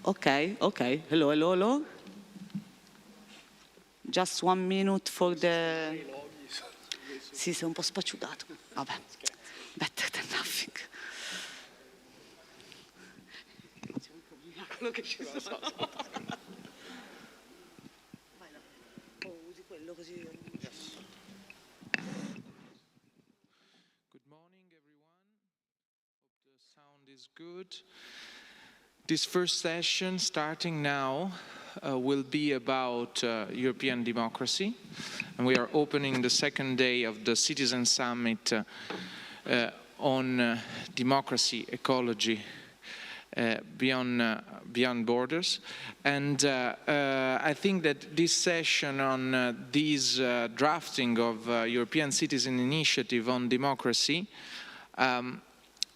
Ok, ok. Hello, hello, hello. Just 1 minute for the... Sì, sei un po' spacciudato. Vabbè. Better than nothing. C'è un po' miracolo che ci sono. Vai là. Oh, usi quello così. Good morning, everyone. Hope the sound is good. This first session, starting now, will be about European democracy. And we are opening the second day of the Citizen Summit on democracy, ecology, beyond borders. And I think that this session on this drafting of European Citizen Initiative on democracy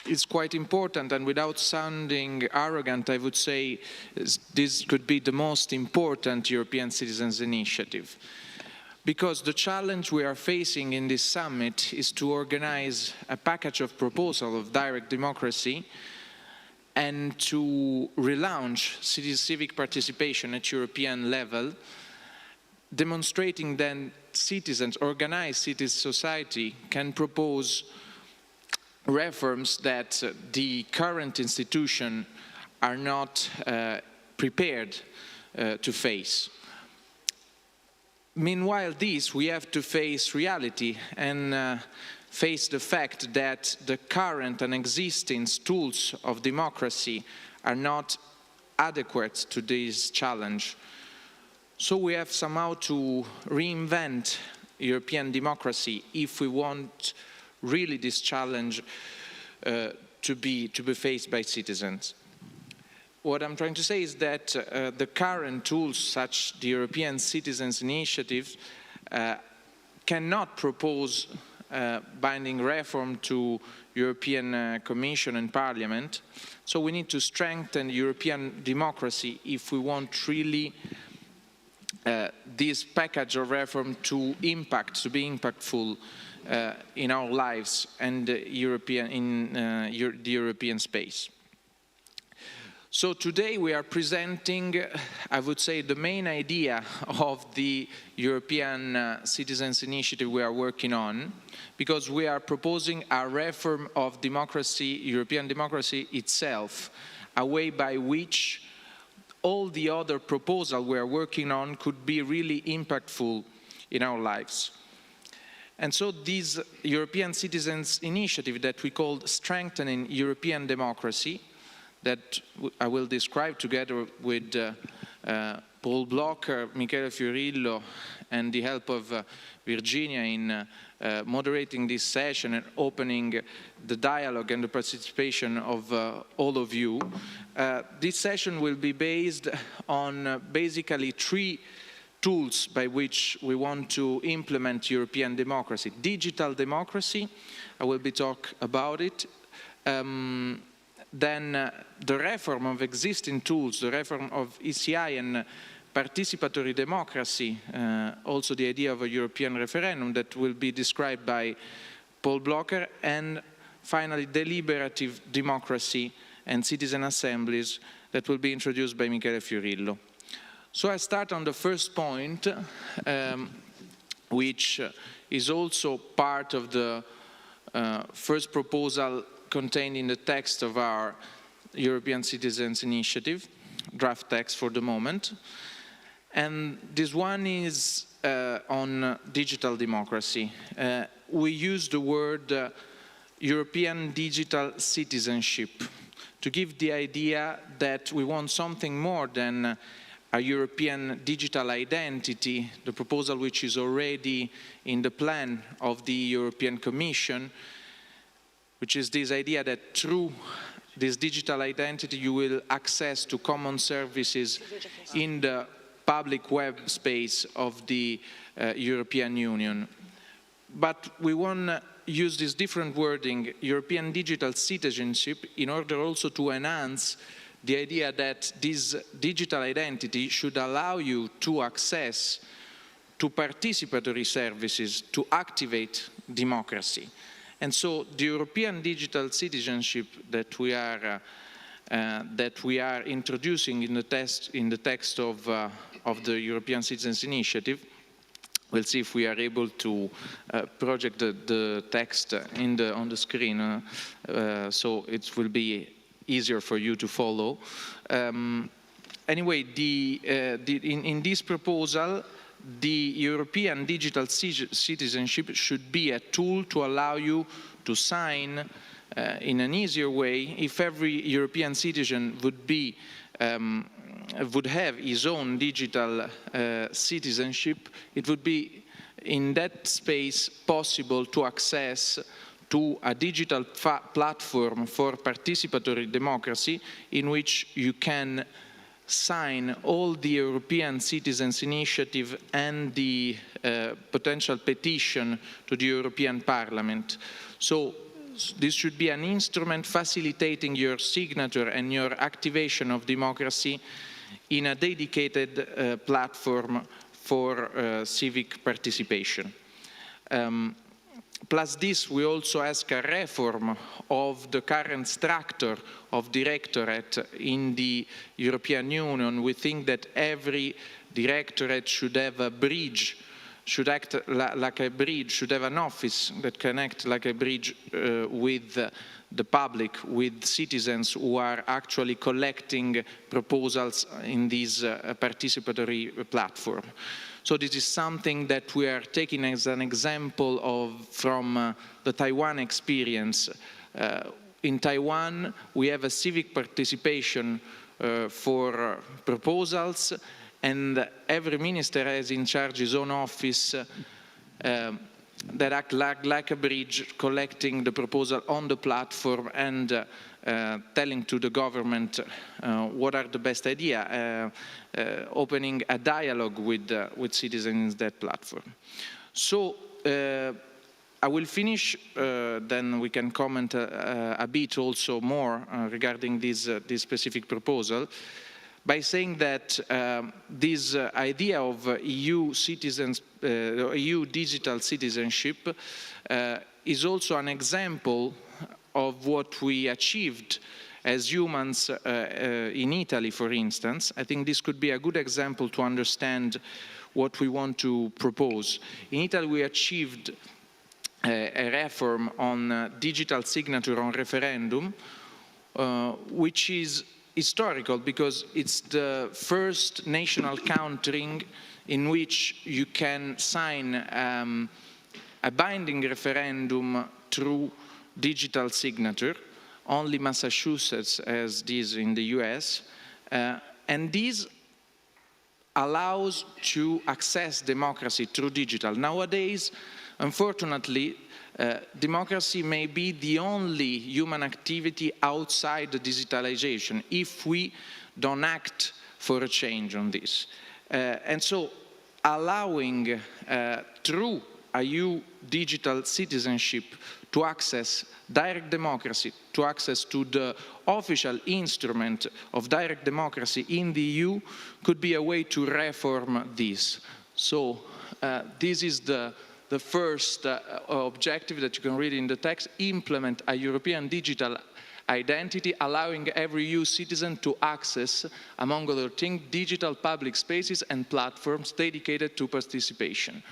is quite important, and without sounding arrogant, I would say this could be the most important European Citizens Initiative. Because the challenge we are facing in this summit is to organize a package of proposals of direct democracy and to relaunch civic participation at European level, demonstrating that citizens, organized citizen society, can propose reforms that the current institutions are not prepared to face. Meanwhile, we have to face reality and face the fact that the current and existing tools of democracy are not adequate to this challenge. So we have somehow to reinvent European democracy if we want really this challenge to be faced by citizens. What I'm trying to say is that the current tools, such the European Citizens Initiative, cannot propose binding reform to European Commission and Parliament. So we need to strengthen European democracy if we want really this package of reform to be impactful in our lives and the European space. So today we are presenting, I would say, the main idea of the European Citizens Initiative we are working on, because we are proposing a reform of democracy, European democracy itself, a way by which all the other proposals we are working on could be really impactful in our lives. And so this European Citizens Initiative that we called Strengthening European Democracy, that I will describe together with Paul Blokker, Michele Fiorillo, and the help of Virginia in moderating this session and opening the dialogue and the participation of all of you. This session will be based on basically 3 tools by which we want to implement European democracy. Digital democracy, I will be talking about it. Then the reform of existing tools, the reform of ECI and participatory democracy, also the idea of a European referendum that will be described by Paul Blokker, and finally deliberative democracy and citizen assemblies that will be introduced by Michele Fiorillo. So I start on the first point, which is also part of the first proposal contained in the text of our European Citizens Initiative, draft text for the moment. And this one is on digital democracy. We use the word European digital citizenship to give the idea that we want something more than a European digital identity, the proposal which is already in the plan of the European Commission, which is this idea that through this digital identity you will access to common services in the public web space of the European Union. But we want to use this different wording, European digital citizenship, in order also to enhance the idea that this digital identity should allow you to access to participatory services, to activate democracy. And so the European digital citizenship that we are that we are introducing in the text of the European Citizens Initiative. We'll see if we are able to project the text on the screen, so it will be easier for you to follow. Anyway, in this proposal, the European digital citizenship should be a tool to allow you to sign in an easier way. If every European citizen would have his own digital citizenship, it would be in that space possible to access to a digital platform for participatory democracy in which you can sign all the European Citizens Initiative and the potential petition to the European Parliament. So this should be an instrument facilitating your signature and your activation of democracy in a dedicated platform for civic participation. Plus this, we also ask a reform of the current structure of directorate in the European Union. We think that every directorate should have a bridge, should act like a bridge, should have an office that can act like a bridge with the public, with citizens who are actually collecting proposals in this participatory platform. So this is something that we are taking as an example from the Taiwan experience. In Taiwan, we have a civic participation for proposals, and every minister has in charge his own office that act like a bridge, collecting the proposal on the platform and telling to the government what are the best ideas, opening a dialogue with citizens in that platform. So I will finish, then we can comment a bit also more regarding this specific proposal, by saying that this idea of EU digital citizenship is also an example of what we achieved as humans in Italy, for instance. I think this could be a good example to understand what we want to propose. In Italy, we achieved a reform on digital signature on referendum, which is historical because it's the first national country in which you can sign a binding referendum through digital signature. Only Massachusetts has this in the US, and this allows to access democracy through digital. Nowadays, unfortunately, democracy may be the only human activity outside the digitalization if we don't act for a change on this. And so allowing through a EU digital citizenship to access direct democracy, to access to the official instrument of direct democracy in the EU could be a way to reform this. So this is the first objective that you can read in the text: implement a European digital identity, allowing every EU citizen to access, among other things, digital public spaces and platforms dedicated to participation.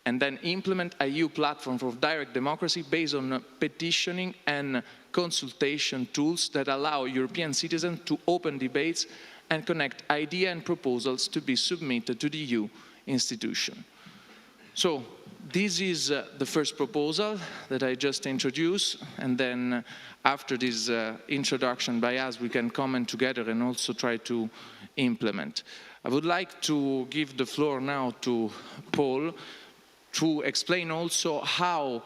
And then implement a EU platform for direct democracy based on petitioning and consultation tools that allow European citizens to open debates and connect ideas and proposals to be submitted to the EU institution. So this is the first proposal that I just introduced, and then after this introduction by us, we can comment together and also try to implement. I would like to give the floor now to Paul to explain also how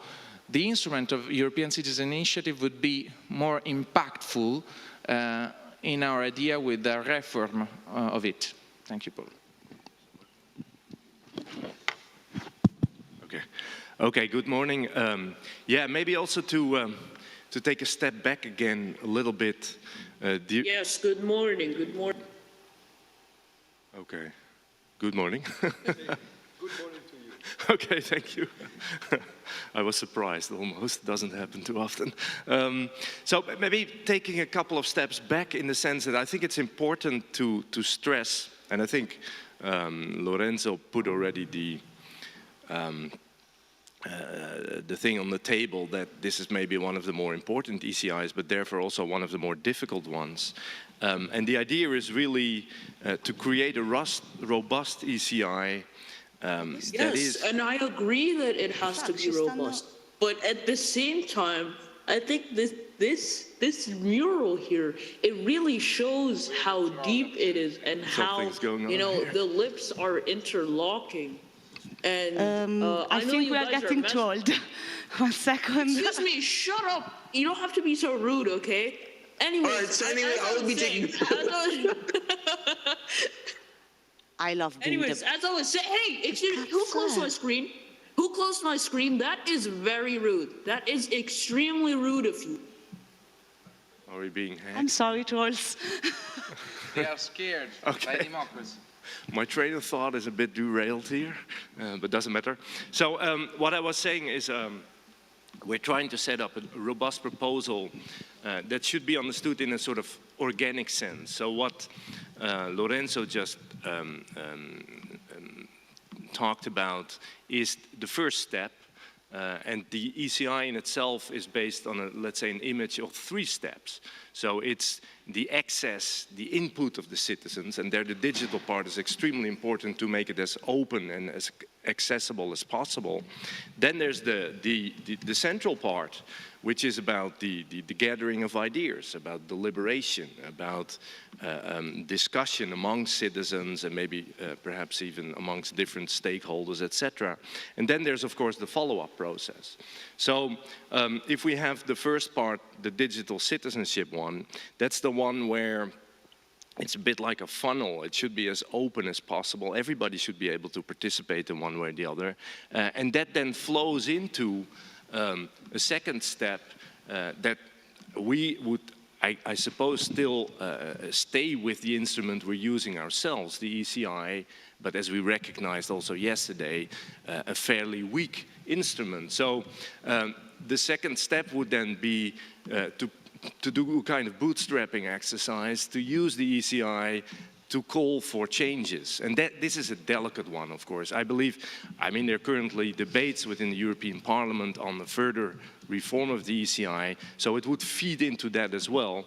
the instrument of European Citizen Initiative would be more impactful in our idea with the reform of it. Thank you, Paul. Okay, good morning. Yeah, maybe also to take a step back again a little bit. Yes, good morning, good morning. Okay, good morning. Good morning to you. Okay, thank you. I was surprised almost, doesn't happen too often. So maybe taking a couple of steps back in the sense that I think it's important to stress, and I think Lorenzo put already the thing on the table that this is maybe one of the more important ECIs, but therefore also one of the more difficult ones. And the idea is really to create a robust ECI that is... Yes, and I agree that it has to be robust. But at the same time, I think this mural here, it really shows how deep it is and how, you know, the lips are interlocking. And I think we are getting too old. 1 second. Excuse me, shut up. You don't have to be so rude, okay? Anyways, all right, so anyway, I will be taking... I love being Anyways, as I was saying, hey, excuse me, who closed my screen? Who closed my screen? That is very rude. That is extremely rude of you. Are we being hacked? I'm sorry, trolls. We are scared by democracy. My train of thought is a bit derailed here, but doesn't matter. So what I was saying is we're trying to set up a robust proposal that should be understood in a sort of organic sense. So what Lorenzo just talked about is the first step, and the ECI in itself is based on, let's say, an image of 3 steps. So it's the access, the input of the citizens, and there the digital part is extremely important to make it as open and as accessible as possible. Then there's the central part, which is about the gathering of ideas, about deliberation, about discussion among citizens and maybe perhaps even amongst different stakeholders, etc. And then there's, of course, the follow-up process. So if we have the first part, the digital citizenship one, that's the one where it's a bit like a funnel. It should be as open as possible. Everybody should be able to participate in one way or the other. And that then flows into a second step that we would, I suppose, still stay with the instrument we're using ourselves, the ECI, but as we recognized also yesterday, a fairly weak instrument. So the second step would then be to do a kind of bootstrapping exercise, to use the ECI to call for changes. And this is a delicate one, of course. I believe, there are currently debates within the European Parliament on the further reform of the ECI, so it would feed into that as well.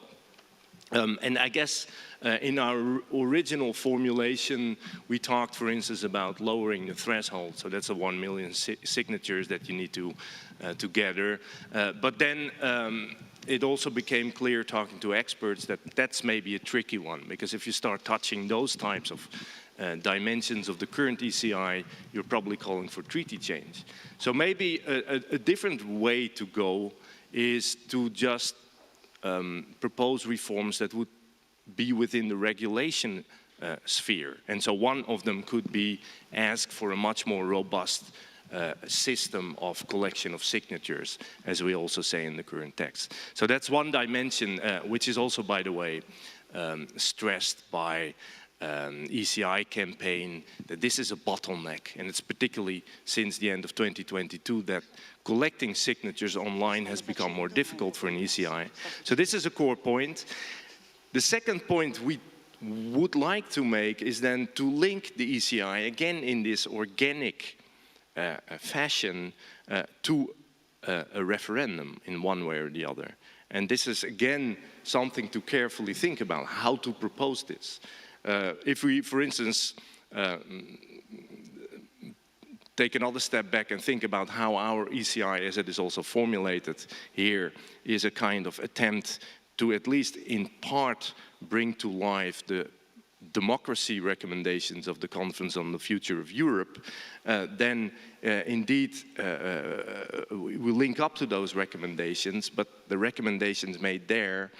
And I guess in our original formulation, we talked, for instance, about lowering the threshold. So that's a 1 million signatures that you need to gather. But then it also became clear, talking to experts, that that's maybe a tricky one, because if you start touching those types of dimensions of the current ECI, you're probably calling for treaty change. So maybe a different way to go is to just propose reforms that would be within the regulation sphere. And so one of them could be ask for a much more robust system of collection of signatures, as we also say in the current text. So that's one dimension, which is also, by the way, stressed by ECI campaign, that this is a bottleneck, and it's particularly since the end of 2022 that collecting signatures online has become more difficult for an ECI. So this is a core point. The second point we would like to make is then to link the ECI, again in this organic fashion, to a referendum in one way or the other. And this is, again, something to carefully think about, how to propose this. If we, for instance, take another step back and think about how our ECI, as it is also formulated here, is a kind of attempt to at least in part bring to life the democracy recommendations of the Conference on the Future of Europe, then indeed we link up to those recommendations, but the recommendations made there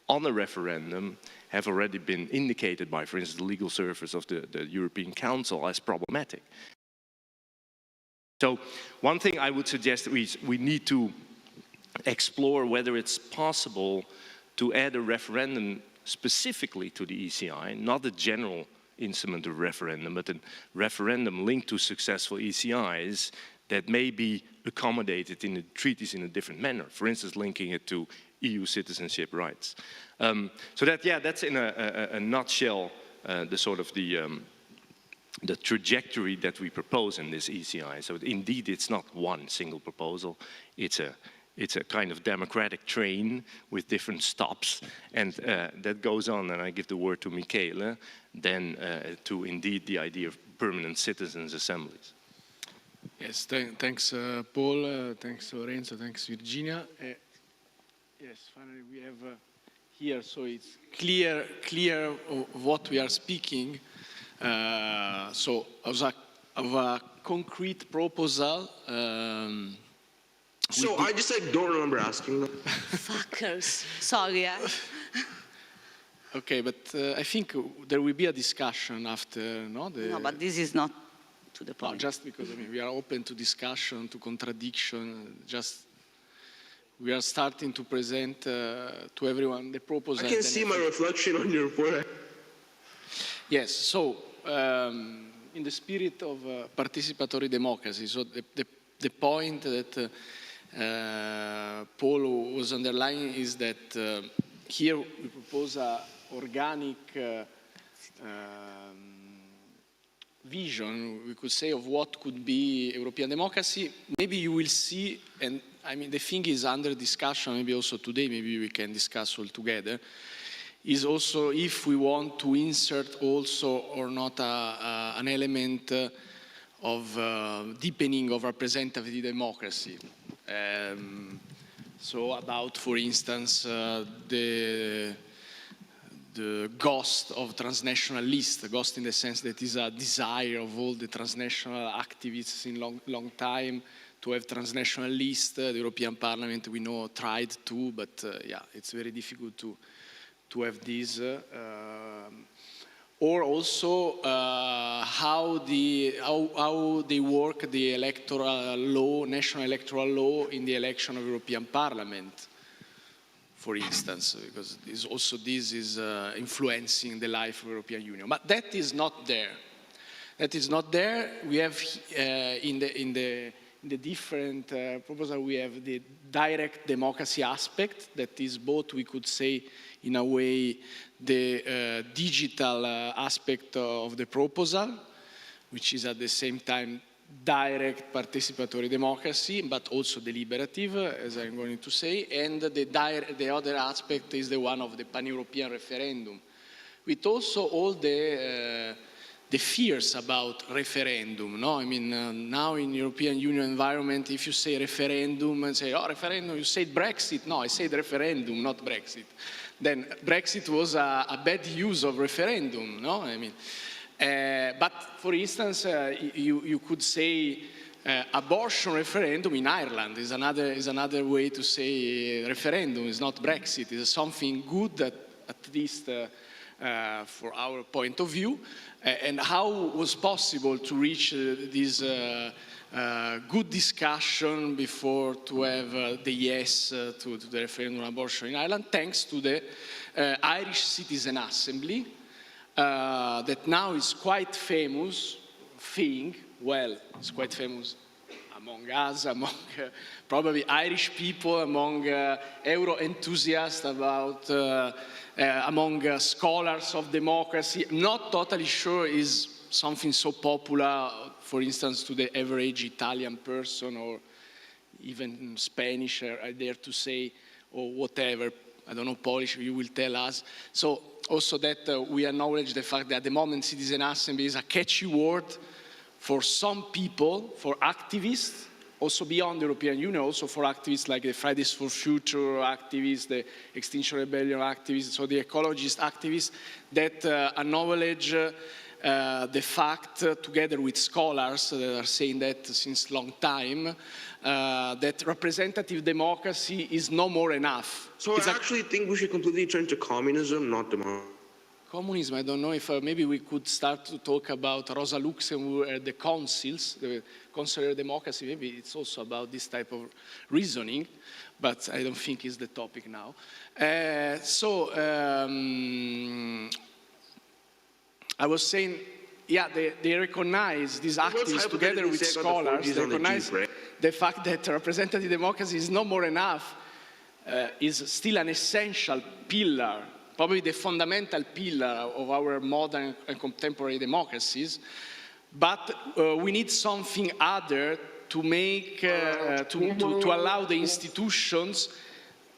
on a referendum have already been indicated by, for instance, the legal service of the European Council as problematic. So one thing I would suggest we need to explore whether it's possible to add a referendum specifically to the ECI, not a general instrument of referendum, but a referendum linked to successful ECIs that may be accommodated in the treaties in a different manner. For instance, linking it to EU citizenship rights. So that, yeah, that's in a nutshell the sort of the trajectory that we propose in this ECI. So indeed, it's not one single proposal. It's a kind of democratic train with different stops, and that goes on. And I give the word to Michele, then to indeed the idea of permanent citizens' assemblies. Yes, thanks Paul, thanks Lorenzo, thanks Virginia. Yes, finally we have here, so it's clear of what we are speaking. So of a concrete proposal. So I just don't remember asking them. Fuckers. Sorry, Okay, but I think there will be a discussion after, no? No, but this is not to the point. No, just because, I mean, we are open to discussion, to contradiction, just we are starting to present to everyone the proposal. I can see my reflection on your forehead. Yes, so in the spirit of participatory democracy, so the point that Paul was underlining is that here we propose an organic vision, we could say, of what could be European democracy. Maybe you will see, and I mean the thing is under discussion, maybe also today, maybe we can discuss all together, is also if we want to insert also or not an element of deepening of representative democracy. So about, for instance, the ghost of transnational list, the ghost in the sense that is a desire of all the transnational activists in long time to have transnational list. The European Parliament, we know, tried to, but yeah, it's very difficult to have this. Or also how they work the electoral law, national electoral law in the election of European Parliament, for instance, because this is influencing the life of the European Union. But that is not there. That is not there. We have in the different proposal, we have the direct democracy aspect that is both, we could say, in a way, the digital aspect of the proposal, which is at the same time direct participatory democracy, but also deliberative, as I'm going to say, and the other aspect is the one of the pan-European referendum, with also all the fears about referendum, no? I mean, now in European Union environment, if you say referendum and say, oh, referendum, you said Brexit. No, I said referendum, not Brexit. Then Brexit was a bad use of referendum, no? I mean, but for instance, you could say abortion referendum in Ireland is another way to say referendum. It's not Brexit. It's something good at least for our point of view. And how was possible to reach this good discussion before to have the yes to the referendum on abortion in Ireland, thanks to the Irish Citizen Assembly, that now is quite famous thing. Well, it's quite famous among us, among probably Irish people, among Euro enthusiasts, about among scholars of democracy. I'm not totally sure is something so popular, for instance, to the average Italian person or even Spanish, I dare to say, or whatever. I don't know, Polish, you will tell us. So also that we acknowledge the fact that at the moment Citizen Assembly is a catchy word for some people, for activists, also beyond the European Union, also for activists like the Fridays for Future activists, the Extinction Rebellion activists, so the ecologist activists that acknowledge the fact, together with scholars that are saying that since long time, that representative democracy is no more enough. So I actually think we should completely turn to communism, not democracy. Communism, I don't know if maybe we could start to talk about Rosa Luxemburg, the councils, the consular democracy. Maybe it's also about this type of reasoning, but I don't think it's the topic now. I was saying, yeah, they recognize, these activists together with scholars, they recognize the fact that representative democracy is no more enough, is still an essential pillar, probably the fundamental pillar of our modern and contemporary democracies, but we need something other to make, to allow the institutions,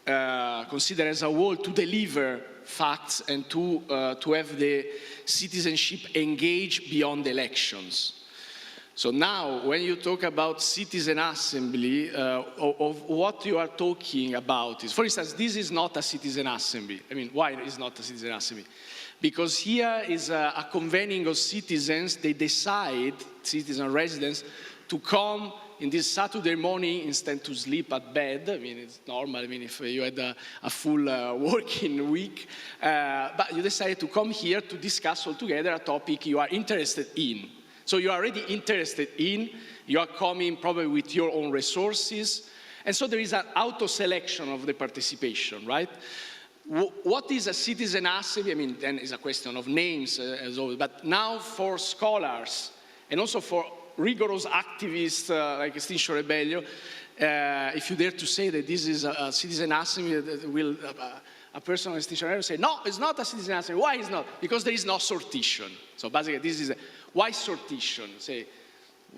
considered as a whole, to deliver facts and to have the citizenship engage beyond elections. So now, when you talk about citizen assembly, of what you are talking about is, for instance, this is not a citizen assembly. I mean, why is not a citizen assembly? Because here is a convening of citizens. They decide, citizen residents, to come in this Saturday morning instead to sleep at bed. I mean, it's normal. I mean, if you had a full working week, but you decided to come here to discuss all together a topic you are interested in. So you are already interested in, you are coming probably with your own resources, and so there is an auto-selection of the participation, right? What is a citizen assembly? I mean, then it's a question of names, as always, but now for scholars, and also for rigorous activists like Extinction Rebellion, if you dare to say that this is a citizen assembly, that will a person on Extinction Rebellion say, no, it's not a citizen assembly. Why is not? Because there is no sortition. So basically, this is why sortition? Say,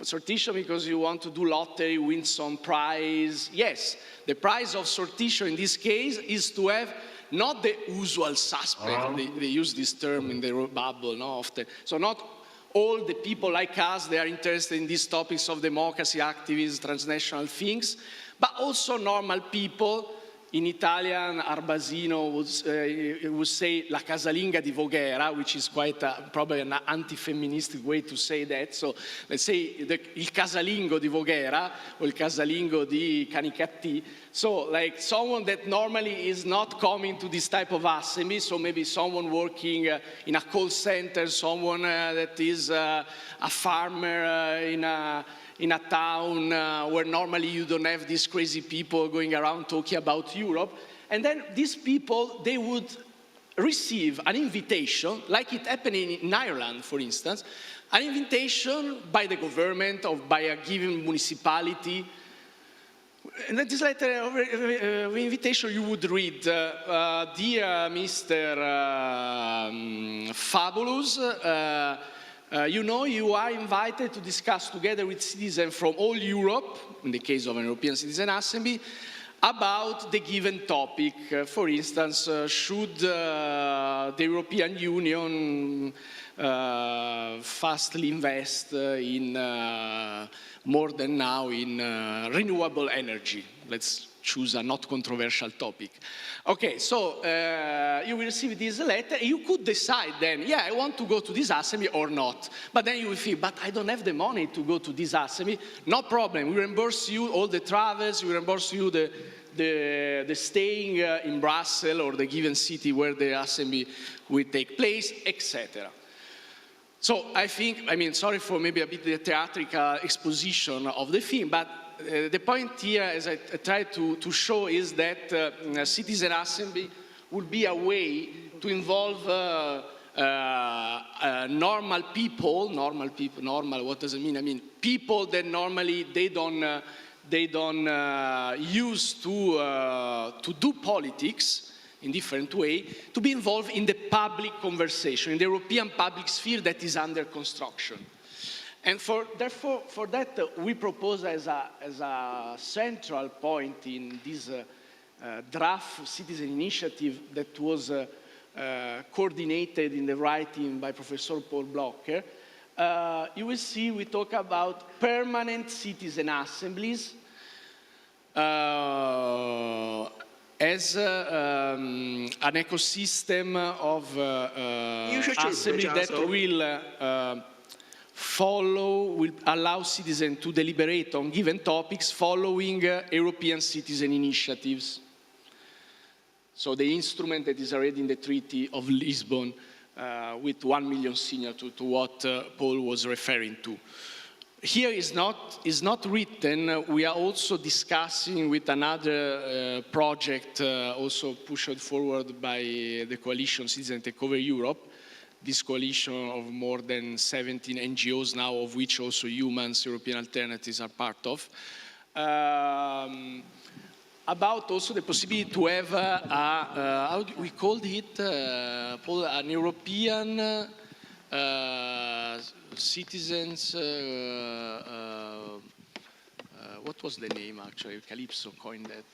sortition because you want to do lottery, win some prize. Yes, the prize of sortition in this case is to have not the usual suspect. They use this term in the bubble, no, often. So not all the people like us, they are interested in these topics of democracy, activism, transnational things, but also normal people. In Italian, Arbasino would say la casalinga di Voghera, which is quite probably an anti-feministic way to say that. So let's say il casalingo di Voghera or il casalingo di Canicattì. So like someone that normally is not coming to this type of assembly, so maybe someone working in a call center, someone that is a farmer in a town where normally you don't have these crazy people going around talking about Europe. And then these people, they would receive an invitation, like it happened in Ireland, for instance, an invitation by the government or by a given municipality. And in this letter of invitation you would read, dear Mr. Fabulous, you know, you are invited to discuss together with citizens from all Europe, in the case of an European Citizen Assembly, about the given topic. For instance, should the European Union fastly invest in more than now in renewable energy? Let's choose a not controversial topic. Okay, so you will receive this letter. You could decide then, yeah, I want to go to this assembly or not. But then you will feel, but I don't have the money to go to this assembly. No problem, we reimburse you all the travels, we reimburse you the staying in Brussels or the given city where the assembly will take place, etc. So I think, I mean, sorry for maybe a bit the theatrical exposition of the thing, but the point here, as I tried to show, is that citizen assembly would be a way to involve normal people, what does it mean? I mean, people that normally they don't use to do politics in different way, to be involved in the public conversation, in the European public sphere that is under construction. And therefore, for that, we propose as a central point in this draft citizen initiative that was coordinated in the writing by Professor Paul Blokker, you will see we talk about permanent citizen assemblies as an ecosystem of assembly that will allow citizens to deliberate on given topics following European citizen initiatives. So the instrument that is already in the Treaty of Lisbon with 1 million signatures to what Paul was referring to. Here is not written. We are also discussing with another project also pushed forward by the coalition Citizen Takeover Europe, this coalition of more than 17 NGOs now, of which also Eumans, European Alternatives, are part of. About also the possibility to have how do we called it, an European citizens, what was the name actually? Calypso coined that.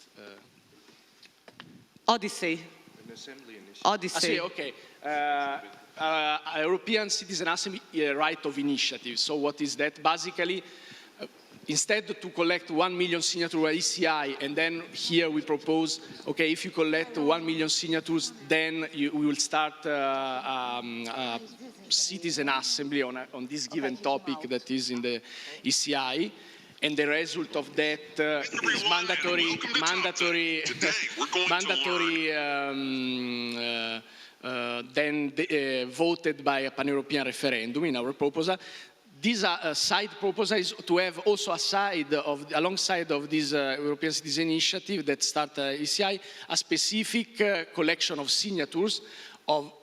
Odyssey. Odyssey. Okay. European Citizen Assembly right of initiative. So what is that? Basically, instead to collect 1 million signatures at ECI, and then here we propose, okay, if you collect 1 million signatures, then we will start a citizen assembly on this given topic that is in the ECI. And the result of that is voted by a pan-European referendum in our proposal. This side proposal is to have also alongside of this European Citizen Initiative that start ECI, a specific collection of signatures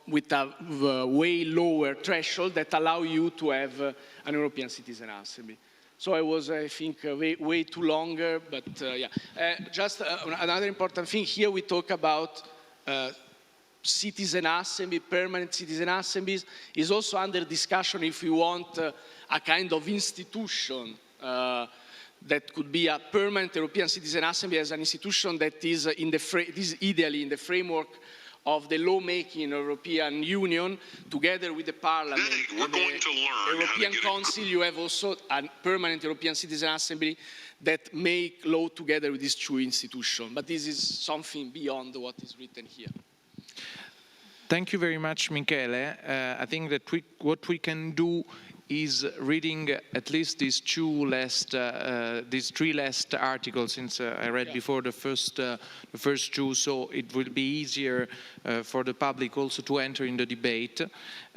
with a way lower threshold that allow you to have an European Citizen Assembly. So I was, I think, way too longer, but yeah. Just another important thing here, we talk about citizen assembly, permanent citizen assemblies, is also under discussion if we want a kind of institution that could be a permanent European Citizen Assembly as an institution that is ideally in the framework of the lawmaking in the European Union, together with the Parliament and the European Council. You have also a permanent European Citizen Assembly that make law together with these two institutions. But this is something beyond what is written here. Thank you very much, Michele. I think that what we can do is reading at least these three last articles, since I read before the first two, so it will be easier for the public also to enter in the debate.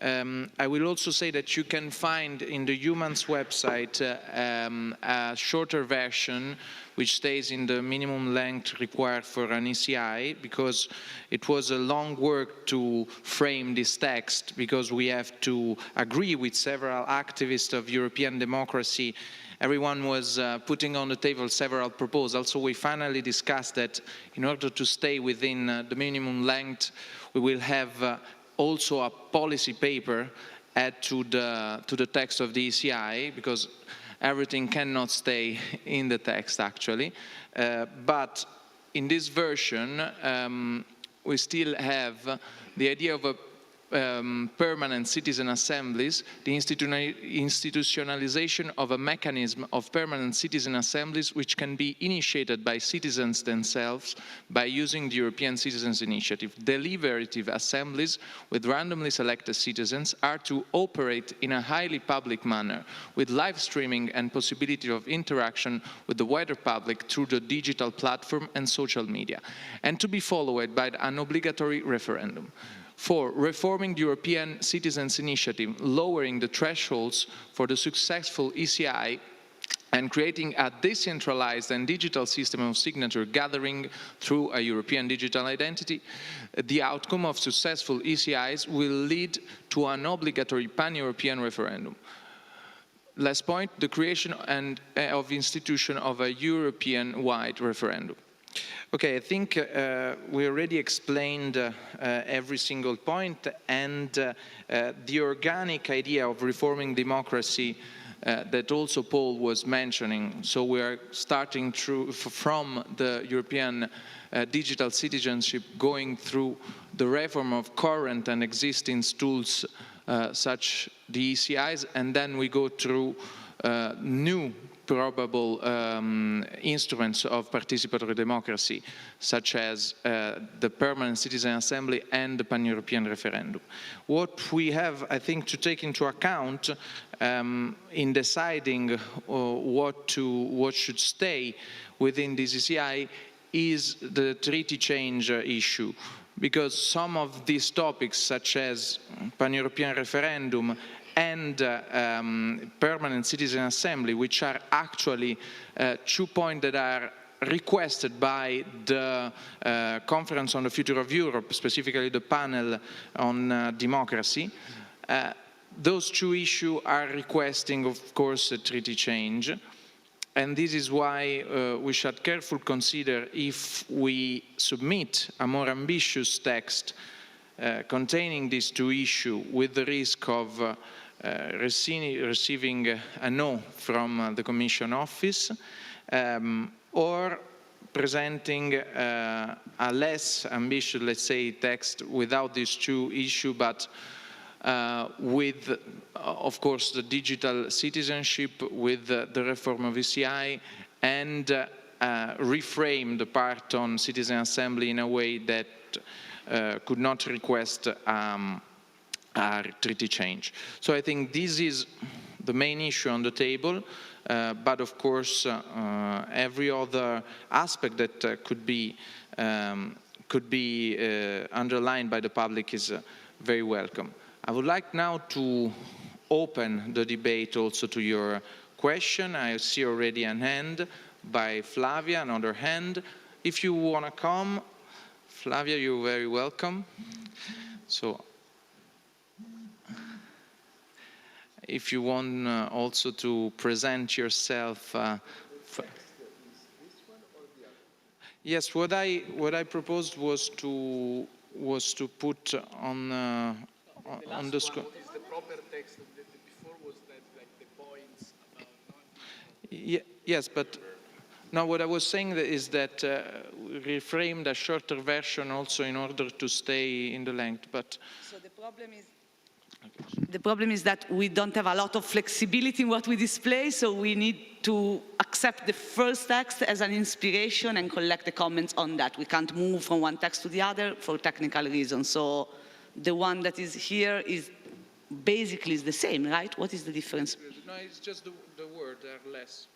I will also say that you can find in the Eumans website a shorter version which stays in the minimum length required for an ECI, because it was a long work to frame this text, because we have to agree with several activists of European democracy. Everyone was putting on the table several proposals, so we finally discussed that in order to stay within the minimum length, we will have also a policy paper add to the text of the ECI, because everything cannot stay in the text actually. But in this version, we still have the idea of a permanent citizen assemblies, the institutionalization of a mechanism of permanent citizen assemblies which can be initiated by citizens themselves by using the European Citizens Initiative. Deliberative assemblies with randomly selected citizens are to operate in a highly public manner, with live streaming and possibility of interaction with the wider public through the digital platform and social media, and to be followed by an obligatory referendum. 4. Reforming the European Citizens Initiative, lowering the thresholds for the successful ECI and creating a decentralized and digital system of signature gathering through a European digital identity. The outcome of successful ECIs will lead to an obligatory pan-European referendum. Last point, the creation of institution of a European-wide referendum. Okay, I think we already explained every single point, and the organic idea of reforming democracy that also Paul was mentioning. So we are starting from the European digital citizenship, going through the reform of current and existing tools such the ECIs, and then we go through new probable instruments of participatory democracy, such as the Permanent Citizen Assembly and the Pan-European referendum. What we have, I think, to take into account in deciding what should stay within this ECI is the treaty change issue, because some of these topics, such as Pan-European referendum and permanent citizen assembly, which are actually 2 points that are requested by the Conference on the Future of Europe, specifically the panel on democracy, Those two issues are requesting, of course, a treaty change. And this is why we should carefully consider if we submit a more ambitious text containing these two issues with the risk of receiving a no from the Commission office, or presenting a less ambitious, let's say, text without these two issues, but with, of course, the digital citizenship, with the reform of ECI, and reframe the part on citizen assembly in a way that could not request a treaty change. So I think this is the main issue on the table, but of course every other aspect that could be underlined by the public is very welcome. I would like now to open the debate also to your question. I see already a hand by Flavia, another hand. If you want to come, Flavia, you're very welcome. So, if you want also to present yourself. Yes, what I proposed was to put on the screen. What is the proper text? Before was that like the points about. Yes, but no. What I was saying is that we reframed a shorter version also in order to stay in the length. But so the problem is that we don't have a lot of flexibility in what we display, so we need to accept the first text as an inspiration and collect the comments on that. We can't move from one text to the other for technical reasons. So the one that is here is basically the same, right? What is the difference? no, it's just the word are less.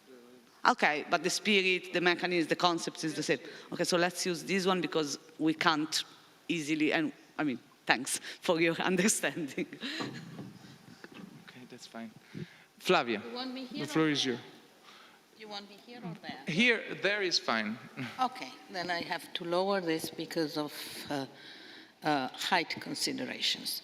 Okay, but the spirit, the mechanism, the concept is the same. Okay, so let's use this one because we can't easily, and I mean, thanks for your understanding. Okay, that's fine. Flavia, You want me here the floor or is there? yours. You want me here or there? Here, there is fine. Okay, then I have to lower this because of height considerations.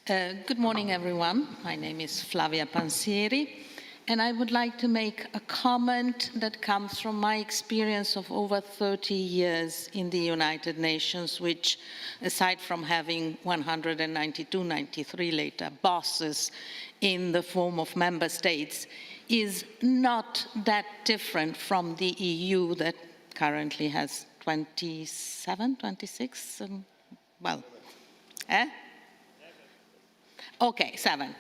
Good morning, everyone. My name is Flavia Pansieri, and I would like to make a comment that comes from my experience of over 30 years in the United Nations, which, aside from having 192, 93 later bosses in the form of member states, is not that different from the EU that currently has 27, 26, well, Okay, 7.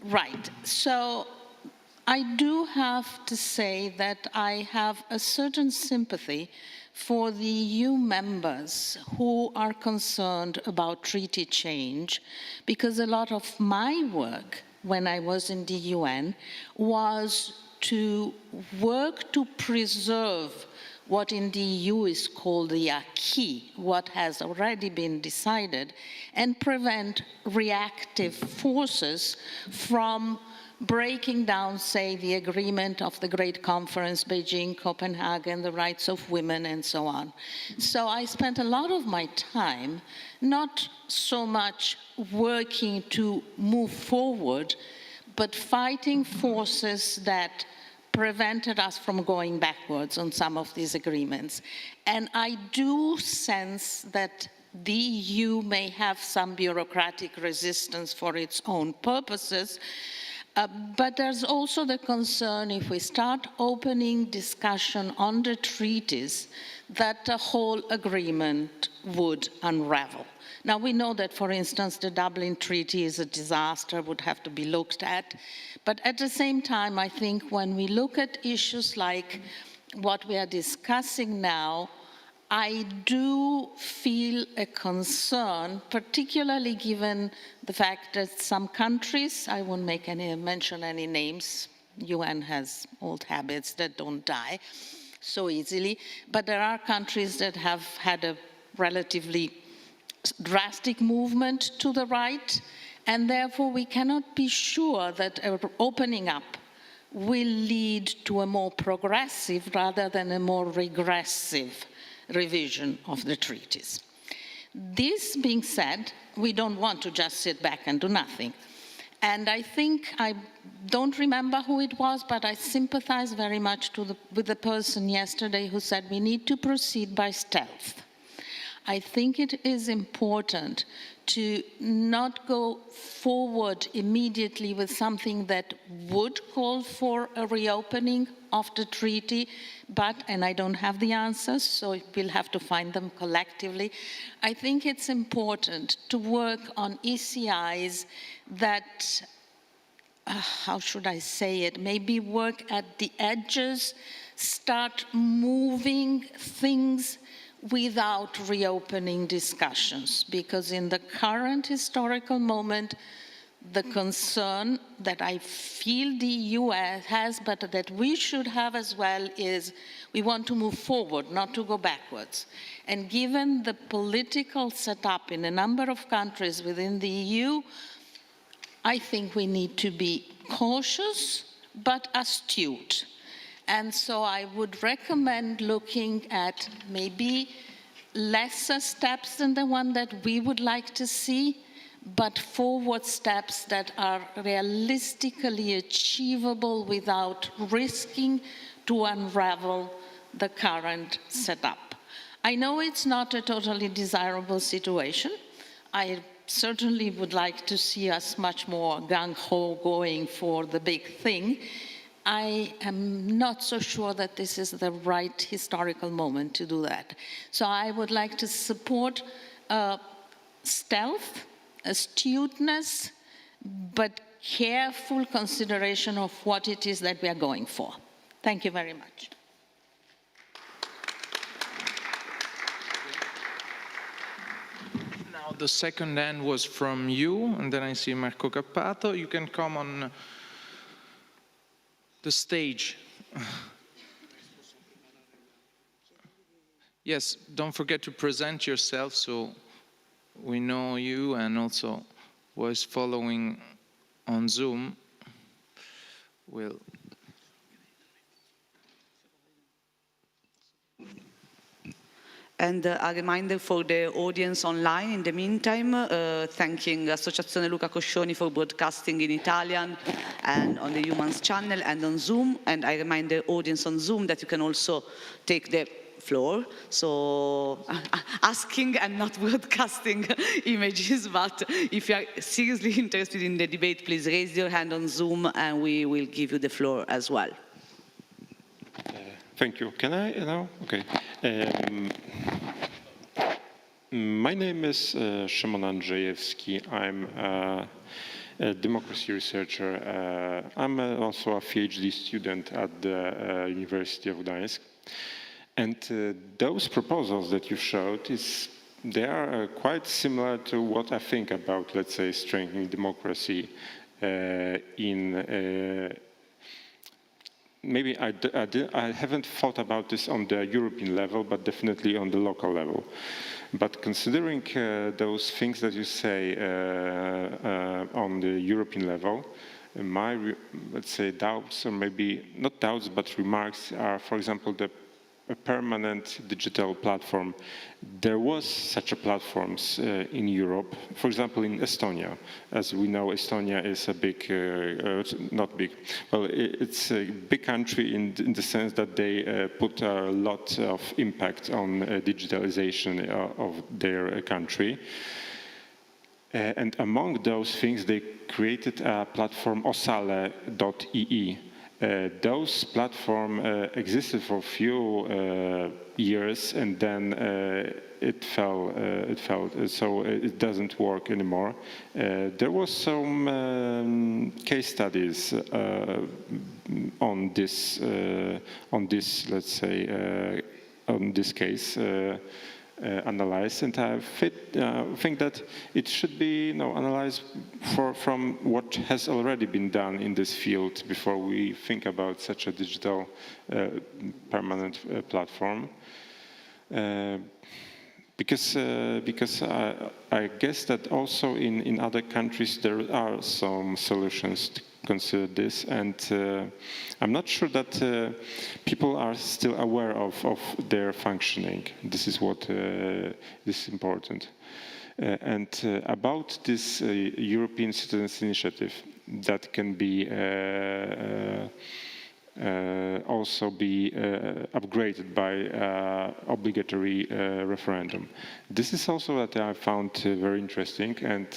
Right, so I do have to say that I have a certain sympathy for the EU members who are concerned about treaty change, because a lot of my work when I was in the UN was to work to preserve what in the EU is called the acquis, what has already been decided, and prevent reactive forces from breaking down, say, the agreement of the Great Conference, Beijing, Copenhagen, the rights of women, and so on. So I spent a lot of my time not so much working to move forward, but fighting forces that prevented us from going backwards on some of these agreements. And I do sense that the EU may have some bureaucratic resistance for its own purposes, but there's also the concern, if we start opening discussion on the treaties, that the whole agreement would unravel. Now, we know that, for instance, the Dublin Treaty is a disaster, would have to be looked at. But at the same time, I think when we look at issues like what we are discussing now, I do feel a concern, particularly given the fact that some countries, I won't mention any names, UN has old habits that don't die so easily, but there are countries that have had a relatively drastic movement to the right, and therefore we cannot be sure that opening up will lead to a more progressive rather than a more regressive revision of the treaties. This being said, we don't want to just sit back and do nothing. And I think, I don't remember who it was, but I sympathize very much with the person yesterday who said we need to proceed by stealth. I think it is important to not go forward immediately with something that would call for a reopening of the treaty, but, and I don't have the answers, so we'll have to find them collectively. I think it's important to work on ECIs that, how should I say it, maybe work at the edges, start moving things without reopening discussions, because in the current historical moment, the concern that I feel the EU has, but that we should have as well, is we want to move forward, not to go backwards. And given the political setup in a number of countries within the EU, I think we need to be cautious but astute. And so I would recommend looking at maybe lesser steps than the one that we would like to see, but forward steps that are realistically achievable without risking to unravel the current setup. I know it's not a totally desirable situation. I certainly would like to see us much more gung-ho going for the big thing. I am not so sure that this is the right historical moment to do that. So I would like to support stealth, astuteness, but careful consideration of what it is that we are going for. Thank you very much. Now the second hand was from you, and then I see Marco Cappato. You can come on the stage. Yes, don't forget to present yourself so we know you, and also who is following on Zoom will. And a reminder for the audience online, in the meantime, thanking Associazione Luca Coscioni for broadcasting in Italian and on the Eumans channel and on Zoom. And I remind the audience on Zoom that you can also take the floor. So asking and not broadcasting images, but if you are seriously interested in the debate, please raise your hand on Zoom and we will give you the floor as well. Thank you. Can I now? Okay. My name is Szymon Andrzejewski. I'm a democracy researcher. I'm also a PhD student at the University of Gdańsk. And those proposals that you showed, they are quite similar to what I think about, let's say, strengthening democracy maybe I haven't thought about this on the European level, but definitely on the local level. But considering those things that you say on the European level, my, let's say, doubts, or maybe not doubts, but remarks are, for example, a permanent digital platform. There was such a platforms in Europe, for example, in Estonia. As we know, Estonia is a big, not big, well, it's a big country in the sense that they put a lot of impact on digitalization of their country. And among those things, they created a platform osale.ee. Those platform existed for a few years, and then it fell. So it doesn't work anymore. There was some case studies on this, let's say, on this case. Analyzed, and I think that it should be analyzed from what has already been done in this field before we think about such a digital permanent platform. Because I guess that also in other countries there are some solutions consider this, and I'm not sure that people are still aware of their functioning. This is what is important. And about this European Citizens Initiative, that can be also be upgraded by obligatory referendum. This is also what I found very interesting. And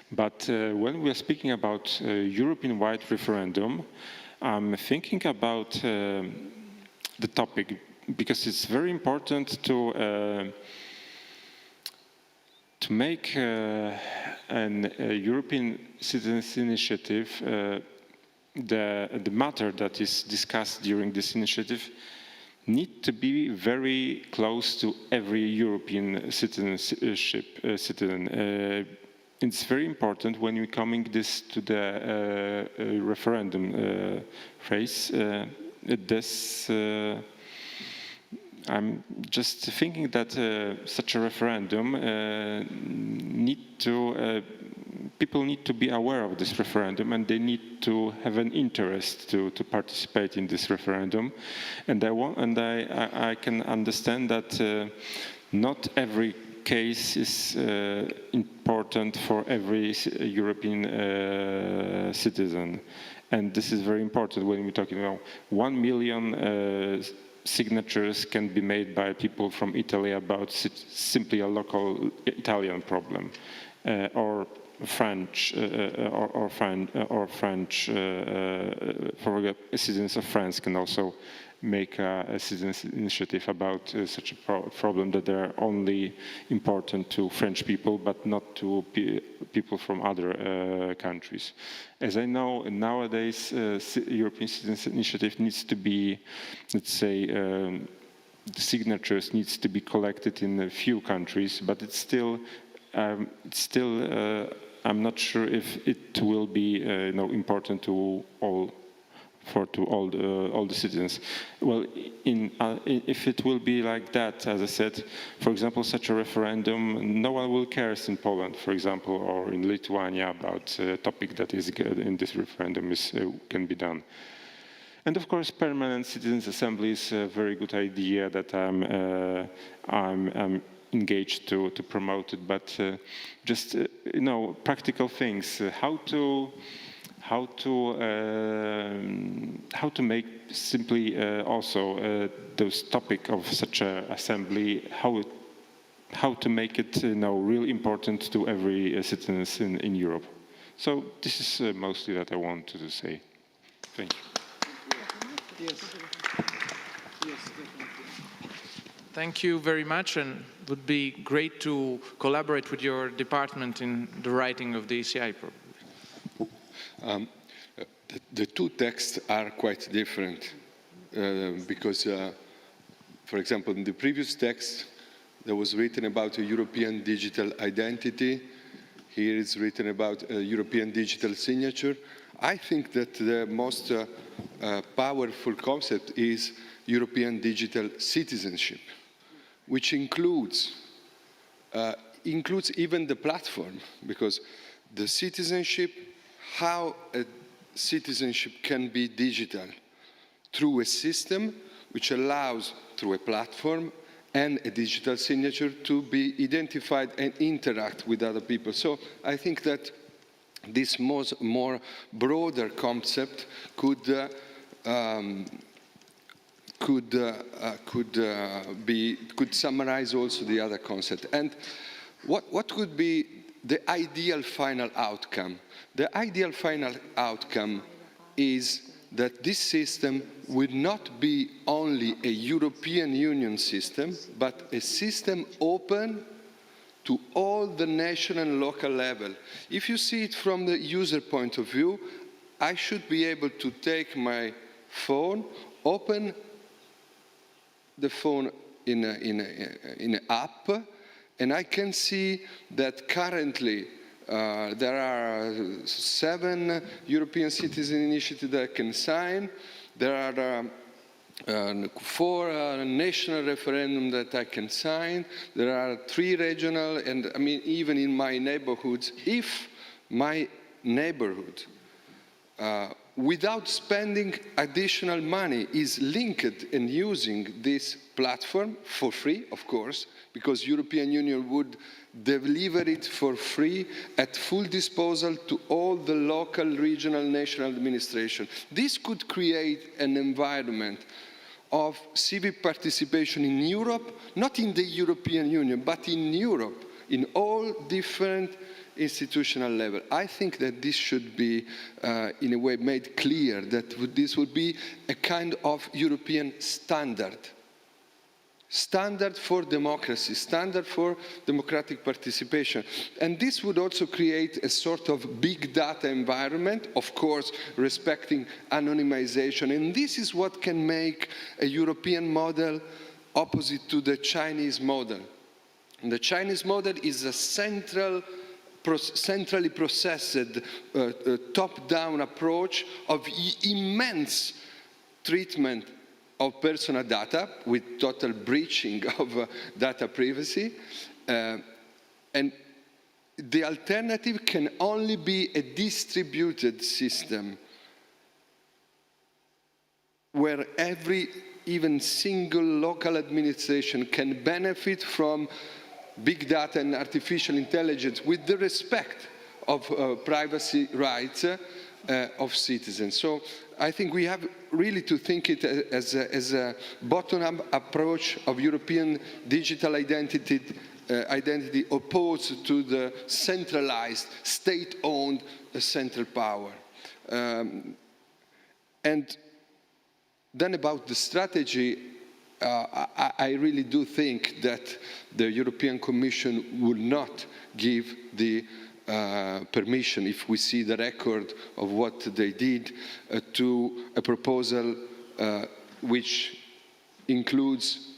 but when we are speaking about European-wide referendum, I'm thinking about the topic, because it's very important to make an European Citizens Initiative, the matter that is discussed during this initiative need to be very close to every European citizen. It's very important when we're coming this to the referendum phase. I'm just thinking that such a referendum people need to be aware of this referendum, and they need to have an interest to participate in this referendum. And I can understand that not every case is important for every European citizen, and this is very important when we're talking about 1 million signatures can be made by people from Italy about simply a local Italian problem, or French, for citizens of France can also make a citizens initiative about such a problem that they're only important to French people, but not to people from other countries. As I know, nowadays, European Citizens Initiative needs to be, let's say, the signatures needs to be collected in a few countries, but it's still I'm not sure if it will be important to all the citizens. Well, if it will be like that, as I said, for example, such a referendum, no one will care in Poland, for example, or in Lithuania about a topic that is in this referendum can be done. And of course, permanent citizens' assembly is a very good idea that I'm engaged to promote it, but just practical things, how to make simply also those topic of such an assembly, how to make it really important to every citizens in Europe. So this is mostly that I want to say. Thank you. Yes. Yes, definitely. Thank you very much, and it would be great to collaborate with your department in the writing of the ECI program. The two texts are quite different because, for example, in the previous text, there was written about a European digital identity. Here it's written about a European digital signature. I think that the most powerful concept is European digital citizenship, which includes even the platform, because the citizenship, how a citizenship can be digital through a system which allows, through a platform and a digital signature, to be identified and interact with other people. So I think that this more broader concept could summarize also the other concept. And what could be the ideal final outcome? The ideal final outcome is that this system would not be only a European Union system, but a system open to all the national and local level. If you see it from the user point of view, I should be able to take my phone, open the phone in an app, and I can see that currently there are 7 European Citizen Initiatives that I can sign. There are 4 national referendums that I can sign. There are 3 regional, and I mean, even in my neighborhoods, if my neighborhood without spending additional money, is linked and using this platform for free, of course, because European Union would deliver it for free at full disposal to all the local, regional, national administration. This could create an environment of civic participation in Europe, not in the European Union, but in Europe, in all different institutional level. I think that this should be, in a way, made clear, that this would be a kind of European standard for democracy, standard for democratic participation. And this would also create a sort of big data environment, of course, respecting anonymization. And this is what can make a European model opposite to the Chinese model. And the Chinese model is a centrally processed, top-down approach of immense treatment of personal data with total breaching of data privacy. And the alternative can only be a distributed system where every, even single local administration can benefit from big data and artificial intelligence with the respect of privacy rights of citizens. So I think we have really to think it as a bottom-up approach of European digital identity opposed to the centralized, state-owned central power. And then about the strategy, I really do think that the European Commission would not give the permission, if we see the record of what they did, to a proposal which includes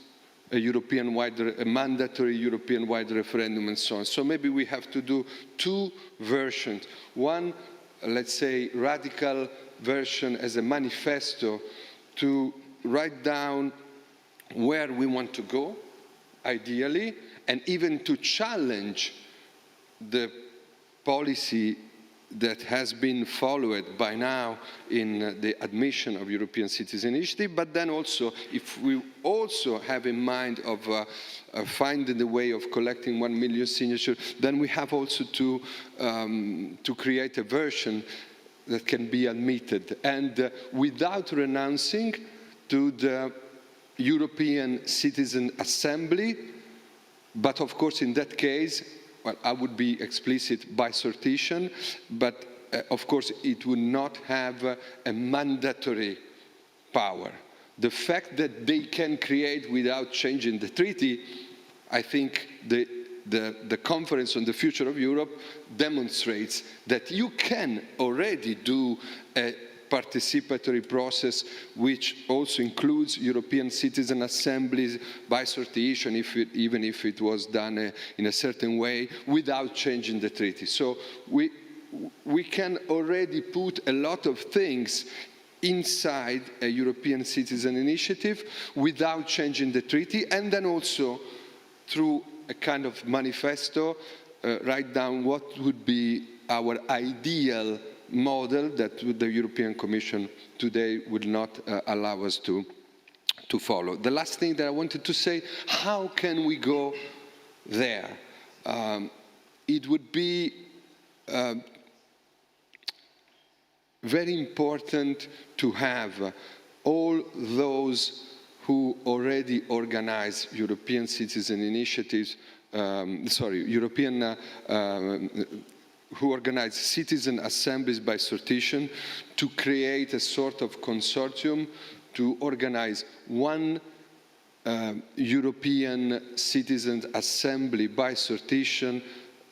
a mandatory European-wide referendum and so on. So maybe we have to do two versions. One, let's say, radical version as a manifesto to write down where we want to go, ideally, and even to challenge the policy that has been followed by now in the admission of European Citizen Initiative, but then also, if we also have in mind of finding the way of collecting 1 million signatures, then we have also to create a version that can be admitted, and without renouncing to the European Citizen Assembly, but of course in that case, well, I would be explicit by sortition, but of course it would not have a mandatory power. The fact that they can create without changing the treaty, I think the Conference on the Future of Europe demonstrates that you can already do a participatory process which also includes European citizen assemblies by sortition, even if it was done in a certain way, without changing the treaty. So we can already put a lot of things inside a European citizen initiative without changing the treaty, and then also through a kind of manifesto, write down what would be our ideal model that the European Commission today would not allow us to follow. The last thing that I wanted to say, how can we go there? It would be very important to have all those who already organize European citizen initiatives, who organize citizen assemblies by sortition, to create a sort of consortium to organize one European Citizens Assembly by sortition,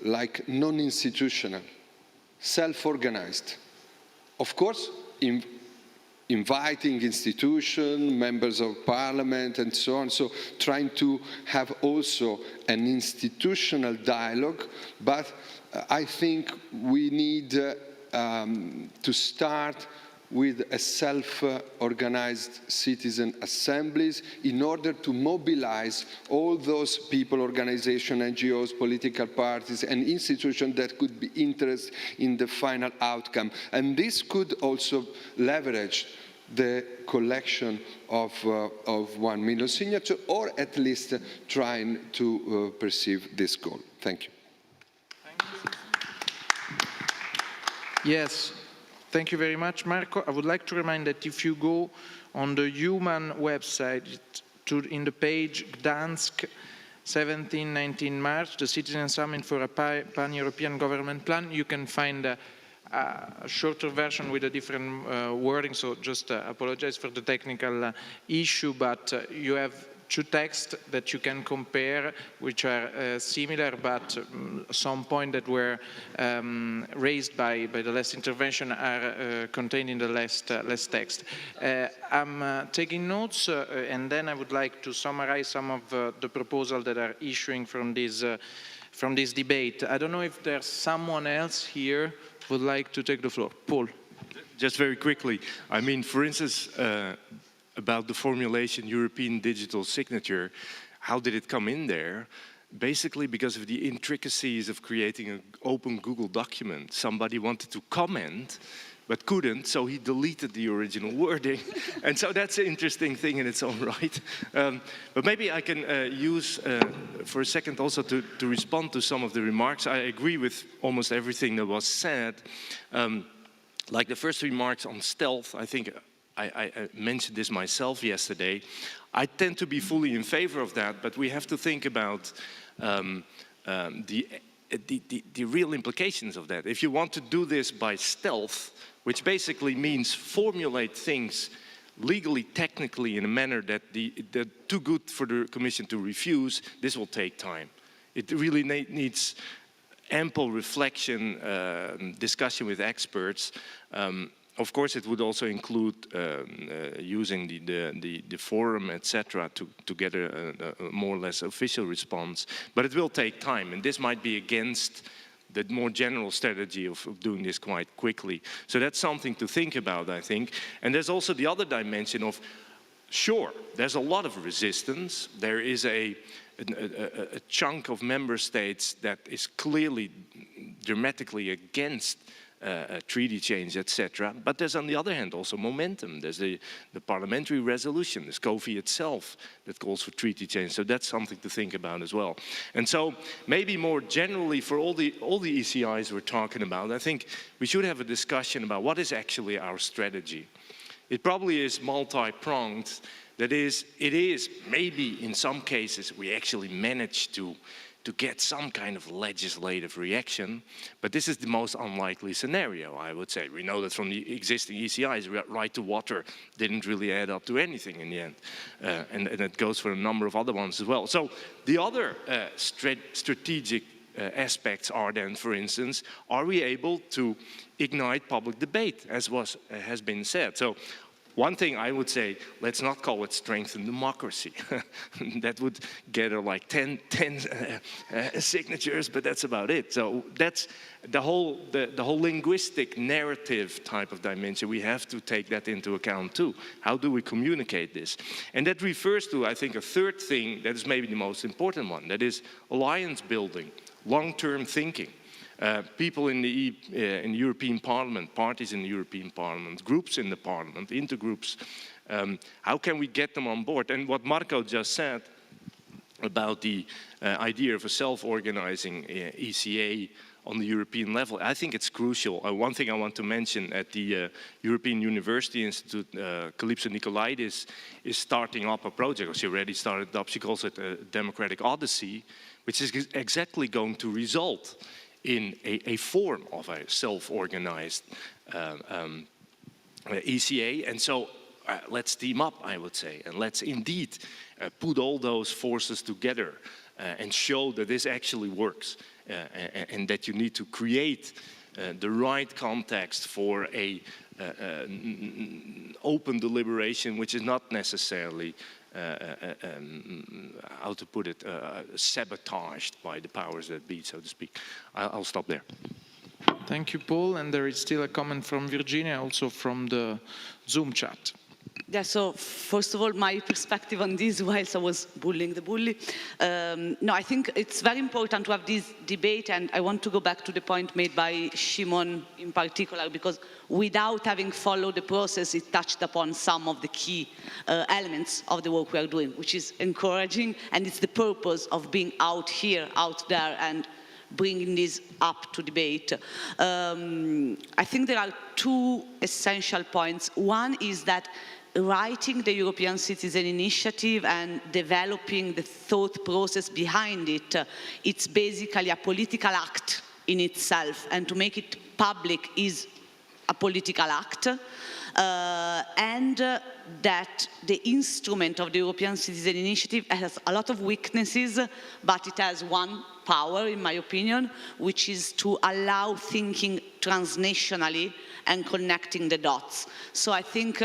like non-institutional, self-organized. Of course, inviting institutions, members of parliament, and so on, so trying to have also an institutional dialogue, but I think we need to start with a self-organized citizen assemblies in order to mobilize all those people, organizations, NGOs, political parties, and institutions that could be interested in the final outcome. And this could also leverage the collection of 1 million signatures, or at least trying to perceive this goal. Thank you. Yes. Thank you very much, Marco. I would like to remind that if you go on the Human website, in the page Gdansk, 17-19 March, the Citizen Summit for a Pan-European Government Plan, you can find a shorter version with a different wording, so just apologize for the technical issue, but you have 2 texts that you can compare, which are similar, but some points that were raised by the last intervention are contained in the last text. I'm taking notes, and then I would like to summarize some of the proposals that are issuing from this debate. I don't know if there's someone else here who would like to take the floor. Paul. Just very quickly, I mean, for instance, about the formulation European digital signature, how did it come in there? Basically because of the intricacies of creating an open Google document. Somebody wanted to comment, but couldn't, so he deleted the original wording. And so that's an interesting thing in its own right. But maybe I can use for a second also to respond to some of the remarks. I agree with almost everything that was said. Like the first remarks on stealth, I think I mentioned this myself yesterday. I tend to be fully in favor of that, but we have to think about the real implications of that. If you want to do this by stealth, which basically means formulate things legally, technically in a manner that they're too good for the Commission to refuse, this will take time. It really needs ample reflection, discussion with experts. Of course, it would also include using the forum, etc., to get a more or less official response. But it will take time, and this might be against the more general strategy of doing this quite quickly. So that's something to think about, I think. And there's also the other dimension of, sure, there's a lot of resistance. There is a chunk of member states that is clearly dramatically against treaty change, etc. But there's on the other hand also momentum. There's the parliamentary resolution, the SCOFI itself, that calls for treaty change. So that's something to think about as well. And so maybe more generally for all the ECIs we're talking about, I think we should have a discussion about what is actually our strategy. It probably is multi-pronged. That is, it is maybe in some cases we actually manage to get some kind of legislative reaction, but this is the most unlikely scenario, I would say. We know that from the existing ECIs, right to water didn't really add up to anything in the end, and it goes for a number of other ones as well. So the other strategic aspects are then, for instance, are we able to ignite public debate, as has been said? So one thing I would say, let's not call it strengthen democracy. That would gather like 10 signatures, but that's about it. So that's the whole linguistic narrative type of dimension. We have to take that into account too. How do we communicate this? And that refers to, I think, a third thing that is maybe the most important one. That is alliance building, long-term thinking. People in the European Parliament, parties in the European Parliament, groups in the Parliament, intergroups, how can we get them on board? And what Marco just said about the idea of a self-organizing ECA on the European level, I think it's crucial. One thing I want to mention at the European University Institute, Calypso Nicolaidis is starting up a project, or she already started up, she calls it a Democratic Odyssey, which is exactly going to result in a form of a self-organized ECA. And so let's team up, I would say, and let's indeed put all those forces together and show that this actually works and that you need to create the right context for a open deliberation, which is not necessarily how to put it, sabotaged by the powers that be, so to speak. I'll stop there. Thank you, Paul. And there is still a comment from Virginia, also from the Zoom chat. Yeah, so first of all, my perspective on this, whilst I was bullying the bully. No, I think it's very important to have this debate, and I want to go back to the point made by Shimon in particular, because without having followed the process, it touched upon some of the key elements of the work we are doing, which is encouraging, and it's the purpose of being out here, out there, and bringing this up to debate. I think there are two essential points. One is that writing the European Citizen Initiative and developing the thought process behind it, it's basically a political act in itself, and to make it public is a political act, and that the instrument of the European Citizen Initiative has a lot of weaknesses, but it has one power, in my opinion, which is to allow thinking transnationally and connecting the dots. So I think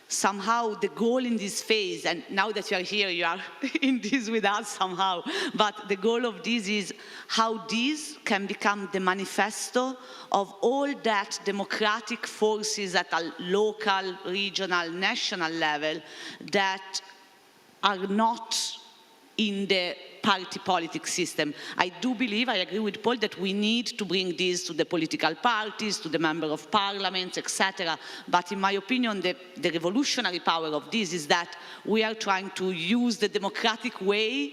somehow the goal in this phase, and now that you are here, you are in this with us somehow, but the goal of this is how this can become the manifesto of all that democratic forces at a local, regional, national level that are not in the party politics system. I do believe, I agree with Paul, that we need to bring this to the political parties, to the member of parliaments, etc. But in my opinion, the revolutionary power of this is that we are trying to use the democratic way,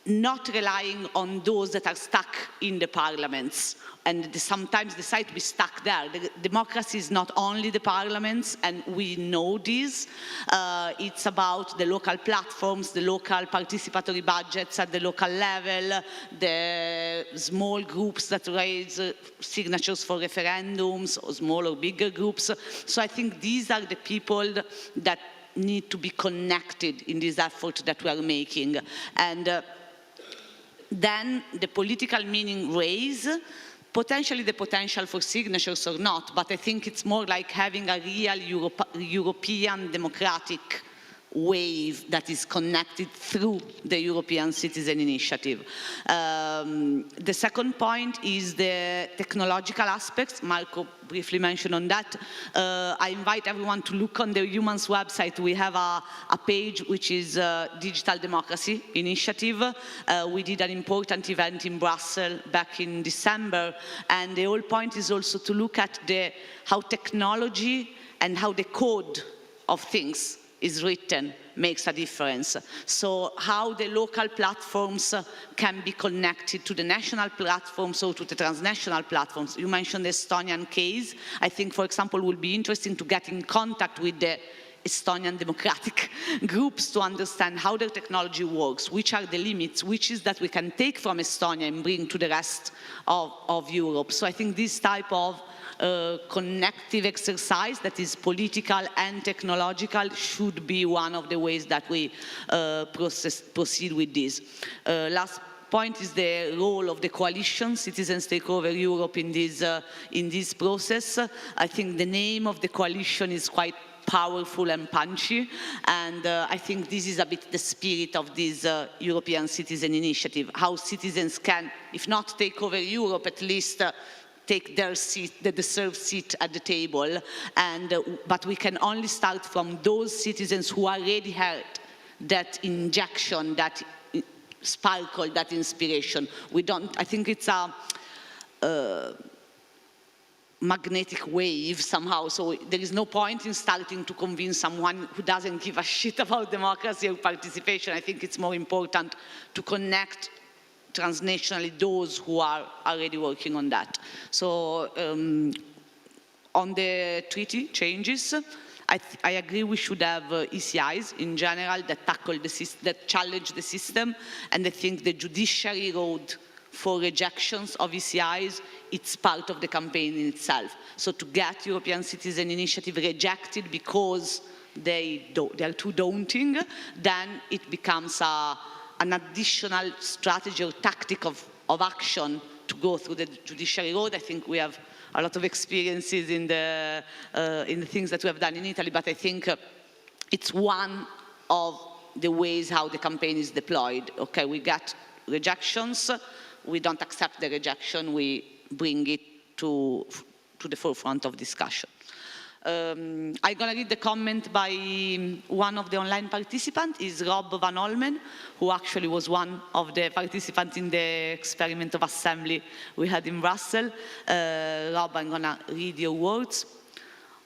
not relying on those that are stuck in the parliaments and sometimes decide to be stuck there. The democracy is not only the parliaments, and we know this. It's about the local platforms, the local participatory budgets at the local level, the small groups that raise signatures for referendums, or small or bigger groups. So I think these are the people that need to be connected in this effort that we are making. And then the political meaning raise, potentially the potential for signatures or not, but I think it's more like having a real European democratic wave that is connected through the European Citizen Initiative. The second point is the technological aspects. Marco briefly mentioned on that. I invite everyone to look on the Eumans website. We have a page which is Digital Democracy Initiative. We did an important event in Brussels back in December, and the whole point is also to look at how technology and how the code of things is written makes a difference. So how the local platforms can be connected to the national platforms or to the transnational platforms. You mentioned the Estonian case. I think, for example, it would be interesting to get in contact with the Estonian democratic groups to understand how their technology works, which are the limits, which is that we can take from Estonia and bring to the rest of Europe. So I think this type of connective exercise that is political and technological should be one of the ways that we proceed with this. Last point is the role of the coalition, Citizens Take Over Europe, in this process. I think the name of the coalition is quite powerful and punchy, and I think this is a bit the spirit of this European Citizen Initiative, how citizens can, if not take over Europe, at least take their seat, the deserved seat at the table, but we can only start from those citizens who already had that injection, that sparkle, that inspiration. I think it's a magnetic wave somehow, so there is no point in starting to convince someone who doesn't give a shit about democracy or participation. I think it's more important to connect transnationally those who are already working on that. So on the treaty changes, I agree we should have ECIs in general that tackle that challenge the system, and I think the judiciary road for rejections of ECIs, it's part of the campaign in itself. So to get European Citizen Initiative rejected because they are too daunting, then it becomes an additional strategy or tactic of action to go through the judiciary road. I think we have a lot of experiences in the things that we have done in Italy, but I think it's one of the ways how the campaign is deployed. Okay, we get rejections, we don't accept the rejection, we bring it to the forefront of discussion. I'm going to read the comment by one of the online participants, is Rob Van Olmen, who actually was one of the participants in the experiment of assembly we had in Brussels. Rob, I'm going to read your words.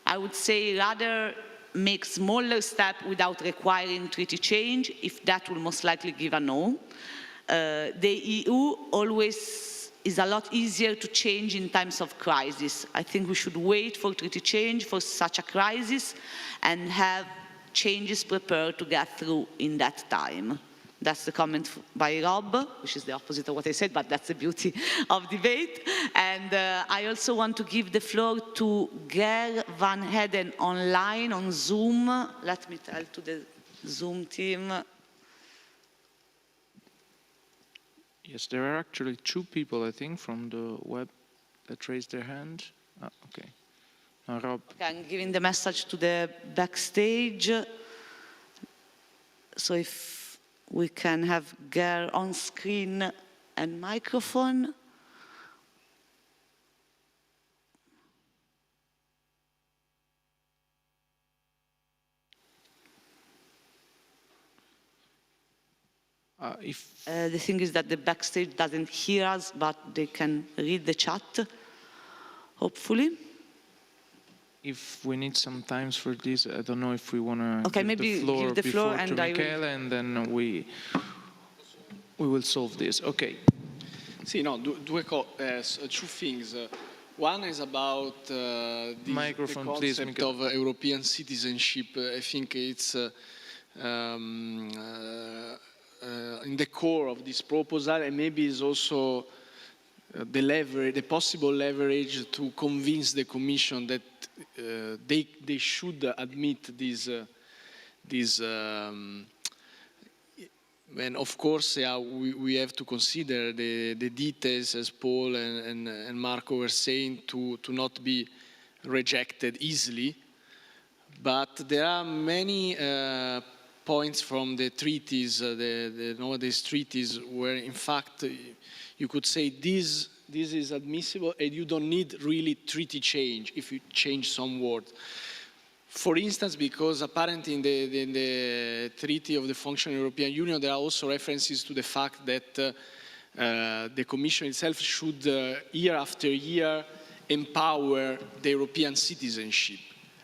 I would say rather make smaller steps without requiring treaty change, if that will most likely give a no. The EU always is a lot easier to change in times of crisis. I think we should wait for treaty change for such a crisis and have changes prepared to get through in that time. That's the comment by Rob, which is the opposite of what I said, but that's the beauty of debate. And I also want to give the floor to Ger Van Heden online on Zoom. Let me tell to the Zoom team. Yes, there are actually 2 people, I think, from the web that raised their hand. Ah, okay. Now, Rob. Okay, I'm giving the message to the backstage. So if we can have Ger on screen and microphone. The thing is that the backstage doesn't hear us, but they can read the chat, hopefully. If we need some time for this, I don't know if we want to give the floor and to Michele, and then we will solve this. Okay. Sì, no, two things. One is about the concept of European citizenship. I think it's in the core of this proposal, and maybe is also the possible leverage to convince the Commission that they should admit this. And of course, yeah, we have to consider the details, as Paul and Marco were saying, to not be rejected easily. But there are many points from the treaties, the nowadays treaties, where in fact you could say this is admissible and you don't need really treaty change if you change some words. For instance, because apparently in the Treaty of the Functioning of the European Union there are also references to the fact that the Commission itself should year after year empower the European citizenship.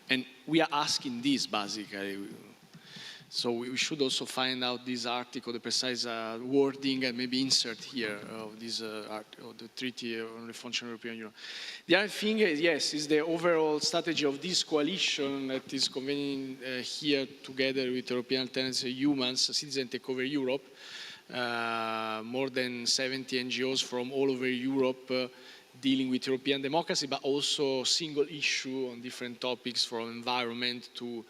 And we are asking this basically. So we should also find out this article, the precise wording, and maybe insert here of this of the Treaty on the Functioning of the European Union. The other thing is, yes, is the overall strategy of this coalition that is convening here together with European Alternatives, Humans, Citizen Takeover Europe, more than 70 NGOs from all over Europe dealing with European democracy, but also single issue on different topics from environment to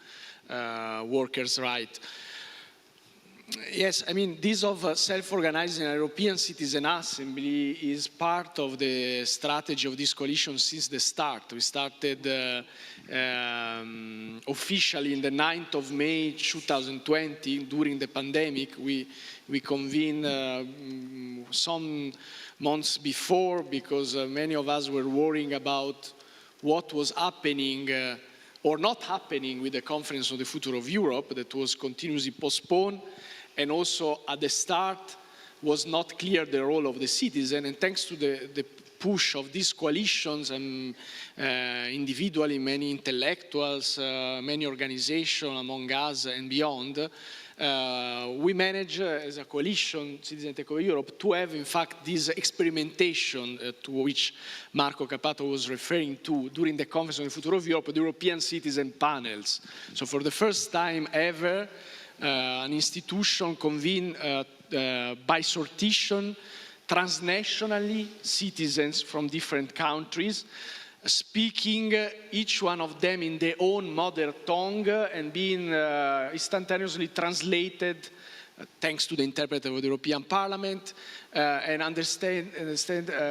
workers' rights. Yes, I mean, this of self-organizing a European Citizen Assembly is part of the strategy of this coalition since the start. We started officially in the 9th of May 2020, during the pandemic. We convened some months before because many of us were worrying about what was happening or not happening with the Conference on the Future of Europe that was continuously postponed, and also at the start was not clear the role of the citizen. And thanks to the push of these coalitions and individually many intellectuals, many organizations among us and beyond, we managed as a coalition, Citizen Takeover Europe, to have in fact this experimentation to which Marco Cappato was referring to during the Conference on the Future of Europe, the European citizen panels. So for the first time ever, an institution convened by sortition, transnationally, citizens from different countries, speaking each one of them in their own mother tongue and being instantaneously translated thanks to the interpreter of the European Parliament and understand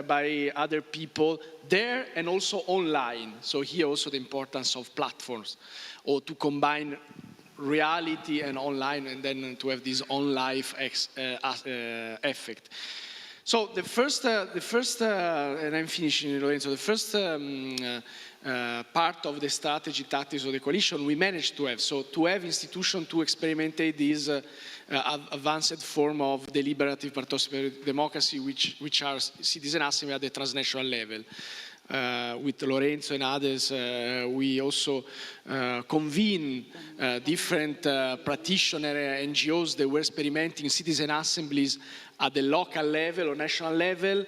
by other people there and also online. So here also the importance of platforms, or to combine reality and online, and then to have this on-life effect. So the first, and I'm finishing, Lorenzo, the first part of the strategy tactics of the coalition we managed to have. So to have institutions to experimentate this advanced form of deliberative participatory democracy, which are citizen assembly at the transnational level. With Lorenzo and others, we also convene different practitioner NGOs that were experimenting citizen assemblies at the local level or national level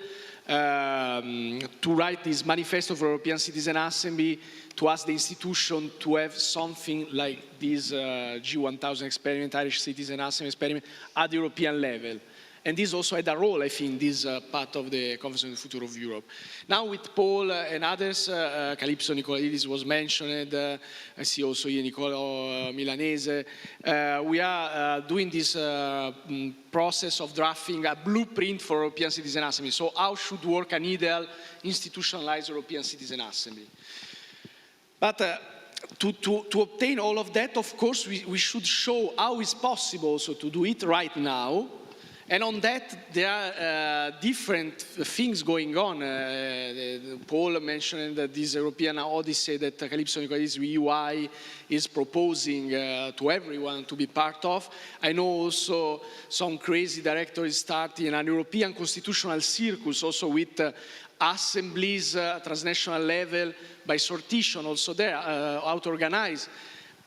to write this manifesto for European Citizen Assembly, to ask the institution to have something like this G1000 experiment, Irish Citizen Assembly experiment at the European level. And this also had a role, I think, this part of the Conference on the Future of Europe. Now with Paul and others, Calypso Nicolidis was mentioned, I see also here Nicolo Milanese, we are doing this process of drafting a blueprint for European Citizen Assembly. So how should work an ideal institutionalized European Citizen Assembly? But to obtain all of that, of course, we should show how it's possible also to do it right now. And on that, there are different things going on. Paul mentioned that this European Odyssey that Calypso Nicolidis UI is proposing to everyone to be part of. I know also some crazy director is starting an European constitutional circus also with assemblies at transnational level by sortition also there, auto-organized.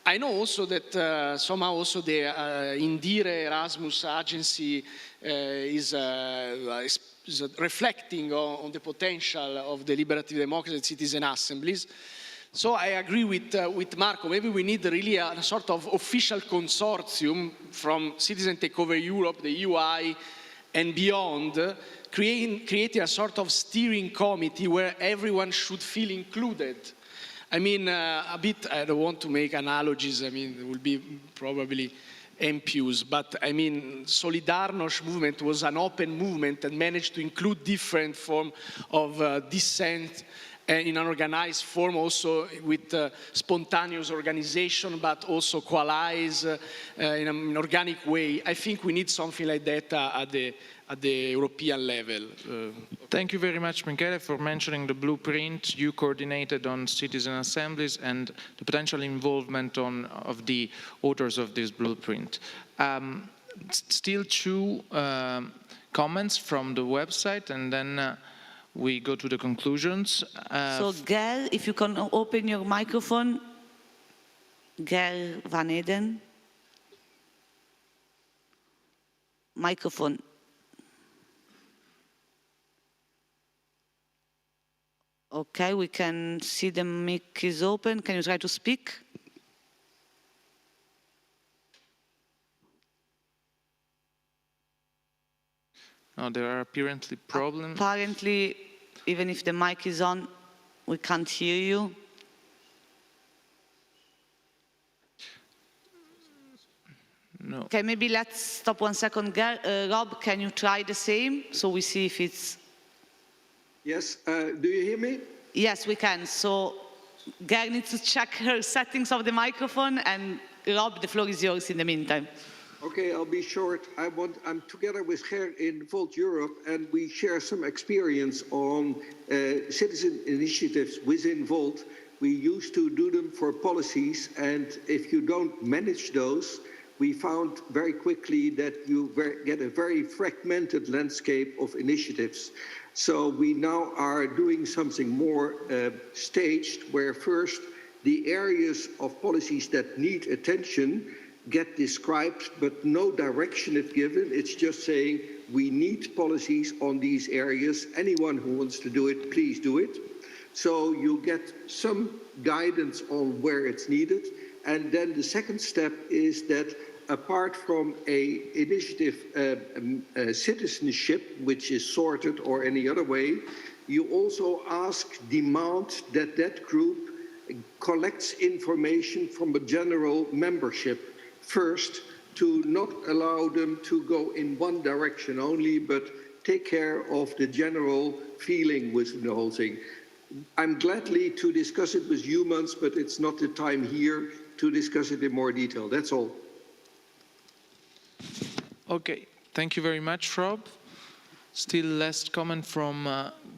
I know also that somehow also the Indire Erasmus agency is reflecting on the potential of deliberative democracy and citizen assemblies. So I agree with Marco. Maybe we need really a sort of official consortium from Citizen Takeover Europe, the UI, and beyond, creating a sort of steering committee where everyone should feel included. I mean, a bit, I don't want to make analogies, I mean, it will be probably impious, but I mean, Solidarność movement was an open movement and managed to include different form of dissent in an organized form, also with spontaneous organization, but also coalesce in an organic way. I think we need something like that at the European level. Thank you very much, Michele, for mentioning the blueprint you coordinated on citizen assemblies and the potential involvement of the authors of this blueprint. Still two comments from the website, and then we go to the conclusions. So, Ger, if you can open your microphone. Ger Van Eden. Microphone. Okay, we can see the mic is open. Can you try to speak? No, there are apparently problems. Apparently, even if the mic is on, we can't hear you. No. Okay, maybe let's stop 1 second. Rob, can you try the same so we see if it's... Yes, do you hear me? Yes, we can. So Ger needs to check her settings of the microphone, and Rob, the floor is yours in the meantime. Okay, I'll be short. I'm together with Ger in Volt Europe, and we share some experience on citizen initiatives within Volt. We used to do them for policies, and if you don't manage those, we found very quickly that you get a very fragmented landscape of initiatives. So we now are doing something more staged, where first the areas of policies that need attention get described, but no direction is given. It's just saying we need policies on these areas. Anyone who wants to do it, please do it. So you get some guidance on where it's needed. And then the second step is that apart from a initiative citizenship, which is sorted or any other way, you also demand that that group collects information from a general membership first, to not allow them to go in one direction only, but take care of the general feeling with the whole thing. I'm gladly to discuss it with Eumans, but it's not the time here to discuss it in more detail. That's all. Okay, thank you very much, Rob. Still last comment from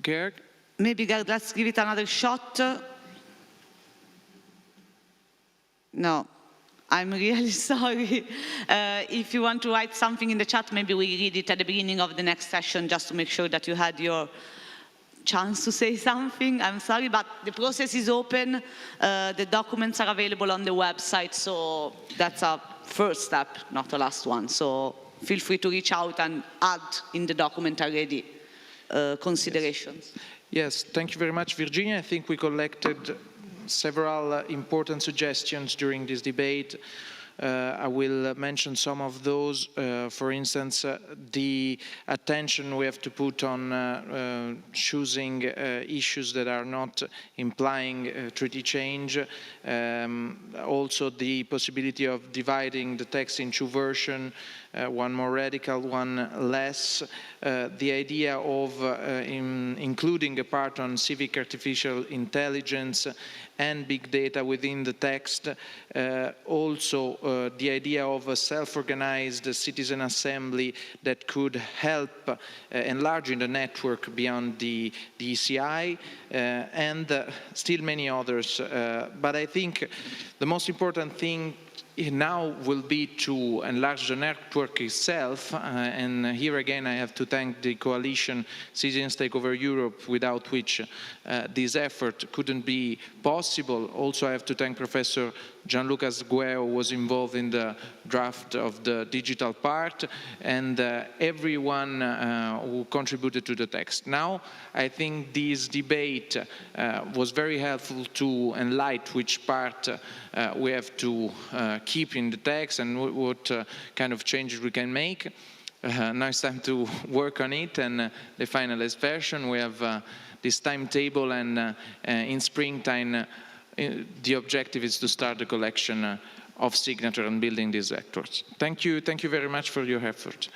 Gerd. Maybe Gerd, let's give it another shot. No, I'm really sorry. If you want to write something in the chat, maybe we read it at the beginning of the next session just to make sure that you had your chance to say something. I'm sorry, but the process is open. The documents are available on the website, so that's a first step, not the last one. So feel free to reach out and add in the document already considerations. Yes, thank you very much, Virginia. I think we collected several important suggestions during this debate. I will mention some of those. For instance, the attention we have to put on choosing issues that are not implying treaty change. Also the possibility of dividing the text in two versions, one more radical, one less. The idea of including a part on civic artificial intelligence and big data within the text. Also, the idea of a self-organized citizen assembly that could help enlarging the network beyond the ECI, and still many others. But I think the most important thing now will be to enlarge the network itself, and here again I have to thank the coalition Citizens Take Over Europe, without which this effort couldn't be possible. Also I have to thank Professor Gianluca Sgueo, who was involved in the draft of the digital part, and everyone who contributed to the text. Now, I think this debate was very helpful to enlighten which part we have to keep in the text and what kind of changes we can make. Now it's time to work on it, and the finalized version. We have this timetable, and in springtime, the objective is to start the collection of signatures and building these vectors. Thank you very much for your effort.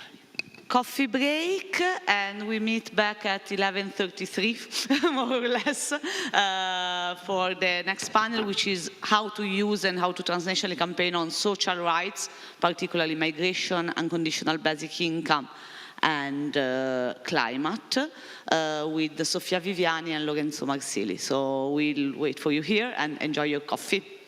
Coffee break, and we meet back at 11:33, more or less, for the next panel, which is how to use and how to transnationally campaign on social rights, particularly migration, unconditional basic income, and climate, with Sofia Viviani and Lorenzo Marsili. So we'll wait for you here, and enjoy your coffee.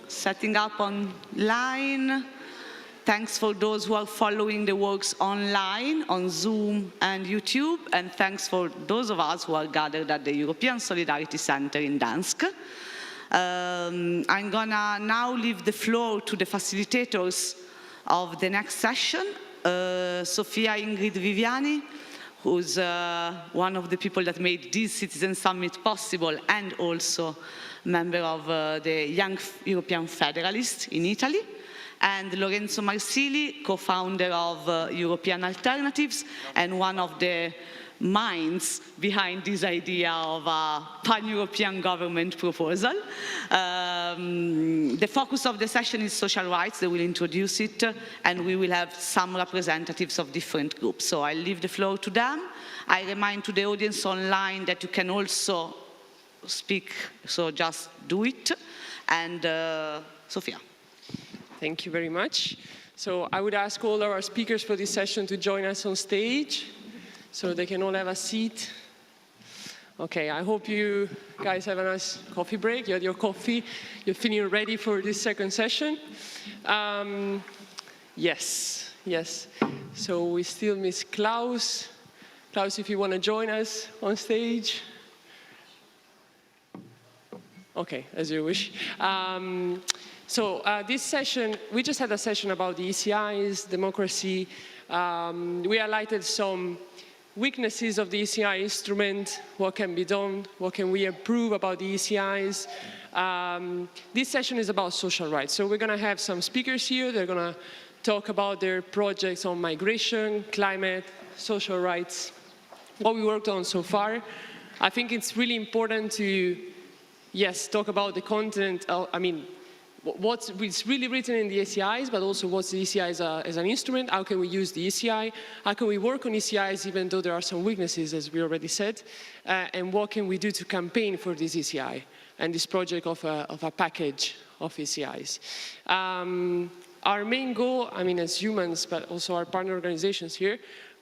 setting up online. Thanks for those who are following the works online on Zoom and YouTube, and thanks for those of us who are gathered at the European Solidarity Center in Dansk. I'm gonna now leave the floor to the facilitators of the next session, Sofia, Ingrid, Viviani, who's one of the people that made this Citizen Summit possible and also member of the Young European Federalist in Italy, and Lorenzo Marsili, co-founder of European Alternatives and one of the minds behind this idea of a pan-European government proposal. The focus of the session is social rights. They will introduce it, and we will have some representatives of different groups. So I'll leave the floor to them. I remind to the audience online that you can also speak, so just do it. And Sofia. Thank you very much. So I would ask all our speakers for this session to join us on stage so they can all have a seat. Okay, I hope you guys have a nice coffee break. You had your coffee. You're feeling ready for this second session. Yes. So we still miss Klaus. Klaus, if you want to join us on stage. Okay, as you wish. So this session, we just had a session about the ECIs, democracy. We highlighted some weaknesses of the ECI instrument, what can be done, what can we improve about the ECIs. This session is about social rights. So we're going to have some speakers here. They're going to talk about their projects on migration, climate, social rights, what we worked on so far. I think it's really important to, yes, talk about the content, what's really written in the ECIs, but also what's the ECI as an instrument, how can we use the ECI, how can we work on ECIs even though there are some weaknesses, as we already said, and what can we do to campaign for this ECI and this project of a package of ECIs. Our main goal, as humans, but also our partner organizations here,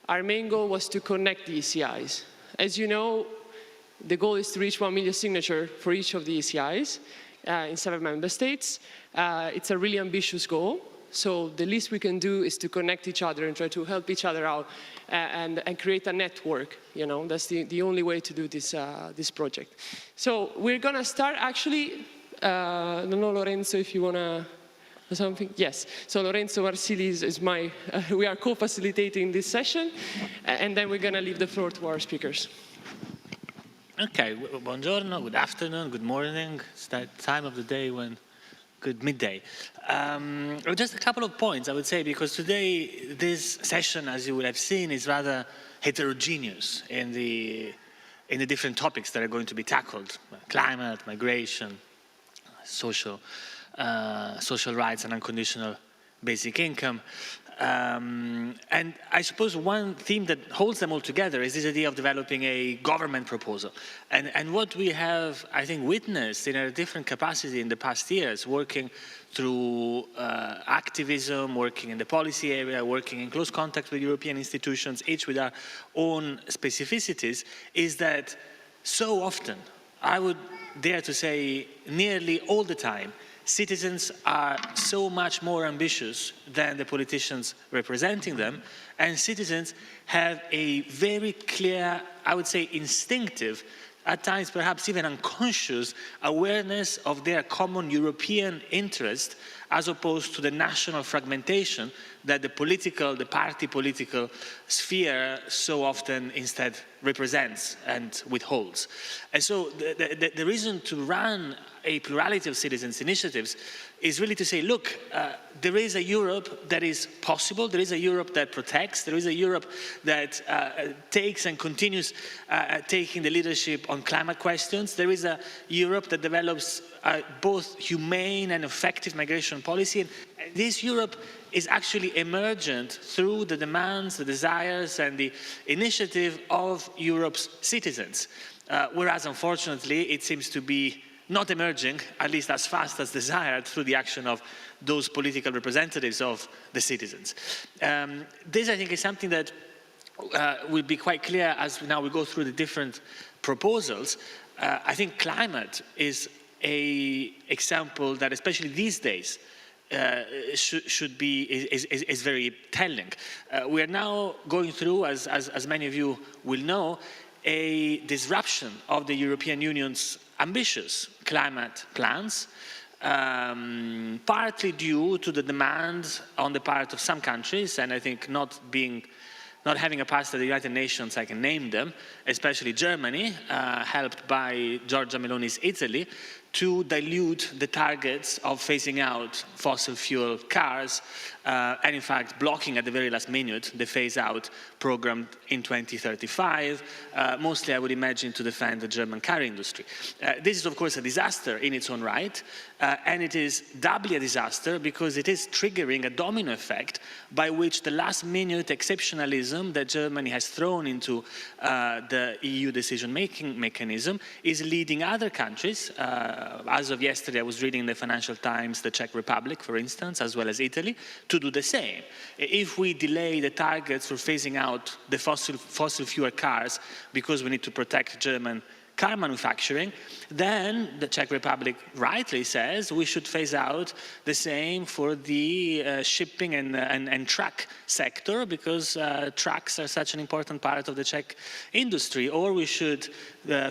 our main goal was to connect the ECIs. As you know, the goal is to reach 1 million signatures for each of the ECIs. In 7 member states. It's a really ambitious goal. So the least we can do is to connect each other and try to help each other out and create a network. You know, that's the only way to do this, this project. So we're going to start actually, I don't know, Lorenzo, if you want to something. Yes. So Lorenzo Marsili is my, we are co-facilitating this session. And then we're going to leave the floor to our speakers. Okay, buongiorno, good afternoon, good morning. It's that time of the day when, good midday. Just a couple of points, I would say, because today this session, as you would have seen, is rather heterogeneous in the different topics that are going to be tackled: climate, migration, social rights, and unconditional basic income. And I suppose one theme that holds them all together is this idea of developing a government proposal. And what we have, I think, witnessed in a different capacity in the past years, working through activism, working in the policy area, working in close contact with European institutions, each with our own specificities, is that so often, I would dare to say nearly all the time, citizens are so much more ambitious than the politicians representing them, and citizens have a very clear, I would say instinctive, at times perhaps even unconscious awareness of their common European interest as opposed to the national fragmentation that the party political sphere so often instead represents and withholds. And so the reason to run a plurality of citizens' initiatives is really to say, look, there is a Europe that is possible, there is a Europe that protects, there is a Europe that takes and continues taking the leadership on climate questions, there is a Europe that develops both humane and effective migration policy. And this Europe is actually emergent through the demands, the desires, and the initiative of Europe's citizens. Whereas, unfortunately, it seems to be not emerging, at least as fast as desired, through the action of those political representatives of the citizens. This, I think, is something that will be quite clear as now we go through the different proposals. I think climate is an example that, especially these days, is very telling. We are now going through, as many of you will know, a disruption of the European Union's ambitious climate plans, partly due to the demand on the part of some countries, and I think not having a pass to the United Nations, I can name them, especially Germany, helped by Giorgia Meloni's Italy, to dilute the targets of phasing out fossil fuel cars, and in fact blocking at the very last minute the phase-out program in 2035, mostly I would imagine to defend the German car industry. This is of course a disaster in its own right, and it is doubly a disaster because it is triggering a domino effect by which the last-minute exceptionalism that Germany has thrown into the EU decision-making mechanism is leading other countries. As of yesterday, I was reading in the Financial Times, the Czech Republic, for instance, as well as Italy, to do the same. If we delay the targets for phasing out the fossil fuel cars because we need to protect German car manufacturing, then the Czech Republic rightly says we should phase out the same for the shipping and truck sector, because trucks are such an important part of the Czech industry. Or we should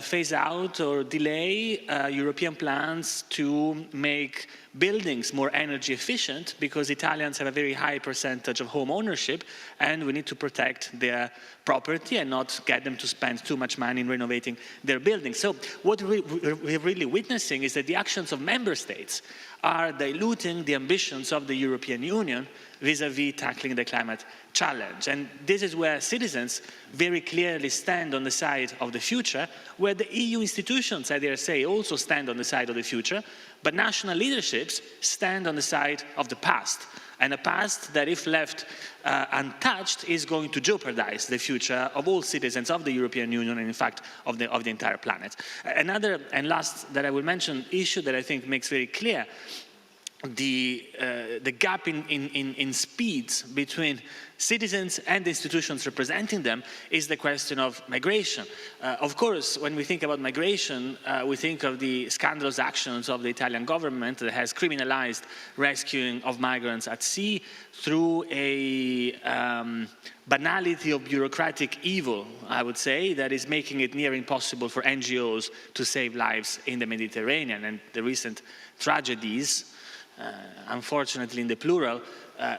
phase out or delay European plans to make buildings more energy efficient, because Italians have a very high percentage of home ownership and we need to protect their property and not get them to spend too much money in renovating their buildings. So what we're really witnessing is that the actions of member states are diluting the ambitions of the European Union vis-à-vis tackling the climate challenge. And this is where citizens very clearly stand on the side of the future, where the EU institutions, I dare say, also stand on the side of the future, but national leaderships stand on the side of the past. And a past that, if left untouched, is going to jeopardize the future of all citizens of the European Union and, in fact, of the entire planet. Another, and last that I will mention, issue that I think makes very clear the gap in speeds between citizens and the institutions representing them is the question of migration. Of course, when we think about migration, we think of the scandalous actions of the Italian government that has criminalized rescuing of migrants at sea through a banality of bureaucratic evil, I would say, that is making it near impossible for NGOs to save lives in the Mediterranean. And the recent tragedies, unfortunately in the plural,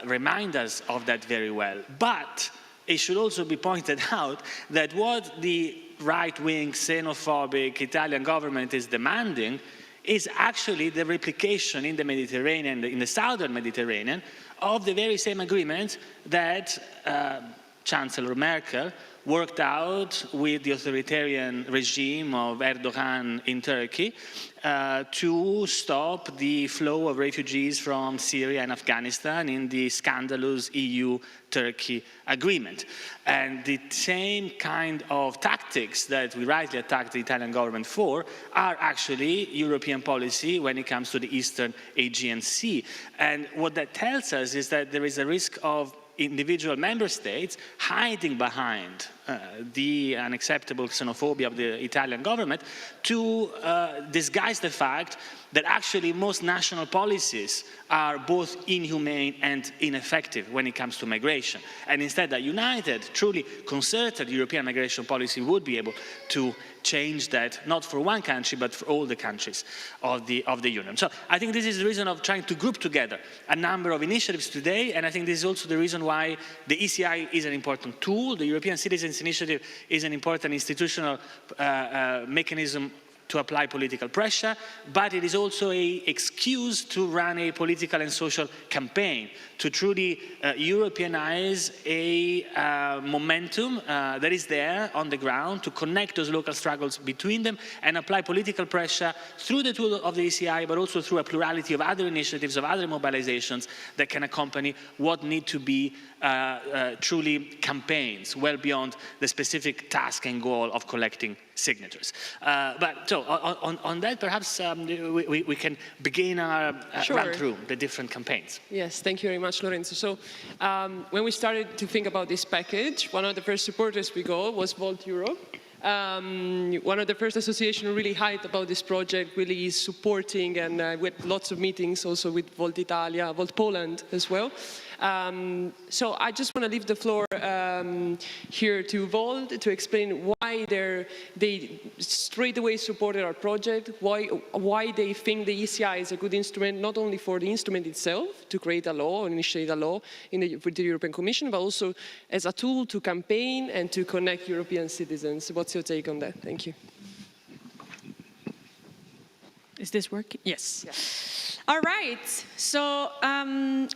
remind us of that very well. But it should also be pointed out that what the right-wing, xenophobic Italian government is demanding is actually the replication in the Mediterranean, in the southern Mediterranean, of the very same agreement that Chancellor Merkel worked out with the authoritarian regime of Erdogan in Turkey to stop the flow of refugees from Syria and Afghanistan in the scandalous EU-Turkey agreement. And the same kind of tactics that we rightly attack the Italian government for are actually European policy when it comes to the Eastern Aegean Sea. And what that tells us is that there is a risk of individual member states hiding behind the unacceptable xenophobia of the Italian government to disguise the fact that actually most national policies are both inhumane and ineffective when it comes to migration. And instead a united, truly concerted European migration policy would be able to change that, not for one country, but for all the countries of the Union. So I think this is the reason of trying to group together a number of initiatives today, and I think this is also the reason why the ECI is an important tool. The European Citizens Initiative is an important institutional mechanism to apply political pressure, but it is also an excuse to run a political and social campaign to truly Europeanize a momentum that is there on the ground, to connect those local struggles between them and apply political pressure through the tool of the ECI, but also through a plurality of other initiatives, of other mobilizations that can accompany what need to be truly campaigns, well beyond the specific task and goal of collecting signatures. But so on that, perhaps we can begin our run through the different campaigns. Yes, thank you very much, Lorenzo. So when we started to think about this package, one of the first supporters we got was Volt Europe. One of the first associations really hyped about this project, really is supporting, and we had lots of meetings also with Volt Italia, Volt Poland as well. So I just want to leave the floor here to Volt to explain why they straight away supported our project, why they think the ECI is a good instrument, not only for the instrument itself, to create a law or initiate a law with the European Commission, but also as a tool to campaign and to connect European citizens. What's your take on that? Thank you. Is this working? Yes. All right. So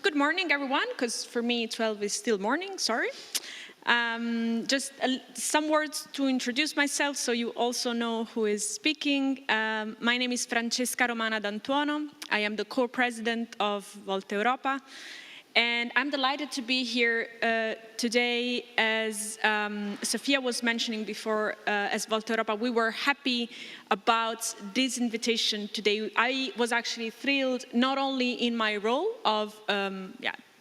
good morning, everyone, because for me 12 is still morning, sorry. Just some words to introduce myself so you also know who is speaking. My name is Francesca Romana D'Antuono. I am the co-president of Volta Europa. And I'm delighted to be here today. As Sofia was mentioning before, as Volta Europa, we were happy about this invitation today. I was actually thrilled, not only in my role of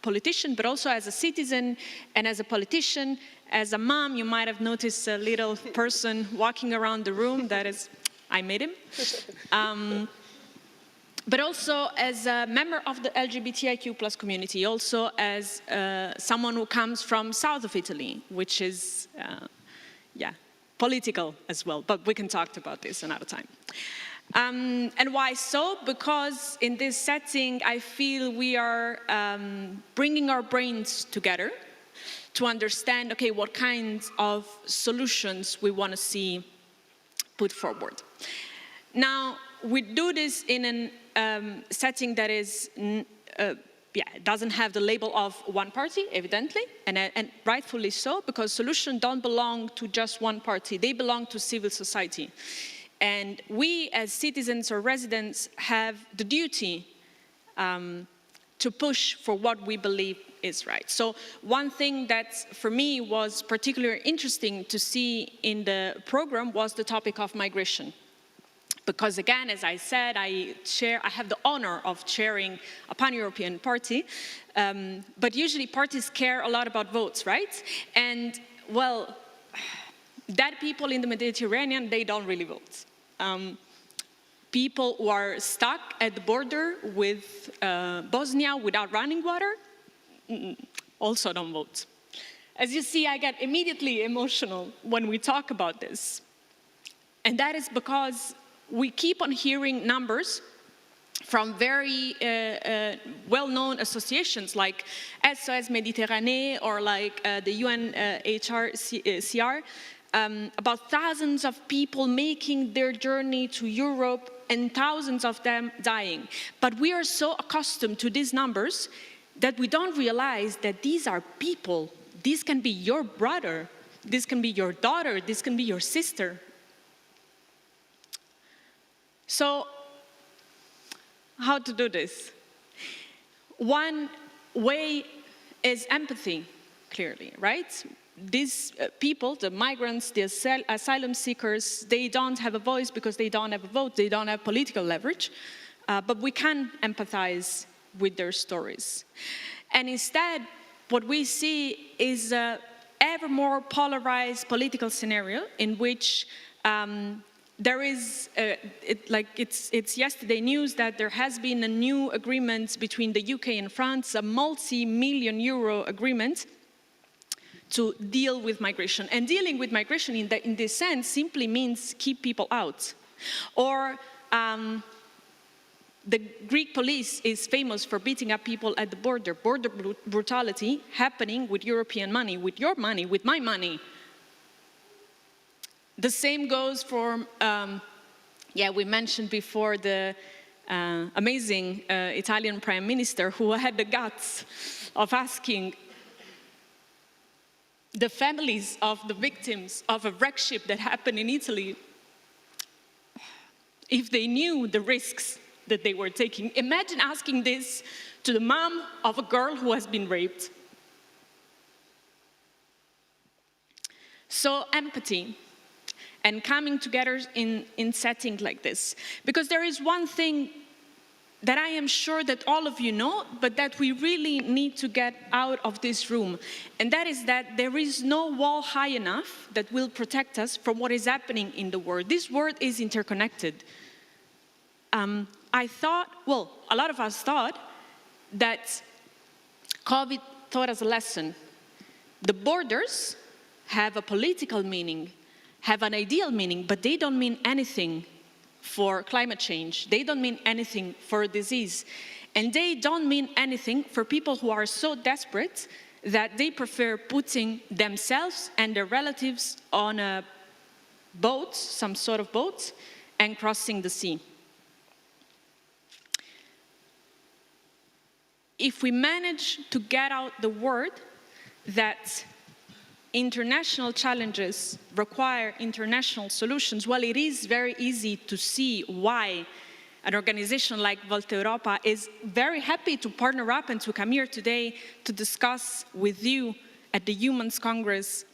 politician, but also as a citizen and as a politician. As a mom, you might have noticed a little person walking around the room. That is, I made him. But also as a member of the LGBTIQ+ community, also as someone who comes from south of Italy, which is, political as well. But we can talk about this another time. And why so? Because in this setting, I feel we are bringing our brains together to understand, okay, what kinds of solutions we want to see put forward. Now, we do this in a setting that is, doesn't have the label of one party, evidently, and rightfully so, because solutions don't belong to just one party. They belong to civil society. And we, as citizens or residents, have the duty to push for what we believe is right. So one thing that, for me, was particularly interesting to see in the program was the topic of migration. Because again, as I said, I have the honor of chairing a pan-European party, but usually parties care a lot about votes, right? And well, dead people in the Mediterranean, they don't really vote. People who are stuck at the border with Bosnia without running water, also don't vote. As you see, I get immediately emotional when we talk about this. And that is because we keep on hearing numbers from very well-known associations like SOS Méditerranée or like the UNHCR about thousands of people making their journey to Europe and thousands of them dying. But we are so accustomed to these numbers that we don't realize that these are people. This can be your brother, this can be your daughter, this can be your sister. So, how to do this? One way is empathy, clearly, right? These people, the migrants, the asylum seekers, they don't have a voice because they don't have a vote, they don't have political leverage, but we can empathize with their stories. And instead, what we see is an ever more polarized political scenario in which there is, it's yesterday news that there has been a new agreement between the UK and France, a multi-million euro agreement to deal with migration. And dealing with migration in this sense simply means keep people out. Or the Greek police is famous for beating up people at the border. Border brutality happening with European money, with your money, with my money. The same goes for, we mentioned before the amazing Italian Prime Minister who had the guts of asking the families of the victims of a wreck ship that happened in Italy if they knew the risks that they were taking. Imagine asking this to the mom of a girl who has been raped. So empathy. And coming together in settings like this. Because there is one thing that I am sure that all of you know, but that we really need to get out of this room. And that is that there is no wall high enough that will protect us from what is happening in the world. This world is interconnected. I thought, well, a lot of us thought that COVID taught us a lesson. The borders have a political meaning, have an ideal meaning, but they don't mean anything for climate change. They don't mean anything for disease. And they don't mean anything for people who are so desperate that they prefer putting themselves and their relatives on a boat, some sort of boat, and crossing the sea. If we manage to get out the word that international challenges require international solutions, well, it is very easy to see why an organization like Volta Europa is very happy to partner up and to come here today to discuss with you at the Eumans Congress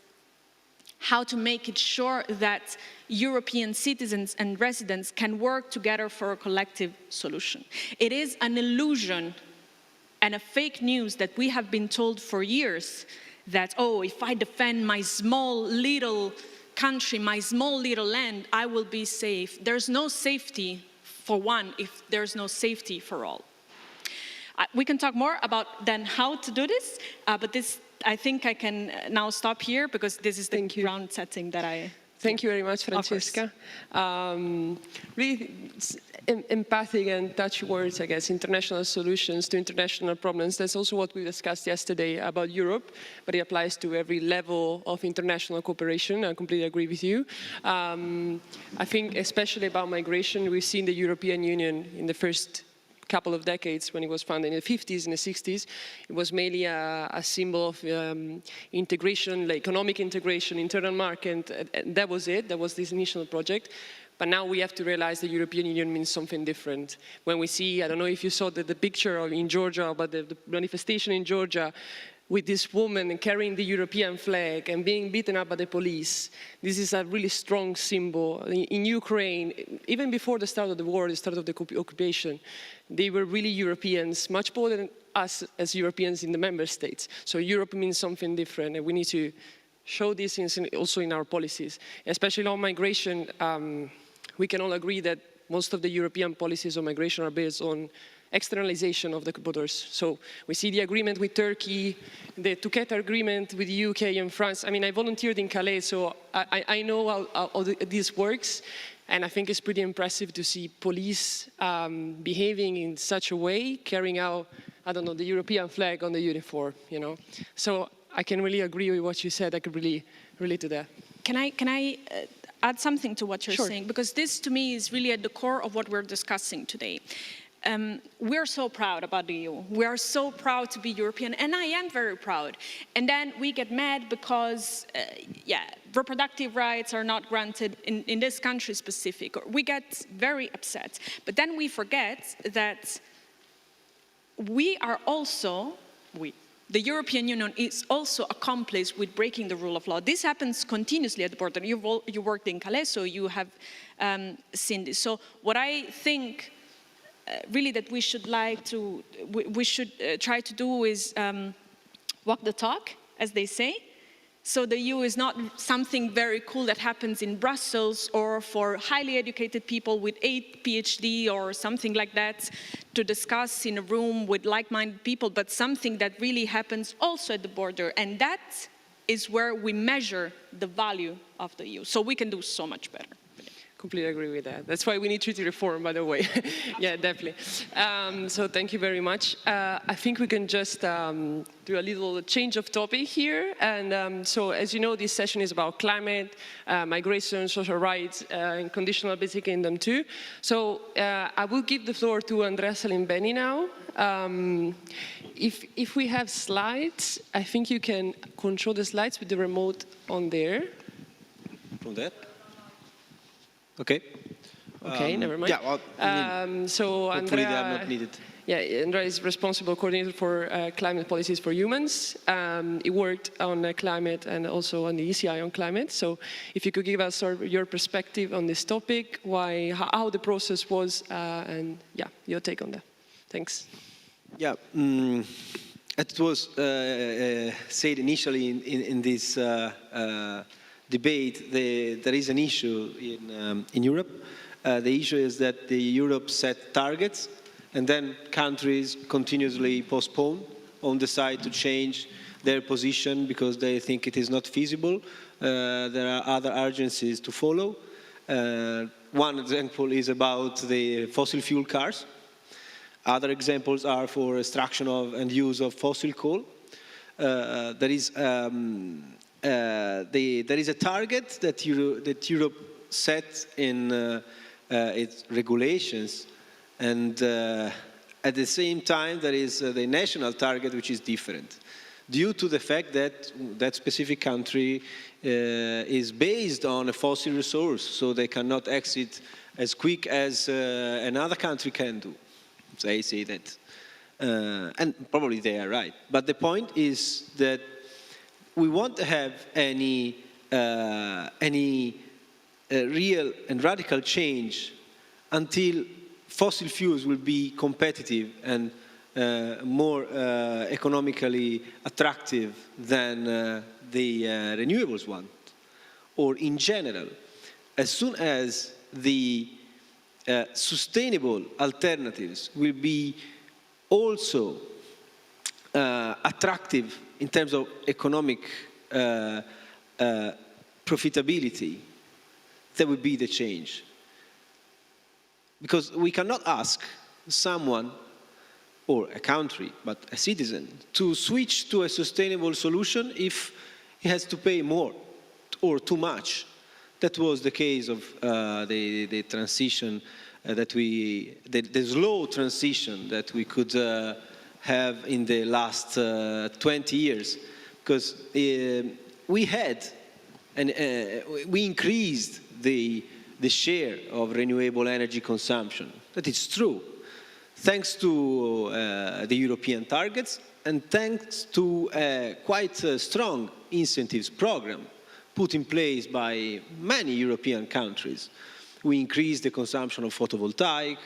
how to make it sure that European citizens and residents can work together for a collective solution. It is an illusion and a fake news that we have been told for years that, oh, if I defend my small little country, my small little land, I will be safe. There's no safety for one if there's no safety for all. We can talk more about then how to do this, but this, I think I can now stop here because this is the ground setting that I... Thank you very much, Francesca. Really empathic and touchy words, I guess, international solutions to international problems. That's also what we discussed yesterday about Europe, but it applies to every level of international cooperation. I completely agree with you. I think especially about migration, we've seen the European Union in the first couple of decades, when it was founded in the 50s and the 60s, it was mainly a symbol of integration, like economic integration, internal market, and that was it. That was this initial project. But now we have to realize the European Union means something different. When we see, I don't know if you saw the picture in Georgia, about the manifestation in Georgia, with this woman carrying the European flag and being beaten up by the police. This is a really strong symbol. In Ukraine, even before the start of the war, the start of the occupation, they were really Europeans, much more than us as Europeans in the member states. So Europe means something different, and we need to show this also in our policies. Especially on migration, we can all agree that most of the European policies on migration are based on externalization of the borders. So we see the agreement with Turkey, the Tuketa agreement with the UK and France. I mean, I volunteered in Calais, so I know how this works. And I think it's pretty impressive to see police behaving in such a way, carrying out, I don't know, the European flag on the uniform, you know. So I can really agree with what you said. I could really relate to that. Can I add something to what you're saying? Because this, to me, is really at the core of what we're discussing today. We're so proud about the EU. We are so proud to be European, and I am very proud. And then we get mad because, reproductive rights are not granted in this country specific. We get very upset. But then we forget that we are also, the European Union is also accomplice with breaking the rule of law. This happens continuously at the border. You worked in Calais, so you have seen this. So what I think really that we should try to do is walk the talk, as they say. So the EU is not something very cool that happens in Brussels or for highly educated people with 8 PhD or something like that to discuss in a room with like-minded people, but something that really happens also at the border. And that is where we measure the value of the EU. So we can do so much better. Completely agree with that. That's why we need treaty reform, by the way. Yeah, definitely. So thank you very much. I think we can just do a little change of topic here. And so, as you know, this session is about climate, migration, social rights, and conditional basic income too. So I will give the floor to Andrea Salimbeni now. If we have slides, I think you can control the slides with the remote on there. From there? Okay. Okay, never mind. Yeah, well, so hopefully Andrea, they are not needed. Yeah, Andrea is responsible coordinator for climate policies for Humans. He worked on climate and also on the ECI on climate. So if you could give us your perspective on this topic, how the process was, and yeah, your take on that. Thanks. Yeah, it was said initially in this debate, there is an issue in Europe. The issue is that Europe set targets and then countries continuously postpone or decide to change their position because they think it is not feasible. There are other urgencies to follow. One example is about the fossil fuel cars. Other examples are for extraction of and use of fossil coal. There is a target that Europe set in its regulations, and at the same time there is the national target, which is different, due to the fact that that specific country is based on a fossil resource, so they cannot exit as quick as another country can do. They say that, and probably they are right. But the point is that we won't have any real and radical change until fossil fuels will be competitive and more economically attractive than the renewables one. Or in general, as soon as the sustainable alternatives will be also attractive in terms of economic profitability, that would be the change. Because we cannot ask someone, or a country, but a citizen, to switch to a sustainable solution if he has to pay more or too much. That was the case of the transition the slow transition that we could have in the last 20 years, because we had and we increased the share of renewable energy consumption. That is true, thanks to the European targets and thanks to a quite strong incentives program put in place by many European countries. We increased the consumption of photovoltaic,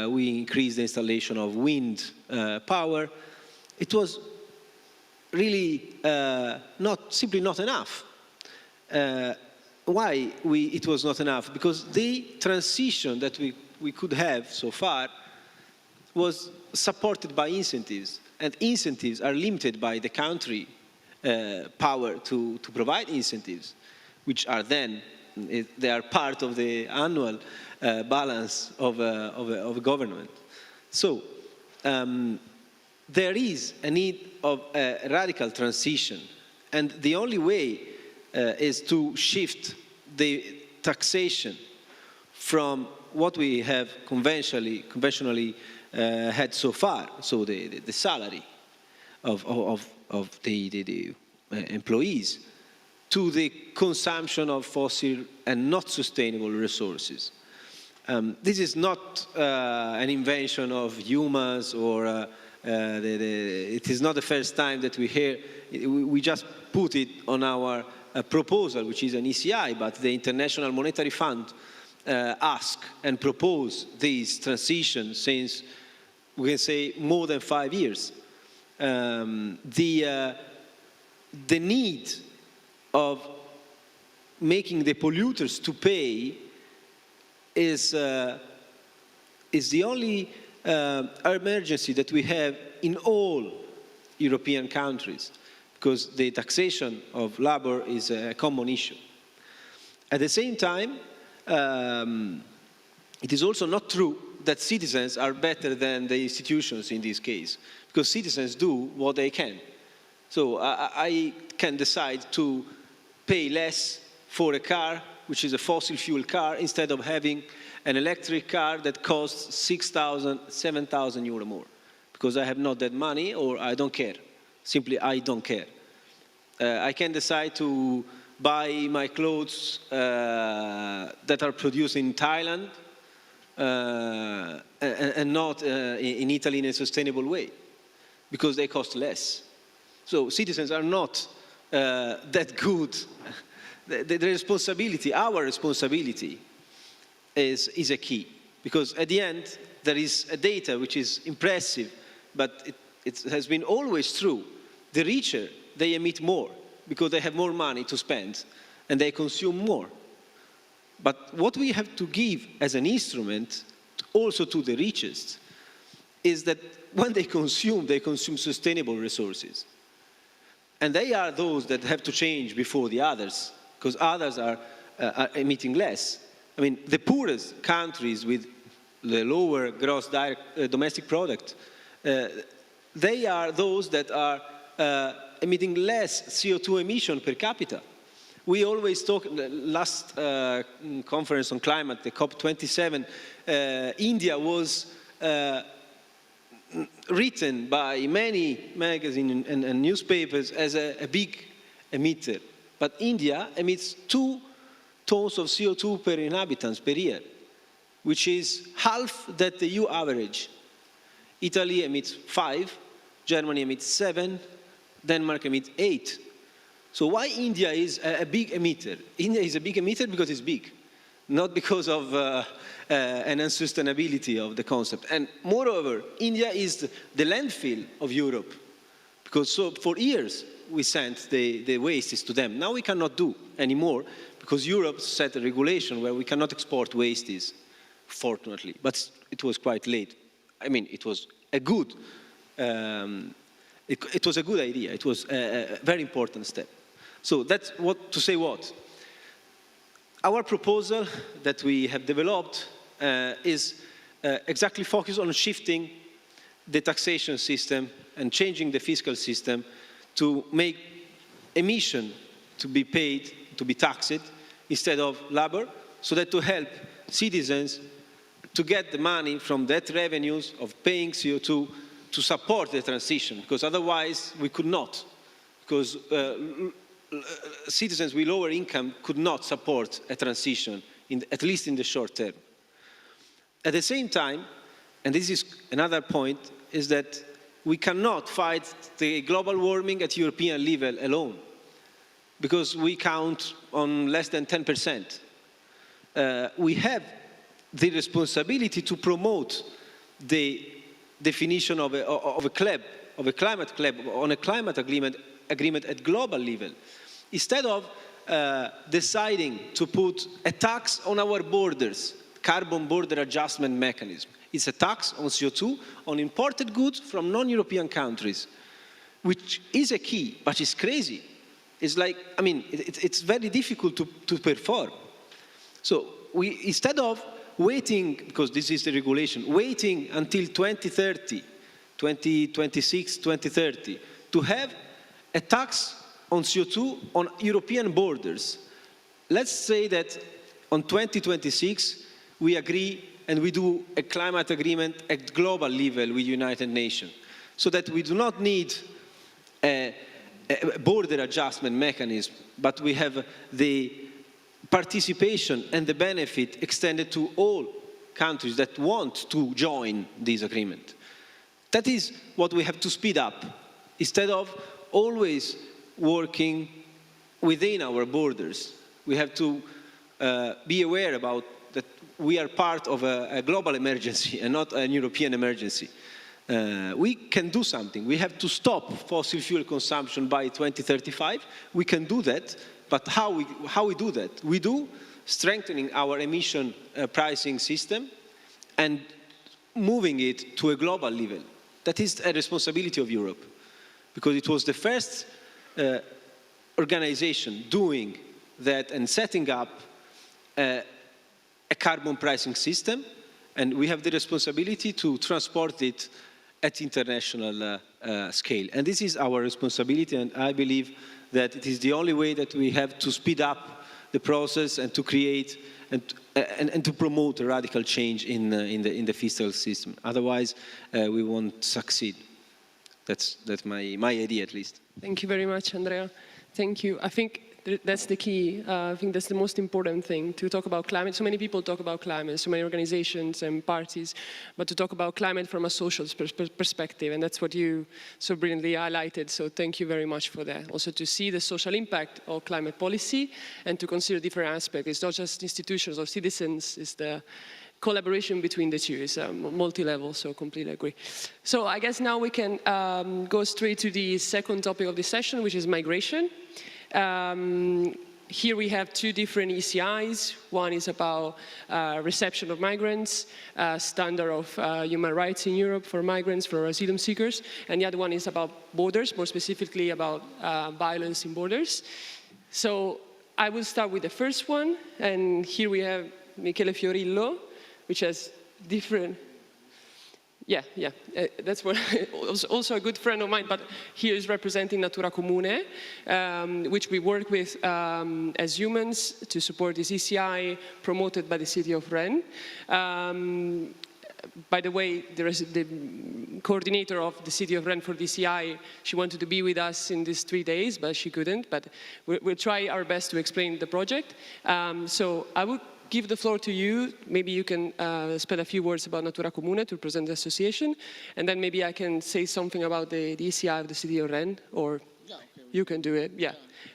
we increased the installation of wind power. It was really simply not enough. Why it was not enough? Because the transition that we could have so far was supported by incentives, and incentives are limited by the country power to provide incentives, which are then, they are part of the annual balance of a government. So there is a need of a radical transition, and the only way is to shift the taxation from what we have conventionally had so far, so the salary of the employees, to the consumption of fossil and not sustainable resources. This is not an invention of humans, or it is not the first time that we hear. We just put it on our proposal, which is an ECI, but the International Monetary Fund asked and proposed this transition since, we can say, more than 5 years. The need of making the polluters to pay is the only emergency that we have in all European countries, because the taxation of labor is a common issue. At the same time, it is also not true that citizens are better than the institutions in this case, because citizens do what they can. So I can decide to pay less for a car, which is a fossil fuel car, instead of having an electric car that costs 6,000, 7,000 euro more, because I have not that money, or I don't care. Simply, I don't care. I can decide to buy my clothes that are produced in Thailand and not in Italy in a sustainable way, because they cost less. So citizens are not that good. The responsibility, our responsibility, is a key, because at the end, there is a data which is impressive, but it has been always true. The richer, they emit more because they have more money to spend and they consume more. But what we have to give as an instrument also to the richest is that when they consume sustainable resources. And they are those that have to change before the others, because others are emitting less. I mean, the poorest countries with the lower gross domestic product, they are those that are emitting less CO2 emission per capita. We always talk, the last conference on climate, the COP27, India was written by many magazines and newspapers as a big emitter. But India emits 2 tons of CO2 per inhabitants per year, which is half that the EU average. Italy emits 5, Germany emits 7, Denmark emits 8. So why India is a big emitter? India is a big emitter because it's big, not because of an unsustainability of the concept. And moreover, India is the landfill of Europe, because for years we sent the wastes to them. Now we cannot do anymore because Europe set a regulation where we cannot export wastes, fortunately. But it was quite late. I mean, it was a good, it was a good idea. It was a very important step. So that's what to say what. Our proposal that we have developed is exactly focused on shifting the taxation system and changing the fiscal system to make emission to be paid, to be taxed instead of labor, so that to help citizens to get the money from that revenues of paying CO2 to support the transition, because otherwise we could not, because citizens with lower income could not support a transition, at least in the short term. At the same time, and this is another point, is that we cannot fight the global warming at European level alone, because we count on less than 10%. We have the responsibility to promote the definition of a club, of a climate club, on a climate agreement at global level. Instead of deciding to put a tax on our borders, carbon border adjustment mechanism. It's a tax on CO2 on imported goods from non-European countries, which is a key, but it's crazy. It's like, I mean, it's very difficult to perform. So instead of waiting, because this is the regulation, waiting until 2030, 2026, 2030, to have a tax on CO2 on European borders. Let's say that on 2026, we agree and we do a climate agreement at global level with United Nations, so that we do not need a border adjustment mechanism, but we have the participation and the benefit extended to all countries that want to join this agreement. That is what we have to speed up, instead of always working within our borders. We have to be aware about that we are part of a global emergency and not a European emergency. We can do something. We have to stop fossil fuel consumption by 2035. We can do that, but how we do that? We do strengthening our emission pricing system and moving it to a global level. That is a responsibility of Europe, because it was the first organization doing that and setting up a carbon pricing system, and we have the responsibility to transport it at international scale. And this is our responsibility, and I believe that it is the only way that we have to speed up the process and to create and to promote a radical change in the fiscal system. Otherwise, we won't succeed. That's my idea, at least. Thank you very much, Andrea. Thank you. I think that's the key. I think that's the most important thing, to talk about climate. So many people talk about climate, so many organizations and parties, but to talk about climate from a social perspective, and that's what you so brilliantly highlighted. So thank you very much for that. Also to see the social impact of climate policy and to consider different aspects. It's not just institutions or citizens, it's collaboration between the two. It's multi-level, so completely agree. So I guess now we can go straight to the second topic of this session, which is migration. Here we have two different ECIs. One is about reception of migrants, standard of human rights in Europe for migrants, for asylum seekers. And the other one is about borders, more specifically about violence in borders. So I will start with the first one. And here we have Michele Fiorillo, which has different... that's what also a good friend of mine, but he is representing Natura Comune, which we work with as Eumans to support this ECI promoted by the city of Rennes. By the way, the coordinator of the city of Rennes for DCI, she wanted to be with us in these 3 days, but she couldn't. But we'll try our best to explain the project. So I would give the floor to you. Maybe you can spend a few words about Natura Comune to present the association, and then maybe I can say something about the ECI of the city of Rennes, or you can do it,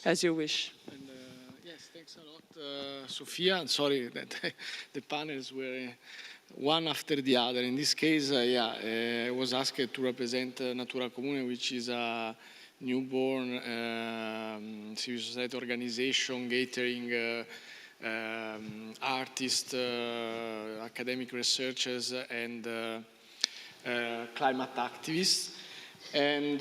as you wish. And, yes, thanks a lot, Sofia. I'm sorry that the panels were one after the other. In this case, I was asked to represent Natura Comune, which is a newborn civil society organization catering artists, academic researchers, and climate activists. And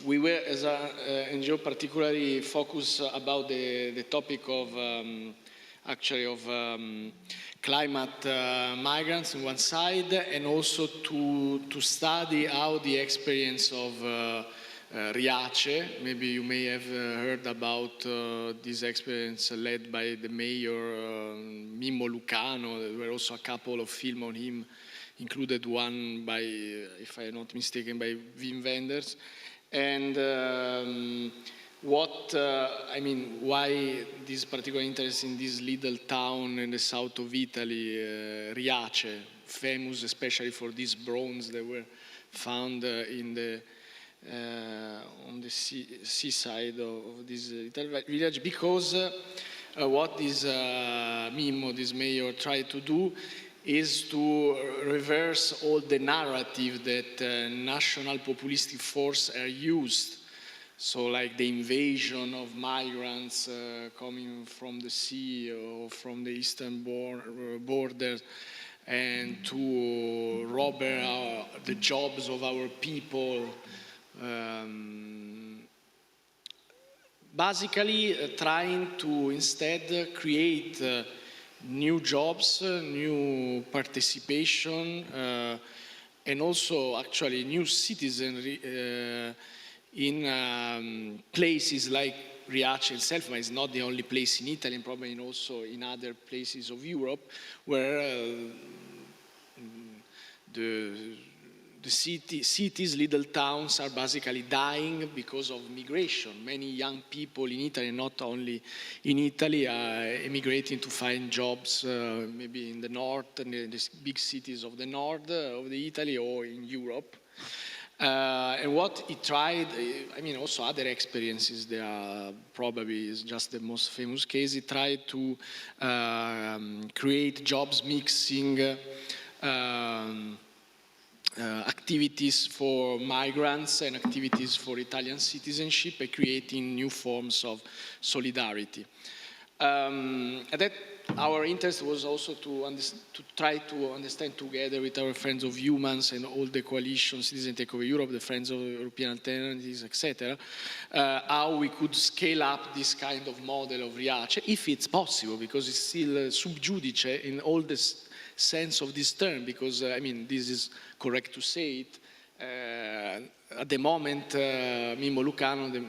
we were, as an NGO, particularly focused about the topic of climate migrants on one side, and also to study how the experience of Riace, maybe you may have heard about this experience led by the mayor Mimmo Lucano. There were also a couple of films on him, included one by, if I'm not mistaken, by Wim Wenders. And why this particular interest in this little town in the south of Italy, Riace, famous especially for these bones that were found in the on the seaside of this little village, because what this Mimmo, this mayor, tried to do is to reverse all the narrative that national populistic forces are used. So like the invasion of migrants coming from the sea or from the eastern borders, and to rob the jobs of our people. Basically trying to instead create new jobs, new participation, and also actually new citizenry in places like Riace itself, but it's not the only place in Italy, and probably also in other places of Europe, where the cities, little towns, are basically dying because of migration. Many young people in Italy, not only in Italy, are emigrating to find jobs, maybe in the north, and the big cities of the north of Italy, or in Europe. And what he tried, also other experiences, there are probably is just the most famous case. He tried to create jobs mixing activities for migrants and activities for Italian citizenship, and creating new forms of solidarity. And that our interest was also to try to understand, together with our friends of Eumans and all the coalitions, Citizen Takeover Europe, the Friends of European Alternatives, etc., how we could scale up this kind of model of Riace, if it's possible, because it's still sub judice in all this sense of this term, because this is correct to say it. At the moment, Mimmo Lucano, the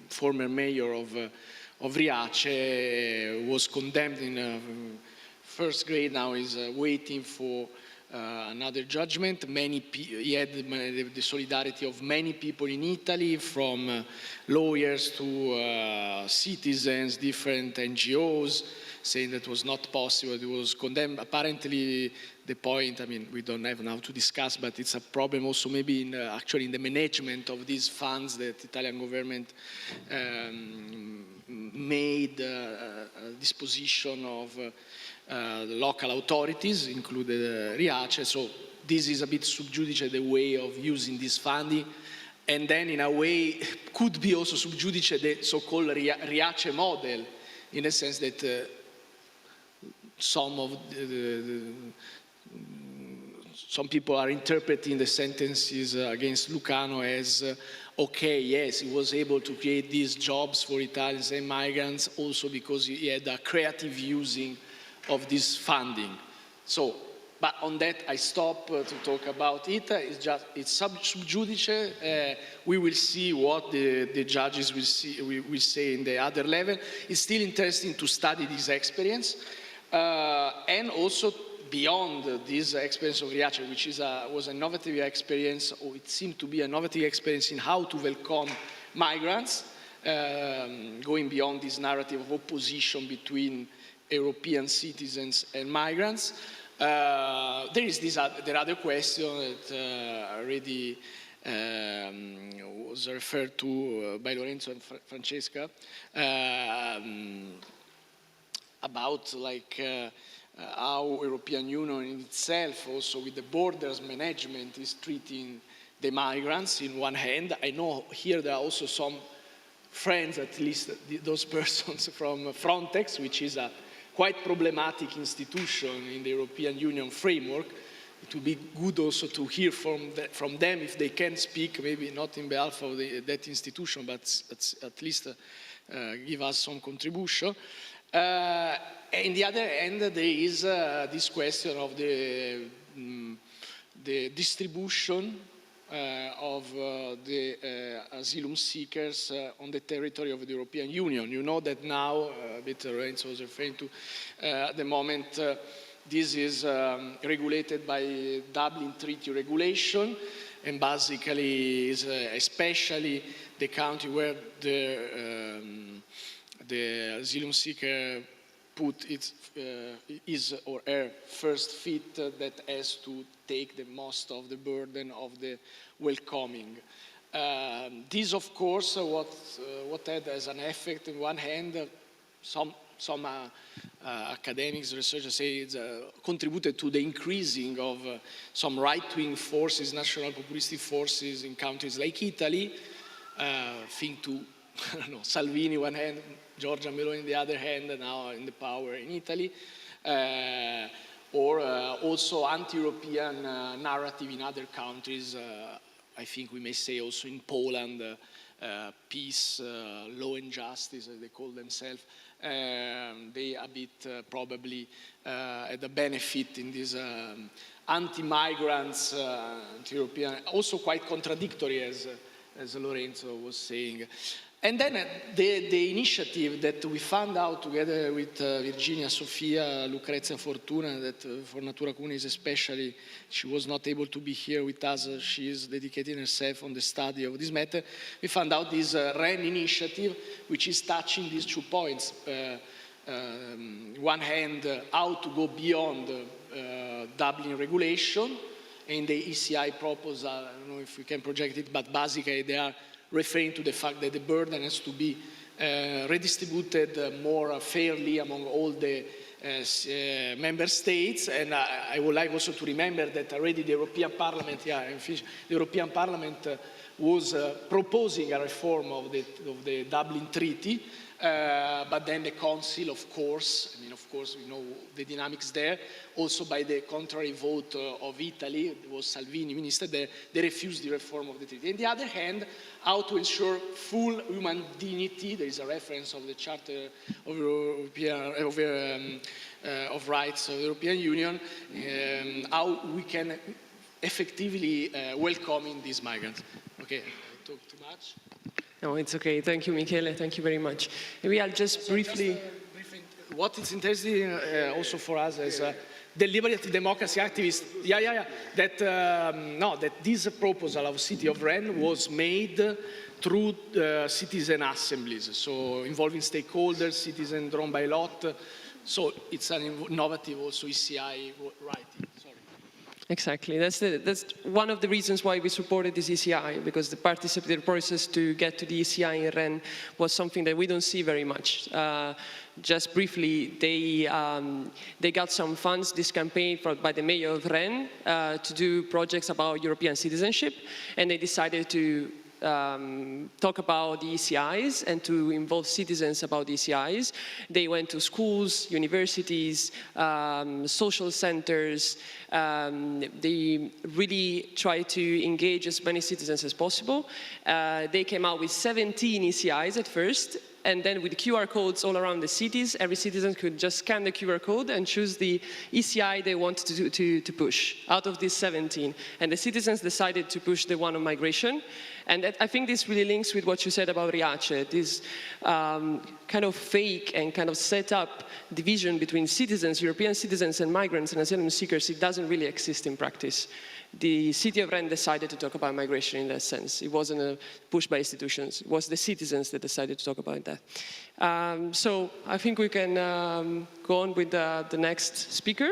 former mayor of Riace, was condemned in first grade. Now is waiting for another judgment. He had the solidarity of many people in Italy, from lawyers to citizens, different NGOs, saying that was not possible. It was condemned. Apparently, the point, we don't have now to discuss, but it's a problem also maybe actually in the management of these funds that the Italian government made a disposition of the local authorities, included Riace. So this is a bit sub judice, the way of using this funding. And then in a way could be also sub judice the so-called Riace model, in a sense that some people are interpreting the sentences against Lucano as, okay, yes, he was able to create these jobs for Italians and migrants also because he had a creative using of this funding. So, but on that I stop to talk about it. It's sub judice. We will see what the judges will say in the other level. It's still interesting to study this experience. And also beyond this experience of Riace, which was an innovative experience, or it seemed to be an innovative experience in how to welcome migrants, going beyond this narrative of opposition between European citizens and migrants. There is the other question that already was referred to by Lorenzo and Francesca, about how European Union in itself, also with the borders management, is treating the migrants in one hand. I know here there are also some friends, at least those persons from Frontex, which is a quite problematic institution in the European Union framework. It would be good also to hear from them if they can speak, maybe not in behalf of that institution, but at least give us some contribution. On the other hand, there is this question of the distribution of the asylum seekers on the territory of the European Union. You know that now, a bit Lorenzo was referring to, at the moment, this is regulated by Dublin Treaty regulation, and basically is especially the country where the asylum seeker put his or her first feet that has to take the most of the burden of the welcoming. This, of course, what had as an effect, on one hand, some academics, researchers say it's contributed to the increasing of some right-wing forces, national populistic forces in countries like Italy. Think to Salvini one hand, Giorgia Meloni on the other hand, now in the power in Italy, or also anti-European narrative in other countries. I think we may say also in Poland, peace, law and justice, as they call themselves. They a bit probably had a benefit in this anti-migrants, anti-European, also quite contradictory as Lorenzo was saying. And then the initiative that we found out together with Virginia, Sofia, Lucrezia, Fortuna, that for Natura Comune is especially, she was not able to be here with us, she is dedicating herself on the study of this matter. We found out this REN initiative, which is touching these 2 points. One hand, how to go beyond Dublin regulation. In the ECI proposal, I don't know if we can project it, but basically they are referring to the fact that the burden has to be redistributed more fairly among all the member states. And I would like also to remember that already the European Parliament, the European Parliament was proposing a reform of the Dublin Treaty, but then the Council, of course, we know the dynamics there, also by the contrary vote of Italy, it was Salvini minister, they refused the reform of the treaty. On the other hand, how to ensure full human dignity, there is a reference of the Charter of Rights of the European Union, how we can effectively welcome in these migrants. Okay, I talked too much. No, it's okay. Thank you, Michele. Thank you very much. Maybe I'll just briefly... What is interesting also for us as the liberty democracy activists, that this proposal of City of Rennes was made through citizen assemblies, so involving stakeholders, citizens drawn by lot. So it's an innovative also ECI writing. Sorry. Exactly. That's one of the reasons why we supported this ECI, because the participatory process to get to the ECI in Rennes was something that we don't see very much. Just briefly, they got some funds this campaign by the mayor of Rennes to do projects about European citizenship, and they decided to talk about the ECIs and to involve citizens about the ECIs. They went to schools, universities, social centers. They really tried to engage as many citizens as possible. They came out with 17 ECIs at first, and then with QR codes all around the cities, every citizen could just scan the QR code and choose the ECI they wanted to push out of these 17. And the citizens decided to push the one on migration. And I think this really links with what you said about Riace, this kind of fake and kind of set up division between citizens, European citizens and migrants and asylum seekers. It doesn't really exist in practice. The city of Rennes decided to talk about migration in that sense. It wasn't a push by institutions. It was the citizens that decided to talk about that. So I think we can go on with the next speaker.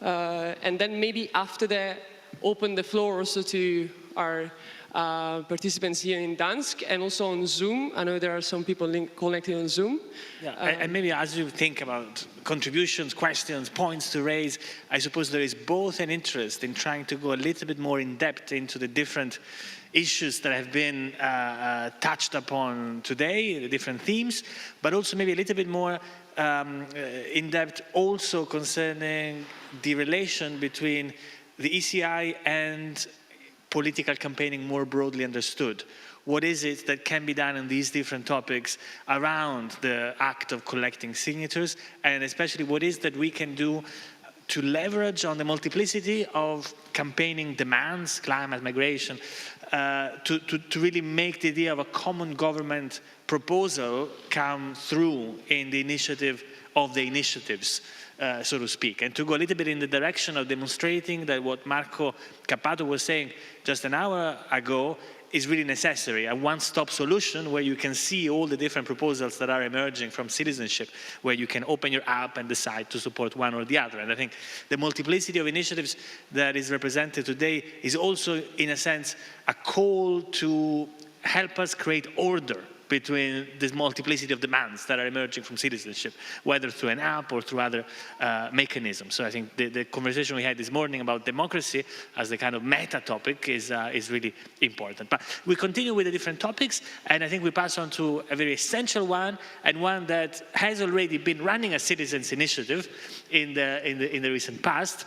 And then maybe after that, open the floor also to our participants here in Dansk and also on Zoom. I know there are some people connected on Zoom. Yeah, and maybe as you think about contributions, questions, points to raise, I suppose there is both an interest in trying to go a little bit more in depth into the different issues that have been touched upon today, the different themes, but also maybe a little bit more in depth also concerning the relation between the ECI and political campaigning more broadly understood. What is it that can be done on these different topics around the act of collecting signatures, and especially what is that we can do to leverage on the multiplicity of campaigning demands, climate, migration, to really make the idea of a common government proposal come through in the initiative of the initiatives, so to speak, and to go a little bit in the direction of demonstrating that what Marco Cappato was saying just an hour ago is really necessary, a one-stop solution where you can see all the different proposals that are emerging from citizenship, where you can open your app and decide to support one or the other. And I think the multiplicity of initiatives that is represented today is also, in a sense, a call to help us create order between this multiplicity of demands that are emerging from citizenship, whether through an app or through other mechanisms. So I think the conversation we had this morning about democracy as the kind of meta topic is really important. But we continue with the different topics, and I think we pass on to a very essential one, and one that has already been running a citizens' initiative in the recent past.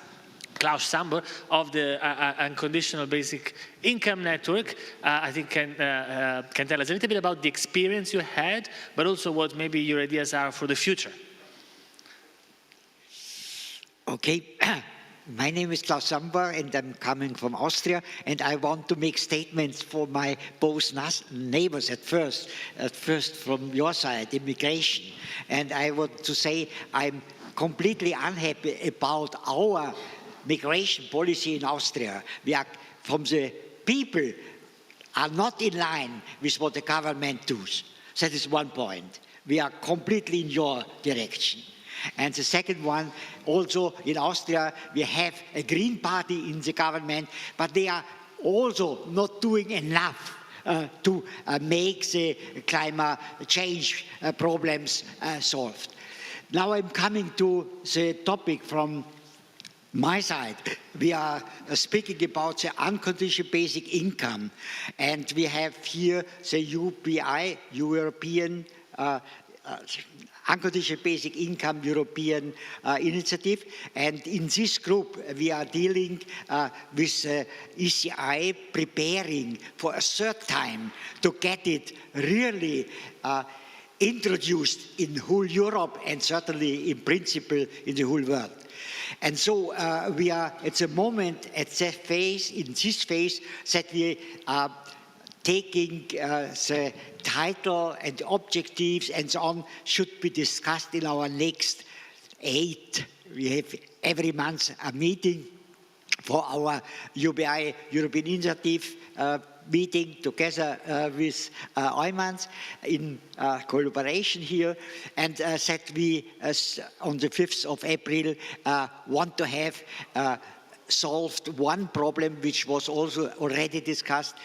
Klaus Sambor of the Unconditional Basic Income Network, I think can tell us a little bit about the experience you had, but also what maybe your ideas are for the future. Okay, my name is Klaus Sambor and I'm coming from Austria, and I want to make statements for my both neighbors at first from your side, immigration. And I want to say I'm completely unhappy about our migration policy in Austria. We are, from the people, are not in line with what the government does. That is one point. We are completely in your direction. And the second one, also in Austria, we have a Green Party in the government, but they are also not doing enough to make the climate change problems solved. Now I'm coming to the topic from my side. We are speaking about the unconditional basic income, and we have here the UBI, European Unconditional Basic Income European Initiative, and in this group we are dealing with ECI, preparing for a third time to get it really introduced in whole Europe and certainly in principle in the whole world. And so we are at the moment at that phase, in this phase, that we are taking the title and the objectives and so on should be discussed in our next 8. We have every month a meeting for our UBI, European Initiative meeting together with Eumans in collaboration here, and that we, on the 5th of April, want to have solved one problem which was also already discussed.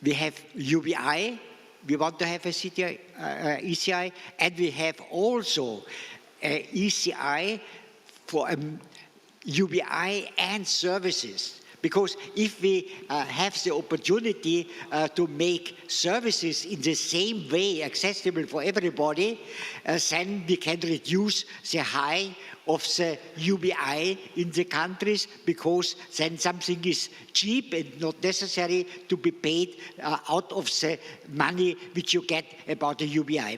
We have UBI, we want to have a ECI, and we have also a ECI for UBI and services. Because if we have the opportunity to make services in the same way accessible for everybody, then we can reduce the high of the UBI in the countries, because then something is cheap and not necessary to be paid out of the money which you get about the UBI.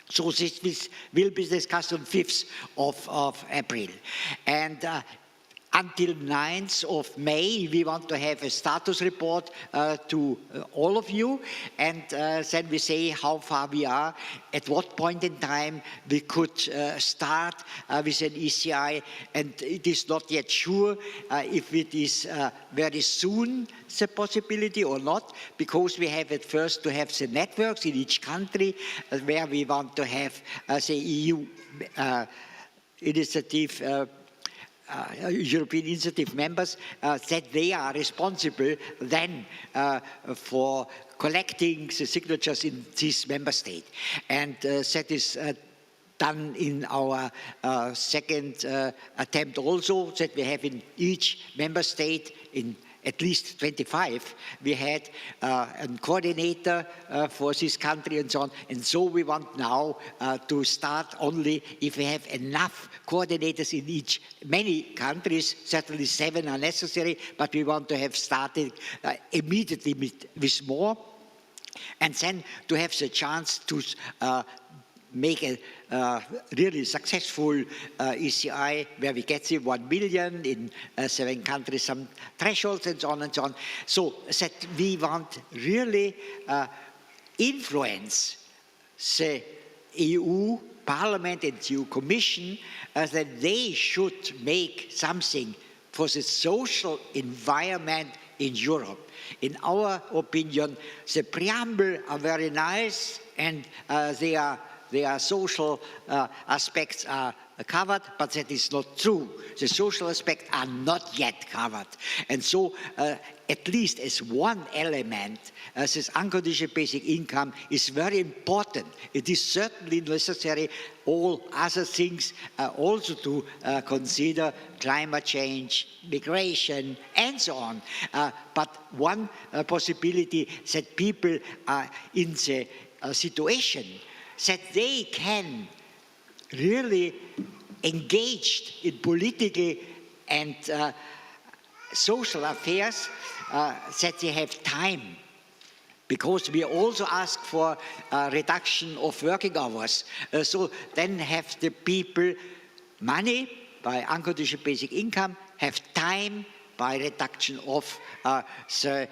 So this will be discussed on 5th of April. And until 9th of May, we want to have a status report to all of you, and then we say how far we are, at what point in time we could start with an ECI, and it is not yet sure if it is very soon the possibility or not, because we have at first to have the networks in each country where we want to have the EU initiative European initiative members, that they are responsible then for collecting the signatures in this member state. And that is done in our second attempt also, that we have in each member state, in at least 25, we had a coordinator for this country and so on. And so we want now to start only if we have enough coordinators in each. Many countries, certainly 7 are necessary, but we want to have started immediately with more. And then to have the chance to make a really successful ECI where we get the 1 million in 7 countries, some thresholds and so on and so on. So that we want really influence the EU Parliament and the EU Commission that they should make something for the social environment in Europe. In our opinion, the preamble are very nice, and their social aspects are covered, but that is not true. The social aspects are not yet covered. And so, at least as one element, this unconditional basic income is very important. It is certainly necessary all other things also to consider: climate change, migration, and so on. But one possibility that people are in the situation that they can really engage in political and social affairs, that they have time. Because we also ask for a reduction of working hours. So then have the people money by unconditional basic income, have time by reduction of the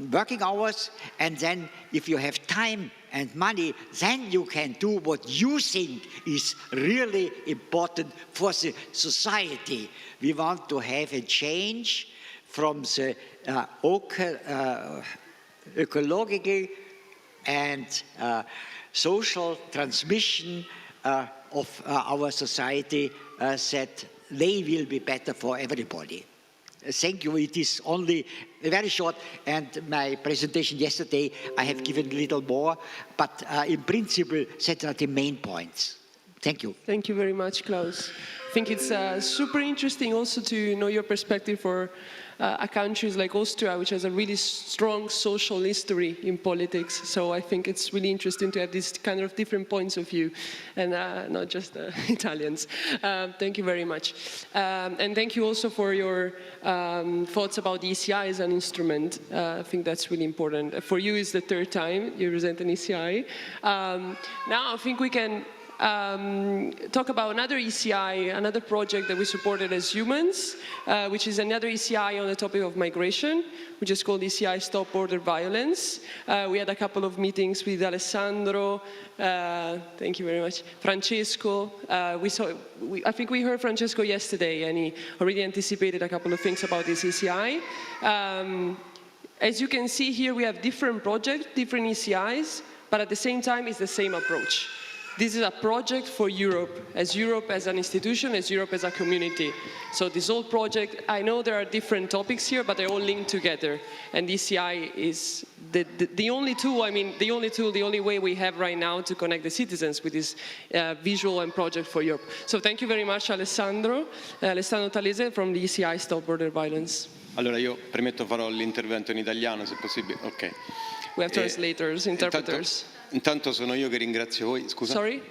working hours, and then if you have time and money, then you can do what you think is really important for the society. We want to have a change from the ecological and social transmission of our society, that they will be better for everybody. Thank you. It is only very short, and my presentation yesterday, I have given a little more, but in principle, that are the main points. Thank you. Thank you very much, Klaus. I think it's super interesting also to know your perspective for countries like Austria, which has a really strong social history in politics. So I think it's really interesting to have these kind of different points of view, and not just Italians. Thank you very much. And thank you also for your thoughts about the ECI as an instrument. I think that's really important. For you, it's the 3rd time you present an ECI. Now I think we can talk about another ECI, another project that we supported as Eumans, which is another ECI on the topic of migration, which is called ECI Stop Border Violence. We had a couple of meetings with Alessandro, thank you very much, Francesco. I think we heard Francesco yesterday, and he already anticipated a couple of things about this ECI. As you can see here, we have different projects, different ECIs, but at the same time, it's the same approach. This is a project for Europe as an institution, as Europe as a community. So this whole project, I know there are different topics here, but they're all linked together. And ECI is the only tool, the only way we have right now to connect the citizens with this visual and project for Europe. So thank you very much, Alessandro Talese from the ECI Stop Border Violence. Allora io premetto farò l'intervento in italiano se possibile. Ok. We have translators, interpreters. Intanto sono io che ringrazio voi. Scusa. Sorry?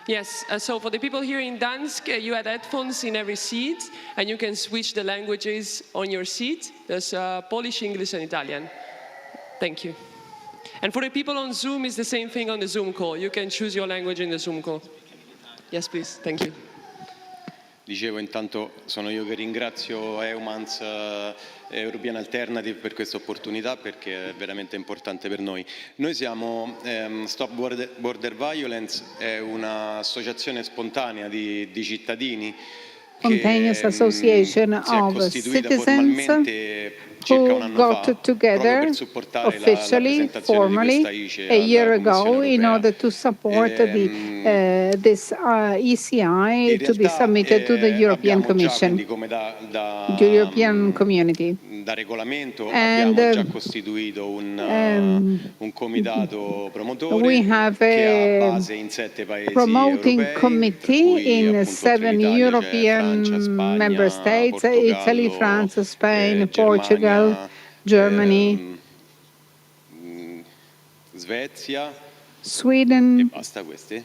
Yes, so for the people here in Dansk, you had headphones in every seat, and you can switch the languages on your seat. There's Polish, English, and Italian. Thank you. And for the people on Zoom, it's the same thing on the Zoom call. You can choose your language in the Zoom call. Yes, please. Thank you. Dicevo, intanto sono io che ringrazio Eumans European Alternative per questa opportunità, perché è veramente importante per noi. Noi siamo Stop Border Violence, è un'associazione spontanea di cittadini spontaneous association of citizens who got together officially, formally, a year ago in order to support this ECI to be submitted to the European Commission, the European Community. Da regolamento abbiamo già costituito un comitato promotore che ha base in 7 paesi promoting europei, committee in 7 European member states, Italy, France, Spain, Portugal, Germany, Svezia, Sweden, e basta questi.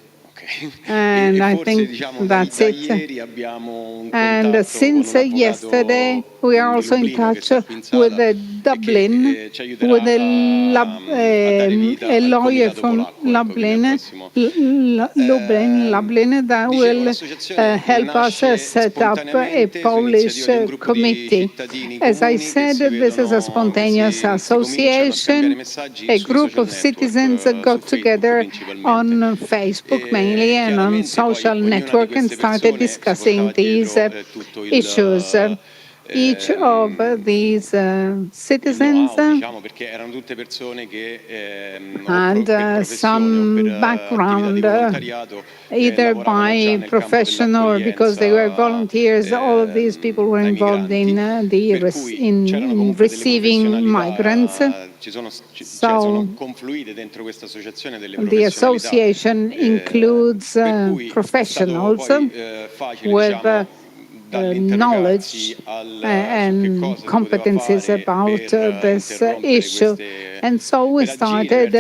And I think that's it. And since yesterday, we are also in touch with Dublin, with a lawyer from Lublin that will help us set up a Polish committee. As I said, this is a spontaneous association. A group of citizens got together on Facebook mainly and on social network and started discussing these issues. Each of these citizens had some background, either by profession or because they were volunteers. All of these people were involved in receiving migrants. So the association includes professionals with knowledge and competencies about this issue. And so we started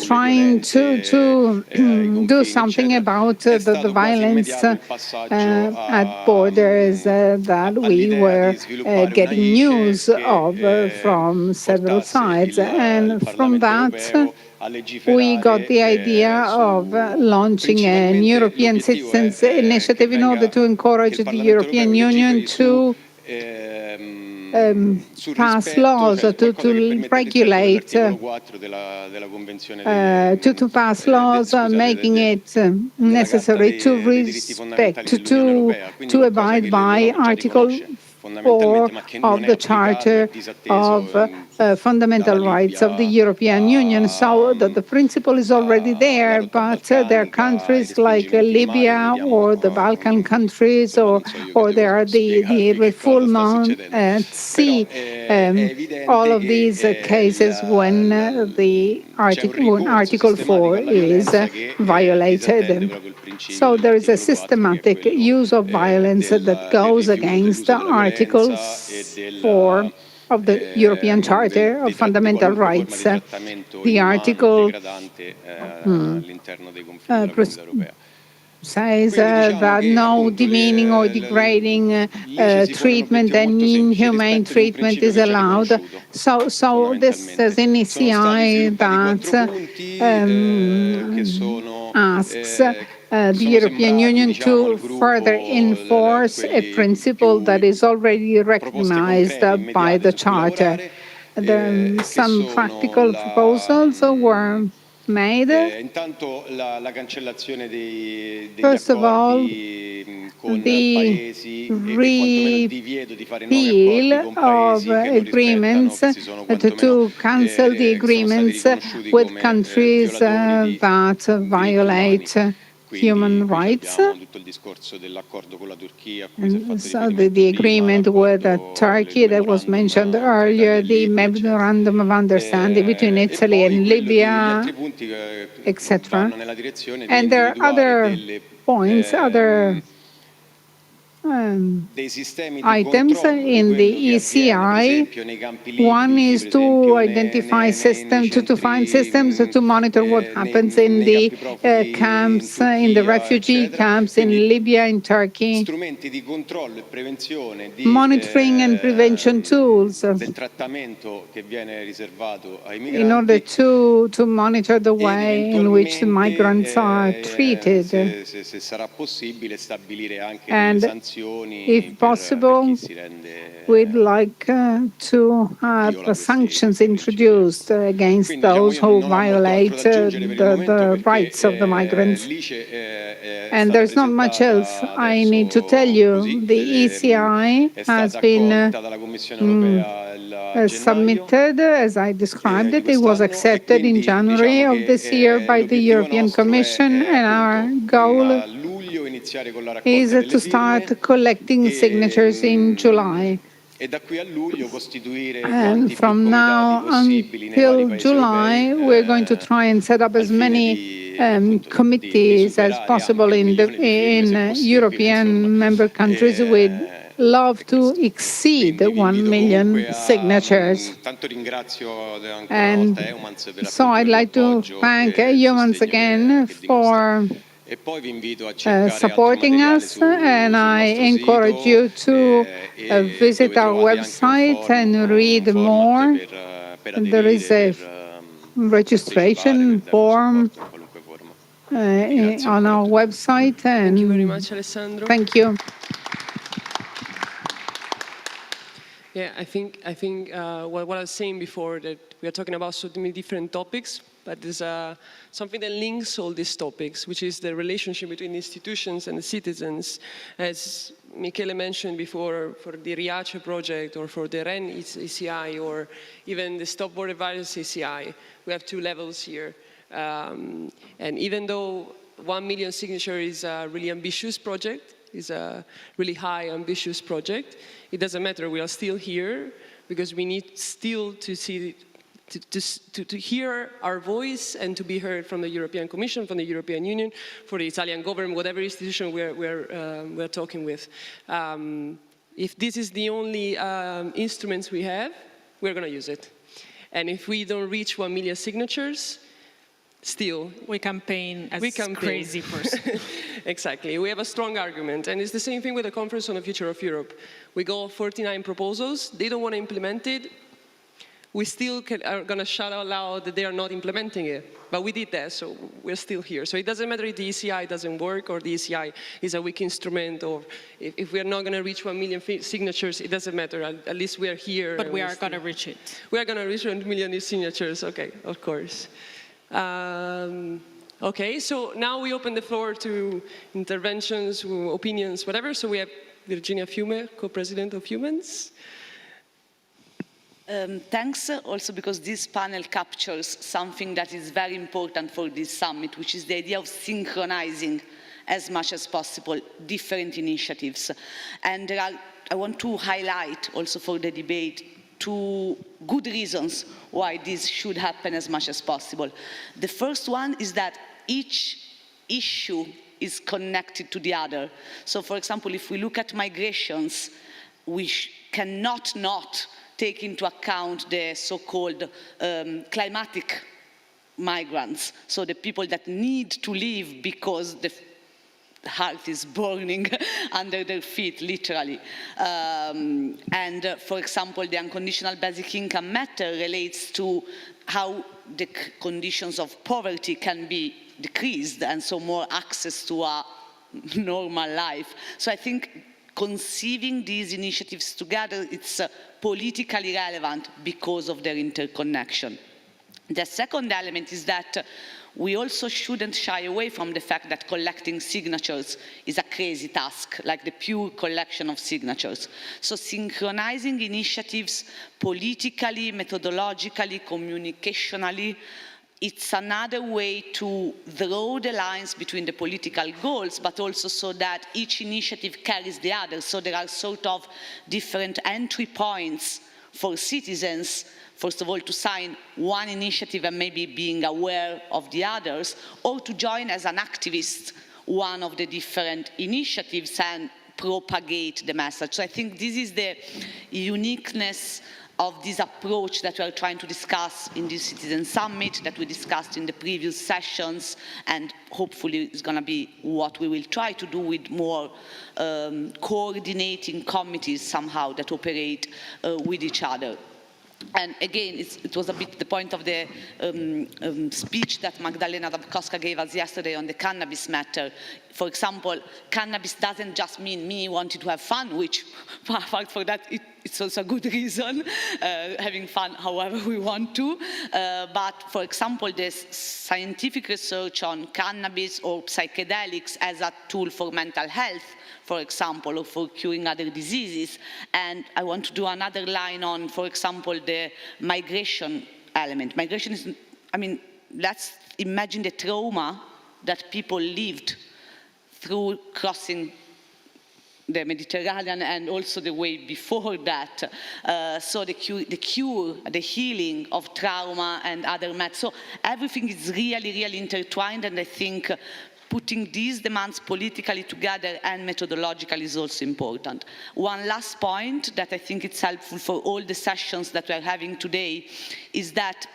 trying to do something about the violence at borders that we were getting news of from several sides. And from that, we got the idea of launching an European Citizens Initiative in order to encourage the European Union to pass laws, to regulate, to pass laws making it necessary to respect, to abide by Article 4 of the Charter of Fundamental Rights of the European Union. So the principle is already there, but there are countries like Libya or the Balkan countries, or there are the refoulement at sea. All of these cases when the Article 4 is violated. So there is a systematic use of violence that goes against Article 4 of the European Charter of Fundamental Rights. The article says that no demeaning or degrading treatment and inhumane treatment is allowed. So this is an ECI that asks the European Union to further enforce a principle that is already recognized by the Charter. Some practical proposals were made. Intanto la cancellazione degli First of all, accordi con the paesi e quantomeno il divieto di fare nuovi accordi con of paesi che non rispettano, agreements che si sono quantomeno to cancel the che sono stati agreements riconosciuti with come countries violatori di that violate human Qui rights. abbiamo tutto il discorso dell'accordo con la Turchia a cui si è fatto So riferimento the prima, agreement with Turkey that was mentioned earlier, the memorandum of understanding between Italy and gli Libya, altri punti etc. vanno nella direzione di And there are individuare other points, other dei sistemi di items controllo di in the quello che avviene, per ECI. esempio nei campi libici, One is per to esempio identify systems, to find systems to monitor what happens in the camps, in the refugee camps in Libya, in Turkey. strumenti di controllo e prevenzione Monitoring and prevention tools del trattamento che viene riservato ai in migranti order to monitor the way in which the migrants are treated. se sarà possibile stabilire anche And delle sanzioni if possible, we'd like to have sanctions introduced against those who violate the rights of the migrants. And there's not much else I need to tell you. The ECI has been submitted as I described it. It was accepted in January of this year by the European Commission, and our goal is to start collecting signatures in July. e da qui a luglio costituire And from now until July, we're going to try and set up as many committees as possible in European member countries. We'd love to exceed 1 million signatures. And so I'd like to thank Eumans again for supporting us, and I encourage you to visit our website and read more. There is a registration form on our website. And thank you very much, Alessandro. Thank you. Yeah, I think what I was saying before, that we are talking about so many different topics, but there's something that links all these topics, which is the relationship between institutions and the citizens. As Michele mentioned before, for the Riace project or for the REN ECI or even the Stop Border Violence ECI, we have two levels here. And even though 1 million signatures is a really ambitious project, is a really high ambitious project, it doesn't matter, we are still here because we need still to see to hear our voice and to be heard from the European Commission, from the European Union, for the Italian government, whatever institution we're talking with. If this is the only instruments we have, we're going to use it. And if we don't reach 1 million signatures, still we campaign as crazy person. Exactly. We have a strong argument. And it's the same thing with the Conference on the Future of Europe. We got 49 proposals. They don't want to implement it. We still are going to shout out loud that they are not implementing it. But we did that, so we're still here. So it doesn't matter if the ECI doesn't work or the ECI is a weak instrument, or if we're not going to reach 1 million signatures, it doesn't matter. At least we are here. But we are going to reach it. We are going to reach 1 million signatures. Okay, of course. Okay, so now we open the floor to interventions, opinions, whatever. So we have Virginia Fiume, co-president of Eumans. Thanks also because this panel captures something that is very important for this summit, which is the idea of synchronizing as much as possible different initiatives. And I want to highlight also for the debate 2 good reasons why this should happen as much as possible. The first one is that each issue is connected to the other. So for example, if we look at migrations, we cannot not take into account the so-called climatic migrants, so the people that need to leave because the heart is burning under their feet, literally. And for example, the unconditional basic income matter relates to how the conditions of poverty can be decreased, and so more access to a normal life. So I think conceiving these initiatives together, it's politically relevant because of their interconnection. The second element is that we also shouldn't shy away from the fact that collecting signatures is a crazy task, like the pure collection of signatures. So synchronizing initiatives politically, methodologically, communicationally, it's another way to draw the lines between the political goals, but also so that each initiative carries the other. So there are sort of different entry points for citizens, first of all, to sign one initiative and maybe being aware of the others, or to join as an activist one of the different initiatives and propagate the message. So I think this is the uniqueness of this approach that we are trying to discuss in this Citizen Summit, that we discussed in the previous sessions, and hopefully it's going to be what we will try to do with more coordinating committees somehow that operate with each other. And again, it was a bit the point of the speech that Magdalena Dabkowska gave us yesterday on the cannabis matter. For example, cannabis doesn't just mean me wanting to have fun, which, apart from that, it's also a good reason, having fun however we want to. But for example, there's scientific research on cannabis or psychedelics as a tool for mental health, for example, or for curing other diseases. And I want to do another line on, for example, the migration element. Migration is, I mean, let's imagine the trauma that people lived through crossing the Mediterranean and also the way before that. So the cure, the healing of trauma and other matters. So everything is really, really intertwined, and I think putting these demands politically together and methodologically is also important. One last point that I think it's helpful for all the sessions that we're having today is that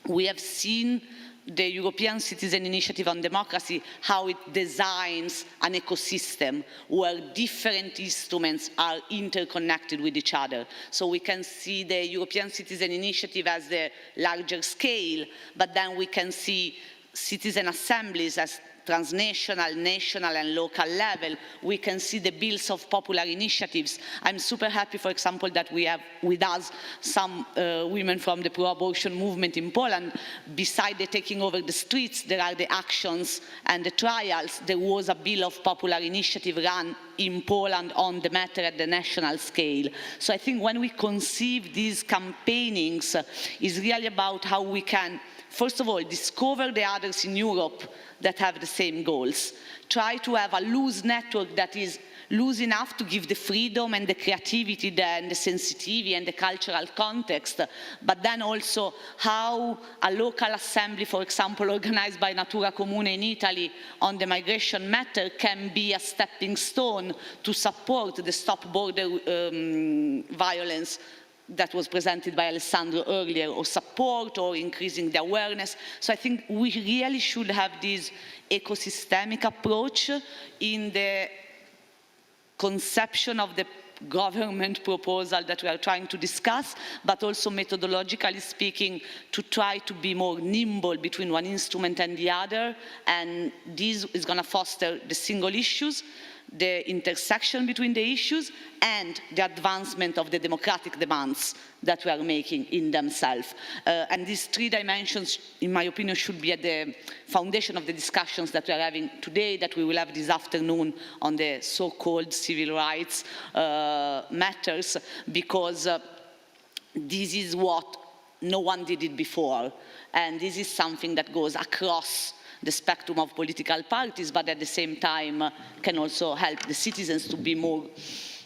we have seen the European Citizen Initiative on Democracy, how it designs an ecosystem where different instruments are interconnected with each other. So we can see the European Citizen Initiative as the larger scale, but then we can see citizen assemblies as transnational, national and local level. We can see the bills of popular initiatives. I'm super happy, for example, that we have with us some women from the pro-abortion movement in Poland. Beside the taking over the streets, there are the actions and the trials. There was a bill of popular initiative run in Poland on the matter at the national scale. So I think when we conceive these campaignings, it's really about how we can, first of all, discover the others in Europe that have the same goals. Try to have a loose network that is loose enough to give the freedom and the creativity and the sensitivity and the cultural context, but then also how a local assembly, for example, organized by Natura Comune in Italy on the migration matter can be a stepping stone to support the Stop Border Violence that was presented by Alessandro earlier, or support or increasing the awareness. So I think we really should have this ecosystemic approach in the conception of the government proposal that we are trying to discuss, but also methodologically speaking, to try to be more nimble between one instrument and the other. And this is going to foster the single issues, the intersection between the issues, and the advancement of the democratic demands that we are making in themselves. And these three dimensions, in my opinion, should be at the foundation of the discussions that we are having today, that we will have this afternoon on the so-called civil rights matters, because this is what no one did it before. And this is something that goes across the spectrum of political parties, but at the same time can also help the citizens to be more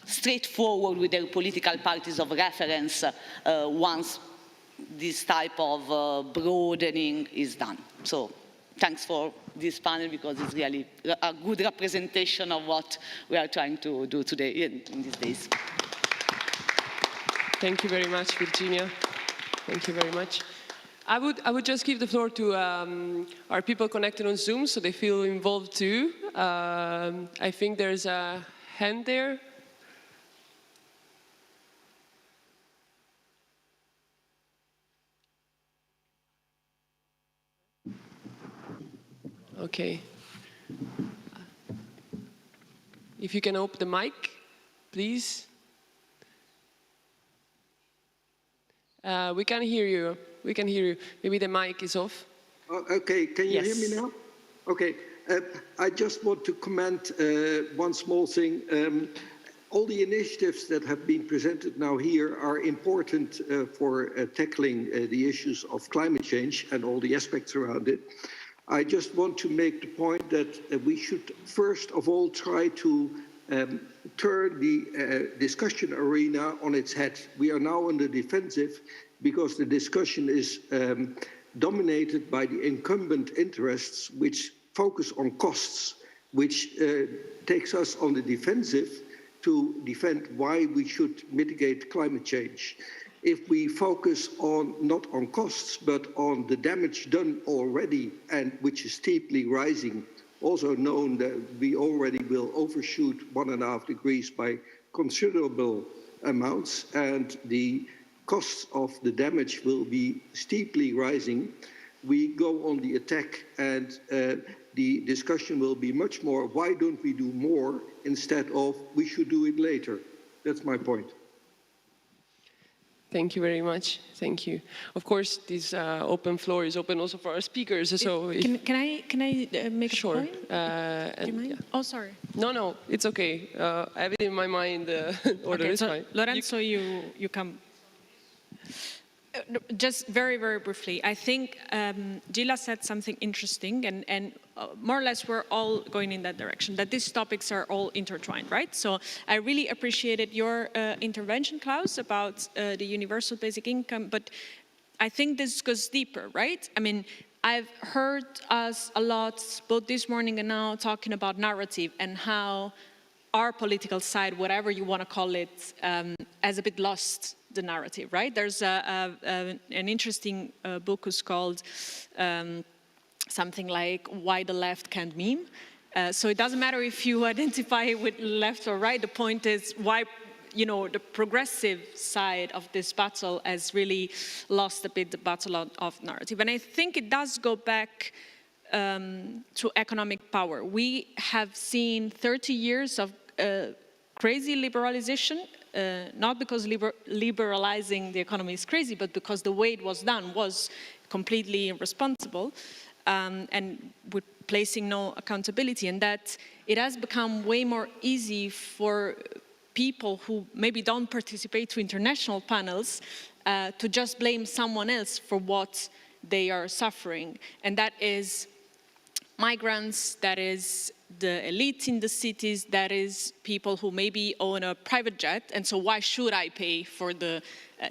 straightforward with their political parties of reference once this type of broadening is done. So thanks for this panel, because it's really a good representation of what we are trying to do today in these days. Thank you very much, Virginia. Thank you very much. I would just give the floor to our people connected on Zoom so they feel involved too. I think there's a hand there. Okay. If you can open the mic, please. We can hear you. We can hear you. Maybe the mic is off. Okay, can you hear me Yes. now? Okay, I just want to comment one small thing. All the initiatives that have been presented now here are important for tackling the issues of climate change and all the aspects around it. I just want to make the point that we should first of all try to turn the discussion arena on its head. We are now on the defensive because the discussion is dominated by the incumbent interests which focus on costs, which takes us on the defensive to defend why we should mitigate climate change. If we focus on not on costs, but on the damage done already and which is steeply rising, also known that we already will overshoot 1.5 degrees by considerable amounts, and the costs of the damage will be steeply rising, we go on the attack, and the discussion will be much more, why don't we do more, instead of we should do it later. That's my point. Thank you very much. Thank you. Of course, this open floor is open also for our speakers. So Can I make sure. a point? Do you mind? Yeah. Oh, sorry. No, it's okay. I have it in my mind. Order Okay, is so fine. Lorenzo, you come. Just very, very briefly, I think Gila said something interesting, and more or less we're all going in that direction, that these topics are all intertwined, right? So I really appreciated your intervention, Klaus, about the universal basic income, but I think this goes deeper, right? I mean, I've heard us a lot, both this morning and now, talking about narrative and how our political side, whatever you want to call it, has a bit lost the narrative, right? There's an interesting book who's called something like Why the Left Can't Meme. So it doesn't matter if you identify with left or right, the point is why, you know, the progressive side of this battle has really lost a bit the battle of narrative. And I think it does go back to economic power. We have seen 30 years of crazy liberalization, not because liberalizing the economy is crazy, but because the way it was done was completely irresponsible, and with placing no accountability, and that it has become way more easy for people who maybe don't participate to international panels to just blame someone else for what they are suffering. And that is migrants, that is the elite in the cities, that is people who maybe own a private jet, and so why should I pay for the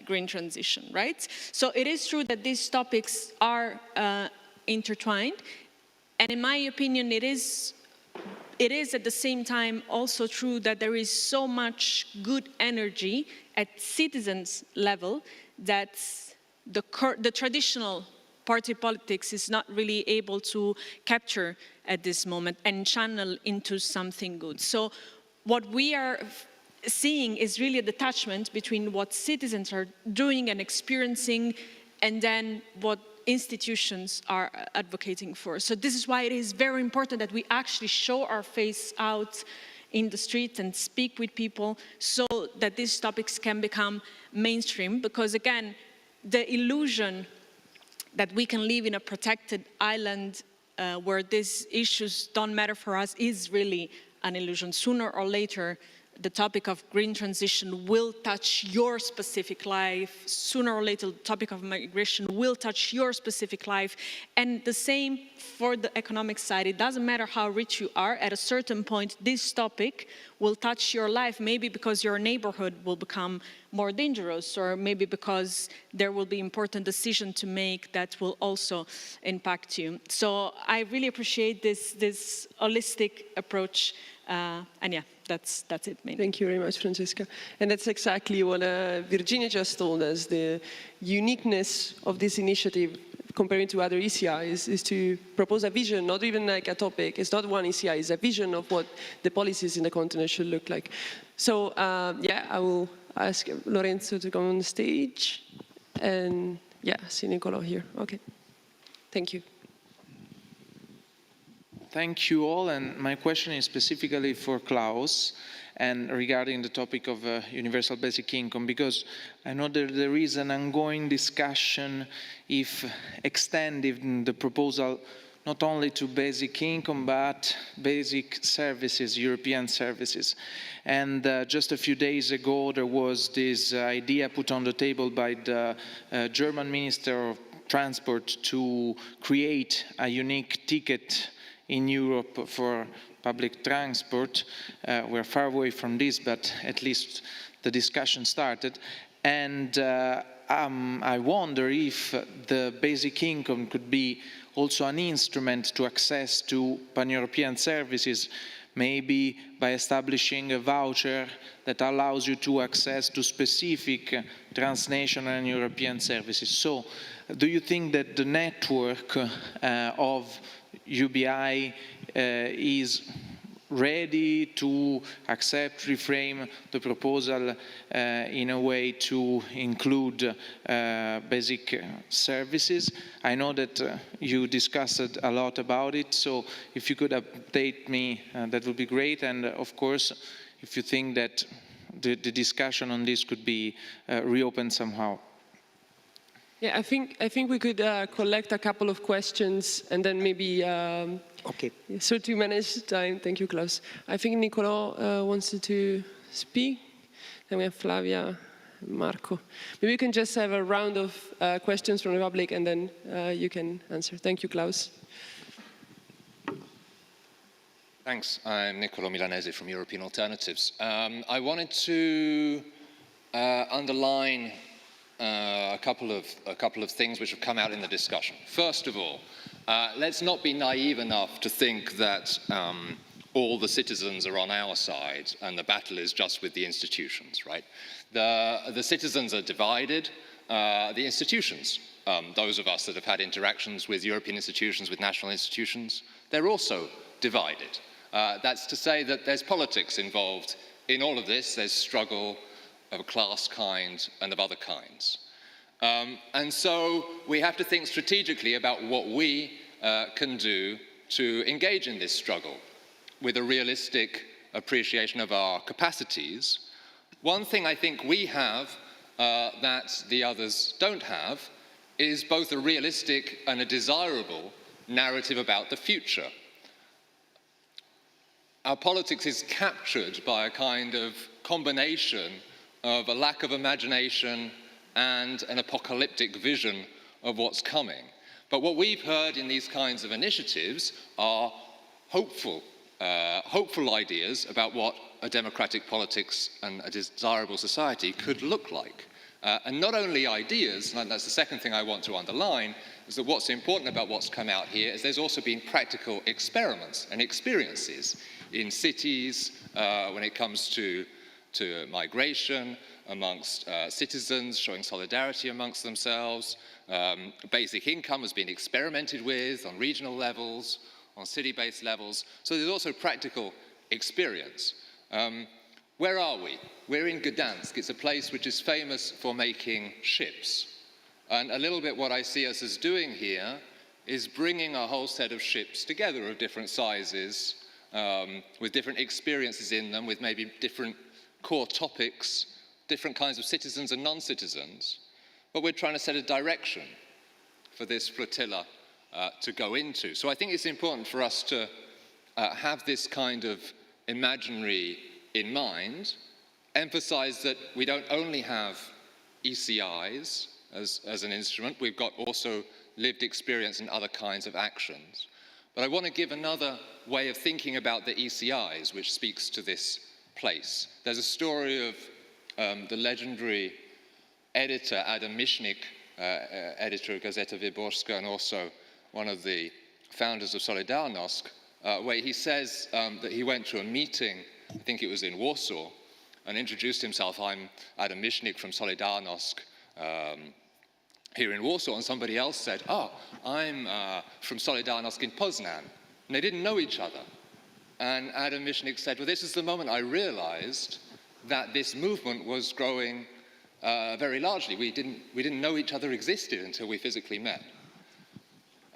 green transition, right? So it is true that these topics are intertwined, and in my opinion, it is at the same time also true that there is so much good energy at citizens level that the traditional party politics is not really able to capture at this moment and channel into something good. So what we are seeing is really a detachment between what citizens are doing and experiencing and then what institutions are advocating for. So this is why it is very important that we actually show our face out in the street and speak with people so that these topics can become mainstream, because again, the illusion that we can live in a protected island where these issues don't matter for us is really an illusion. Sooner or later, the topic of green transition will touch your specific life. Sooner or later, the topic of migration will touch your specific life. And the same for the economic side. It doesn't matter how rich you are. At a certain point, this topic will touch your life, maybe because your neighborhood will become more dangerous, or maybe because there will be important decisions to make that will also impact you. So I really appreciate this holistic approach. And yeah, that's it mainly. Thank you very much, Francesca. And that's exactly what Virginia just told us. The uniqueness of this initiative comparing to other ECIs is to propose a vision, not even like a topic. It's not one ECI, it's a vision of what the policies in the continent should look like. So yeah, I will ask Lorenzo to come on the stage. And yeah, see Nicola here. Okay. Thank you. Thank you all, and my question is specifically for Klaus. and regarding the topic of universal basic income, because I know that there is an ongoing discussion if extending the proposal not only to basic income, but basic services, European services. And just a few days ago, there was this idea put on the table by the German Minister of Transport to create a unique ticket in Europe for public transport. We're far away from this, but at least the discussion started. And I wonder if the basic income could be also an instrument to access to pan-European services, maybe by establishing a voucher that allows you to access to specific transnational and European services. So, do you think that the network of UBI is ready to accept, reframe the proposal in a way to include basic services? I know that you discussed a lot about it, so if you could update me, that would be great. And of course, if you think that the discussion on this could be reopened somehow. Yeah, I think we could collect a couple of questions and then maybe. Okay. So to manage time, thank you, Klaus. I think Nicola wants to speak. Then we have Flavia, Marco. Maybe we can just have a round of questions from the public and then you can answer. Thank you, Klaus. Thanks. I'm Niccolo Milanese from European Alternatives. I wanted to underline a couple of things which have come out in the discussion. First of all, let's not be naive enough to think that all the citizens are on our side and the battle is just with the institutions, right? The citizens are divided. The institutions, those of us that have had interactions with European institutions, with national institutions, they're also divided. That's to say that there's politics involved in all of this. There's struggle of a class kind and of other kinds. And so we have to think strategically about what we can do to engage in this struggle with a realistic appreciation of our capacities. One thing I think we have that the others don't have is both a realistic and a desirable narrative about the future. Our politics is captured by a kind of combination of a lack of imagination and an apocalyptic vision of what's coming. But what we've heard in these kinds of initiatives are hopeful ideas about what a democratic politics and a desirable society could look like. And not only ideas, and that's the second thing I want to underline, is that what's important about what's come out here is there's also been practical experiments and experiences in cities when it comes to migration amongst citizens, showing solidarity amongst themselves. Basic income has been experimented with on regional levels, on city-based levels. So there's also practical experience. Where are we? We're in Gdansk. It's a place which is famous for making ships. And a little bit what I see us as doing here is bringing a whole set of ships together of different sizes, with different experiences in them, with maybe different core topics, different kinds of citizens and non-citizens. But we're trying to set a direction for this flotilla to go into. So I think it's important for us to have this kind of imaginary in mind, emphasize that we don't only have ECIs as an instrument, we've got also lived experience in other kinds of actions. But I want to give another way of thinking about the ECIs, which speaks to this place. There's a story of the legendary editor Adam Michnik, editor of Gazeta Wyborcza and also one of the founders of Solidarność, where he says that he went to a meeting, I think it was in Warsaw, and introduced himself. I'm Adam Michnik from Solidarność here in Warsaw, and somebody else said, oh, I'm from Solidarność in Poznan. And they didn't know each other. And Adam Michnik said, well, this is the moment I realized that this movement was growing very largely. We didn't know each other existed until we physically met.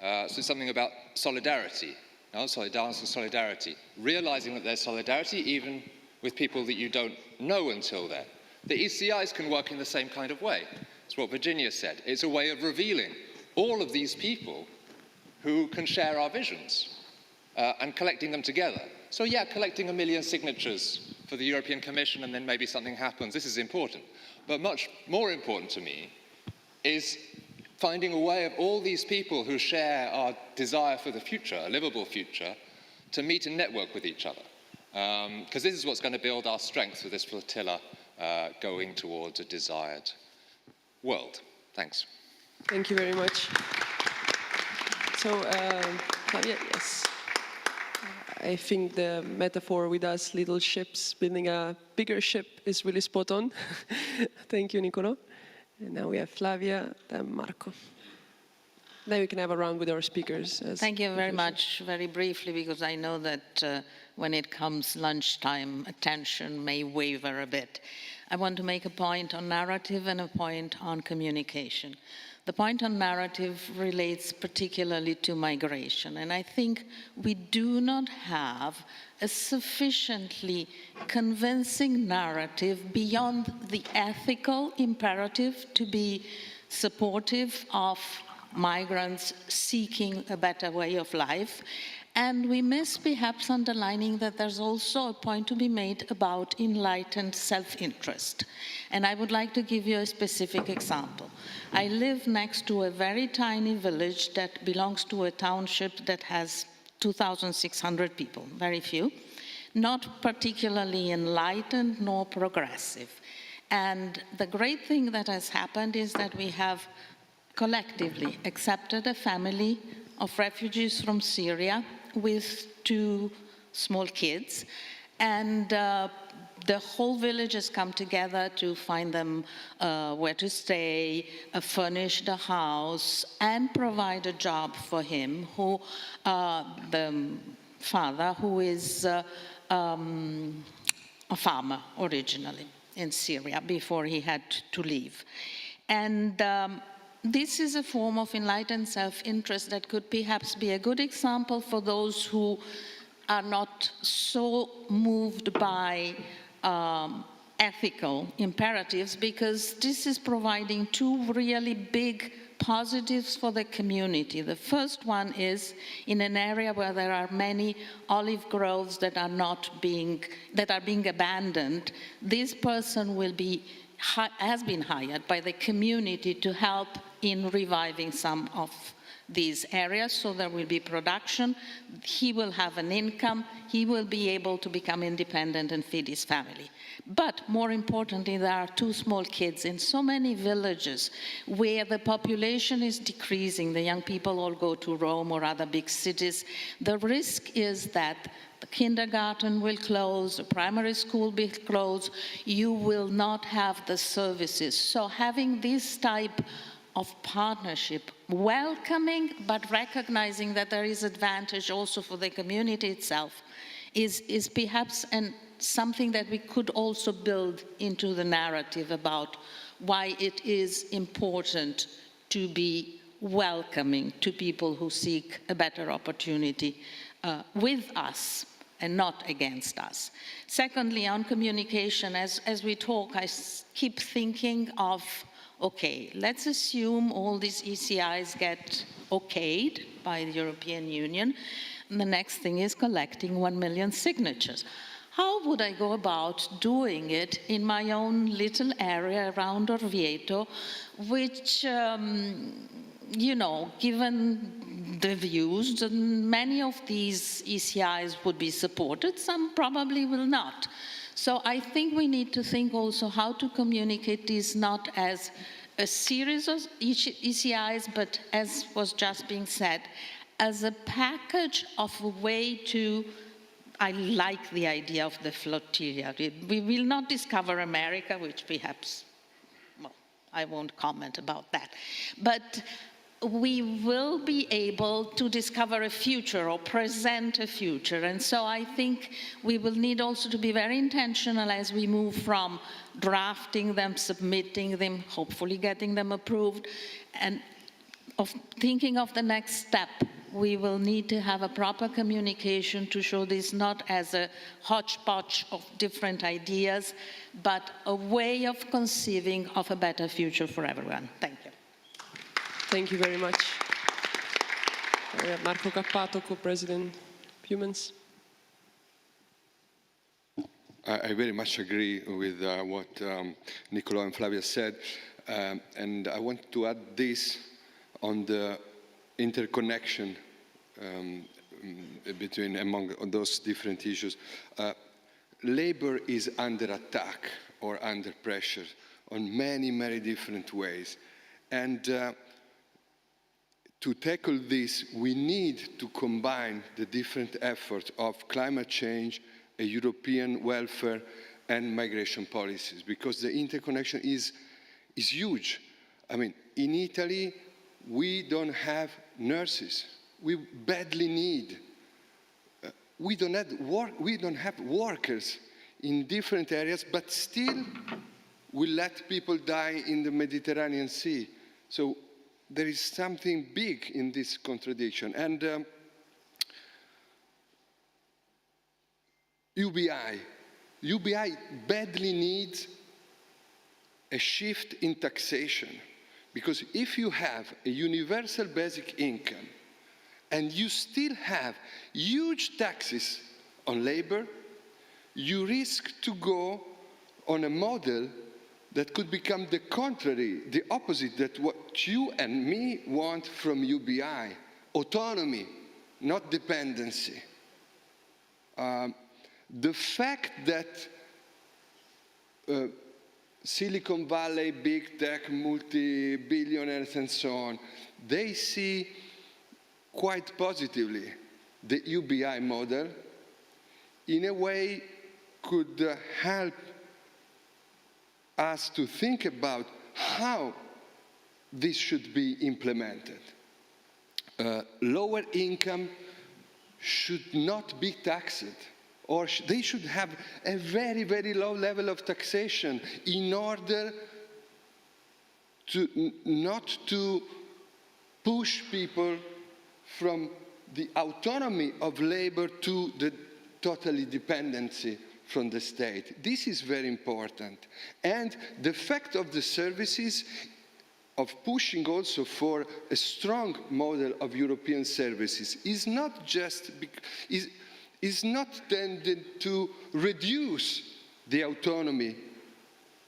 So it's something about solidarity, Solidarność and solidarity. Realizing that there's solidarity even with people that you don't know until then. The ECIs can work in the same kind of way. It's what Virginia said. It's a way of revealing all of these people who can share our visions and collecting them together. So yeah, collecting 1 million signatures for the European Commission and then maybe something happens, this is important. But much more important to me is finding a way of all these people who share our desire for the future, a livable future, to meet and network with each other. Because this is what's going to build our strength for this flotilla going towards a desired world. Thanks. Thank you very much. So, Flavia, yes. I think the metaphor with us little ships building a bigger ship is really spot on. Thank you, Nicolo. And now we have Flavia and Marco. Then we can have a round with our speakers. Thank you very much. Very briefly, because I know that when it comes lunchtime, attention may waver a bit. I want to make a point on narrative and a point on communication. The point on narrative relates particularly to migration, and I think we do not have a sufficiently convincing narrative beyond the ethical imperative to be supportive of migrants seeking a better way of life. And we miss perhaps underlining that there's also a point to be made about enlightened self-interest. And I would like to give you a specific example. I live next to a very tiny village that belongs to a township that has 2,600 people, very few, not particularly enlightened nor progressive. And the great thing that has happened is that we have collectively accepted a family of refugees from Syria with 2 small kids, and the whole village has come together to find them where to stay, furnish the house, and provide a job for him, who the father, who is a farmer originally in Syria before he had to leave. And this is a form of enlightened self-interest that could perhaps be a good example for those who are not so moved by ethical imperatives, because this is providing 2 really big positives for the community. The first one is in an area where there are many olive groves that are being abandoned. This person has been hired by the community to help in reviving some of these areas, so there will be production, he will have an income, he will be able to become independent and feed his family. But more importantly, there are 2 small kids in so many villages where the population is decreasing, the young people all go to Rome or other big cities. The risk is that the kindergarten will close, the primary school will close, you will not have the services. So having this type of partnership, welcoming but recognizing that there is advantage also for the community itself, is perhaps something that we could also build into the narrative about why it is important to be welcoming to people who seek a better opportunity with us and not against us. Secondly, on communication, as we talk, I keep thinking of, okay, let's assume all these ECIs get okayed by the European Union. And the next thing is collecting 1 million signatures. How would I go about doing it in my own little area around Orvieto, which, you know, given the views, many of these ECIs would be supported, some probably will not. So I think we need to think also how to communicate this not as a series of ECIs, but as was just being said, as a package of a way to, I like the idea of the flotilla. We will not discover America, which perhaps, well, I won't comment about that. But we will be able to discover a future or present a future. And so I think we will need also to be very intentional as we move from drafting them, submitting them, hopefully getting them approved, and of thinking of the next step, we will need to have a proper communication to show this not as a hodgepodge of different ideas, but a way of conceiving of a better future for everyone. Thank you. Thank you very much. Marco Cappato, co-president, Eumans. I very much agree with what Nicola and Flavia said, and I want to add this on the interconnection among those different issues. Labor is under attack or under pressure on many, many different ways. And to tackle this, we need to combine the different efforts of climate change, a European welfare, and migration policies, because the interconnection is huge. I mean, in Italy, we don't have nurses. We badly need. We don't have workers in different areas, but still we let people die in the Mediterranean Sea. So there is something big in this contradiction. And UBI badly needs a shift in taxation, because if you have a universal basic income and you still have huge taxes on labor, you risk to go on a model that could become the contrary, the opposite, that what you and me want from UBI: autonomy, not dependency. The fact that Silicon Valley, big tech, multi-billionaires and so on, they see quite positively the UBI model, in a way could help us to think about how this should be implemented. Lower income should not be taxed, or they should have a very, very low level of taxation in order to not to push people from the autonomy of labor to the totally dependency from the state. This is very important. And the fact of the services, of pushing also for a strong model of European services, is not just is not tended to reduce the autonomy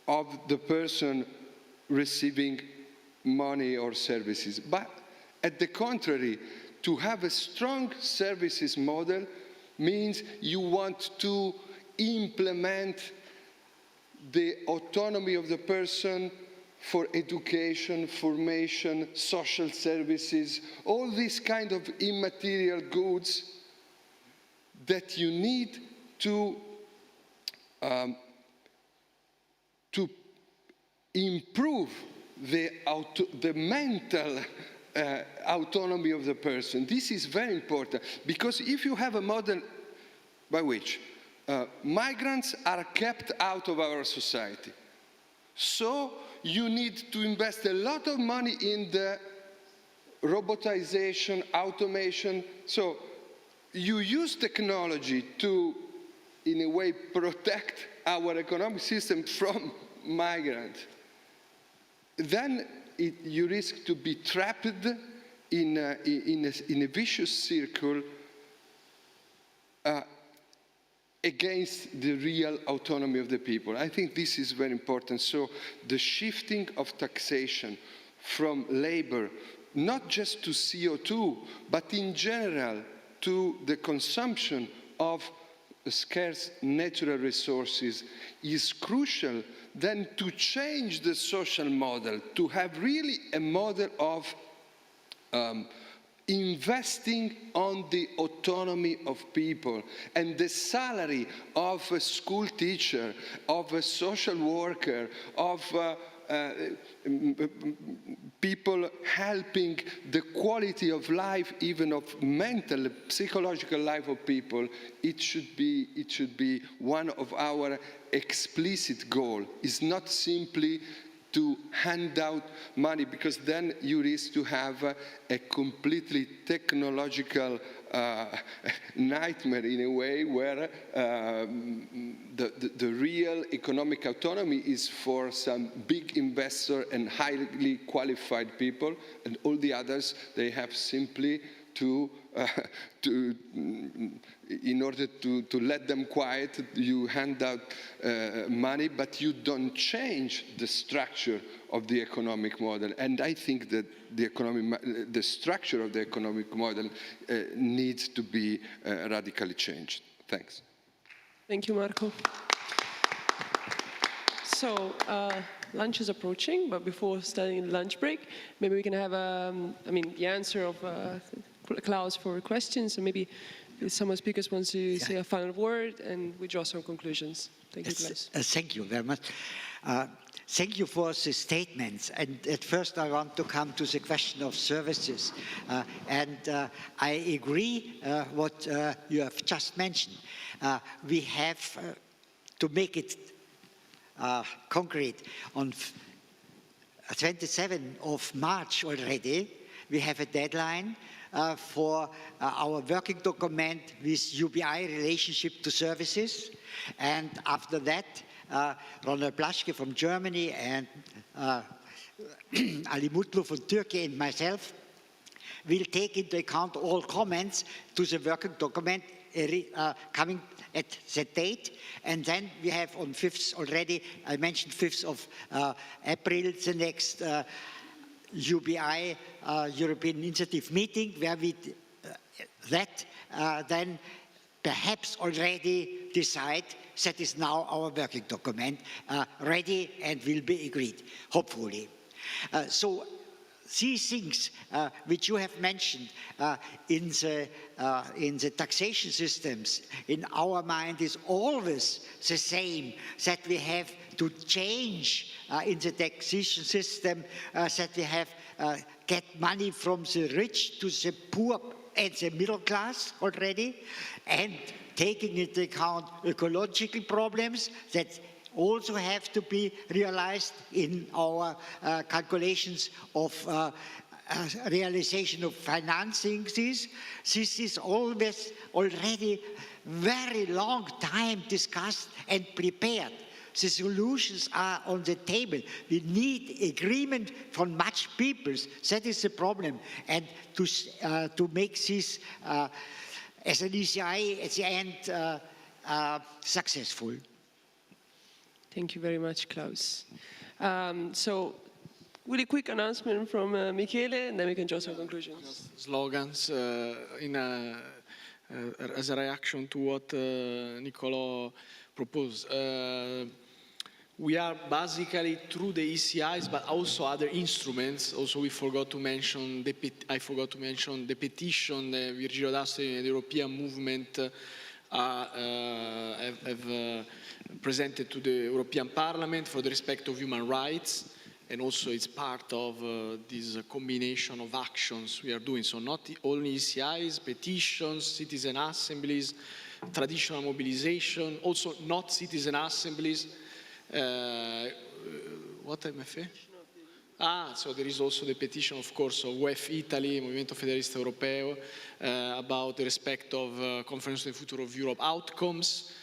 of the person receiving money or services, but at the contrary, to have a strong services model means you want to implement the autonomy of the person for education, formation, social services, all these kind of immaterial goods that you need to improve the mental autonomy of the person. This is very important, because if you have a model by which migrants are kept out of our society, so you need to invest a lot of money in the robotization, automation. So you use technology to, in a way, protect our economic system from migrants. Then you risk to be trapped in a vicious circle against the real autonomy of the people. I think this is very important. So the shifting of taxation from labor, not just to CO2, but in general to the consumption of scarce natural resources, is crucial then to change the social model, to have really a model of investing on the autonomy of people, and the salary of a school teacher, of a social worker, of people helping the quality of life, even of mental, psychological life of people. It should be one of our explicit goals. It's not simply to hand out money, because then you risk to have a completely technological nightmare in a way, where the real economic autonomy is for some big investor and highly qualified people, and all the others, they have simply to in order to let them quiet, you hand out money, but you don't change the structure of the economic model. And I think that the structure of the economic model needs to be radically changed. Thanks. Thank you, Marco. So, lunch is approaching, but before starting the lunch break, maybe we can have, the answer of Klaus for questions, and maybe some of the speakers want to say a final word, and we draw some conclusions. Thank you, Klaus. Thank you very much. Thank you for the statements. And at first I want to come to the question of services. I agree what you have just mentioned. We have to make it concrete. On 27th of March already, we have a deadline for our working document with UBI relationship to services. And after that, Ronald Blaschke from Germany and Ali Mutlu from Turkey and myself will take into account all comments to the working document coming at that date. And then we have on 5th already, I mentioned 5th of April, the next UBI European Initiative meeting, where we then perhaps already decide that is now our working document ready and will be agreed, hopefully. So these things which you have mentioned in the taxation systems, in our mind is always the same, that we have to change in the taxation system, that we have get money from the rich to the poor and the middle class already, and taking into account ecological problems that also have to be realized in our calculations of realization of financing this. This is always already very long time discussed and prepared. The solutions are on the table. We need agreement from much peoples. That is the problem. And to make this as an ECI at the end successful. Thank you very much, Klaus. So, really quick announcement from Michele, and then we can draw some conclusions. Slogans as a reaction to what Niccolò proposed. We are basically through the ECIs, but also other instruments. Also, I forgot to mention the petition Virgilio D'Astro and the European movement have presented to the European Parliament for the respect of human rights, and also it's part of this combination of actions we are doing. So not only ECIs, petitions, citizen assemblies, traditional mobilization, also not citizen assemblies. What MFA? So there is also the petition, of course, of UEF Italy, Movimento Federalista Europeo, about the respect of Conference on the Future of Europe outcomes,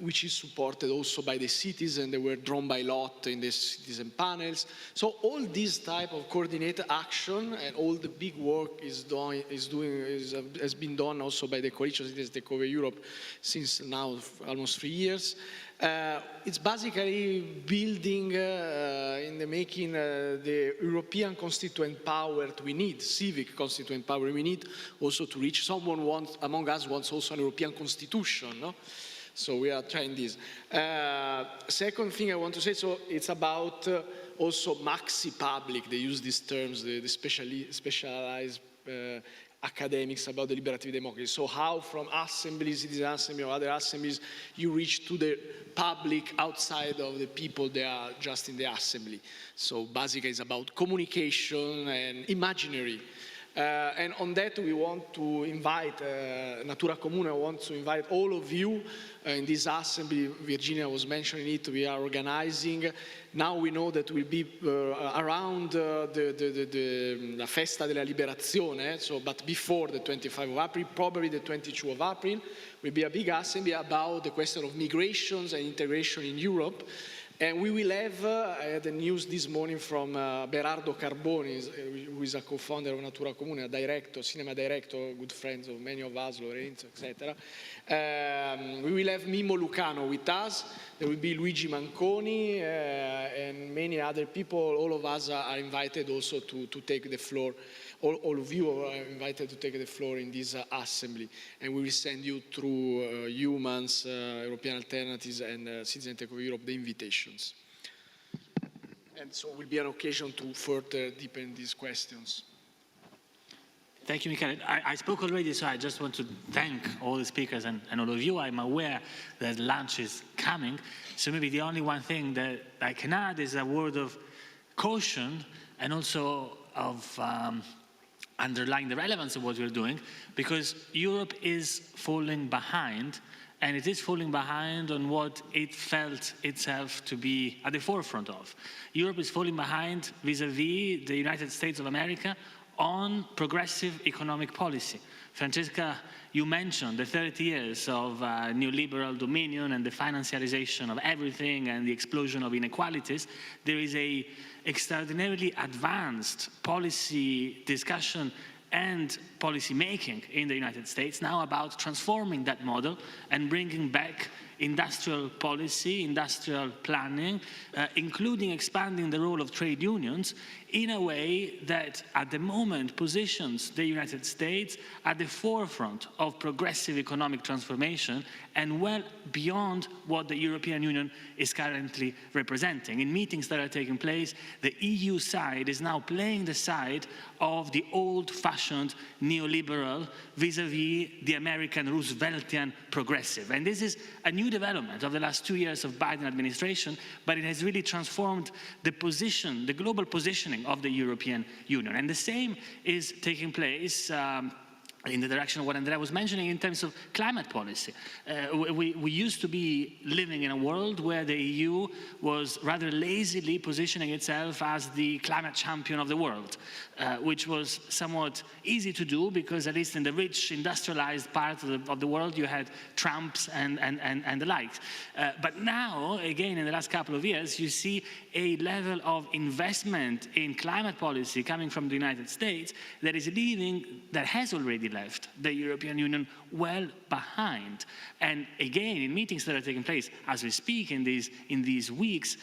which is supported also by the citizens. They were drawn by lot in the citizen panels. So all this type of coordinated action and all the big work has been done also by the Coalition of Citizens Take Over Europe since now almost 3 years. It's basically building in the making the European constituent power we need, civic constituent power we need also to reach. Someone among us wants also an European constitution, no? So we are trying this. Second thing I want to say, so it's about also maxi public. They use these terms, the specialized academics about deliberative democracy. So how from assemblies, citizen assembly or other assemblies, you reach to the public outside of the people that are just in the assembly. So basically it's about communication and imaginary And on that, we want to invite, Natura Comune wants to invite all of you in this assembly. Virginia was mentioning it, we are organizing. Now we know that we'll be around la Festa della Liberazione, but before the 25 of April, probably the 22 of April, will be a big assembly about the question of migrations and integration in Europe. And we will have, I had the news this morning from Berardo Carboni, who is a co-founder of Natura Comune, a director, cinema director, good friends of many of us, Lorenzo, etc. We will have Mimmo Lucano with us. There will be Luigi Manconi and many other people. All of us are invited also to take the floor. All of you are invited to take the floor in this assembly. And we will send you through Eumans, European Alternatives, and Citizenship of Europe the invitations. And so it will be an occasion to further deepen these questions. Thank you, Michele. I spoke already, so I just want to thank all the speakers and all of you. I'm aware that lunch is coming, so maybe the only one thing that I can add is a word of caution and also of underlying the relevance of what we're doing, because Europe is falling behind, and it is falling behind on what it felt itself to be at the forefront of. Europe is falling behind vis-à-vis the United States of America on progressive economic policy. Francesca, you mentioned the 30 years of neoliberal dominion and the financialization of everything and the explosion of inequalities. There is an extraordinarily advanced policy discussion and policy making in the United States now about transforming that model and bringing back industrial policy, industrial planning, including expanding the role of trade unions in a way that at the moment positions the United States at the forefront of progressive economic transformation and well beyond what the European Union is currently representing. In meetings that are taking place, the EU side is now playing the side of the old-fashioned neoliberal vis-à-vis the American Rooseveltian progressive. And this is a new development of the last 2 years of Biden administration, but it has really transformed the position, the global positioning of the European Union. And the same is taking place in the direction of what Andrea was mentioning in terms of climate policy. We used to be living in a world where the EU was rather lazily positioning itself as the climate champion of the world, which was somewhat easy to do because at least in the rich industrialized part of the world you had Trumps and the likes. But now, again, in the last couple of years, you see a level of investment in climate policy coming from the United States that is leaving, that has already left the European Union well behind. And again, in meetings that are taking place as we speak in these weeks,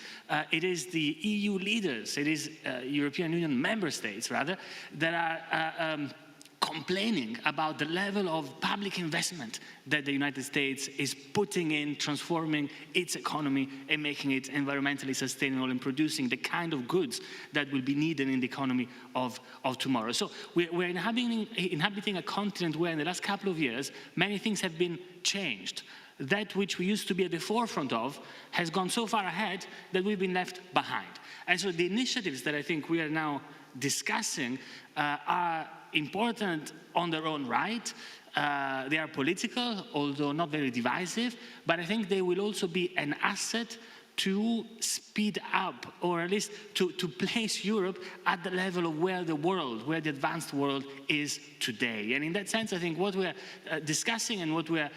it is the EU leaders, it is European Union member states rather, that are complaining about the level of public investment that the United States is putting in transforming its economy and making it environmentally sustainable and producing the kind of goods that will be needed in the economy of tomorrow. So we're inhabiting a continent where in the last couple of years, many things have been changed. That which we used to be at the forefront of has gone so far ahead that we've been left behind. And so the initiatives that I think we are now discussing are important on their own right. They are political, although not very divisive, but I think they will also be an asset to speed up, or at least to place Europe at the level of where the advanced world is today. And in that sense, I think what we're discussing and what we're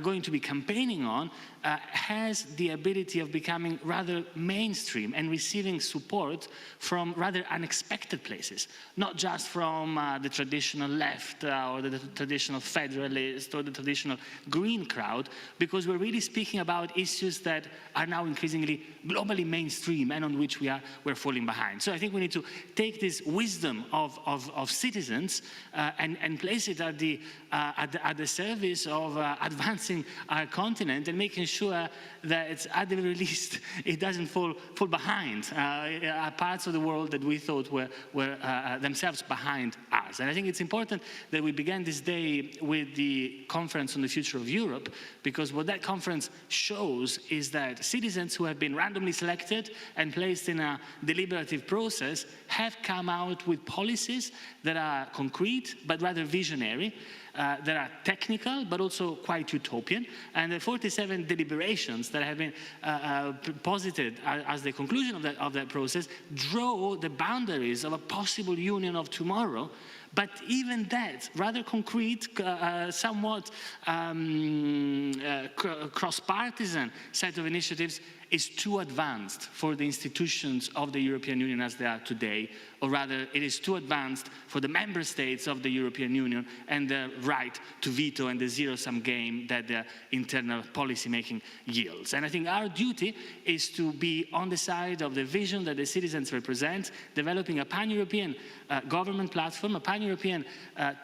going to be campaigning on has the ability of becoming rather mainstream and receiving support from rather unexpected places, not just from the traditional left or the traditional federalist or the traditional green crowd, because we're really speaking about issues that are now increasingly globally mainstream and on which we're falling behind. So I think we need to take this wisdom of citizens and place it at the service of advancing our continent and making sure that it's, at the very least, it doesn't fall behind parts of the world that we thought were themselves behind us. And I think it's important that we began this day with the Conference on the Future of Europe, because what that conference shows is that citizens who have been randomly selected and placed in a deliberative process have come out with policies that are concrete but rather visionary, that are technical but also quite utopian, and the 47 deliberations that have been posited as the conclusion of that process draw the boundaries of a possible union of tomorrow. But even that rather concrete, somewhat cross-partisan set of initiatives is too advanced for the institutions of the European Union as they are today, or rather it is too advanced for the member states of the European Union and the right to veto and the zero-sum game that the internal policy making yields. And I think our duty is to be on the side of the vision that the citizens represent, developing a pan-European government platform, a pan-European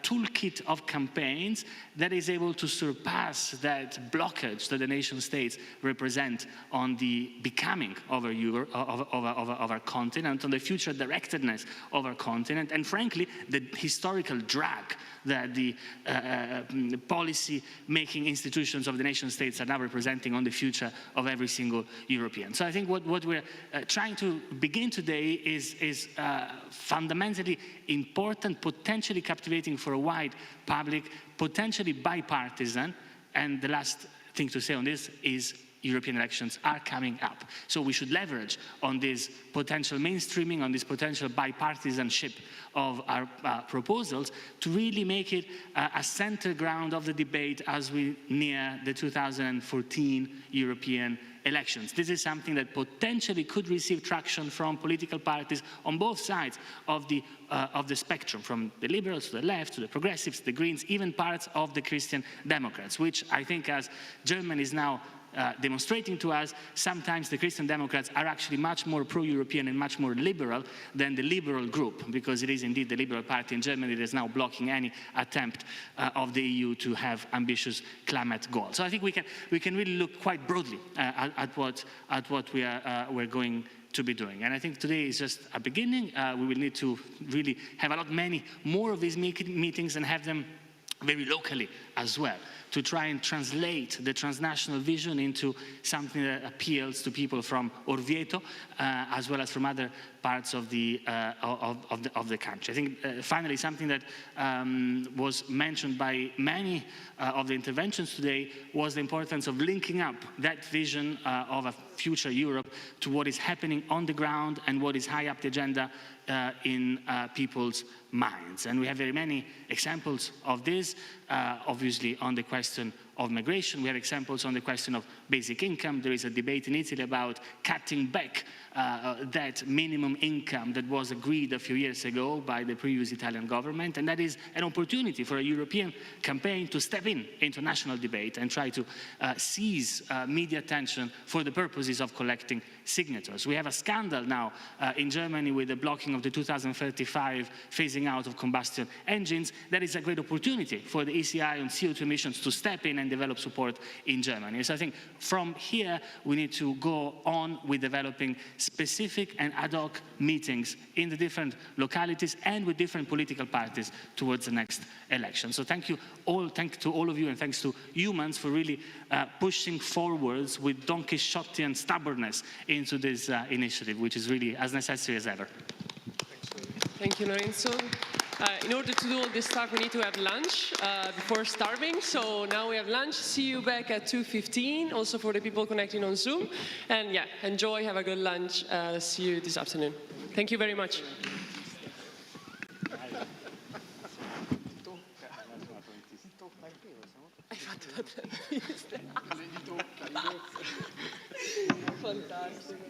toolkit of campaigns that is able to surpass that blockage that the nation states represent on the becoming of our continent, on the future directedness of our continent, and frankly, the historical drag that the policy-making institutions of the nation states are now representing on the future of every single European. So I think what we're trying to begin today is fundamentally important, potentially captivating for a wide public, potentially bipartisan, and the last thing to say on this is European elections are coming up. So we should leverage on this potential mainstreaming, on this potential bipartisanship of our proposals to really make it a center ground of the debate as we near the 2014 European elections. This is something that potentially could receive traction from political parties on both sides of the spectrum, from the liberals to the left, to the progressives, the Greens, even parts of the Christian Democrats, which I think, as Germany is now demonstrating to us, sometimes the Christian Democrats are actually much more pro-European and much more liberal than the liberal group, because it is indeed the Liberal Party in Germany that is now blocking any attempt of the EU to have ambitious climate goals. So I think we can really look quite broadly at what we're going to be doing. And I think today is just a beginning. We will need to really have many more of these meetings and have them very locally as well, to try and translate the transnational vision into something that appeals to people from Orvieto as well as from other parts of the country. I think finally something that was mentioned by many of the interventions today was the importance of linking up that vision of a future Europe to what is happening on the ground and what is high up the agenda in people's minds. And we have very many examples of this, obviously on the question of migration. We have examples on the question of basic income. There is a debate in Italy about cutting back that minimum income that was agreed a few years ago by the previous Italian government, and that is an opportunity for a European campaign to step into national debate and try to seize media attention for the purposes of collecting signatures. We have a scandal now in Germany with the blocking of the 2035 phasing out of combustion engines. That is a great opportunity for the ECI on CO2 emissions to step in and develop support in Germany. So I think from here we need to go on with developing specific and ad hoc meetings in the different localities and with different political parties towards the next election. So thank to all of you, and thanks to Eumans for really pushing forwards with Don Quixotean stubbornness into this initiative, which is really as necessary as ever. Thank you, Lorenzo. In order to do all this stuff, we need to have lunch before starving. So now we have lunch. See you back at 2:15, also for the people connecting on Zoom. And yeah, enjoy, have a good lunch. See you this afternoon. Thank you very much. Fantastico.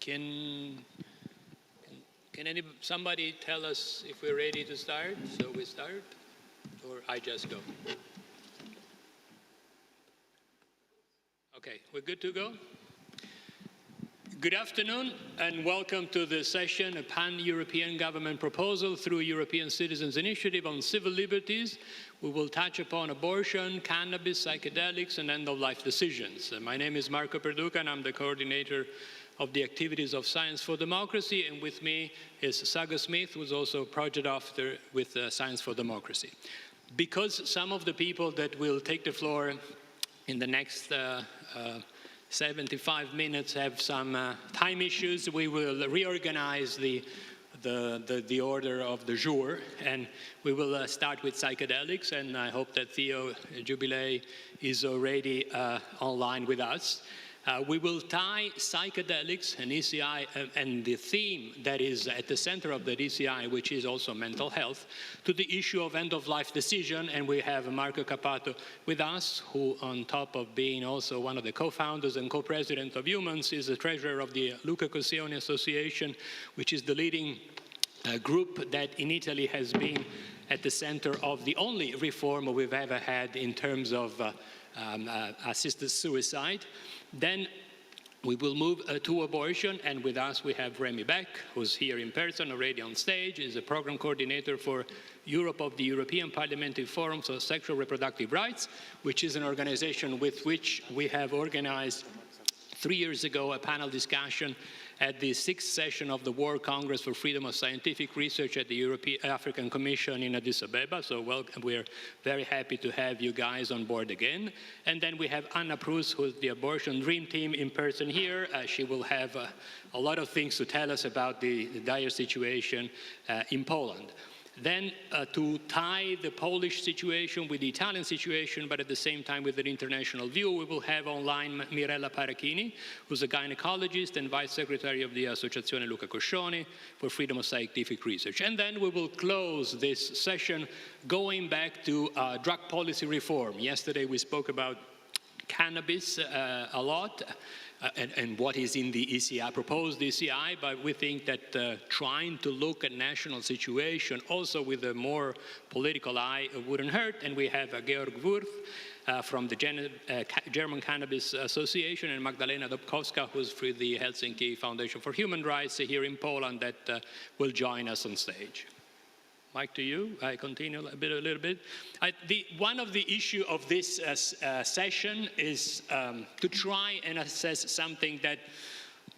Can somebody tell us if we're ready to start? So we start, or I just go? Okay, we're good to go? Good afternoon and welcome to the session, a pan-European government proposal through European Citizens Initiative on civil liberties. We will touch upon abortion, cannabis, psychedelics, and end-of-life decisions. My name is Marco Perduca and I'm the coordinator of the activities of Science for Democracy, and with me is Saga Smith, who's also a project officer with Science for Democracy. Because some of the people that will take the floor in the next 75 minutes have some time issues, we will reorganize the order of the jour, and we will start with psychedelics, and I hope that Theo Jubilee is already online with us. We will tie psychedelics and ECI and the theme that is at the center of the ECI, which is also mental health, to the issue of end-of-life decision. And we have Marco Cappato with us, who on top of being also one of the co-founders and co-president of Eumans, is the treasurer of the Luca Cossioni Association, which is the leading group that in Italy has been at the center of the only reform we've ever had in terms of assisted suicide. Then we will move to abortion, and with us we have Remy Beck, who's here in person already on stage, is a program coordinator for Europe of the European Parliamentary Forum for Sexual Reproductive Rights, which is an organization with which we have organized 3 years ago a panel discussion at the 6th session of the World Congress for Freedom of Scientific Research at the European African Commission in Addis Abeba. So welcome. We're very happy to have you guys on board again. And then we have Anna Prus, who's the Abortion Dream Team in person here. She will have a lot of things to tell us about the dire situation in Poland. Then to tie the Polish situation with the Italian situation, but at the same time with an international view, we will have online Mirella Parachini, who's a gynecologist and vice secretary of the Associazione Luca Coscioni for Freedom of Scientific Research. And then we will close this session going back to drug policy reform. Yesterday we spoke about cannabis a lot. And what is in the ECI, proposed ECI, but we think that trying to look at national situation also with a more political eye wouldn't hurt. And we have Georg Wurth from the German Cannabis Association, and Magdalena Dobkowska, who's for the Helsinki Foundation for Human Rights here in Poland, that will join us on stage. Mike, to you. I continue a little bit. One of the issues of this session is to try and assess something that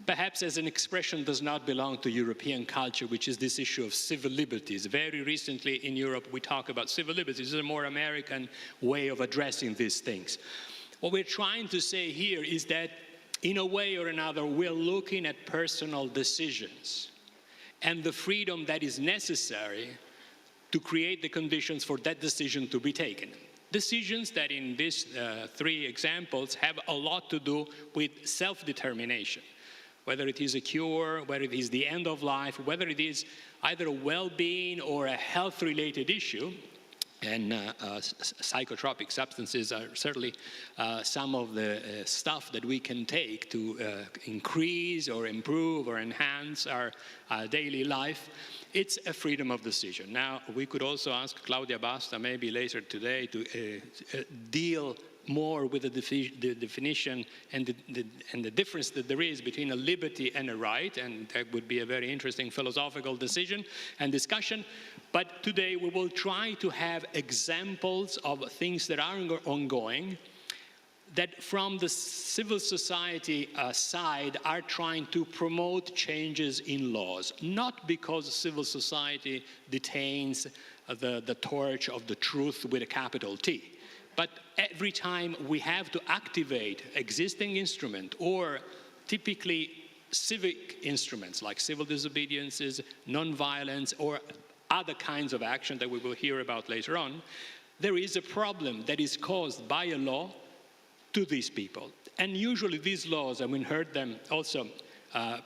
perhaps as an expression does not belong to European culture, which is this issue of civil liberties. Very recently in Europe we talk about civil liberties. This is a more American way of addressing these things. What we're trying to say here is that in a way or another we're looking at personal decisions and the freedom that is necessary to create the conditions for that decision to be taken. Decisions that in these 3 examples have a lot to do with self-determination, whether it is a cure, whether it is the end of life, whether it is either a well-being or a health-related issue. And psychotropic substances are certainly some of the stuff that we can take to increase or improve or enhance our daily life. It's a freedom of decision. Now, we could also ask Claudia Basta maybe later today to deal more with the definition and the difference that there is between a liberty and a right, and that would be a very interesting philosophical decision and discussion. But today we will try to have examples of things that are ongoing, that from the civil society side are trying to promote changes in laws, not because civil society detains the torch of the truth with a capital T, but every time we have to activate existing instrument or typically civic instruments like civil disobediences, non-violence, or other kinds of action that we will hear about later on, there is a problem that is caused by a law to these people. And usually these laws, and we heard them also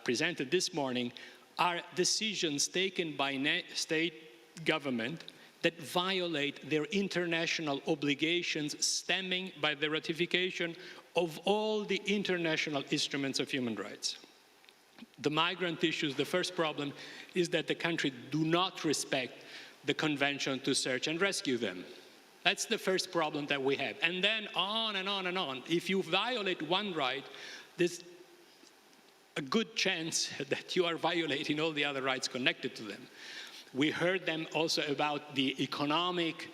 presented this morning, are decisions taken by state government that violate their international obligations stemming by the ratification of all the international instruments of human rights. The migrant issues, the first problem is that the country do not respect the Convention to Search and Rescue them. That's the first problem that we have. And then on and on and on. If you violate one right, there's a good chance that you are violating all the other rights connected to them. We heard them also about the economic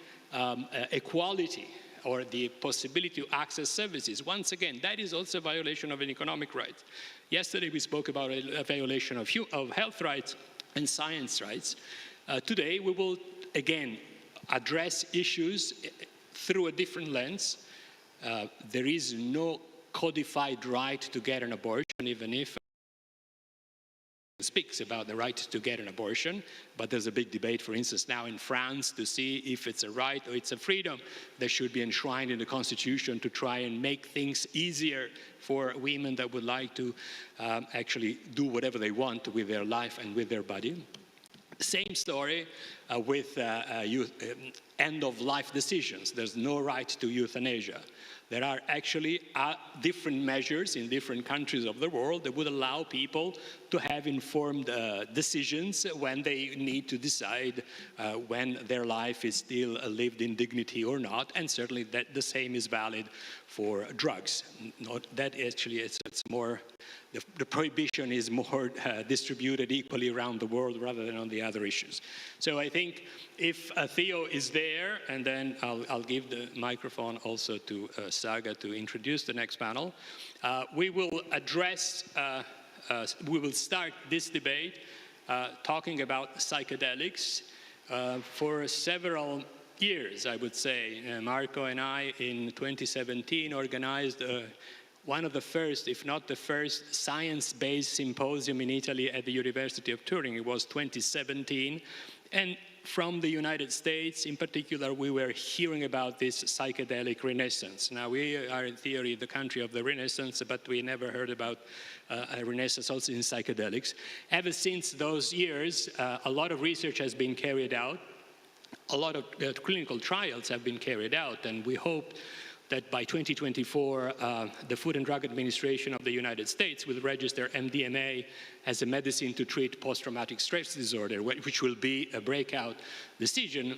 equality or the possibility to access services. Once again, that is also a violation of an economic right. Yesterday we spoke about a violation of health rights and science rights. Today we will again address issues through a different lens. There is no codified right to get an abortion, even if speaks about the right to get an abortion, but there's a big debate, for instance, now in France to see if it's a right or it's a freedom that should be enshrined in the Constitution to try and make things easier for women that would like to actually do whatever they want with their life and with their body. Same story with end-of-life decisions. There's no right to euthanasia. There are actually different measures in different countries of the world that would allow people to have informed decisions when they need to decide when their life is still lived in dignity or not, and certainly that the same is valid for drugs. That actually it's more, the prohibition is more distributed equally around the world rather than on the other issues. So I think if Theo is there, and then I'll give the microphone also to Saga to introduce the next panel, we will address, we will start this debate talking about psychedelics for several years, I would say. Marco and I in 2017 organized one of the first, if not the first, science-based symposium in Italy at the University of Turin. It was 2017. And from the United States, in particular, we were hearing about this psychedelic renaissance. Now, we are in theory the country of the Renaissance, but we never heard about a renaissance also in psychedelics. Ever since those years, a lot of research has been carried out. A lot of clinical trials have been carried out, and we hope that by 2024, the Food and Drug Administration of the United States will register MDMA as a medicine to treat post-traumatic stress disorder, which will be a breakout decision,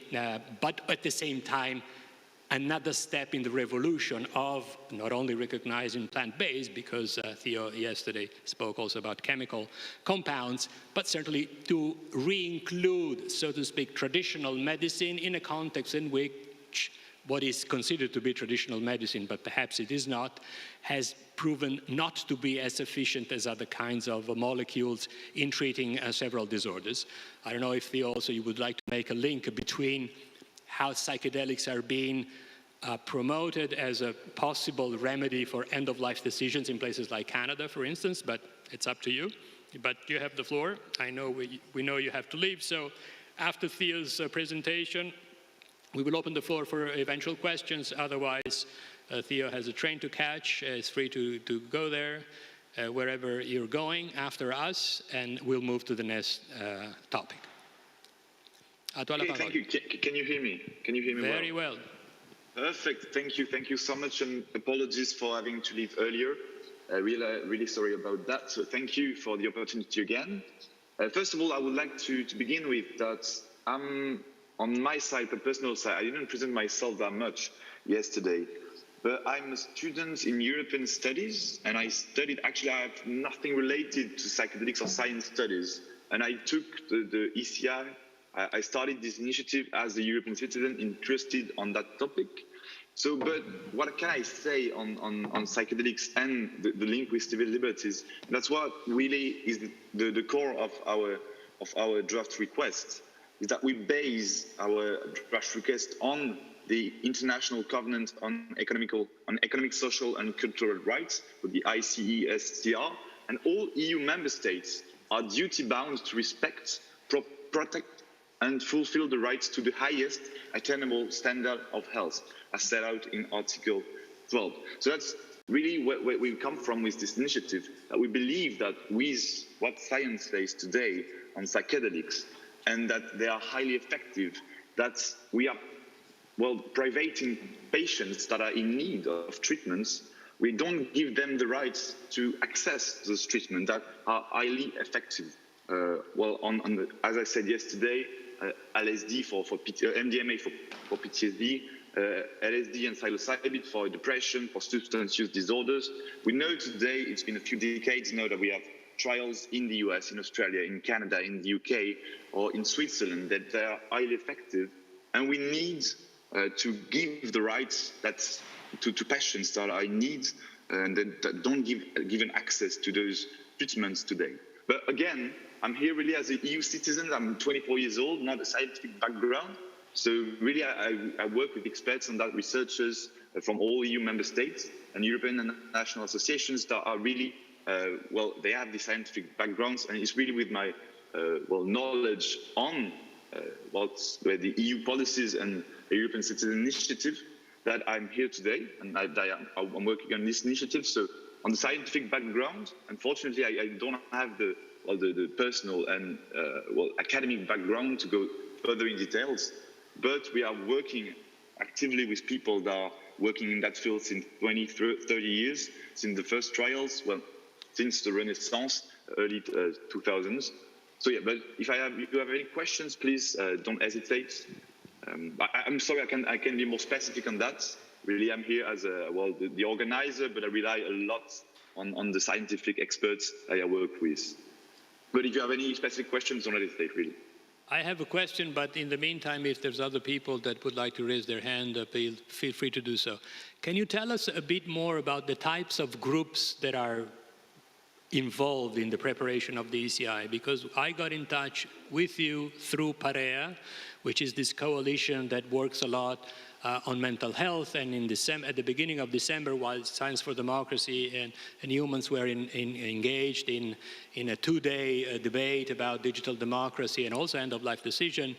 but at the same time, another step in the revolution of not only recognizing plant-based, because Theo yesterday spoke also about chemical compounds, but certainly to re-include, so to speak, traditional medicine in a context in which what is considered to be traditional medicine, but perhaps it is not, has proven not to be as efficient as other kinds of molecules in treating several disorders. I don't know if Theo also you would like to make a link between how psychedelics are being promoted as a possible remedy for end-of-life decisions in places like Canada, for instance, but it's up to you. But you have the floor. I know we know you have to leave, so after Theo's presentation, we will open the floor for eventual questions. Otherwise, Theo has a train to catch. He's free to go there, wherever you're going after us, and we'll move to the next topic. Okay, thank you. Can you hear me? Can you hear me Very well? Perfect. Thank you. Thank you so much, and apologies for having to leave earlier. Really sorry about that. So thank you for the opportunity again. First of all, I would like to begin with that on my side, the personal side, I didn't present myself that much yesterday, but I'm a student in European studies, and I have nothing related to psychedelics or science studies. And I took the ECI, I started this initiative as a European citizen interested on that topic. So, but what can I say on psychedelics and the link with civil liberties? That's what really is the core of our draft request. Is that we base our draft request on the International Covenant on Economic, Social and Cultural Rights, with the ICESCR, and all EU member states are duty-bound to respect, protect, and fulfill the rights to the highest attainable standard of health, as set out in Article 12. So that's really where we come from with this initiative, that we believe that with what science says today on psychedelics, and that they are highly effective, that we are, privating patients that are in need of treatments we don't give them the rights to access those treatments that are highly effective. As I said yesterday, LSD for MDMA for PTSD, LSD and psilocybin for depression, for substance use disorders. We know today, it's been a few decades now, that we have trials in the US, in Australia, in Canada, in the UK, or in Switzerland, that they are highly effective. And we need to give the rights to patients that are in need and that don't given access to those treatments today. But again, I'm here really as an EU citizen. I'm 24 years old, not a scientific background. So really, I work with experts on that, researchers from all EU member states and European and national associations that are really, they have the scientific backgrounds, and it's really with my, knowledge on the EU policies and the European Citizen Initiative that I'm here today, and I'm working on this initiative. So on the scientific background, unfortunately, I don't have the personal and academic background to go further in details, but we are working actively with people that are working in that field since 20, 30 years, since the first trials, since the Renaissance, early 2000s. So yeah, but if you have any questions, please don't hesitate. I'm sorry, I can be more specific on that. Really, I'm here as the organizer, but I rely a lot on the scientific experts I work with. But if you have any specific questions, don't hesitate, really. I have a question, but in the meantime, if there's other people that would like to raise their hand, feel free to do so. Can you tell us a bit more about the types of groups that are involved in the preparation of the ECI? Because I got in touch with you through PAREA, which is this coalition that works a lot on mental health, and at the beginning of December, while Science for Democracy and Eumans were engaged in a two-day debate about digital democracy and also end-of-life decision,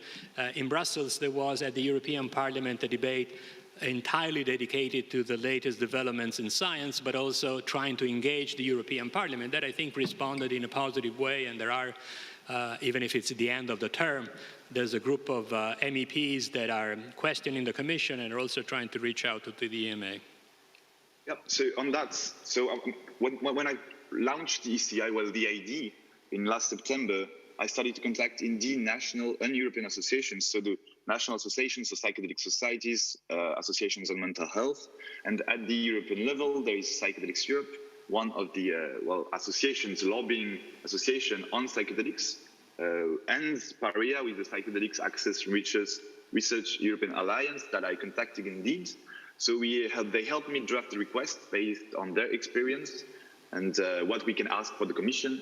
in Brussels there was at the European Parliament a debate entirely dedicated to the latest developments in science, but also trying to engage the European Parliament. That, I think, responded in a positive way, and there are, even if it's at the end of the term, there's a group of MEPs that are questioning the Commission and are also trying to reach out to the EMA. Yeah, so on that, when I launched the ECI, the ID, in last September, I started to contact indeed national and European associations, so the national associations, the psychedelic societies, associations on mental health, and at the European level, there is Psychedelics Europe, one of the associations, lobbying association on psychedelics, and PAREA with the Psychedelics Access Research European Alliance that I contacted indeed. So they helped me draft the request based on their experience and what we can ask for the Commission,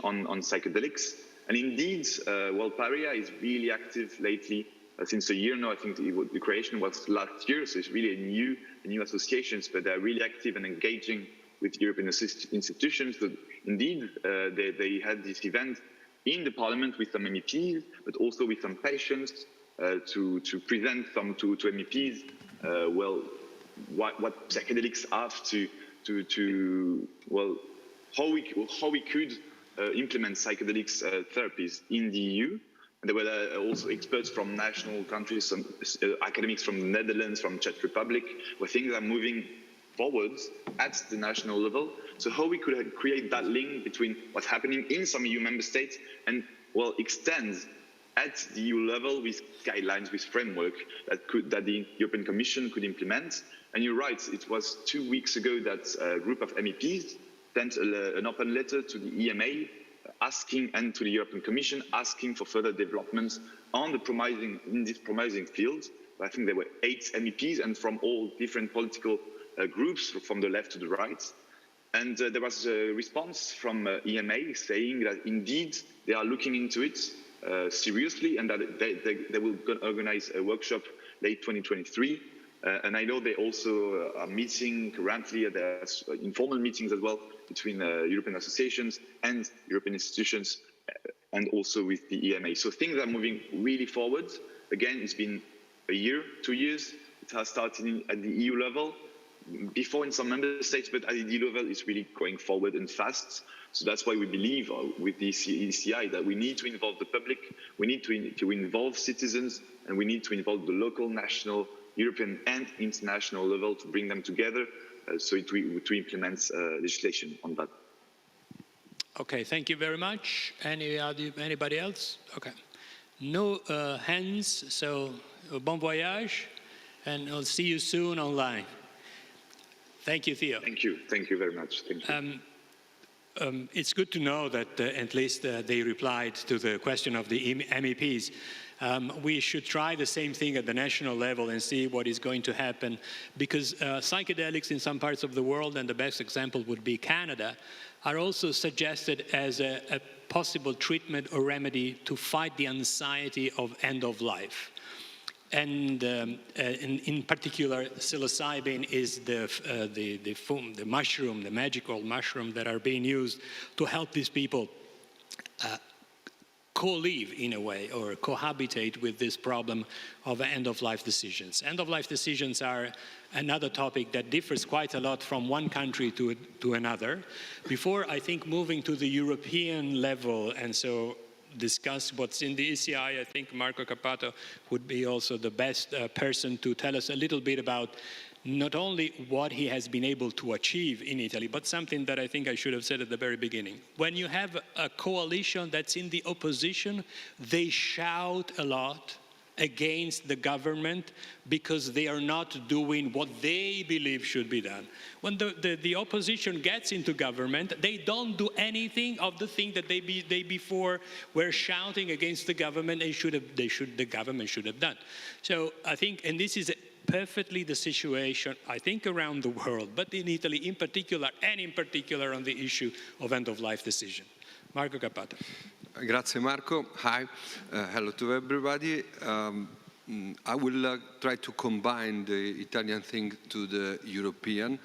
on psychedelics. And indeed, PAREA is really active lately, since a year now. I think the creation was last year, so it's really a new associations, but they're really active and engaging with European institutions. So indeed, they had this event in the Parliament with some MEPs, but also with some patients to present some to MEPs. What psychedelics have how we could implement psychedelics therapies in the EU. And there were also experts from national countries, some academics from the Netherlands, from Czech Republic, where things are moving forwards at the national level. So how we could create that link between what's happening in some EU member states and extend at the EU level with guidelines, with framework that the European Commission could implement. And you're right, it was 2 weeks ago that a group of MEPs sent an open letter to the EMA and to the European Commission asking for further developments in this promising field. I think there were 8 MEPs and from all different political groups, from the left to the right. And there was a response from EMA saying that indeed they are looking into it seriously, and that they will organize a workshop late 2023. And I know they also are meeting currently, there's informal meetings as well between European associations and European institutions, and also with the EMA. So things are moving really forward. Again, it's been a year, 2 years. It has started at the EU level, before in some member states, but at the EU level, it's really going forward and fast. So that's why we believe with the ECI that we need to involve the public, we need to involve citizens, and we need to involve the local, national, European and international level to bring them together to implement legislation on that. Okay, thank you very much. Anybody else? Okay. No hands, so bon voyage, and I'll see you soon online. Thank you, Theo. Thank you very much. Thank you. It's good to know that at least they replied to the question of the MEPs. We should try the same thing at the national level and see what is going to happen, because psychedelics in some parts of the world, and the best example would be Canada, are also suggested as a possible treatment or remedy to fight the anxiety of end of life. And in particular, psilocybin is the mushroom, the magical mushroom that are being used to help these people co-live in a way, or cohabitate with this problem of end-of-life decisions. End-of-life decisions are another topic that differs quite a lot from one country to another. Before, I think, moving to the European level, and so discuss what's in the ECI, I think Marco Cappato would be also the best person to tell us a little bit about not only what he has been able to achieve in Italy, but something that I think I should have said at the very beginning. When you have a coalition that's in the opposition, they shout a lot against the government because they are not doing what they believe should be done. When the opposition gets into government, they don't do anything of the thing that they before were shouting against the government the government should have done. So I think, and this is perfectly the situation, I think, around the world, but in Italy in particular, and in particular on the issue of end-of-life decision. Marco Cappato. Grazie Marco. Hi, hello to everybody. I will try to combine the Italian thing to the European.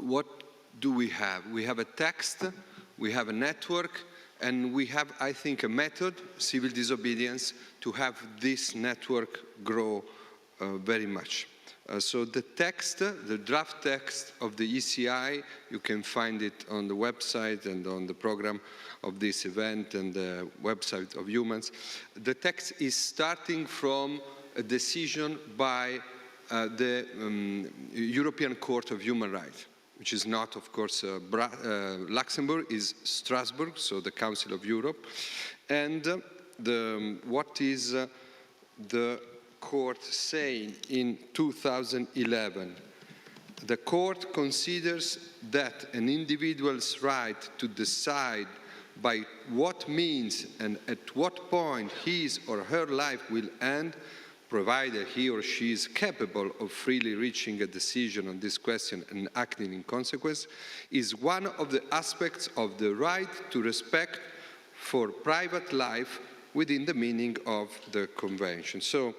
What do we have? We have a text, we have a network, and we have, I think, a method, civil disobedience, to have this network grow very much. So the text, the draft text of the ECI, you can find it on the website and on the program of this event and the website of Eumans. The text is starting from a decision by the European Court of Human Rights, which is not, of course, Luxembourg, is Strasbourg, so the Council of Europe. And what is the court saying in 2011? The court considers that an individual's right to decide by what means and at what point his or her life will end, provided he or she is capable of freely reaching a decision on this question and acting in consequence, is one of the aspects of the right to respect for private life within the meaning of the Convention. So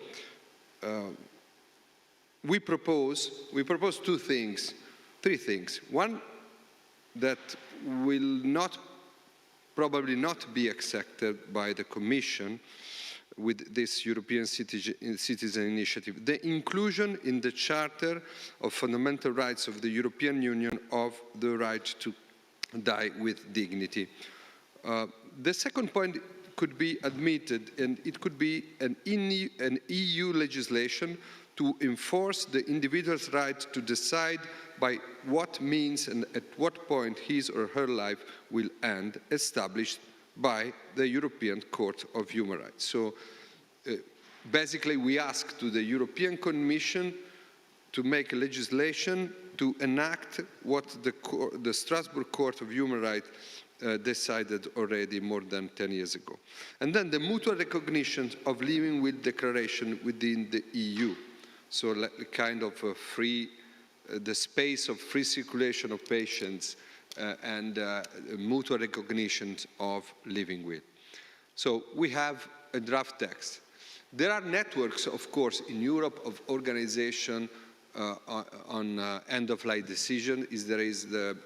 we propose three things. One, that will probably not be accepted by the Commission with this European Citizen Initiative. The inclusion in the Charter of Fundamental Rights of the European Union of the right to die with dignity. The second point could be admitted, and it could be an EU legislation to enforce the individual's right to decide by what means and at what point his or her life will end, established by the European Court of Human Rights. So basically we ask to the European Commission to make a legislation to enact what the Strasbourg Court of Human Rights decided already more than 10 years ago. And then the mutual recognition of living will declaration within the EU. So like kind of a free, the space of free circulation of patients and mutual recognition of living will. So we have a draft text. There are networks, of course, in Europe of organization on end-of-life decision. There is the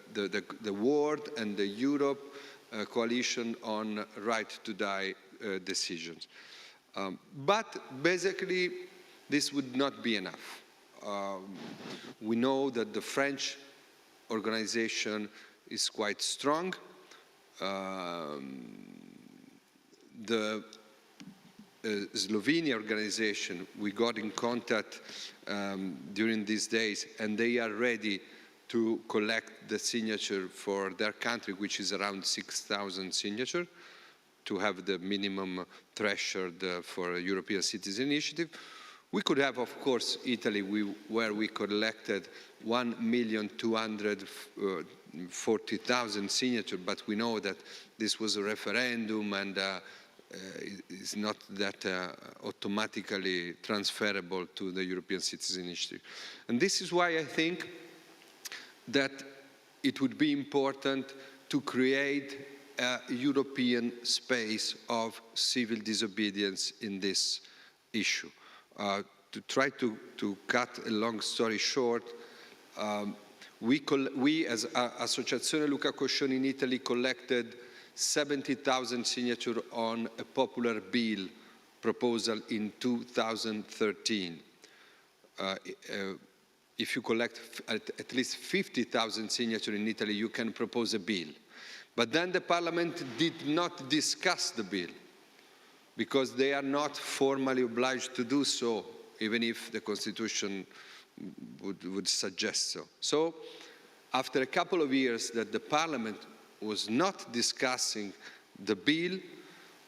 World and the Europe coalition on right to die decisions. But basically, this would not be enough. We know that the French organization is quite strong. The Slovenia organization, we got in contact during these days, and they are ready to collect the signature for their country, which is around 6,000 signatures, to have the minimum threshold for a European Citizen Initiative. We could have, of course, Italy, where we collected 1,240,000 signatures, but we know that this was a referendum and is not that automatically transferable to the European Citizen Initiative. And this is why I think that it would be important to create a European space of civil disobedience in this issue. To try to cut a long story short, we as Associazione Luca Coscioni in Italy collected 70,000 signatures on a popular bill proposal in 2013. If you collect at least 50,000 signatures in Italy, you can propose a bill. But then the parliament did not discuss the bill, because they are not formally obliged to do so, even if the constitution would suggest so. So, after a couple of years that the parliament was not discussing the bill,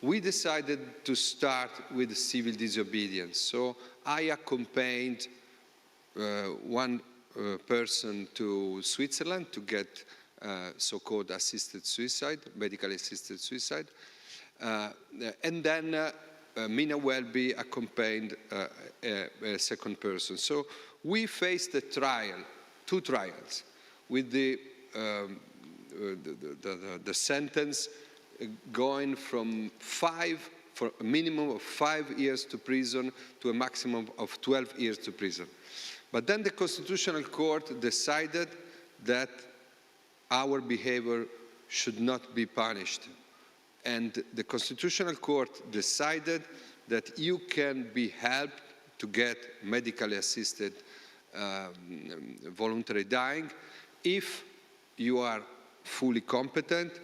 we decided to start with civil disobedience. So I accompanied one person to Switzerland to get so-called assisted suicide, medically assisted suicide. And then Mina Welby accompanied a second person. So we faced a trial, 2 trials, with the sentence going from for a minimum of 5 years to prison to a maximum of 12 years to prison. But then the Constitutional Court decided that our behavior should not be punished. And the Constitutional Court decided that you can be helped to get medically assisted voluntary dying if you are fully competent,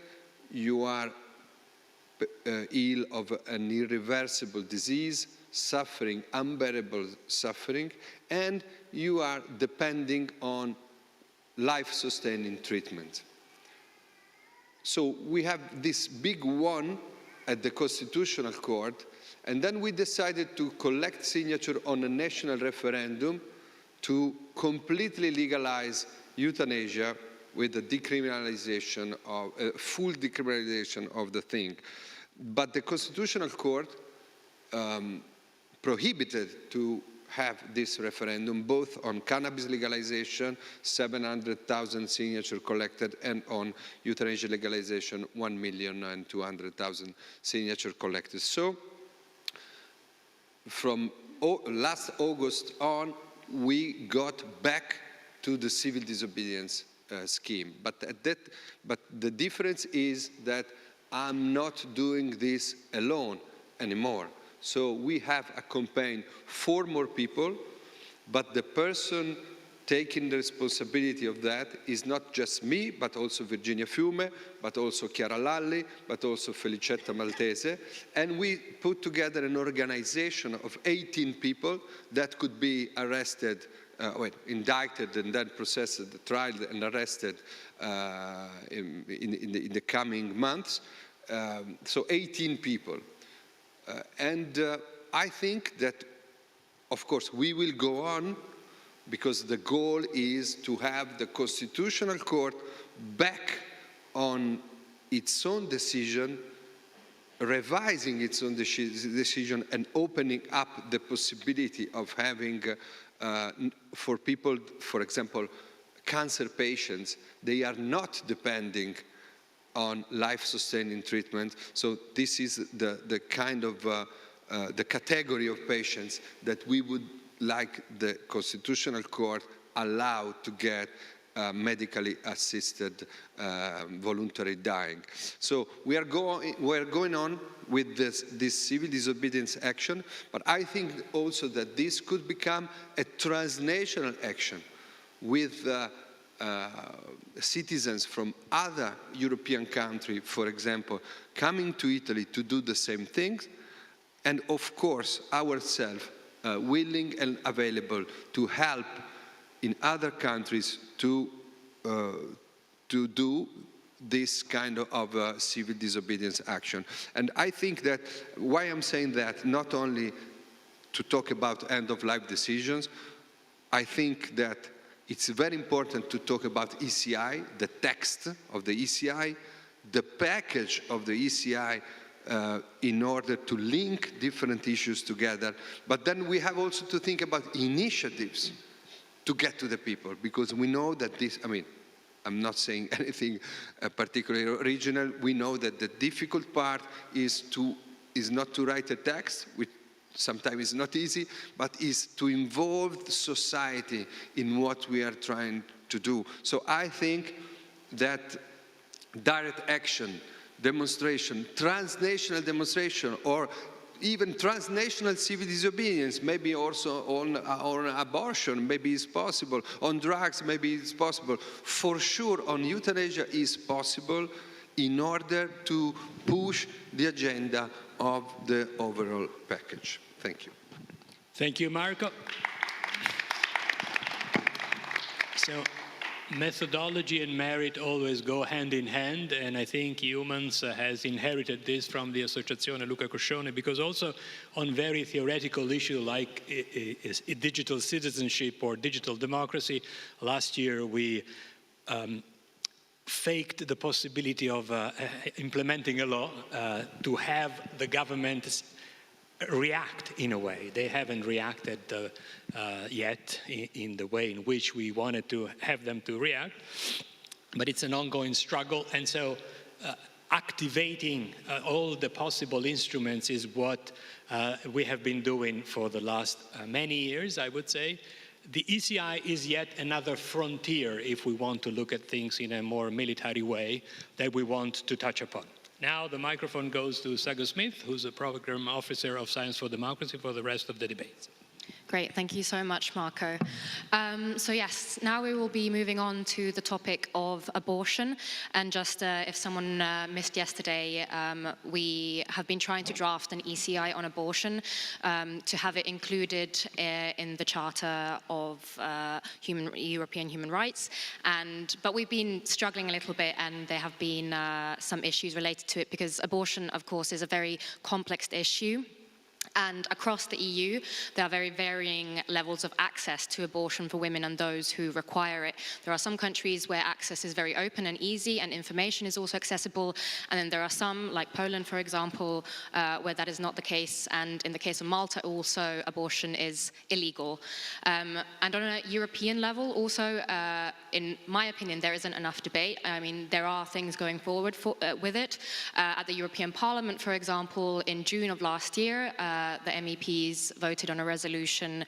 you are ill of an irreversible disease, suffering unbearable suffering, and you are depending on life-sustaining treatment. So we have this big one at the Constitutional Court, and then we decided to collect signatures on a national referendum to completely legalize euthanasia with the decriminalization of full decriminalization of the thing. But the Constitutional Court prohibited to have this referendum, both on cannabis legalization, 700,000 signatures collected, and on euthanasia legalization, 1,200,000 signatures collected. So, from last August on, we got back to the civil disobedience scheme. But the difference is that I'm not doing this alone anymore. So we have accompanied 4 more people, but the person taking the responsibility of that is not just me, but also Virginia Fiume, but also Chiara Lalli, but also Felicetta Maltese. And we put together an organization of 18 people that could be arrested, indicted and then processed, tried and arrested in the coming months. So 18 people. And I think that, of course, we will go on, because the goal is to have the Constitutional Court back on its own decision, revising its own decision, and opening up the possibility of having, for people, for example, cancer patients, they are not depending on life-sustaining treatment. So this is the kind of the category of patients that we would like the Constitutional Court allow to get medically assisted voluntary dying. So we're going on with this civil disobedience action, but I think also that this could become a transnational action with citizens from other European countries, for example, coming to Italy to do the same things, and of course ourselves willing and available to help in other countries to do this kind of civil disobedience action. And I think that why I'm saying that, not only to talk about end-of-life decisions, I think that it's very important to talk about ECI, the text of the ECI, the package of the ECI, in order to link different issues together. But then we have also to think about initiatives to get to the people, because we know that this, I mean, I'm not saying anything particularly original. We know that the difficult part is not to write a text, which sometimes is not easy, but is to involve society in what we are trying to do. So I think that direct action, demonstration, transnational demonstration, or even transnational civil disobedience, maybe also on abortion, maybe it's possible, on drugs, maybe it's possible. For sure, on euthanasia is possible in order to push the agenda of the overall package. Thank you. Thank you, Marco. So, methodology and merit always go hand in hand, and I think Eumans has inherited this from the Associazione Luca Coscione, because also on very theoretical issues like digital citizenship or digital democracy, last year we faked the possibility of implementing a law to have the government react in a way. They haven't reacted yet in the way in which we wanted to have them to react, but it's an ongoing struggle, and so activating all the possible instruments is what we have been doing for the last many years, I would say. The ECI is yet another frontier if we want to look at things in a more military way that we want to touch upon. Now the microphone goes to Saga Smith, who's a program officer of Science for Democracy, for the rest of the debate. Great, thank you so much, Marco. So yes, now we will be moving on to the topic of abortion. And just if someone missed yesterday, we have been trying to draft an ECI on abortion to have it included in the Charter of European Human Rights. But we've been struggling a little bit, and there have been some issues related to it, because abortion, of course, is a very complex issue. And across the EU, there are very varying levels of access to abortion for women and those who require it. There are some countries where access is very open and easy, and information is also accessible. And then there are some, like Poland, for example, where that is not the case. And in the case of Malta, also, abortion is illegal. And on a European level, also, in my opinion, there isn't enough debate. I mean, there are things going forward with it. At the European Parliament, for example, in June of last year, the MEPs voted on a resolution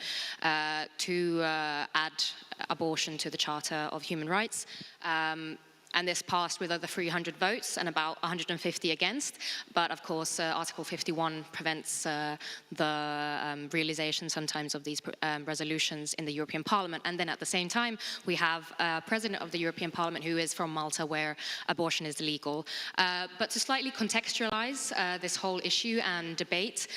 to add abortion to the Charter of Human Rights. And this passed with over 300 votes and about 150 against. But of course, Article 51 prevents the realization sometimes of these resolutions in the European Parliament. And then at the same time, we have a President of the European Parliament who is from Malta, where abortion is illegal. But to slightly contextualize this whole issue and debate,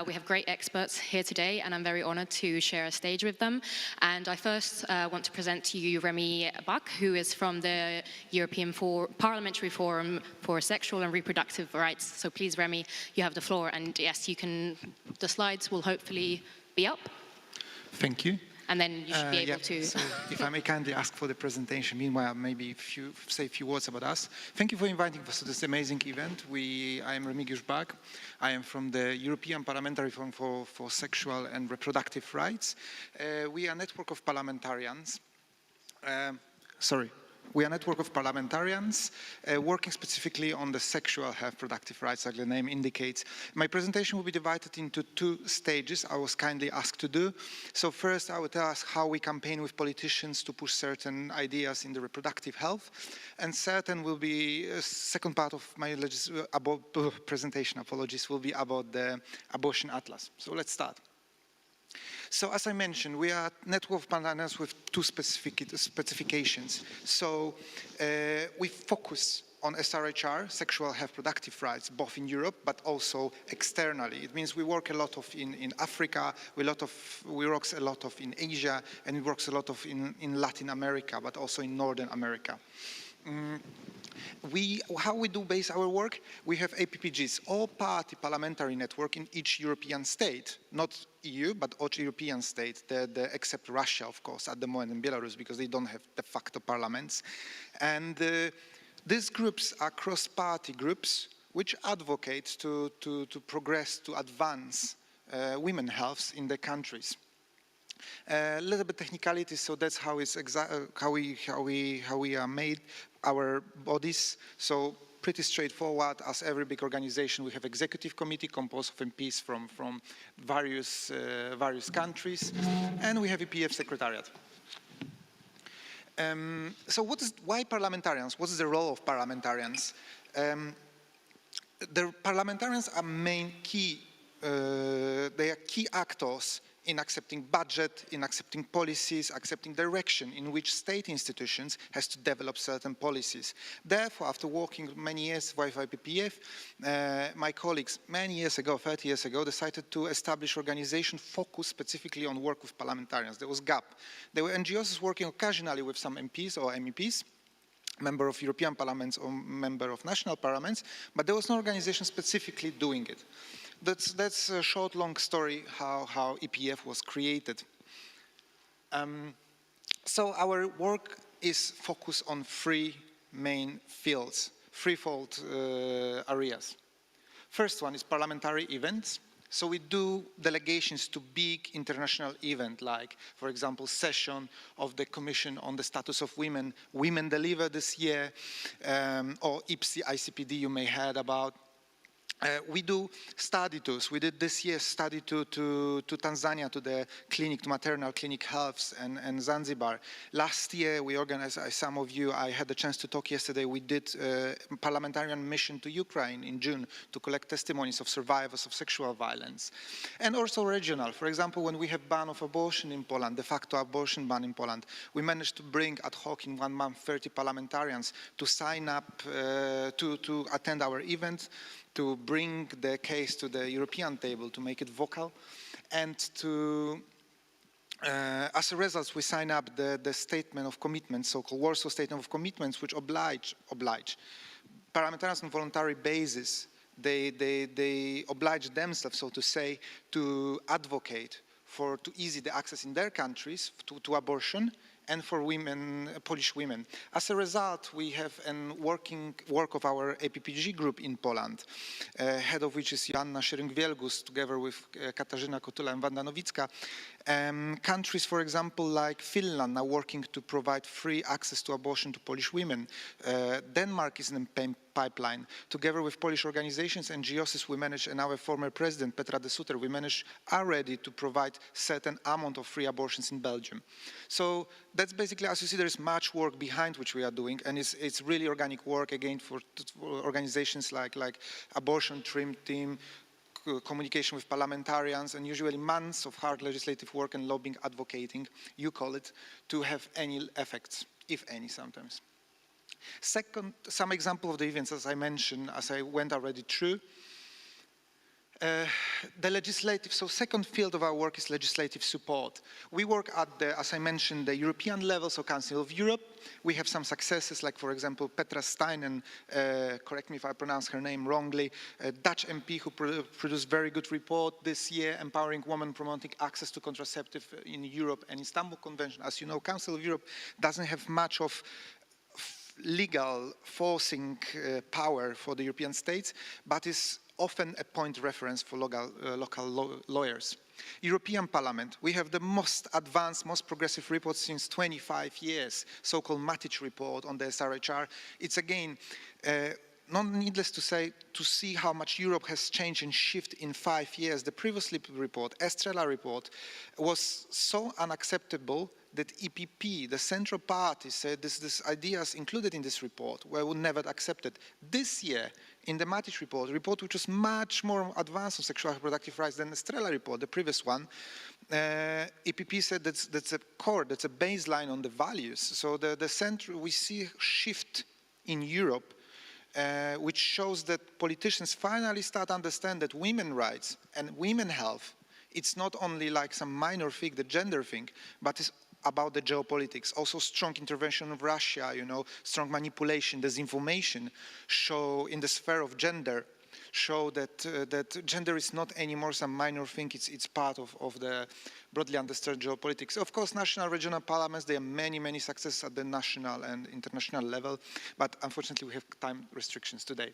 we have great experts here today, and I'm very honored to share a stage with them. And I first want to present to you Remy Bach, who is from the European Parliamentary Forum for Sexual and Reproductive Rights. So please, Remy, you have the floor. And yes, you can, the slides will hopefully be up. Thank you. And then you should be able to... So if I may kindly ask for the presentation, meanwhile, maybe say a few words about us. Thank you for inviting us to this amazing event. I am Remigiusz Bach. I am from the European Parliamentary Forum for Sexual and Reproductive Rights. We are a network of parliamentarians. We are a network of parliamentarians working specifically on the sexual health reproductive rights, like the name indicates. My presentation will be divided into two stages I was kindly asked to do. So first, I will tell us how we campaign with politicians to push certain ideas in the reproductive health. And second will be, second part of my presentation, apologies, will be about the abortion atlas. So let's start. So as I mentioned, we are a network of partners with two specifications. So we focus on SRHR, sexual reproductive rights, both in Europe but also externally. It means we work a lot of in Africa, we work a lot of in Asia, and we work a lot of in Latin America, but also in Northern America. How we do base our work? We have APPGs, all-party parliamentary network in each European state, not EU, but each European state, except Russia, of course, at the moment, and Belarus, because they don't have de facto parliaments. And these groups are cross-party groups which advocate to progress, to advance women's health in their countries. A little bit technicalities, so that's how we are made, our bodies. So pretty straightforward. As every big organization, we have executive committee composed of MPs from various countries, and we have EPF secretariat. So why parliamentarians? What is the role of parliamentarians? The parliamentarians are they are key actors in accepting budget, in accepting policies, accepting direction in which state institutions has to develop certain policies. Therefore, after working many years with IPPF, my colleagues many years ago, 30 years ago, decided to establish organization focused specifically on work with parliamentarians. There was gap. There were NGOs working occasionally with some MPs or MEPs, member of European parliaments or member of national parliaments, but there was no organization specifically doing it. That's a short, long story how EPF was created. So our work is focused on three main fields, threefold areas. First one is parliamentary events. So we do delegations to big international events, like, for example, session of the Commission on the Status of Women, Women Deliver this year, or IPSI, ICPD you may have heard about. We do study tours. We did this year study to Tanzania, to the clinic, to maternal clinic health and Zanzibar. Last year we organized, some of you, I had the chance to talk yesterday, we did a parliamentarian mission to Ukraine in June to collect testimonies of survivors of sexual violence. And also regional. For example, when we have ban of abortion in Poland, de facto abortion ban in Poland, we managed to bring ad hoc in 1 month 30 parliamentarians to sign up, to attend our event, to bring the case to the European table, to make it vocal, and to, as a result, we sign up the statement of commitments, so-called Warsaw Statement of Commitments, which oblige parliamentarians on voluntary basis. They oblige themselves, so to say, to advocate to ease the access in their countries to abortion, and for women, Polish women. As a result, we have a work of our APPG group in Poland, head of which is Joanna Schering-Wielgus, together with Katarzyna Kotula and Wanda Nowicka. Countries, for example, like Finland, are working to provide free access to abortion to Polish women. Denmark is in the pipeline. Together with Polish organizations and NGOs, we managed, and our former president, Petra de Sutter, we managed already to provide certain amount of free abortions in Belgium. So that's basically, as you see, there's much work behind which we are doing, and it's really organic work, again, for organizations like Abortion Trim Team, communication with parliamentarians, and usually months of hard legislative work and lobbying, advocating, you call it, to have any effects, if any, sometimes. Second, some example of the events, as I mentioned, as I went already through. The legislative, so second field of our work is legislative support. We work at the, as I mentioned, the European level, so Council of Europe. We have some successes, like, for example, Petra Steinen, correct me if I pronounce her name wrongly, a Dutch MP who produced very good report this year, empowering women, promoting access to contraceptive in Europe and Istanbul Convention. As you know, Council of Europe doesn't have much of legal forcing power for the European states, but is often a point reference for local lawyers. European Parliament, we have the most advanced, most progressive report since 25 years, so-called Matic report on the SRHR. It's again, not needless to say, to see how much Europe has changed and shifted in 5 years. The previous report, Estrela report, was so unacceptable that EPP, the central party, said this ideas included in this report were never accepted. This year, in the Matic report, a report which was much more advanced on sexual and reproductive rights than the Estrela report, the previous one, EPP said that's a core, that's a baseline on the values. So the center, we see a shift in Europe which shows that politicians finally start to understand that women's rights and women's health, it's not only like some minor thing, the gender thing, but it's about the geopolitics. Also strong intervention of Russia, you know, strong manipulation, disinformation show in the sphere of gender, show that that gender is not anymore some minor thing, it's part of the broadly understood geopolitics. Of course, national, regional parliaments, there are many successes at the national and international level, but unfortunately we have time restrictions today.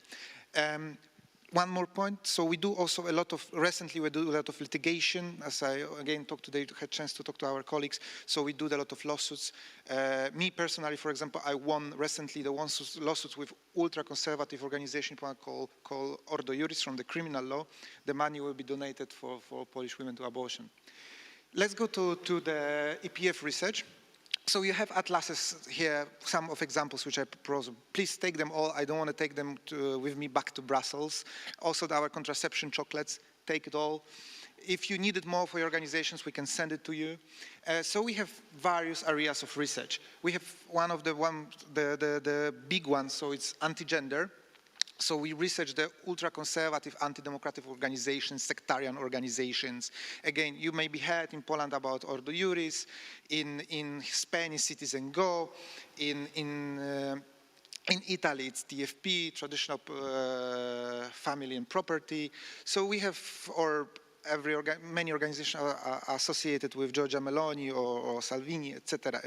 One more point, so we do also recently we do a lot of litigation, as I again talked today, had a chance to talk to our colleagues, so we do a lot of lawsuits. Me personally, for example, I won recently the one lawsuit with ultra-conservative organization called Ordo Juris from the criminal law. The money will be donated for Polish women to abortion. Let's go to the EPF research. So you have atlases here, some of examples which I propose. Please take them all. I don't want to take them with me back to Brussels. Also our contraception chocolates, take it all. If you need it more for your organizations, we can send it to you. So we have various areas of research. We have the big one, so it's anti-gender. So we research the ultra-conservative, anti-democratic organizations, sectarian organizations. Again, you may be heard in Poland about Ordo Juris, in Spain is Citizen Go, in Italy it's TFP, traditional family and property. So we have, many organizations are associated with Giorgia Meloni or Salvini, etc.,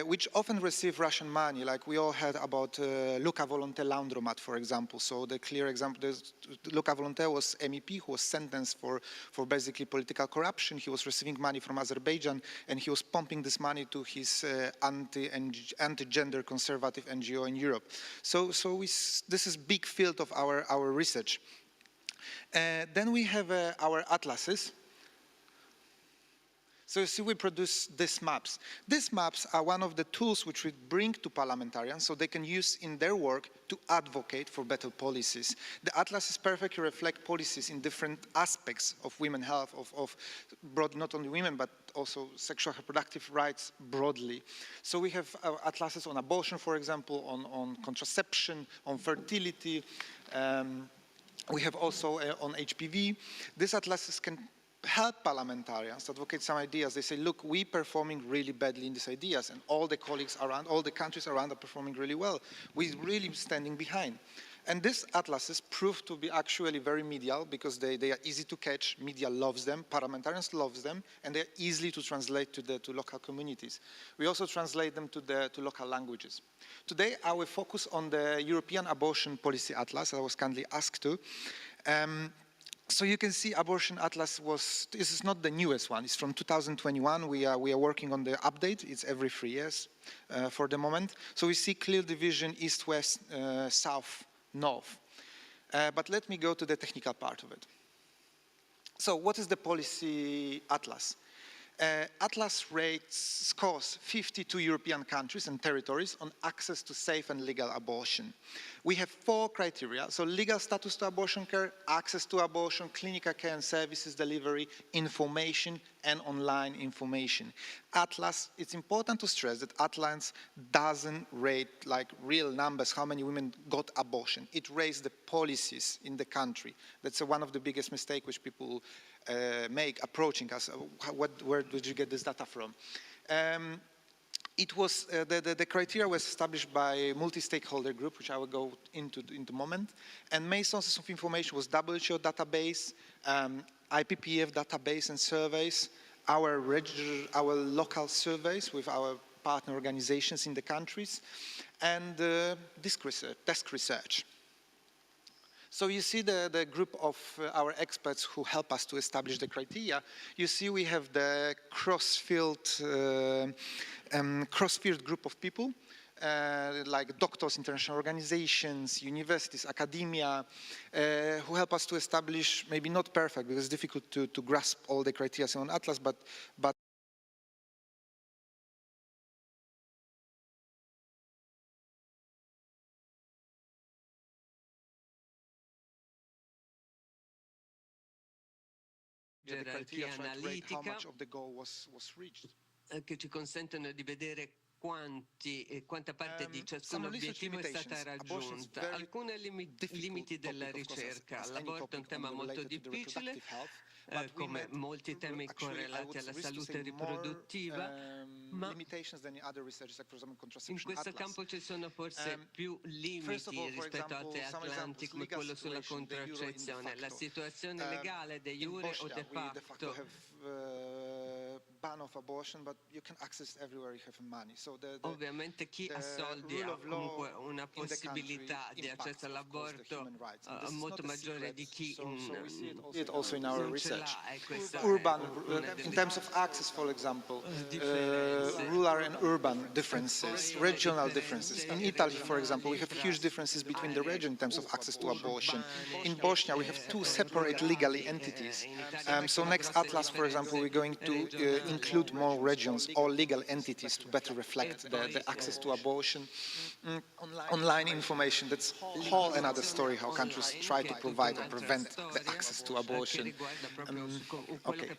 which often receive Russian money, like we all heard about Luca Volonté Laundromat, for example. So the clear example is Luca Volonté was MEP who was sentenced for basically political corruption. He was receiving money from Azerbaijan, and he was pumping this money to his anti-gender conservative NGO in Europe. So this is big field of our research. Then we have our atlases. So you see we produce these maps. These maps are one of the tools which we bring to parliamentarians so they can use in their work to advocate for better policies. The atlases perfectly reflect policies in different aspects of women's health, of not only women, but also sexual reproductive rights broadly. So we have atlases on abortion, for example, on contraception, on fertility. We have also on HPV. These atlases can help parliamentarians to advocate some ideas. They say, look, we're performing really badly in these ideas, and all the colleagues around, all the countries around are performing really well. We're really standing behind. And these atlases prove to be actually very medial because they are easy to catch, media loves them, parliamentarians love them, and they're easy to translate to local communities. We also translate them to local languages. Today, I will focus on the European Abortion Policy Atlas, I was kindly asked to. So you can see Abortion Atlas this is not the newest one, it's from 2021. We are working on the update, it's every 3 years for the moment. So we see clear division east, west, south, north. But let me go to the technical part of it. So what is the policy atlas? Atlas scores 52 European countries and territories on access to safe and legal abortion. We have 4 criteria, so legal status to abortion care, access to abortion, clinical care and services delivery, information, and online information. Atlas, it's important to stress that Atlas doesn't rate like real numbers, how many women got abortion. It rates the policies in the country. That's one of the biggest mistakes which people make approaching us. Where did you get this data from? It was the criteria was established by a multi-stakeholder group, which I will go into in a moment. And main sources of information was WHO database, IPPF database and surveys, our local surveys with our partner organizations in the countries, and desk research. So you see the group of our experts who help us to establish the criteria. You see we have the cross-field group of people, like doctors, international organizations, universities, academia, who help us to establish, maybe not perfect, because it's difficult to grasp all the criteria on Atlas, but gerarchia analitica how much of the goal was reached. che ci consentono di vedere quanta parte di ciascun obiettivo è stata raggiunta. Alcuni limiti della ricerca. L'aborto è un tema molto difficile, come molti temi correlati alla salute riproduttiva, ma in questo campo ci sono forse più limiti rispetto a altri atlanti, come quello sulla contraccezione. La situazione legale de jure o de facto ban of abortion, but you can access everywhere you have money. So ovviamente chi ha soldi ha comunque una possibilità di accesso all'aborto molto maggiore di chi it also in our non ce research. l'ha. Urban, in terms of access, for example, rural and urban differences, regional differences. In Italy, for example, we have huge differences between the region in terms of access to abortion. In Bosnia, we have two separate legally entities. So next Atlas, for example, we're going to include more regions or legal entities to better reflect the access to abortion. Online information, that's whole another story, how countries try to provide or prevent the access to abortion. Okay.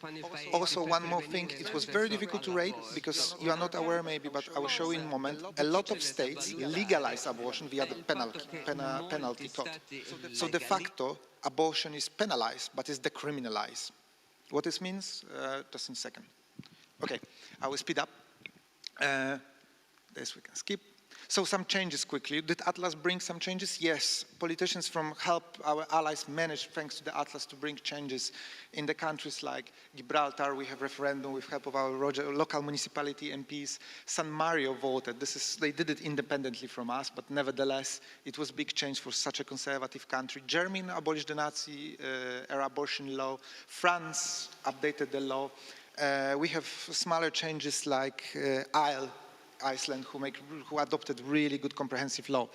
Also, one more thing, it was very difficult to rate because you are not aware maybe, but I will show you in a moment, a lot of states legalize abortion via the penalty code. So de facto, abortion is penalized, but is decriminalized. What this means, just in a second. Okay, I will speed up. This we can skip. So some changes quickly. Did Atlas bring some changes? Yes. Politicians help our allies manage, thanks to the Atlas, to bring changes in the countries like Gibraltar. We have referendum with help of our local municipality MPs. San Mario voted. They did it independently from us, but nevertheless, it was a big change for such a conservative country. Germany abolished the Nazi-era abortion law. France updated the law. We have smaller changes like Iceland, who adopted really good comprehensive law.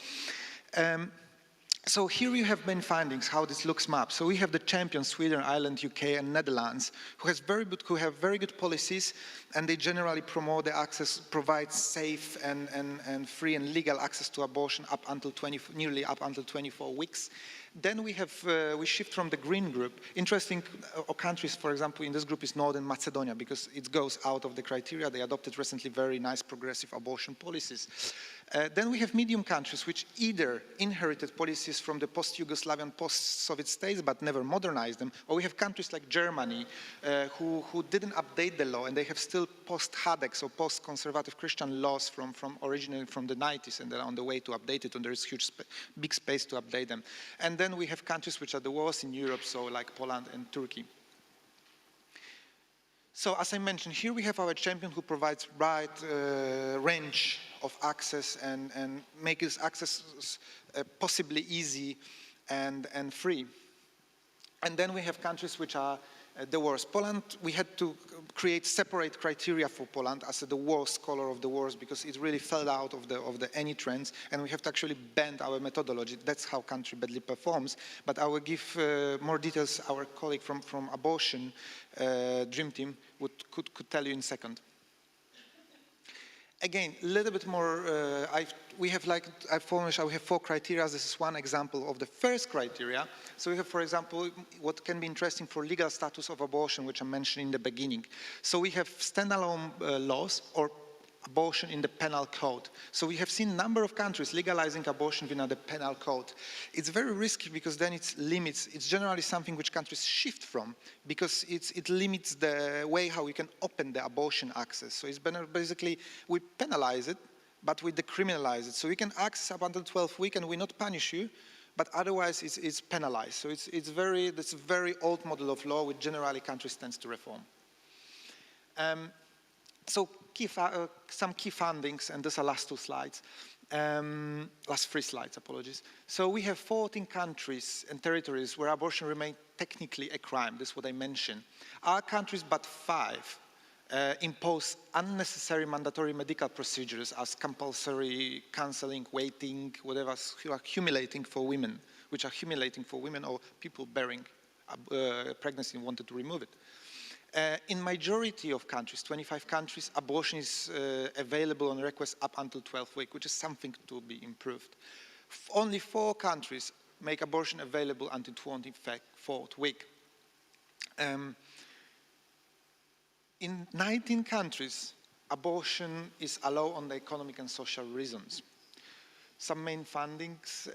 So here you have main findings, how this looks mapped. So we have the champions, Sweden, Ireland, UK, and Netherlands, who have very good policies, and they generally promote the access, provide safe and free and legal access to abortion nearly up until 24 weeks. Then we shift from the green group. Interesting countries, for example, in this group is Northern Macedonia, because it goes out of the criteria. They adopted recently very nice progressive abortion policies. Then we have medium countries, which either inherited policies from the post-Yugoslavian, post-Soviet states, but never modernized them, or we have countries like Germany, who didn't update the law, and they have still post-Hadex, or post-conservative Christian laws originally from the 90s, and they're on the way to update it, and there is big space to update them. And then we have countries which are the worst in Europe, so like Poland and Turkey. So as I mentioned, here we have our champion who provides right range of access and make this access possibly easy and free. And then we have countries which are the worst. Poland, we had to create separate criteria for Poland as the worst color of the worst, because it really fell out of the any trends, and we have to actually bend our methodology. That's how country badly performs. But I will give more details. Our colleague from Abortion Dream Team could tell you in a second. Again, a little bit more, we have 4 criteria. This is one example of the first criteria. So we have, for example, what can be interesting for legal status of abortion, which I mentioned in the beginning. So we have standalone laws or abortion in the penal code. So we have seen a number of countries legalizing abortion within the penal code. It's very risky because then it limits, it's generally something which countries shift from, because it limits the way how we can open the abortion access. So it's basically, we penalize it, but we decriminalize it. So we can access up until 12 weeks and we not punish you, but otherwise it's penalized. So it's a very old model of law which generally countries tend to reform. So some key findings, and these are last 2 slides, last 3 slides, apologies. So we have 14 countries and territories where abortion remains technically a crime. This is what I mentioned. Our countries, but 5, impose unnecessary mandatory medical procedures as compulsory counseling, waiting, whatever, which are humiliating for women or people bearing pregnancy and wanted to remove it. In majority of countries, 25 countries, abortion is available on request up until 12 weeks, which is something to be improved. Only 4 countries make abortion available until 24th week. In 19 countries, abortion is allowed on the economic and social reasons. Some main findings,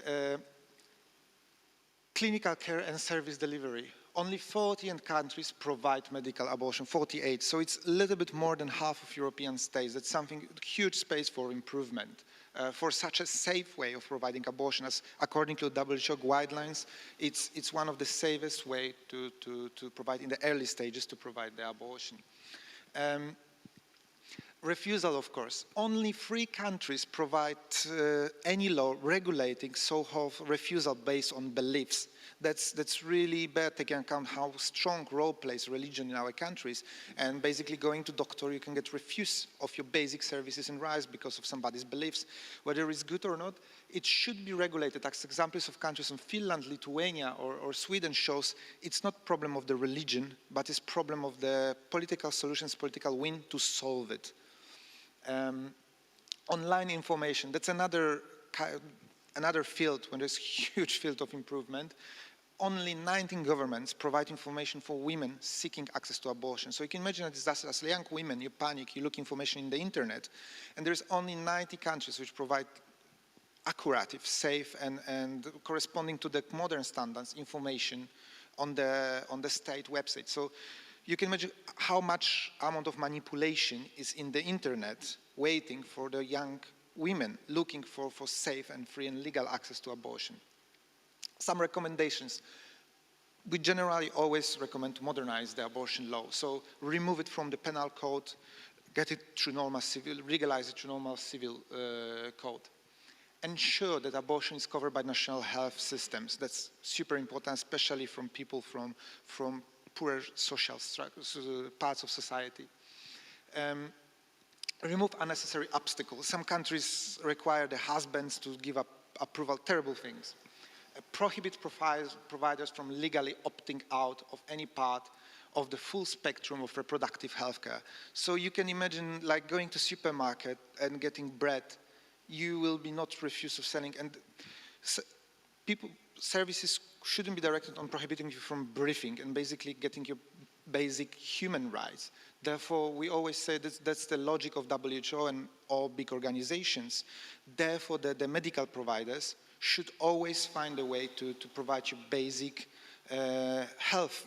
clinical care and service delivery. Only 40 countries provide medical abortion, 48. So it's a little bit more than half of European states. That's something, huge space for improvement. For such a safe way of providing abortion, as according to WHO guidelines, it's one of the safest way to provide in the early stages to provide the abortion. Refusal, of course. Only 3 countries provide any law regulating so-called refusal based on beliefs. That's really bad, taking into account how strong role plays religion in our countries. And basically going to doctor, you can get refused of your basic services and rights because of somebody's beliefs. Whether it's good or not, it should be regulated. As examples of countries in Finland, Lithuania, or Sweden shows it's not problem of the religion, but it's problem of the political solutions, political will to solve it. Online information, that's another field when there's huge field of improvement. Only 19 governments provide information for women seeking access to abortion. So you can imagine that as young women, you panic, you look information in the internet, and there's only 90 countries which provide accurate, safe, and corresponding to the modern standards information on the state website. So you can imagine how much amount of manipulation is in the internet waiting for the young women looking for safe and free and legal access to abortion. Some recommendations. We generally always recommend to modernize the abortion law. So remove it from the penal code, get it through normal civil, legalize it through normal civil code. Ensure that abortion is covered by national health systems. That's super important, especially from people from poorer social parts of society. Remove unnecessary obstacles. Some countries require the husbands to give up approval, terrible things. Prohibit providers from legally opting out of any part of the full spectrum of reproductive health care. So you can imagine like going to supermarket and getting bread, you will be not refused of selling. And services shouldn't be directed on prohibiting you from breathing and basically getting your basic human rights. Therefore, we always say that's the logic of WHO and all big organizations. Therefore, the medical providers should always find a way to provide you basic health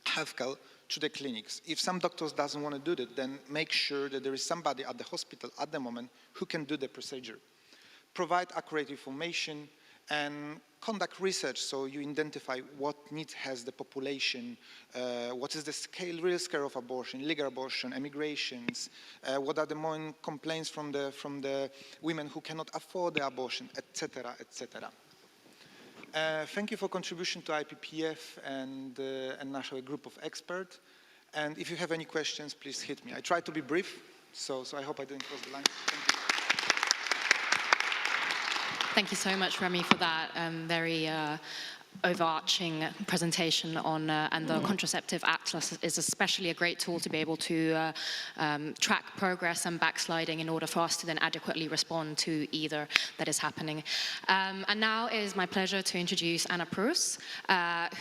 care to the clinics. If some doctors doesn't want to do that, then make sure that there is somebody at the hospital at the moment who can do the procedure. Provide accurate information and conduct research so you identify what needs has the population, what is the real scale of abortion, illegal abortion, emigrations, what are the main complaints from the women who cannot afford the abortion, etc., etc. Thank you for contribution to IPPF and National Group of Experts. And if you have any questions, please hit me. I try to be brief, so I hope I didn't cross the line. Thank you. Thank you so much, Remy, for that very overarching presentation on, and the Contraceptive Atlas is especially a great tool to be able to track progress and backsliding in order for us to then adequately respond to either that is happening. And now it is my pleasure to introduce Anna Prus,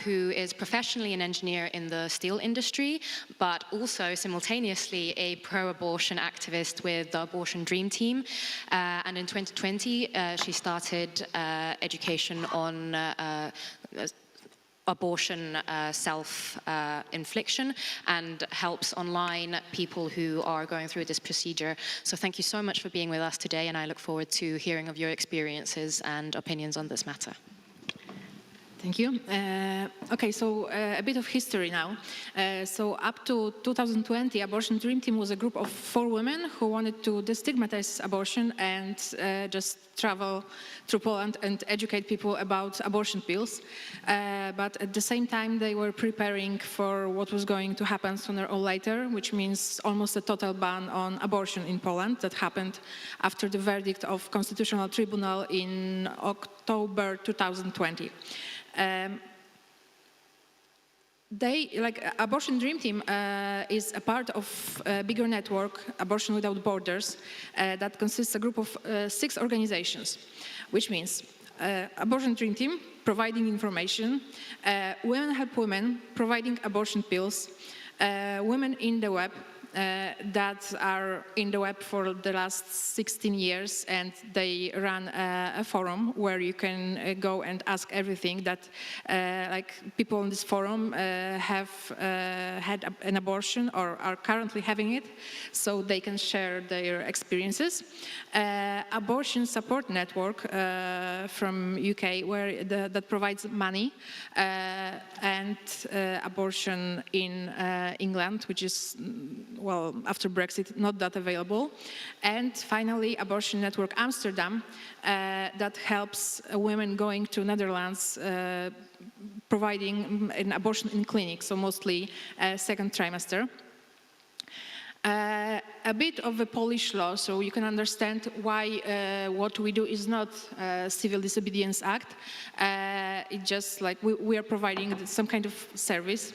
who is professionally an engineer in the steel industry, but also simultaneously a pro-abortion activist with the Abortion Dream Team. And in 2020, she started education on abortion self-infliction and helps online people who are going through this procedure. So thank you so much for being with us today, and I look forward to hearing of your experiences and opinions on this matter. Thank you. Okay, so a bit of history now. So up to 2020, Abortion Dream Team was a group of 4 women who wanted to destigmatize abortion and just travel through Poland and educate people about abortion pills. But at the same time, they were preparing for what was going to happen sooner or later, which means almost a total ban on abortion in Poland that happened after the verdict of Constitutional Tribunal in October 2020. Abortion Dream Team is a part of a bigger network, Abortion Without Borders, that consists of a group of 6 organizations, which means Abortion Dream Team providing information, Women Help Women providing abortion pills, Women in the Web that are in the web for the last 16 years, and they run a forum where you can go and ask everything that like people in this forum have had an abortion or are currently having it, so they can share their experiences. Abortion Support Network from UK, where that provides money, and abortion in England, which is, well, after Brexit, not that available. And finally, Abortion Network Amsterdam, that helps women going to Netherlands providing an abortion in clinics, so mostly second trimester. A bit of a Polish law, so you can understand why what we do is not a Civil Disobedience Act. It's just like we are providing some kind of service.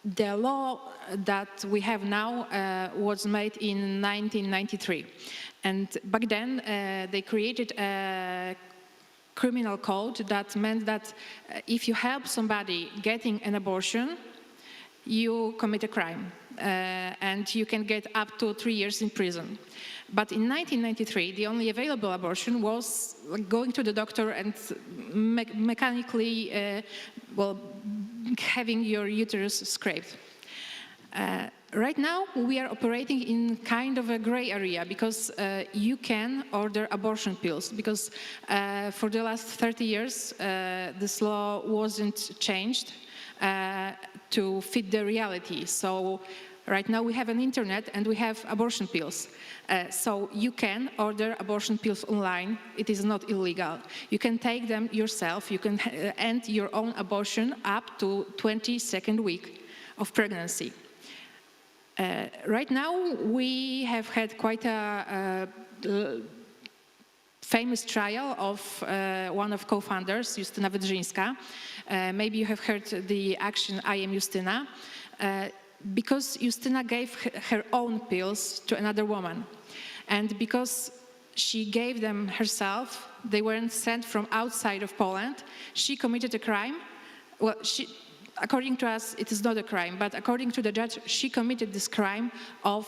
The law that we have now was made in 1993. And back then, they created a criminal code that meant that if you help somebody getting an abortion, you commit a crime. And you can get up to 3 years in prison. But in 1993, the only available abortion was like going to the doctor and mechanically, well, having your uterus scraped. Right now, we are operating in kind of a gray area because you can order abortion pills because for the last 30 years, this law wasn't changed to fit the reality. So right now we have an internet and we have abortion pills. So you can order abortion pills online. It is not illegal. You can take them yourself. You can end your own abortion up to 22nd week of pregnancy. Right now we have had quite a famous trial of one of co-founders, Justyna Wydrzyńska. Maybe you have heard the action I Am Justyna, because Justyna gave her own pills to another woman. And because she gave them herself, they weren't sent from outside of Poland, she committed a crime. Well, according to us, it is not a crime, but according to the judge, she committed this crime of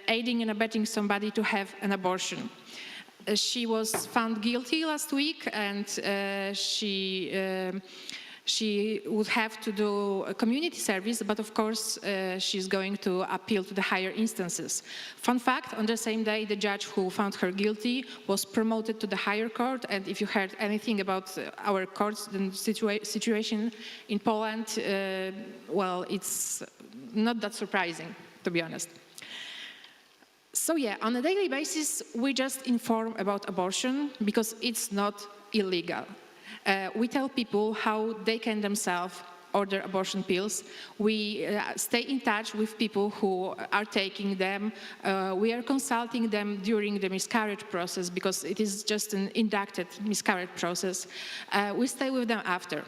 aiding and abetting somebody to have an abortion. She was found guilty last week, and she would have to do a community service, but of course she's going to appeal to the higher instances. Fun fact, on the same day, the judge who found her guilty was promoted to the higher court, and if you heard anything about our courts, the situation in Poland, well, it's not that surprising, to be honest. So yeah, on a daily basis, we just inform about abortion because it's not illegal. We tell people how they can themselves order abortion pills. We stay in touch with people who are taking them. We are consulting them during the miscarriage process because it is just an inducted miscarriage process. We stay with them after.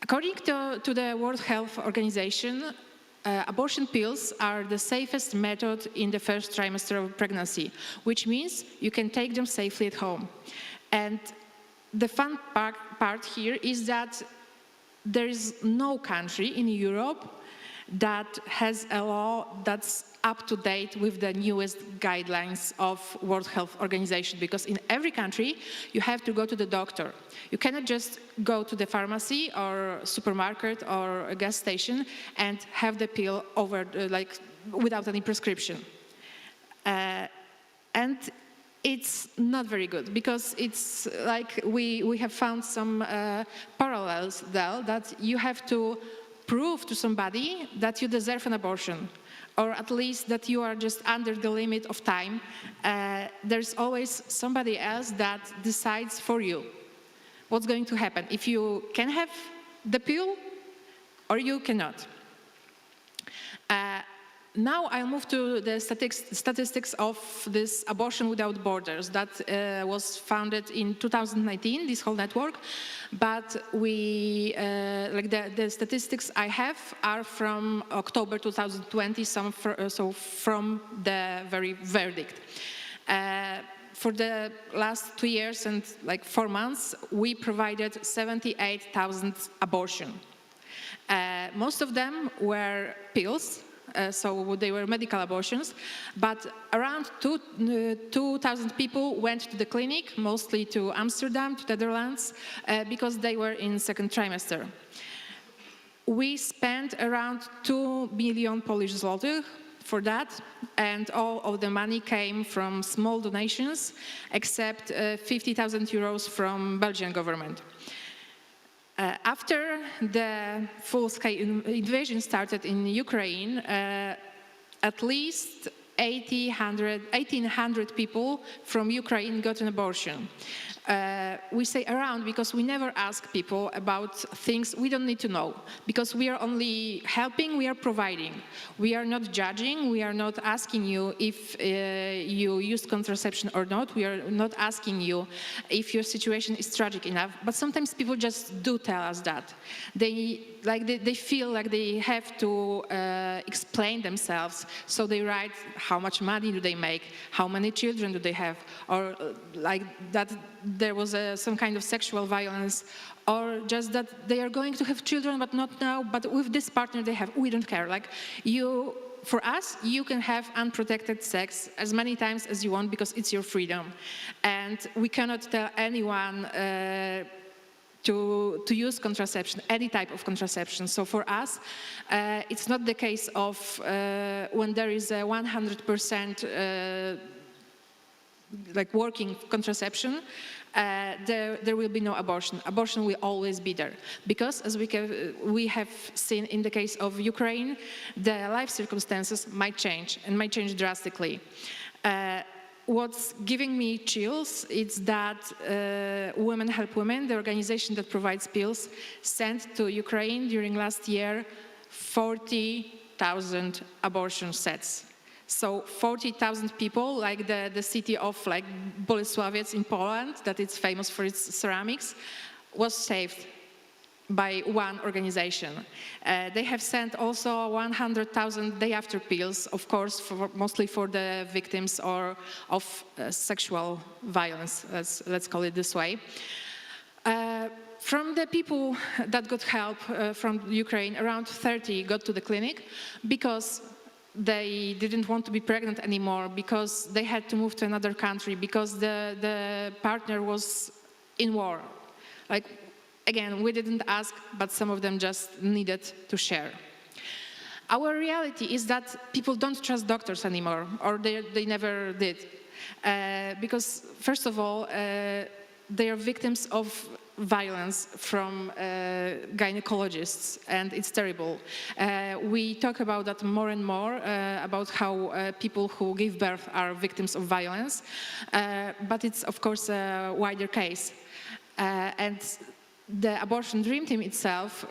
According to the World Health Organization, abortion pills are the safest method in the first trimester of pregnancy, which means you can take them safely at home. And the fun part here is that there is no country in Europe that has a law that's up to date with the newest guidelines of World Health Organization, because in every country you have to go to the doctor. You cannot just go to the pharmacy or supermarket or a gas station and have the pill over, like, without any prescription. And it's not very good because it's like we have found some parallels there that you have to prove to somebody that you deserve an abortion, or at least that you are just under the limit of time. There's always somebody else that decides for you what's going to happen, if you can have the pill or you cannot. Now I'll move to the statistics of this Abortion Without Borders that was founded in 2019, this whole network. But the statistics I have are from October 2020, so from the very verdict. For the last 2 years and 4 months, we provided 78,000 abortions. Most of them were pills, so they were medical abortions, but around 2,000 people went to the clinic, mostly to Amsterdam, to Netherlands, because they were in second trimester. We spent around 2 million Polish zlotych for that, and all of the money came from small donations, except 50,000 euros from Belgian government. After the full-scale invasion started in Ukraine, at least 1,800 people from Ukraine got an abortion. We say around because we never ask people about things we don't need to know, because we are only helping, we are providing. We are not judging, we are not asking you if you used contraception or not, we are not asking you if your situation is tragic enough, but sometimes people just do tell us that. They feel like they have to explain themselves, so they write how much money do they make, how many children do they have, or like that there was some kind of sexual violence, or just that they are going to have children but not now, but with this partner they have. We don't care. Like for us, you can have unprotected sex as many times as you want because it's your freedom, and we cannot tell anyone to use contraception, any type of contraception. So for us, it's not the case of when there is a 100% like working contraception, there will be no abortion. Abortion will always be there. Because as we have seen in the case of Ukraine, the life circumstances might change, and might change drastically. What's giving me chills is that Women Help Women, the organization that provides pills, sent to Ukraine during last year 40,000 abortion sets. So 40,000 people, like the city of like Bolesławiec in Poland, that is famous for its ceramics, was saved by one organization. They have sent also 100,000 day-after pills, of course, mostly for the victims of sexual violence, let's call it this way. From the people that got help from Ukraine, around 30 got to the clinic because they didn't want to be pregnant anymore, because they had to move to another country, because the partner was in war. Like, again, we didn't ask, but some of them just needed to share. Our reality is that people don't trust doctors anymore, or they never did. Because, first of all, they are victims of violence from gynecologists, and it's terrible. We talk about that more and more, about how people who give birth are victims of violence, but it's, of course, a wider case. And the abortion dream team itself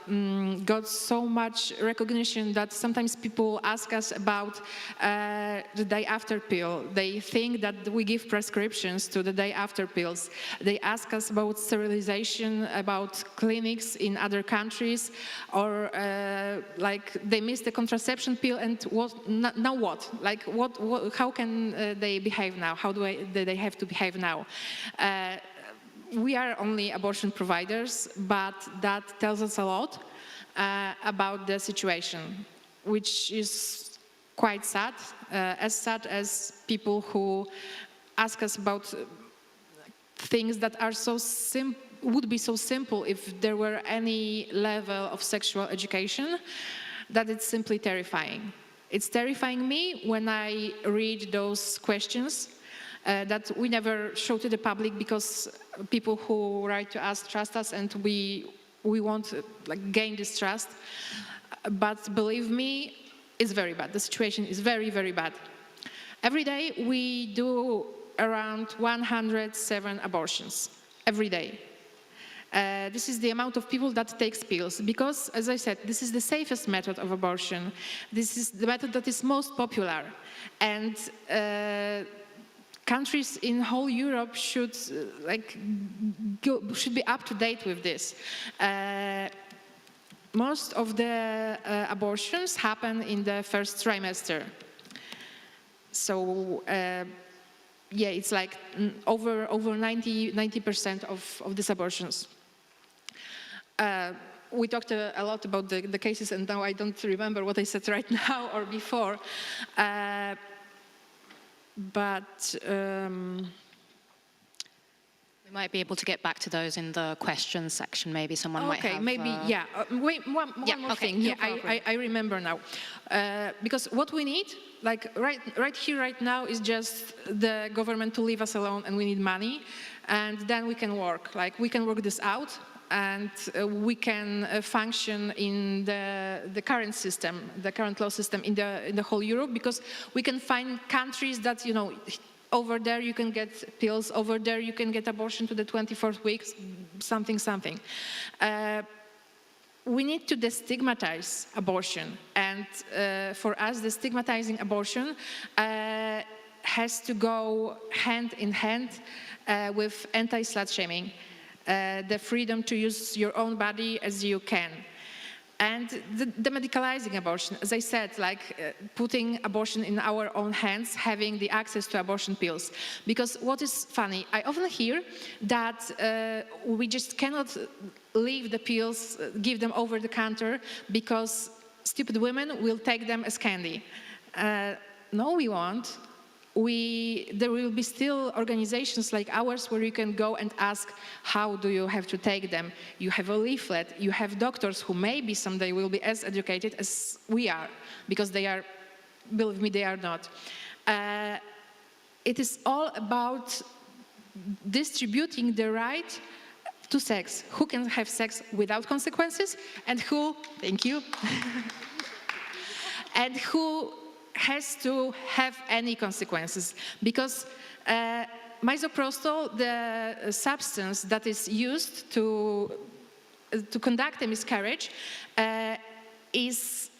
got so much recognition that sometimes people ask us about the day after pill. They think that we give prescriptions to the day after pills. They ask us about sterilization, about clinics in other countries, or like they missed the contraception pill, and now what? Like how can they behave now? How do they have to behave now? We are only abortion providers, but that tells us a lot about the situation, which is quite sad, as people who ask us about things that are would be so simple if there were any level of sexual education, that it's simply terrifying. It's terrifying me when I read those questions that we never show to the public, because people who write to us trust us, and we want like gain this trust. But believe me, it's very bad. The situation is very, very bad. Every day we do around 107 abortions. Every day. This is the amount of people that takes pills, because, as I said, this is the safest method of abortion. This is the method that is most popular, and countries in whole Europe should be up to date with this. Most of the abortions happen in the first trimester. So yeah, it's like over 90% of these abortions. we talked a lot about the cases, and now I don't remember what I said right now or before. We might be able to get back to those in the questions section. Maybe someone might have... Okay, maybe, yeah. Wait, one more thing. Yeah, I remember now. Because what we need, like right here, right now, is just the government to leave us alone, and we need money, and then we can work. Like, we can work this out, and we can function in the current system, the current law system in the whole Europe, because we can find countries that, you know, over there you can get pills, over there you can get abortion to the 24th week, something. We need to destigmatize abortion, and for us, destigmatizing abortion has to go hand in hand with anti-slut shaming, the freedom to use your own body as you can. And the medicalizing abortion, as I said, like putting abortion in our own hands, having the access to abortion pills. Because what is funny, I often hear that we just cannot leave the pills, give them over the counter, because stupid women will take them as candy. No, we won't. There will be still organizations like ours where you can go and ask, how do you have to take them? You have a leaflet, you have doctors who maybe someday will be as educated as we are, because they are, believe me, they are not. It is all about distributing the right to sex. Who can have sex without consequences, and who, thank you, and who has to have any consequences, because misoprostol, the substance that is used to conduct a miscarriage, is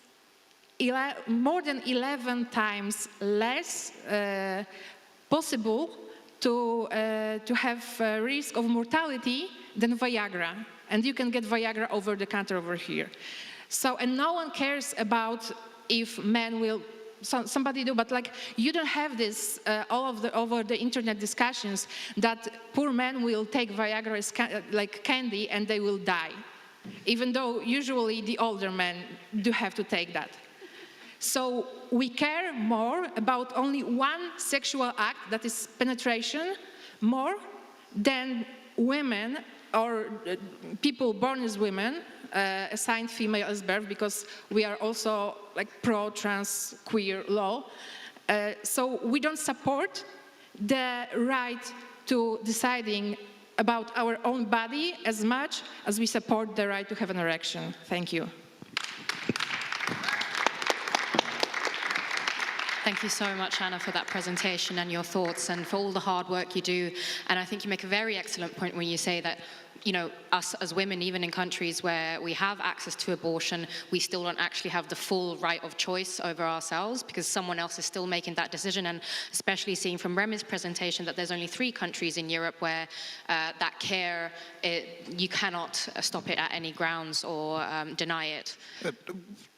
more than 11 times less possible to have a risk of mortality than Viagra, and you can get Viagra over the counter over here. So, and no one cares about if men will. Somebody do, but like you don't have this over the internet discussions that poor men will take Viagra as like candy and they will die, even though usually the older men do have to take that. So we care more about only one sexual act, that is penetration, more than women or people born as women, assigned female as birth, because we are also like pro-trans queer law. So we don't support the right to deciding about our own body as much as we support the right to have an erection. Thank you. Thank you so much, Anna, for that presentation and your thoughts and for all the hard work you do. And I think you make a very excellent point when you say that, you know, us as women, even in countries where we have access to abortion, we still don't actually have the full right of choice over ourselves, because someone else is still making that decision. And especially seeing from Remy's presentation that there's only 3 countries in Europe where that care, you cannot stop it at any grounds or deny it.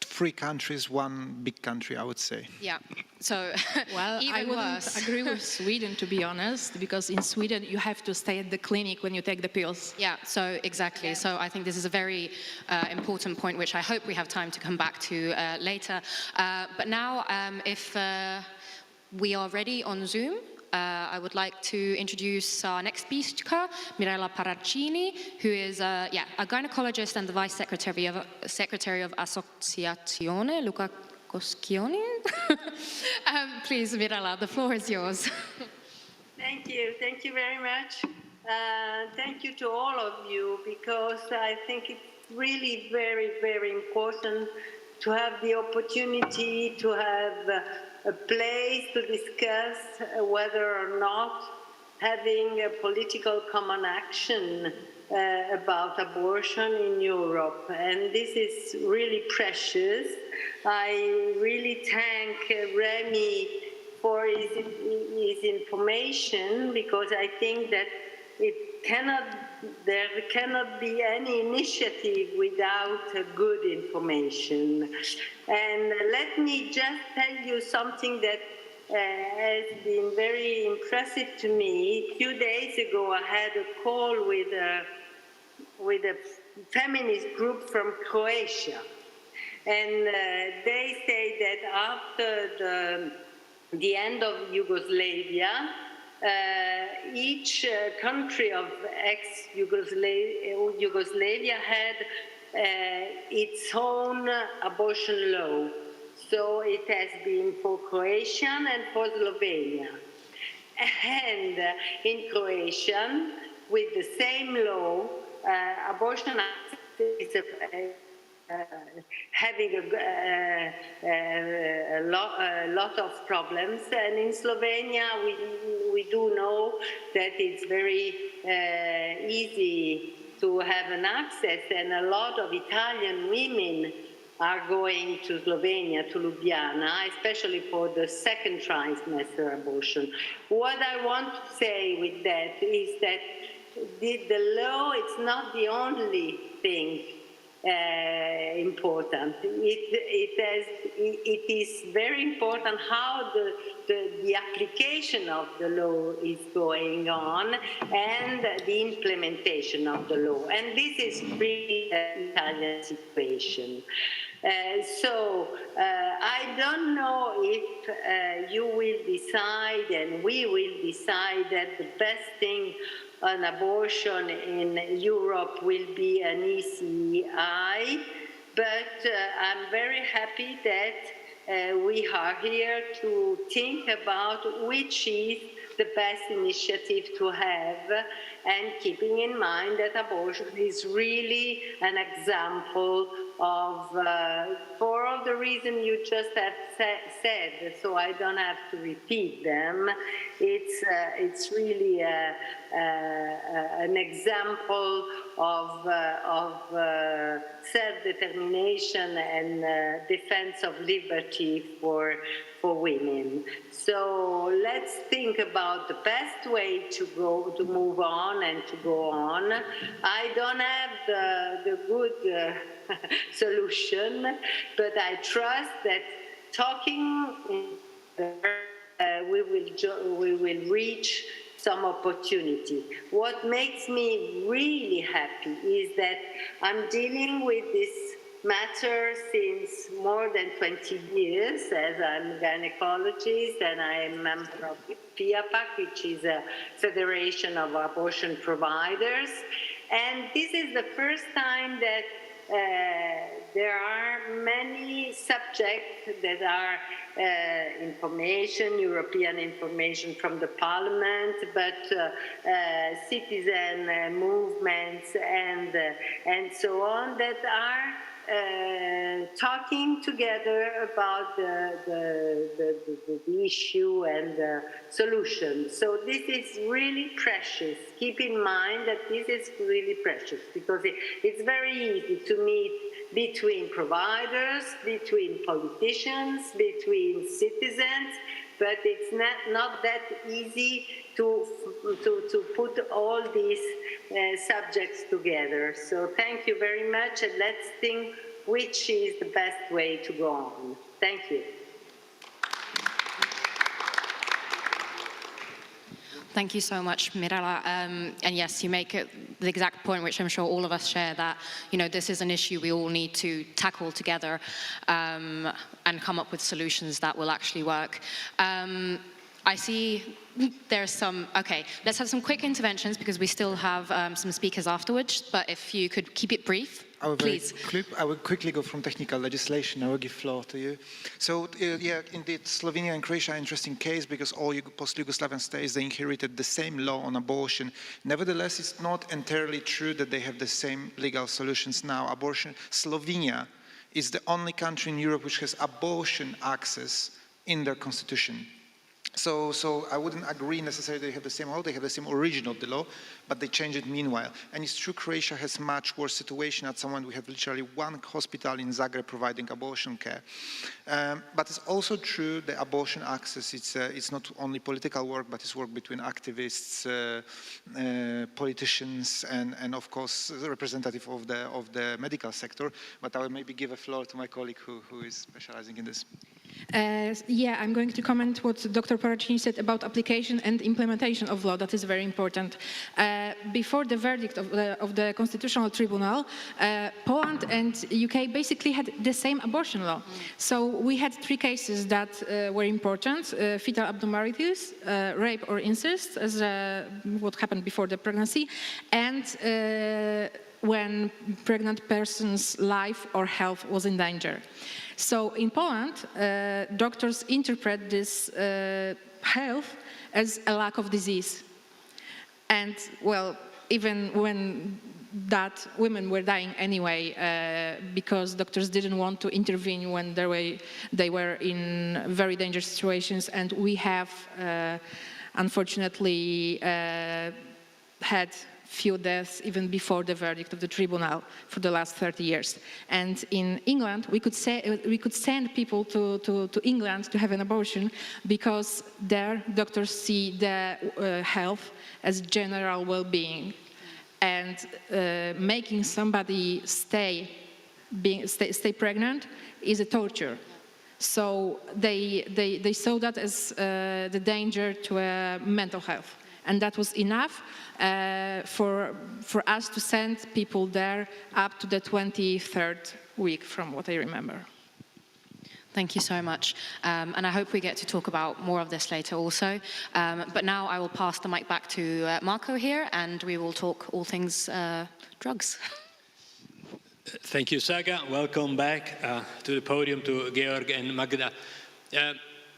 3 countries, 1 big country, I would say. Yeah, so well, even I wouldn't worse. agree with Sweden, to be honest, because in Sweden you have to stay at the clinic when you take the pills. Yeah, so exactly. Yeah. So I think this is a very important point, which I hope we have time to come back to later. But now, if we are ready on Zoom, I would like to introduce our next speaker, Mirella Paraccini, who is a gynecologist and the Vice Secretary of Associazione Luca Coschioni. Please, Mirella, the floor is yours. Thank you very much. Thank you to all of you, because I think it's really very, very important to have the opportunity to have a place to discuss whether or not having a political common action about abortion in Europe. And this is really precious. I really thank Remy for his information, because I think that there cannot be any initiative without good information. And let me just tell you something that has been very impressive to me. A few days ago, I had a call with a feminist group from Croatia. And they say that after the end of Yugoslavia, each country of ex-Yugoslavia had its own abortion law. So it has been for Croatian and for Slovenia. And in Croatian, with the same law, abortion is having a lot of problems, and in Slovenia we do know that it's very easy to have an access, and a lot of Italian women are going to Slovenia, to Ljubljana, especially for the second trimester abortion. What I want to say with that is that the law is not the only thing important. It is very important how the application of the law is going on and the implementation of the law. And this is really an Italian situation. So I don't know if you will decide and we will decide that the best thing on abortion in Europe will be an ECI, but I'm very happy that we are here to think about which is the best initiative to have, and keeping in mind that abortion is really an example of, for all the reasons you just have said, so I don't have to repeat them. It's really an example of self-determination and defense of liberty for women. So let's think about the best way to move on and to go on. I don't have the good solution, but I trust that talking we will reach some opportunity. What makes me really happy is that I'm dealing with this matter since more than 20 years, as I'm a gynecologist and I am a member of FIAPAC, which is a federation of abortion providers. And this is the first time that there are many subjects that are information, European information from the Parliament, but citizen movements and so on that are talking together about the issue and the solution. So this is really precious. Keep in mind that this is really precious because it's very easy to meet between providers, between politicians, between citizens, but it's not that easy to put all these subjects together. So thank you very much, and let's think which is the best way to go on. Thank you. Thank you so much, Mirella. And yes, you make the exact point, which I'm sure all of us share, that this is an issue we all need to tackle together and come up with solutions that will actually work. I see there's some, okay, let's have some quick interventions because we still have some speakers afterwards, but if you could keep it brief, please. I will quickly go from technical legislation. I will give floor to you. So, yeah, indeed, Slovenia and Croatia are an interesting case because all post-Yugoslavian states, they inherited the same law on abortion. Nevertheless, it's not entirely true that they have the same legal solutions now. Slovenia is the only country in Europe which has abortion access in their constitution. So I wouldn't agree necessarily they have the same law, they have the same origin of the law, but they changed it meanwhile. And it's true Croatia has much worse situation. At some point we have literally one hospital in Zagreb providing abortion care. But it's also true the abortion access, it's not only political work, but it's work between activists, politicians, and of course the representative of the medical sector. But I will maybe give a floor to my colleague who is specializing in this. Yeah, I'm going to comment what Dr. Paracini said about application and implementation of law. That is very important. Before the verdict of the Constitutional Tribunal, Poland and UK basically had the same abortion law. So we had 3 cases that were important: fetal abnormalities, rape or incest, as what happened before the pregnancy, and when pregnant person's life or health was in danger. So in Poland, doctors interpret this health as a lack of disease. And, well, even when that women were dying anyway, because doctors didn't want to intervene when they were in very dangerous situations. And we have, unfortunately, had few deaths even before the verdict of the tribunal for the last 30 years. And in England, we could send people to England to have an abortion because there doctors see the health as general well-being. And making somebody stay pregnant is a torture. So they saw that as the danger to mental health. And that was enough for us to send people there up to the 23rd week, from what I remember. Thank you so much. And I hope we get to talk about more of this later also. But now I will pass the mic back to Marco here, and we will talk all things drugs. Thank you, Saga. Welcome back to the podium to Georg and Magda.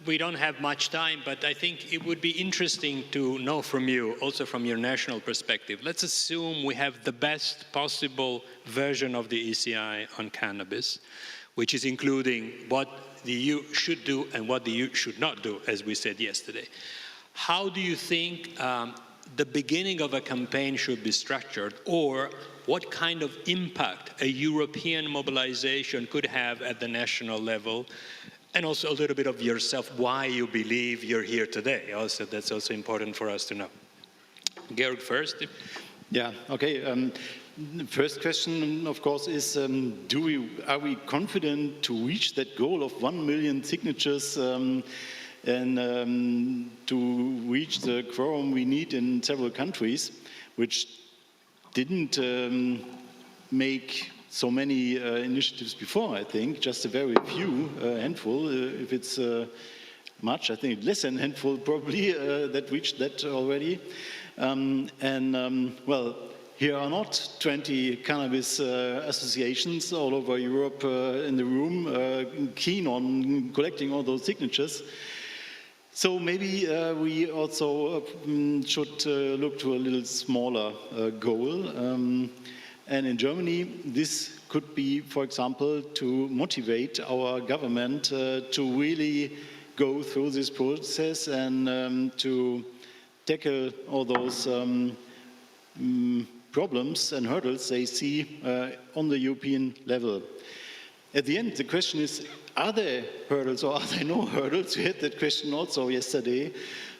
We don't have much time, but I think it would be interesting to know from you, also from your national perspective. Let's assume we have the best possible version of the ECI on cannabis, which is including what the EU should do and what the EU should not do, as we said yesterday. How do you think the beginning of a campaign should be structured, or what kind of impact a European mobilization could have at the national level? And also a little bit of yourself, why you believe you're here today. Also, that's also important for us to know. Georg first. Yeah, okay. The first question, of course, is are we confident to reach that goal of 1 million signatures and to reach the quorum we need in several countries, which didn't make so many initiatives before, I think, just a very few, handful, if it's much, I think less than a handful probably that reached that already. Well, here are not 20 cannabis associations all over Europe in the room keen on collecting all those signatures. So maybe we also should look to a little smaller goal. And in Germany, this could be, for example, to motivate our government to really go through this process and to tackle all those problems and hurdles they see on the European level. At the end, the question is, are there hurdles or are there no hurdles? We had that question also yesterday.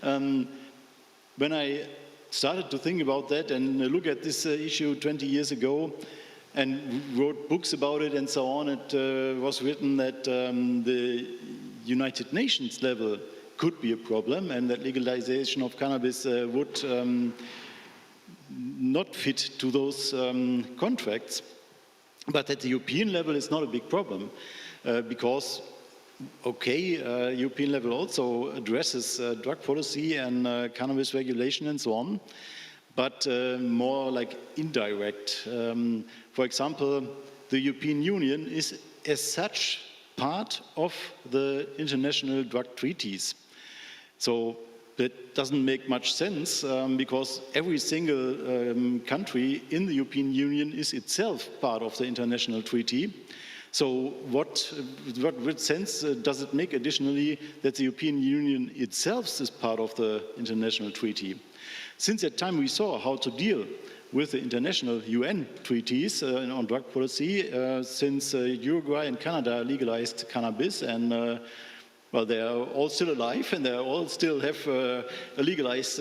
When I started to think about that and look at this issue 20 years ago and wrote books about it and so on, it was written that the United Nations level could be a problem and that legalization of cannabis would not fit to those contracts. But at the European level, it's not a big problem because, okay, European level also addresses drug policy and cannabis regulation and so on, but more like indirect. For example, the European Union is as such part of the international drug treaties. So that doesn't make much sense because every single country in the European Union is itself part of the international treaty. So what sense does it make additionally that the European Union itself is part of the international treaty? Since that time we saw how to deal with the international UN treaties on drug policy since Uruguay and Canada legalized cannabis and well, they are all still alive and they all still have a legalized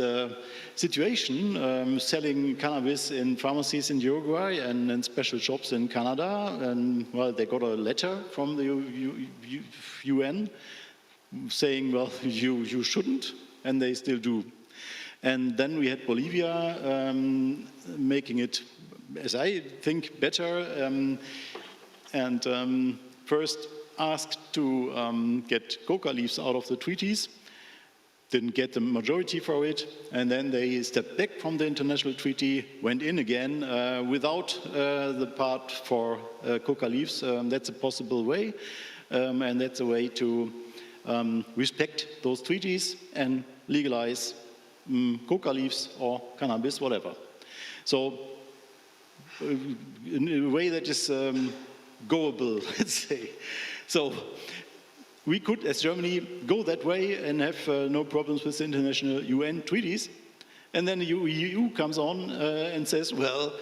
situation, selling cannabis in pharmacies in Uruguay and in special shops in Canada. And well, they got a letter from the UN saying, well, you shouldn't, and they still do. And then we had Bolivia making it, as I think, better, and first asked to get coca leaves out of the treaties, didn't get the majority for it, and then they stepped back from the international treaty, went in again without the part for coca leaves. That's a possible way, and that's a way to respect those treaties and legalize coca leaves or cannabis, whatever. So in a way that is goable, let's say. So we could, as Germany, go that way and have no problems with international UN treaties. And then the EU comes on and says, well,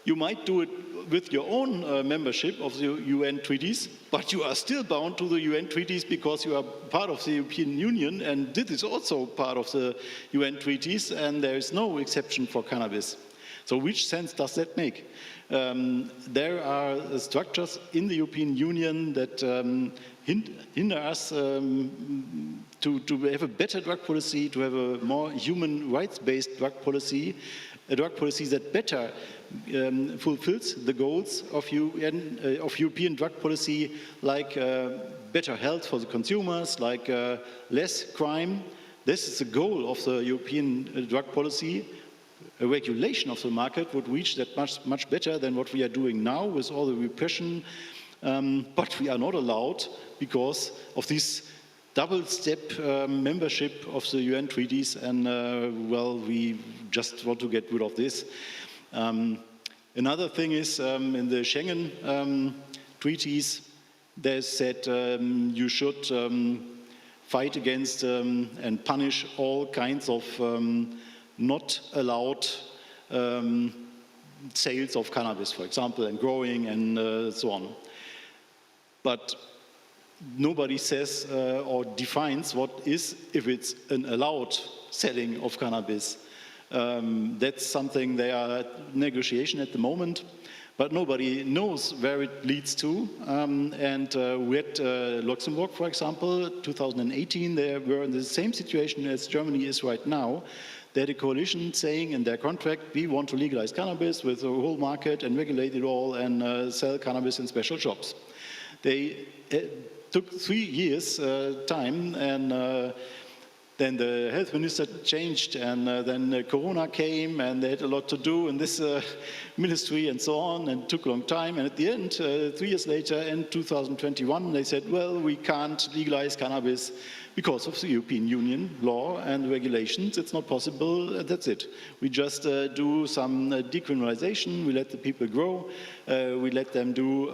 you might do it with your own membership of the UN treaties, but you are still bound to the UN treaties because you are part of the European Union, and this is also part of the UN treaties, and there is no exception for cannabis. So which sense does that make? There are structures in the European Union that hinder us to have a better drug policy, to have a more human rights-based drug policy, a drug policy that better fulfills the goals of European drug policy, like better health for the consumers, like less crime. This is the goal of the European drug policy. A regulation of the market would reach that much better than what we are doing now with all the repression. But we are not allowed because of this double-step membership of the UN treaties, and well, we just want to get rid of this. Another thing is in the Schengen treaties, they said you should fight against and punish all kinds of not allowed sales of cannabis, for example, and growing and so on. But nobody says or defines what is, if it's an allowed selling of cannabis. That's something they are at negotiation at the moment, but nobody knows where it leads to. And we had Luxembourg, for example, 2018, they were in the same situation as Germany is right now. They had a coalition saying in their contract, we want to legalize cannabis with a whole market and regulate it all and sell cannabis in special shops. They took 3 years time, and then the health minister changed, and then Corona came, and they had a lot to do in this ministry and so on, and it took a long time. And at the end, 3 years later, in 2021, they said, well, we can't legalize cannabis because of the European Union law and regulations. It's not possible, that's it. We just do some decriminalization, we let the people grow, we let them do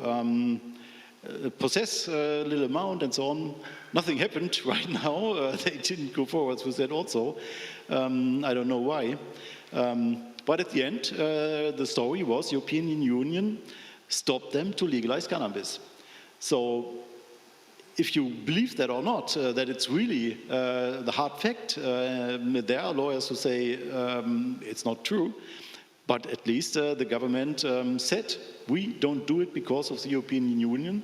possess a little amount and so on. Nothing happened right now. They didn't go forward with that also. I don't know why. But at the end, the story was European Union stopped them to legalize cannabis. So if you believe that or not, that it's really the hard fact, there are lawyers who say it's not true. But at least the government said, we don't do it because of the European Union.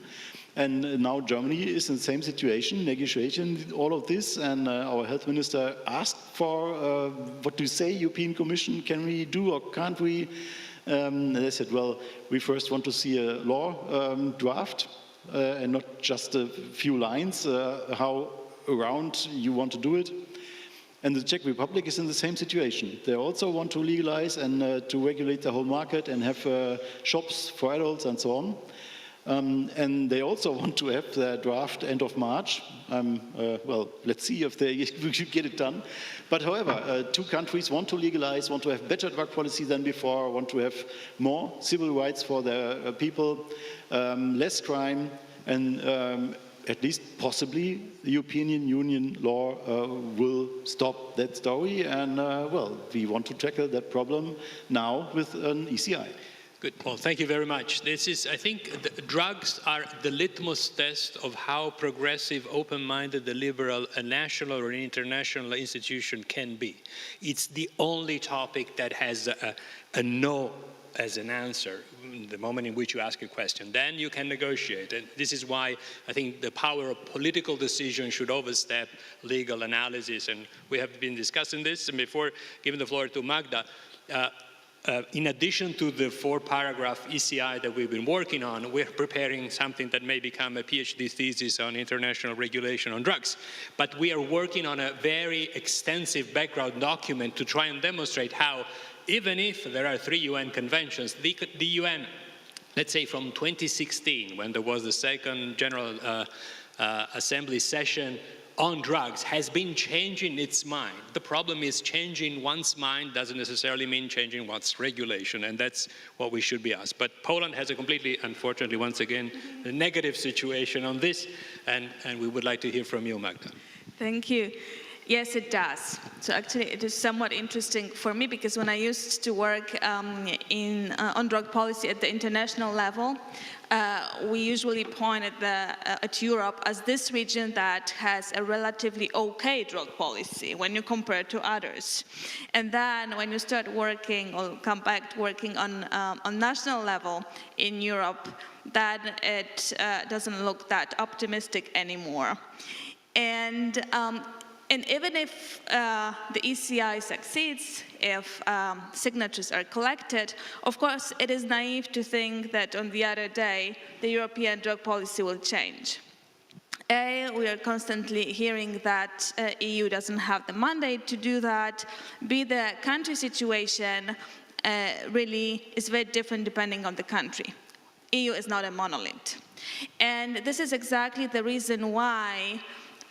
And now Germany is in the same situation, negotiating all of this. And our health minister asked for, what do you say, European Commission, can we do or can't we? And they said, well, we first want to see a law draft and not just a few lines, how around you want to do it. And the Czech Republic is in the same situation. They also want to legalize and to regulate the whole market and have shops for adults and so on. And they also want to have their draft end of March. Well, let's see if they get it done. But however, 2 countries want to legalize, want to have better drug policy than before, want to have more civil rights for their people, less crime, and at least possibly the European Union law will stop that story. And well, we want to tackle that problem now with an ECI. Good. Well, thank you very much. This is, I think, drugs are the litmus test of how progressive, open-minded, the liberal, a national or an international institution can be. It's the only topic that has a no as an answer the moment in which you ask a question. Then you can negotiate. And this is why I think the power of political decision should overstep legal analysis. And we have been discussing this. And before giving the floor to Magda, in addition to the 4-paragraph ECI that we've been working on, we're preparing something that may become a PhD thesis on international regulation on drugs. But we are working on a very extensive background document to try and demonstrate how, even if there are 3 UN conventions, the UN, let's say from 2016, when there was the second General Assembly session on drugs, has been changing its mind. The problem is changing one's mind doesn't necessarily mean changing one's regulation, and that's what we should be asked. But Poland has a completely, unfortunately, once again, a negative situation on this, and we would like to hear from you, Magda. Thank you. Yes, it does. So actually, it is somewhat interesting for me because when I used to work on drug policy at the international level, we usually point at Europe as this region that has a relatively okay drug policy when you compare it to others. And then when you start working or come back working on national level in Europe, then it doesn't look that optimistic anymore. And even if the ECI succeeds, if signatures are collected, of course, it is naive to think that on the other day, the European drug policy will change. We are constantly hearing that EU doesn't have the mandate to do that. B, the country situation really is very different depending on the country. EU is not a monolith. And this is exactly the reason why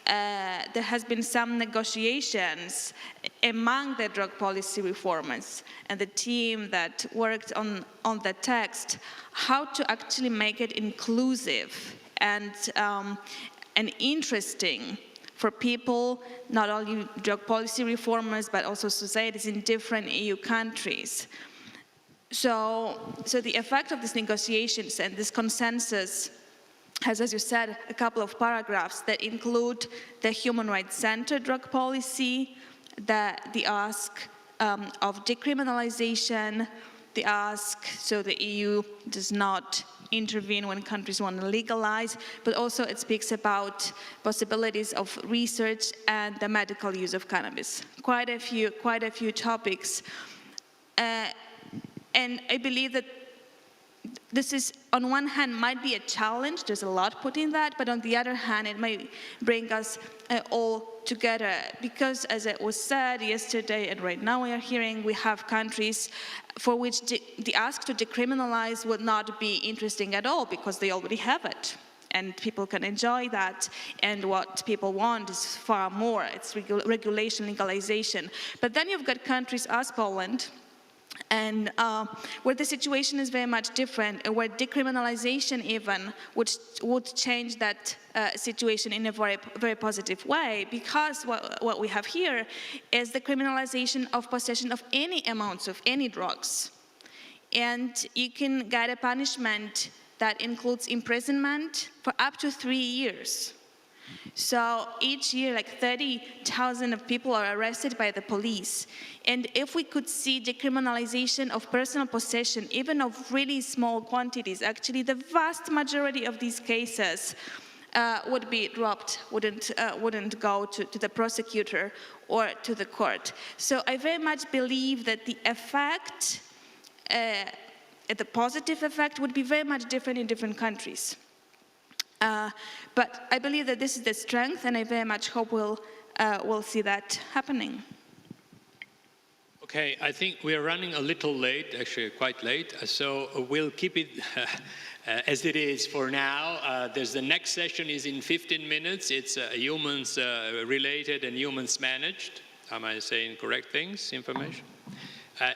there has been some negotiations among the drug policy reformers and the team that worked on the text, how to actually make it inclusive and interesting for people, not only drug policy reformers, but also societies in different EU countries. So the effect of these negotiations and this consensus has, as you said, a couple of paragraphs that include the human rights-centered drug policy, the ask of decriminalization, the ask so the EU does not intervene when countries want to legalize, but also it speaks about possibilities of research and the medical use of cannabis. Quite a few topics. And I believe that this is, on one hand, might be a challenge. There's a lot put in that, but on the other hand, it might bring us all together. Because, as it was said yesterday, and right now we are hearing, we have countries for which the ask to decriminalize would not be interesting at all because they already have it. And people can enjoy that. And what people want is far more. It's regulation, legalization. But then you've got countries as Poland, and where the situation is very much different, where decriminalization even would change that situation in a very, very positive way, because what we have here is the criminalization of possession of any amounts of any drugs. And you can get a punishment that includes imprisonment for up to 3 years. So each year, like 30,000 people are arrested by the police. And if we could see decriminalization of personal possession, even of really small quantities, actually the vast majority of these cases would be dropped, wouldn't go to the prosecutor or to the court. So I very much believe that the effect, the positive effect, would be very much different in different countries. But I believe that this is the strength, and I very much hope we'll see that happening. Okay, I think we are running a little late, actually quite late, so we'll keep it as it is for now. There's the next session is in 15 minutes. It's humans related and humans managed. Am I saying correct things, information?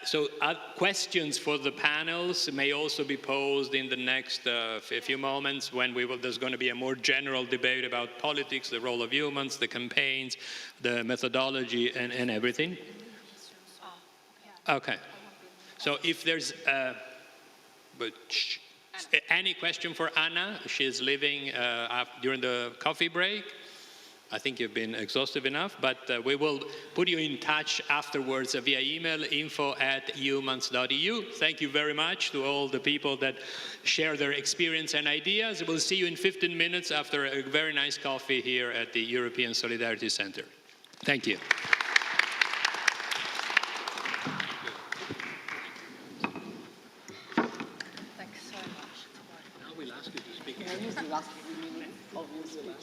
So questions for the panels may also be posed in the next few moments when there's going to be a more general debate about politics, the role of humans, the campaigns, the methodology, and everything. Okay. So if there's any question for Anna, she's leaving during the coffee break. I think you've been exhaustive enough, but we will put you in touch afterwards via email, info@eumans.eu. Thank you very much to all the people that share their experience and ideas. We'll see you in 15 minutes after a very nice coffee here at the European Solidarity Center. Thank you. Thanks so much. Now we'll ask you to speak. Yeah, use the last 3 minutes. Obviously.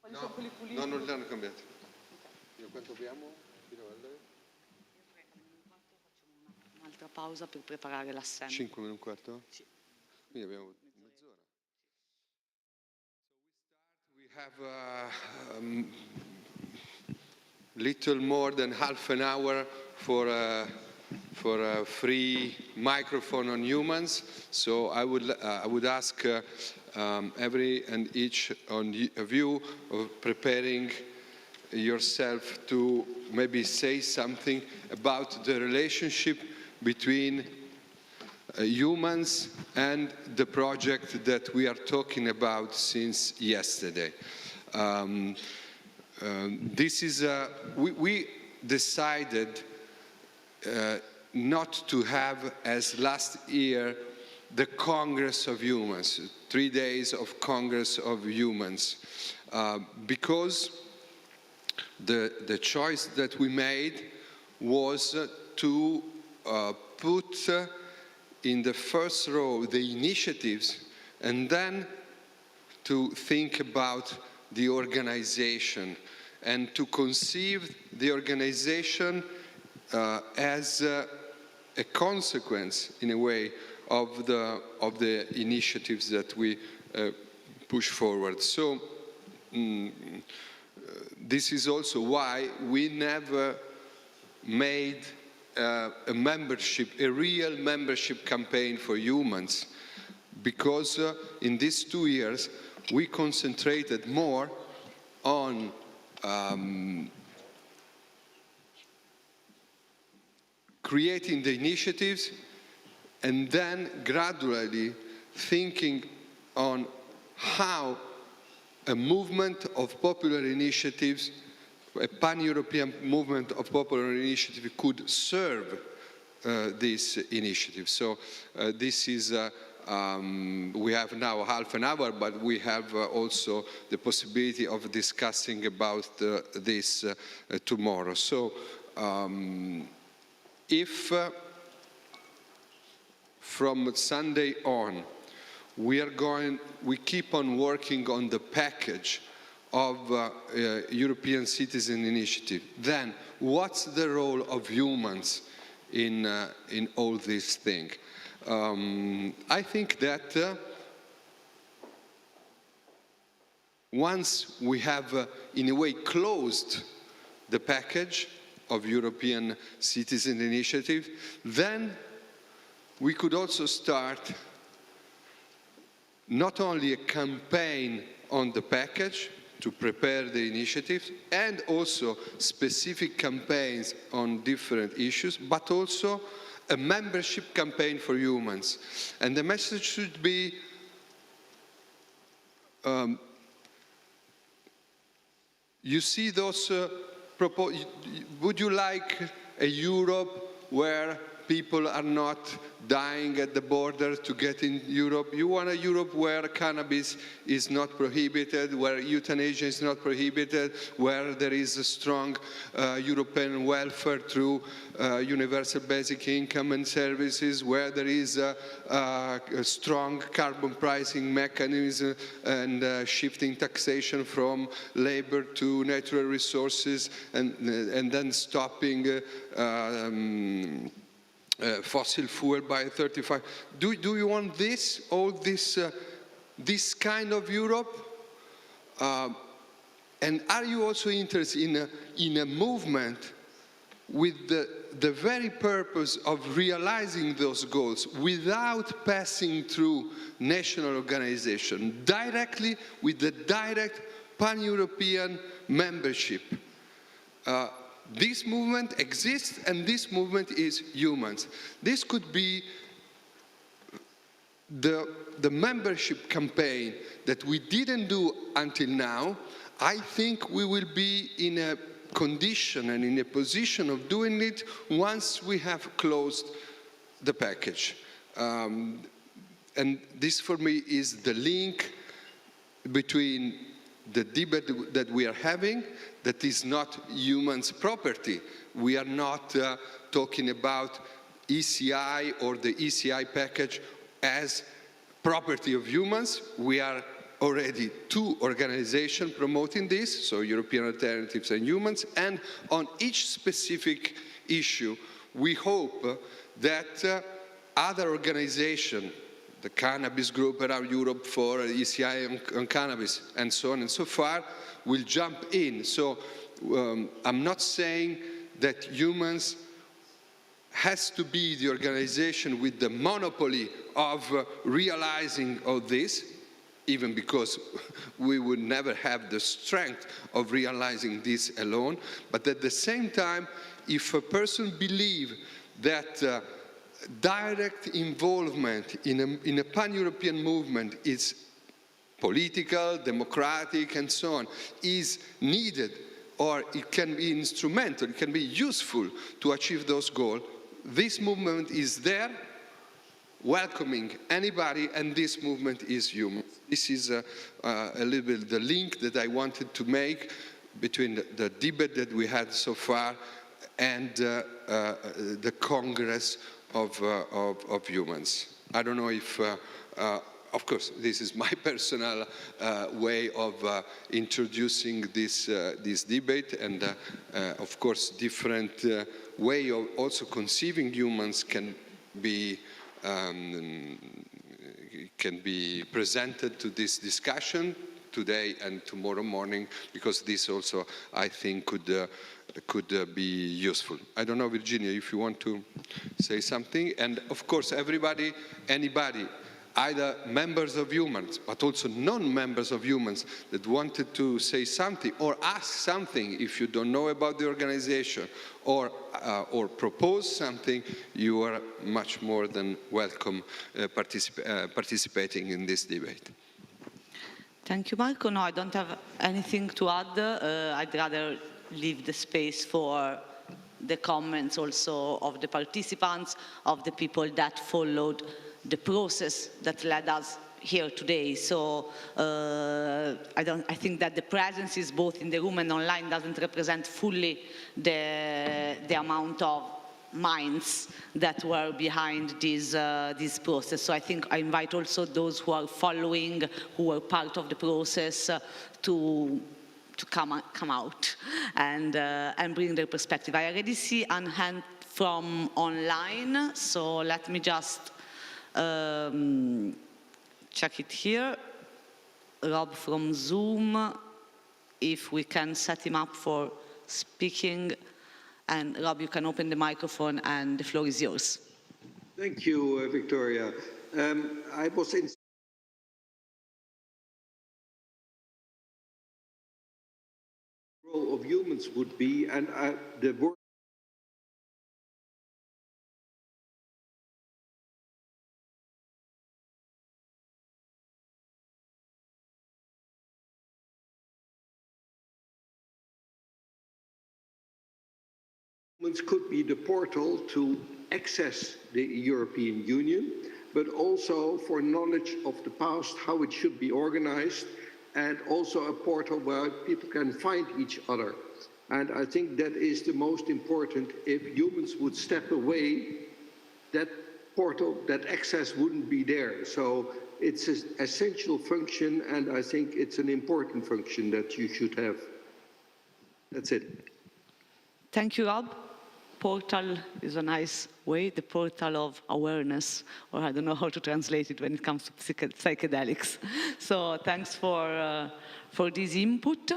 No, non li hanno cambiati. Quanto abbiamo? Un'altra pausa per preparare l'assembly. 5 minuti, un quarto? Sì. Quindi abbiamo mezz'ora. We have little more than half an hour for a free microphone on Eumans. So I would ask every and each of you of preparing yourself to maybe say something about the relationship between Eumans and the project that we are talking about since yesterday. We decided not to have, as last year, the Congress of Eumans, 3 days of Congress of Eumans, because the choice that we made was to put in the first row the initiatives and then to think about the organization and to conceive the organization as a consequence, in a way, of the initiatives that we push forward. So this is also why we never made a real membership campaign for Eumans, because in these 2 years we concentrated more on creating the initiatives and then gradually thinking on how a movement of popular initiatives, a pan-European movement of popular initiative could serve this initiative. So this is, we have now half an hour, but we have also the possibility of discussing about this tomorrow. So if from Sunday on, we keep on working on the package of European Citizen Initiative, then what's the role of Eumans in all these things? I think that once we have, in a way, closed the package of European Citizen Initiative, then we could also start not only a campaign on the package to prepare the initiatives and also specific campaigns on different issues, but also a membership campaign for Eumans. And the message should be you see those would you like a Europe where people are not dying at the border to get in Europe? You want a Europe where cannabis is not prohibited, where euthanasia is not prohibited, where there is a strong European welfare through universal basic income and services, where there is a strong carbon pricing mechanism and shifting taxation from labor to natural resources, and then stopping fossil fuel by 35. Do you want this, all this, this kind of Europe? And are you also interested in a movement with the very purpose of realizing those goals without passing through national organization, directly with the direct pan-European membership? This movement exists, and this movement is Eumans. This could be the membership campaign that we didn't do until now. I think we will be in a condition and in a position of doing it once we have closed the package. And this for me is the link between the debate that we are having, that is not Eumans' property. We are not talking about ECI or the ECI package as property of Eumans. We are already 2 organizations promoting this, so European Alternatives and Humans, and on each specific issue, we hope that other organizations, the Cannabis Group around Europe for ECI on cannabis, and so on and so far, will jump in. So I'm not saying that Humans has to be the organization with the monopoly of realizing all this, even because we would never have the strength of realizing this alone. But at the same time, if a person believes that direct involvement in a pan-European movement is political, democratic, and so on, is needed, or it can be instrumental, it can be useful to achieve those goals, this movement is there, welcoming anybody, and this movement is human. This is a little bit the link that I wanted to make between the debate that we had so far and the Congress of Humans. I don't know if, of course, this is my personal way of introducing this debate, and of course, different way of also conceiving humans can be presented to this discussion today and tomorrow morning, because this also, I think, could be useful. I don't know, Virginia, if you want to say something. And of course, anybody, either members of Humans, but also non-members of Humans that wanted to say something or ask something, if you don't know about the organization, or propose something, you are much more than welcome participating in this debate. Thank you, Marco. No, I don't have anything to add. I'd rather leave the space for the comments also of the participants, of the people that followed the process that led us here today. So I think that the presence is both in the room and online doesn't represent fully the amount of minds that were behind this process. So I think I invite also those who are following, who were part of the process, to come out and bring their perspective. I already see a hand from online, so let me just check it here. Rob from Zoom, if we can set him up for speaking. And Rob, you can open the microphone and the floor is yours. Thank you, Victoria. I was in role of Humans would be, and the work could be the portal to access the European Union, but also for knowledge of the past, how it should be organized, and also a portal where people can find each other. And I think that is the most important. If Humans would step away, that portal, that access wouldn't be there. So it's an essential function, and I think it's an important function that you should have. That's it. Thank you, Rob. Portal is a nice way, the portal of awareness, or I don't know how to translate it when it comes to psychedelics. So thanks for this input.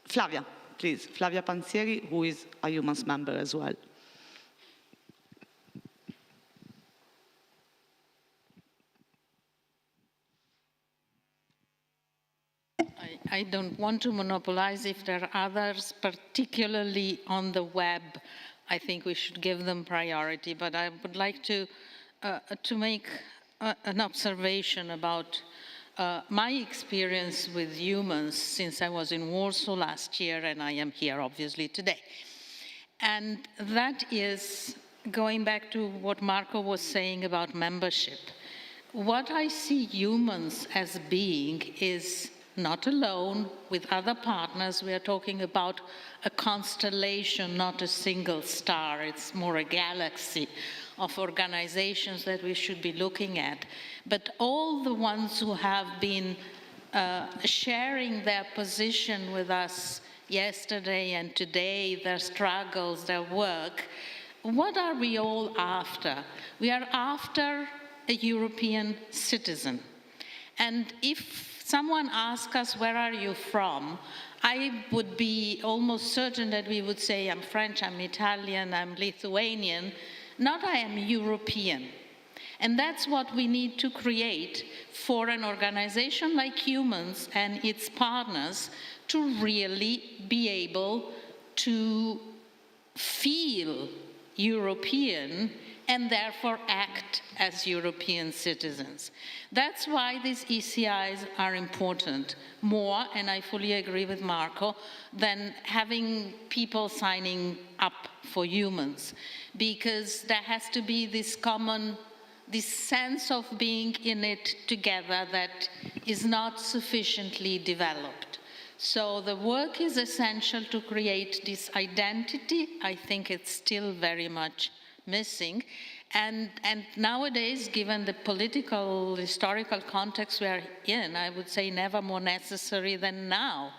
Flavia, please. Flavia Pansieri, who is a Humans member as well. I don't want to monopolize. If there are others, particularly on the web, I think we should give them priority. But I would like to make an observation about my experience with Humans since I was in Warsaw last year, and I am here obviously today. And that is going back to what Marco was saying about membership. What I see Humans as being is not alone, with other partners. We are talking about a constellation, not a single star. It's more a galaxy of organizations that we should be looking at. But all the ones who have been sharing their position with us yesterday and today, their struggles, their work. What are we all after? We are after a European citizen. And if someone asks us, where are you from? I would be almost certain that we would say, I'm French, I'm Italian, I'm Lithuanian, not I am European. And that's what we need to create for an organization like Eumans and its partners to really be able to feel European and therefore act as European citizens. That's why these ECIs are important more, and I fully agree with Marco, than having people signing up for Eumans, because there has to be this sense of being in it together that is not sufficiently developed. So the work is essential to create this identity. I think it's still very much missing. And nowadays, given the political, historical context we are in, I would say never more necessary than now,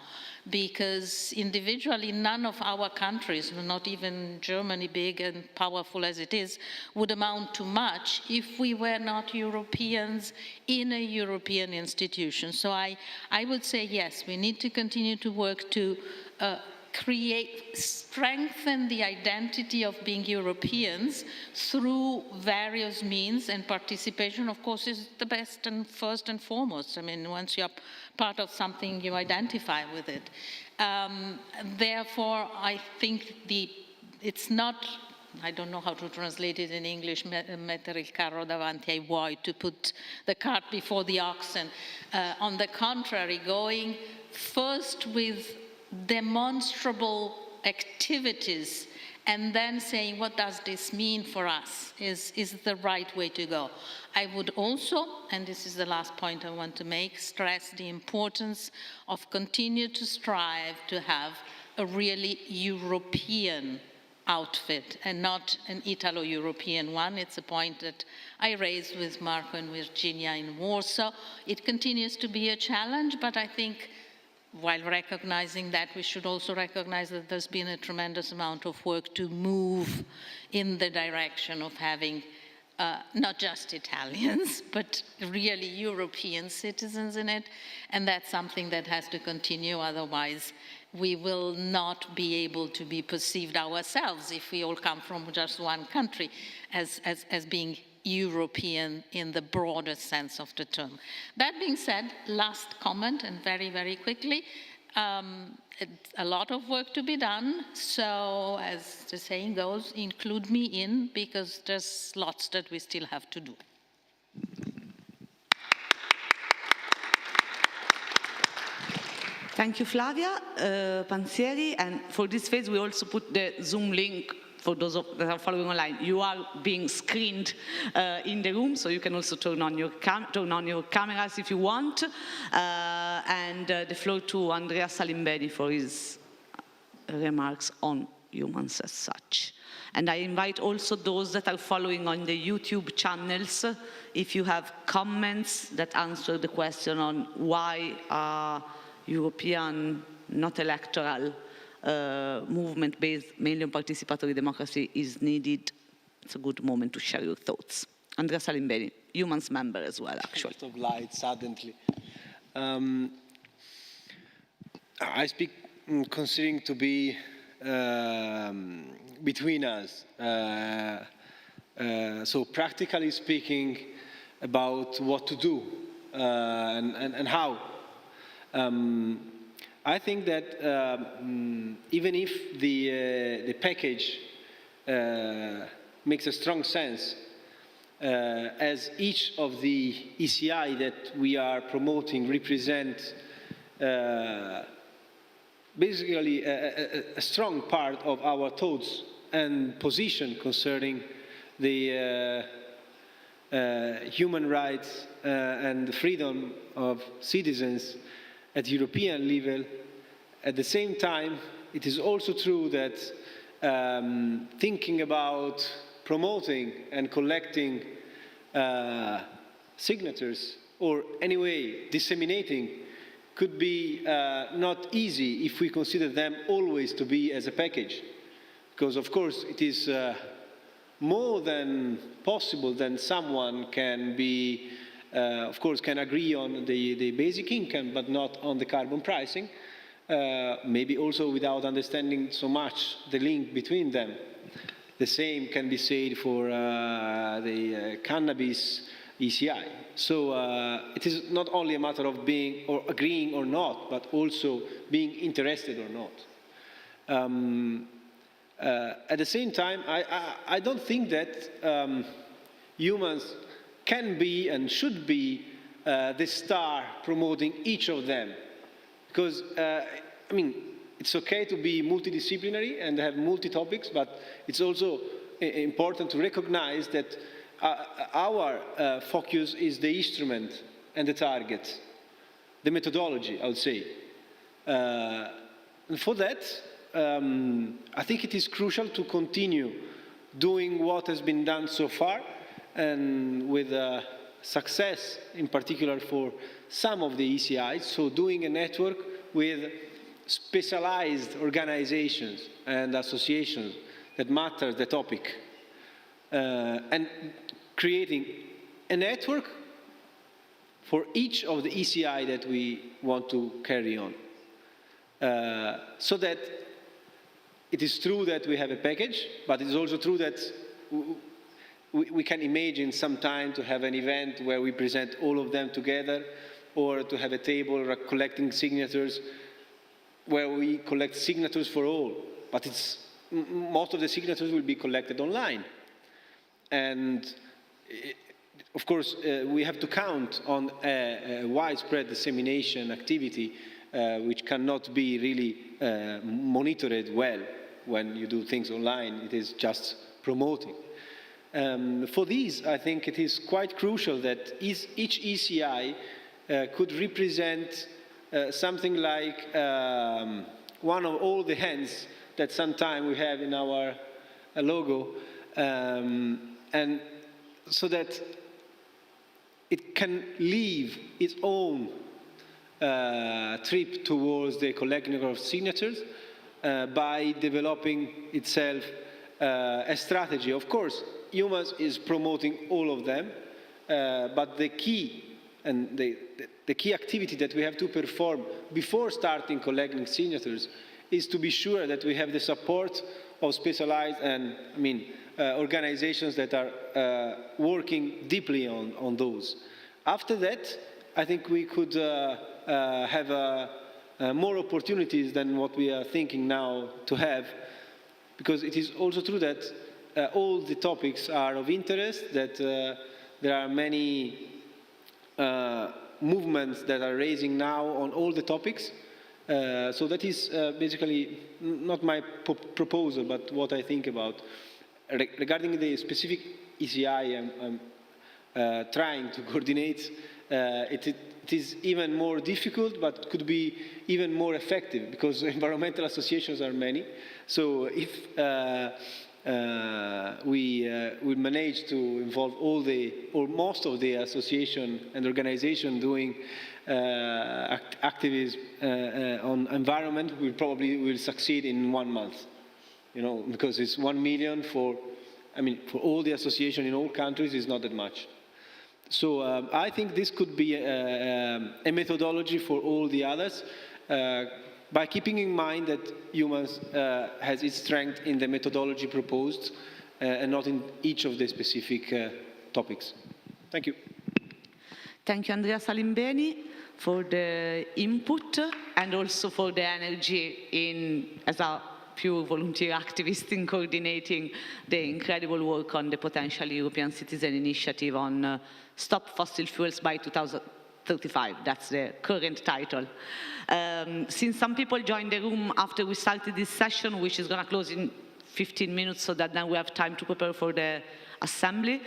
because individually none of our countries, not even Germany, big and powerful as it is, would amount to much if we were not Europeans in a European institution. So I would say yes, we need to continue to work to strengthen the identity of being Europeans through various means, and participation, of course, is the best and first and foremost. I mean, once you're part of something, you identify with it. Therefore, I think it's not, I don't know how to translate it in English, mettere il carro davanti ai buoi, to put the cart before the oxen. On the contrary, going first with demonstrable activities and then saying, what does this mean for us, is the right way to go. I would also, and this is the last point I want to make, stress the importance of continue to strive to have a really European outfit and not an Italo-European one. It's a point that I raised with Marco and Virginia in Warsaw. It continues to be a challenge, but I think while recognizing that, we should also recognize that there's been a tremendous amount of work to move in the direction of having not just Italians, but really European citizens in it. And that's something that has to continue, otherwise we will not be able to be perceived ourselves, if we all come from just one country, as being European in the broader sense of the term. That being said, last comment, and very, very quickly, a lot of work to be done, so as the saying goes, include me in, because there's lots that we still have to do. Thank you, Flavia Pansieri, and for this phase we also put the Zoom link for those that are following online. You are being screened in the room, so you can also turn on your cameras if you want. And the floor to Andrea Salimbeni for his remarks on Eumans as such. And I invite also those that are following on the YouTube channels, if you have comments that answer the question on why European, not electoral, movement based mainly on participatory democracy is needed, it's a good moment to share your thoughts. Andrea Salimbeni, Eumans member as well, actually. Of light suddenly. I speak considering to be between us. So practically speaking about what to do and how. I think that even if the package makes a strong sense, as each of the ECI that we are promoting represent basically a strong part of our thoughts and position concerning the human rights and the freedom of citizens at European level. At the same time, it is also true that thinking about promoting and collecting signatures, or anyway disseminating could be not easy if we consider them always to be as a package. Because of course it is more than possible that someone can be, of course, can agree on the basic income, but not on the carbon pricing. Maybe also without understanding so much the link between them. The same can be said for the cannabis ECI. So it is not only a matter of being or agreeing or not, but also being interested or not. At the same time, I don't think that humans can be and should be the star promoting each of them. Because, I mean, it's okay to be multidisciplinary and have multi-topics, but it's also important to recognize that our focus is the instrument and the target, the methodology, I would say. And for that, I think it is crucial to continue doing what has been done so far, and with success in particular for some of the ECIs, so doing a network with specialized organizations and associations that matter the topic, and creating a network for each of the ECI that we want to carry on. So that it is true that we have a package, but it is also true that we can imagine sometime to have an event where we present all of them together, or to have a table collecting signatures where we collect signatures for all. But most of the signatures will be collected online. And of course, we have to count on a widespread dissemination activity which cannot be really monitored well when you do things online. It is just promoting. For these, I think it is quite crucial that each ECI could represent something like one of all the hands that sometimes we have in our logo, and so that it can leave its own trip towards the collecting of signatures by developing itself a strategy. Of course, Eumans is promoting all of them, but the key and the key activity that we have to perform before starting collecting signatures is to be sure that we have the support of specialized and, organizations that are working deeply on those. After that, I think we could have more opportunities than what we are thinking now to have, because it is also true that all the topics are of interest, that there are many movements that are raising now on all the topics. So that is basically not my proposal, but what I think about. Regarding the specific ECI I'm trying to coordinate, it is even more difficult, but could be even more effective, because environmental associations are many. So if we manage to involve all or most of the association and organization doing activism on environment, we probably will succeed in 1 month. Because it's 1 million for all the association in all countries is not that much. So I think this could be a methodology for all the others, by keeping in mind that Eumans has its strength in the methodology proposed and not in each of the specific topics. Thank you. Thank you, Andrea Salimbeni, for the input and also for the energy as a pure volunteer activist in coordinating the incredible work on the potential European citizen initiative on Stop Fossil Fuels by 2035. That's the current title. Since some people joined the room after we started this session, which is going to close in 15 minutes so that then we have time to prepare for the assembly.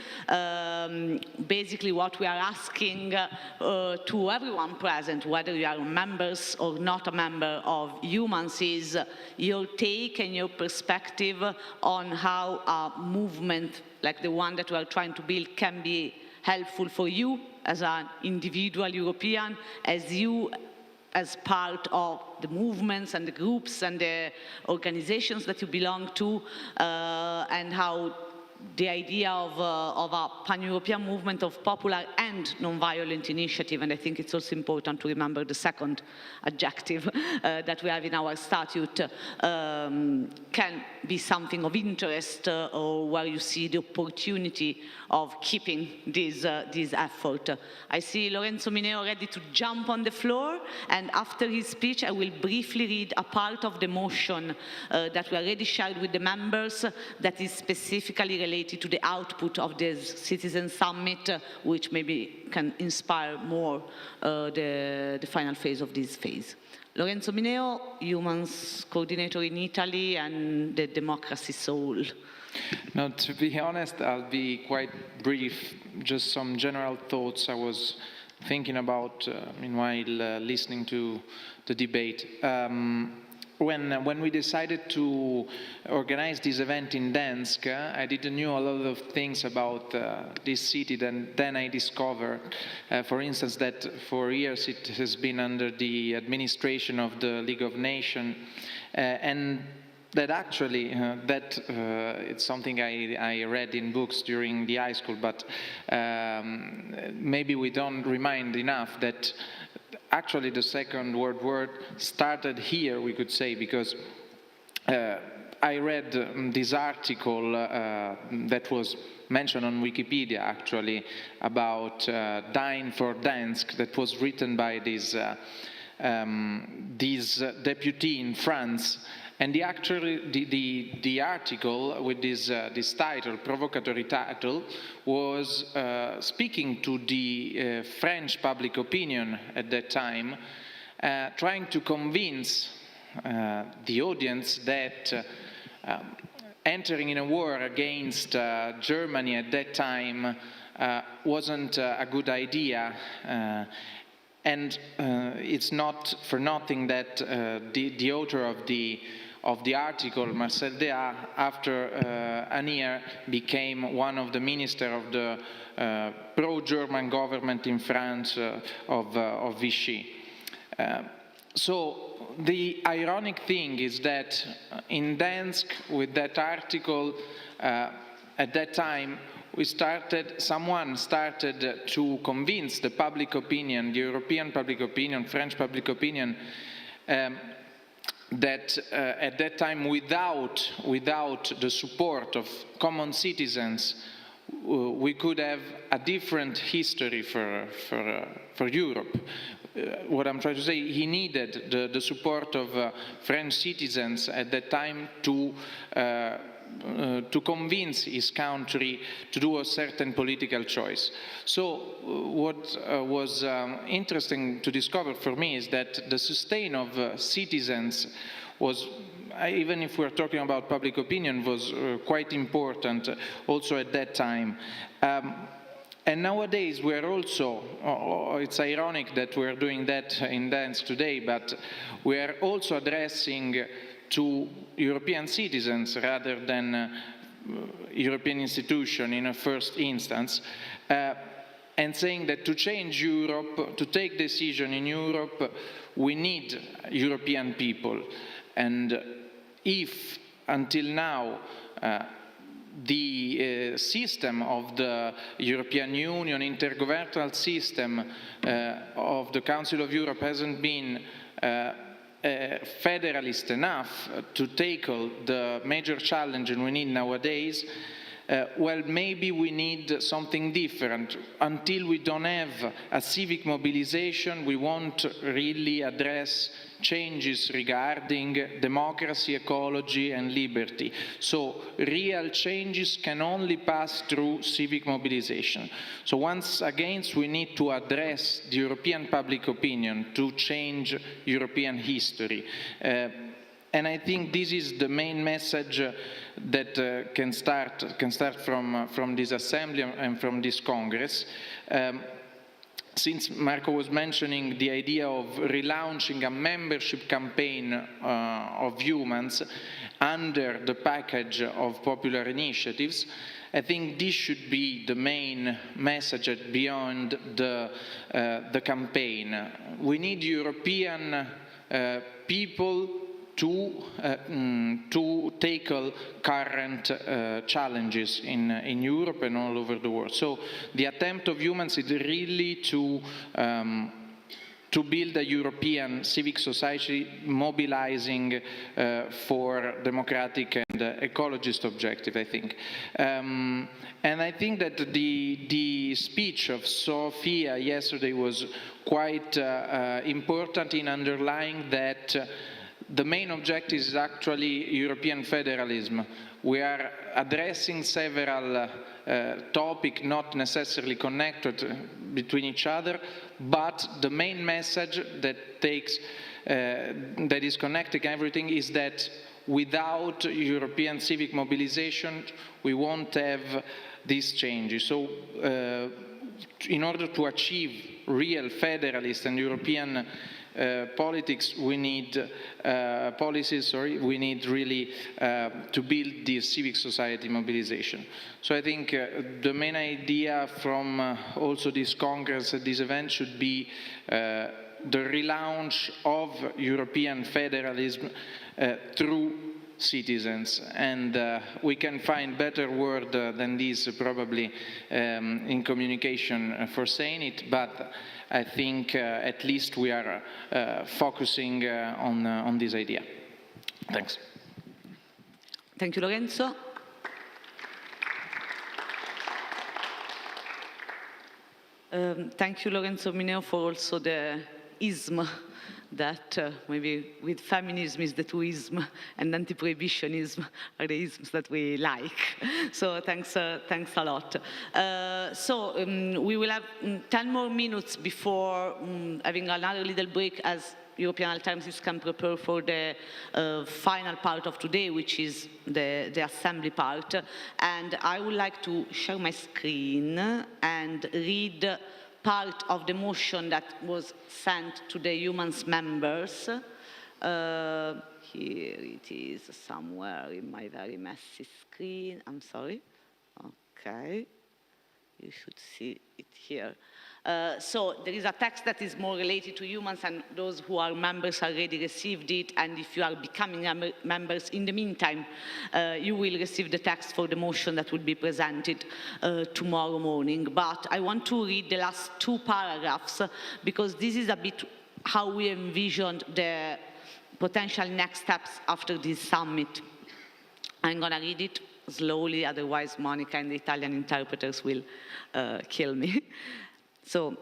Basically what we are asking to everyone present, whether you are members or not a member of Eumans, is your take and your perspective on how a movement like the one that we are trying to build can be helpful for you as an individual European, as you as part of the movements and the groups and the organizations that you belong to, and how the idea of a pan-European movement of popular and non-violent initiative, and I think it's also important to remember the second adjective that we have in our statute, can be something of interest, or where you see the opportunity of keeping this effort. I see Lorenzo Mineo ready to jump on the floor, and after his speech I will briefly read a part of the motion that we already shared with the members that is specifically related to the output of this Citizen Summit, which maybe can inspire more the final phase of this phase. Lorenzo Mineo, Eumans coordinator in Italy and the Democracy Soul. Now, to be honest, I'll be quite brief, just some general thoughts I was thinking about meanwhile listening to the debate. When we decided to organize this event in Dansk, I didn't know a lot of things about this city. Then I discovered, for instance, that for years it has been under the administration of the League of Nations, and that actually, it's something I read in books during the high school, but maybe we don't remind enough that actually the Second World War started here, we could say, because I read this article that was mentioned on Wikipedia, actually, about Dying for Dansk, that was written by this deputy in France. And the article with this title, provocatory title, was speaking to the French public opinion at that time, trying to convince the audience that entering in a war against Germany at that time wasn't a good idea. And it's not for nothing that the author of the article, Marcel Déat, after a year became one of the ministers of the pro-German government in France of Vichy. So the ironic thing is that in Dansk, with that article, at that time, someone started to convince the public opinion, the European public opinion, French public opinion, that at that time, without the support of common citizens, we could have a different history for Europe. What I'm trying to say, he needed the support of French citizens at that time to convince his country to do a certain political choice. So what was interesting to discover for me is that the sustain of citizens was, even if we're talking about public opinion, was quite important also at that time. And nowadays we're also, it's ironic that we're doing that in Dansk today, but we're also addressing to European citizens rather than European institutions in a first instance, and saying that to change Europe, to take decision in Europe, we need European people. And if until now the system of the European Union, intergovernmental system of the Council of Europe hasn't been federalist enough to tackle the major challenge we need nowadays, well, maybe we need something different. Until we don't have a civic mobilization, we won't really address changes regarding democracy, ecology, and liberty. So real changes can only pass through civic mobilization. So once again, we need to address the European public opinion to change European history. And I think this is the main message that can start from this assembly and from this Congress. since Marco was mentioning the idea of relaunching a membership campaign of Eumans under the package of popular initiatives, I think this should be the main message beyond the campaign. We need European people to tackle current challenges in Europe and all over the world. So the attempt of Eumans is really to build a European civic society mobilizing for democratic and ecologist objective, I think. And I think that the speech of Sofia yesterday was quite important in underlying that the main objective is actually European federalism. We are addressing several topics not necessarily connected between each other, but the main message that is connecting everything is that without European civic mobilization, we won't have these changes. So in order to achieve real federalist and European politics, we need we need really to build this civic society mobilization. So I think the main idea from also this Congress, this event, should be the relaunch of European federalism through citizens, and we can find better word than this probably in communication for saying it, but I think at least we are focusing on this idea. Thanks. Thank you, Lorenzo. Thank you, Lorenzo Mineo, for also the ism that maybe with feminism is the two isms and anti-prohibitionism are the isms that we like. So thanks a lot. We will have 10 more minutes before having another little break as European alternatives can prepare for the final part of today, which is the assembly part. And I would like to share my screen and read part of the motion that was sent to the Eumans members. Here it is somewhere in my very messy screen. I'm sorry. Okay. You should see it here. So there is a text that is more related to Eumans, and those who are members already received it, and if you are becoming members in the meantime, you will receive the text for the motion that will be presented tomorrow morning. But I want to read the last two paragraphs because this is a bit how we envisioned the potential next steps after this summit. I'm going to read it slowly, otherwise Monica and the Italian interpreters will kill me. So,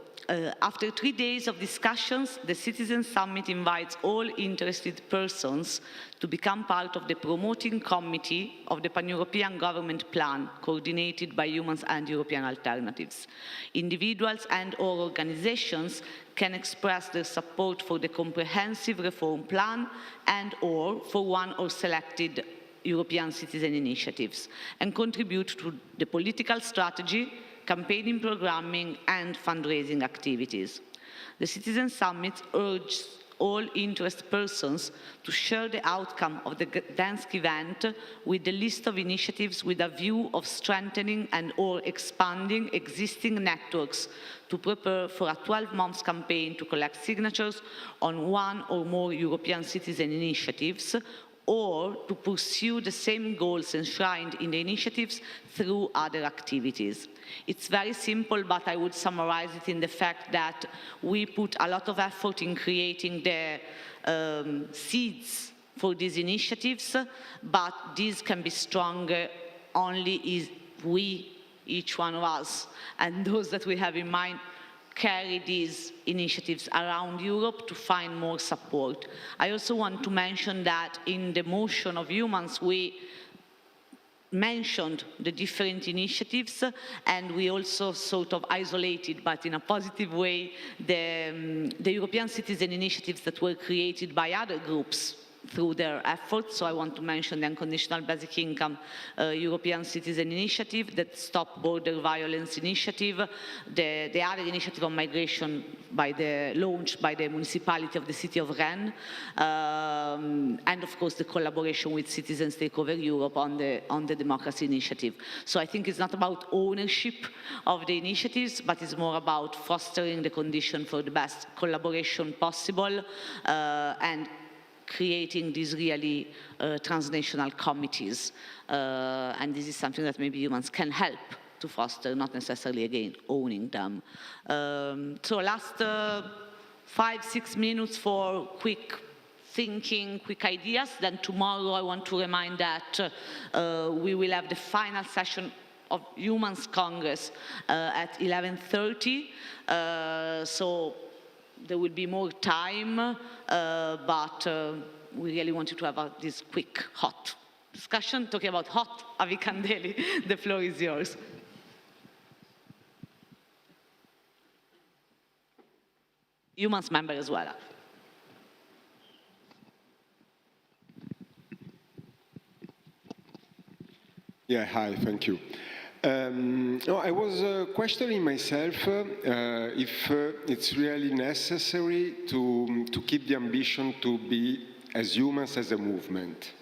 after 3 days of discussions, the Citizen Summit invites all interested persons to become part of the promoting committee of the Pan-European Government Plan, coordinated by Eumans and European Alternatives. Individuals and/or organizations can express their support for the comprehensive reform plan and/or for one or selected European citizen initiatives, and contribute to the political strategy, campaigning, programming, and fundraising activities. The Citizen Summit urges all interested persons to share the outcome of the Gdansk event with the list of initiatives with a view of strengthening and/or expanding existing networks to prepare for a 12-month campaign to collect signatures on one or more European citizen initiatives, or to pursue the same goals enshrined in the initiatives through other activities. It's very simple, but I would summarize it in the fact that we put a lot of effort in creating the seeds for these initiatives, but these can be stronger only if we, each one of us, and those that we have in mind, carry these initiatives around Europe to find more support. I also want to mention that in the motion of Eumans, we mentioned the different initiatives, and we also sort of isolated, but in a positive way, the European citizen initiatives that were created by other groups through their efforts. So I want to mention the Unconditional Basic Income European Citizen Initiative, the Stop Border Violence Initiative, the other initiative on migration launched by the municipality of the city of Rennes, and of course the collaboration with Citizens Take Over Europe on the Democracy Initiative. So I think it's not about ownership of the initiatives, but it's more about fostering the condition for the best collaboration possible and creating these really transnational committees. And this is something that maybe Eumans can help to foster, not necessarily, again, owning them. So last 5-6 minutes for quick thinking, quick ideas. Then tomorrow I want to remind that we will have the final session of Eumans Congress at 11:30. So there will be more time, but we really wanted to have this quick, hot discussion. Talking about hot, Avi Candeli, the floor is yours. Eumans member as well. Yeah, hi, thank you. No, I was questioning myself if it's really necessary to keep the ambition to be as Eumans as a movement.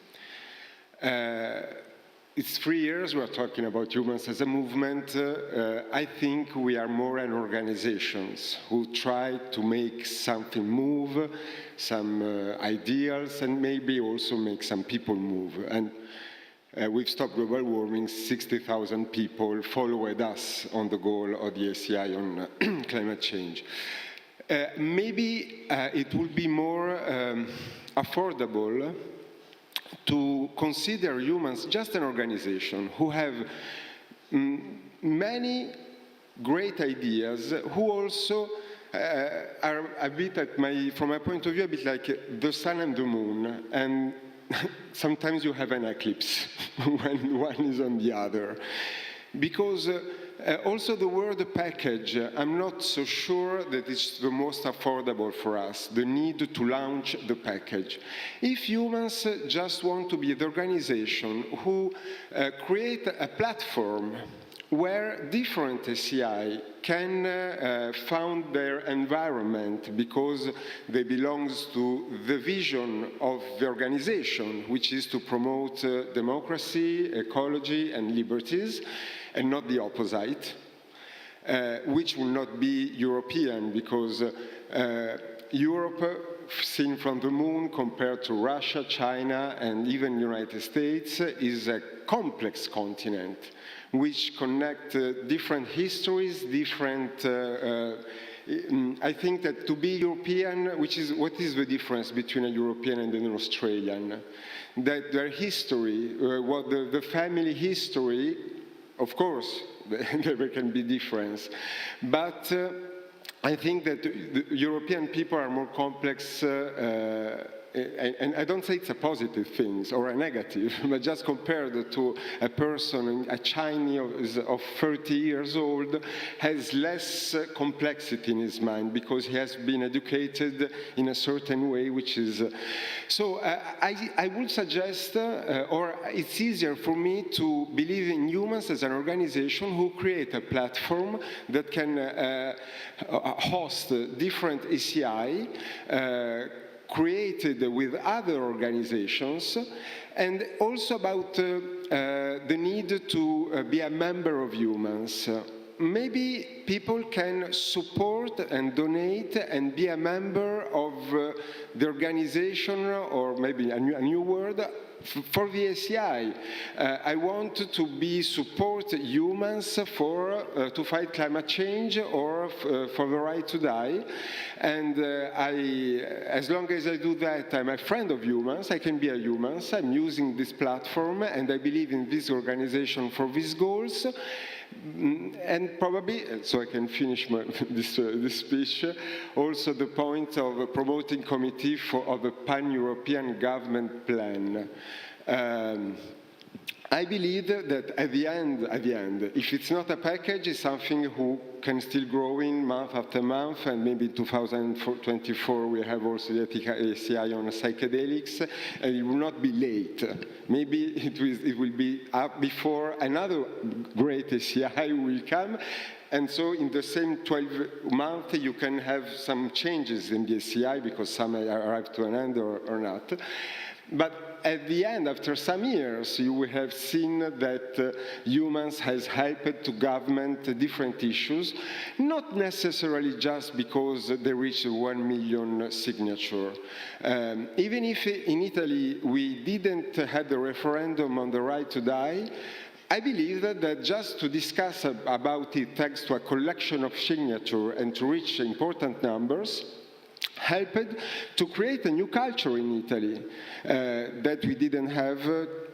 It's 3 years we're talking about Eumans as a movement. I think we are more an organizations who try to make something move, some ideals, and maybe also make some people move. And we've stopped global warming, 60,000 people followed us on the goal of the ACI on climate change. Maybe it would be more affordable to consider Eumans just an organization who have many great ideas, who also are a bit, from my point of view, a bit like the sun and the moon, and sometimes you have an eclipse when one is on the other. Because also the word package, I'm not so sure that it's the most affordable for us, the need to launch the package. If Eumans just want to be the organization who create a platform where different ACI can found their environment because they belong to the vision of the organization, which is to promote democracy, ecology, and liberties, and not the opposite, which will not be European, because Europe, seen from the moon compared to Russia, China, and even United States, is a complex continent which connect different histories, different... I think that to be European, what is the difference between a European and an Australian? That their history, the family history, of course, there can be difference, but I think that the European people are more complex, and I don't say it's a positive thing or a negative, but just compared to a person, a Chinese of 30 years old, has less complexity in his mind because he has been educated in a certain way, which is... So I would suggest, or it's easier for me to believe in Eumans as an organization who create a platform that can host different ACI, created with other organizations, and also about the need to be a member of Eumans. Maybe people can support and donate and be a member of the organization, or maybe a new word, for the ACI. I want to support Eumans to fight climate change or for the right to die. And as long as I do that, I'm a friend of Eumans. I can be a Eumans. I'm using this platform, and I believe in this organization for these goals. And probably, so I can finish this speech, also the point of a promoting committee of a pan-European government plan. I believe that at the end, if it's not a package, it's something who can still grow in month after month, and maybe in 2024 we have also the ACI on psychedelics, and it will not be late. Maybe it will be up before another great ACI will come, and so in the same 12 months you can have some changes in the ACI, because some arrive to an end or not. But at the end, after some years, you will have seen that Eumans has helped to government different issues, not necessarily just because they reached 1 million signature. Even if in Italy we didn't have the referendum on the right to die, I believe that just to discuss about it thanks to a collection of signatures and to reach important numbers, helped to create a new culture in Italy that we didn't have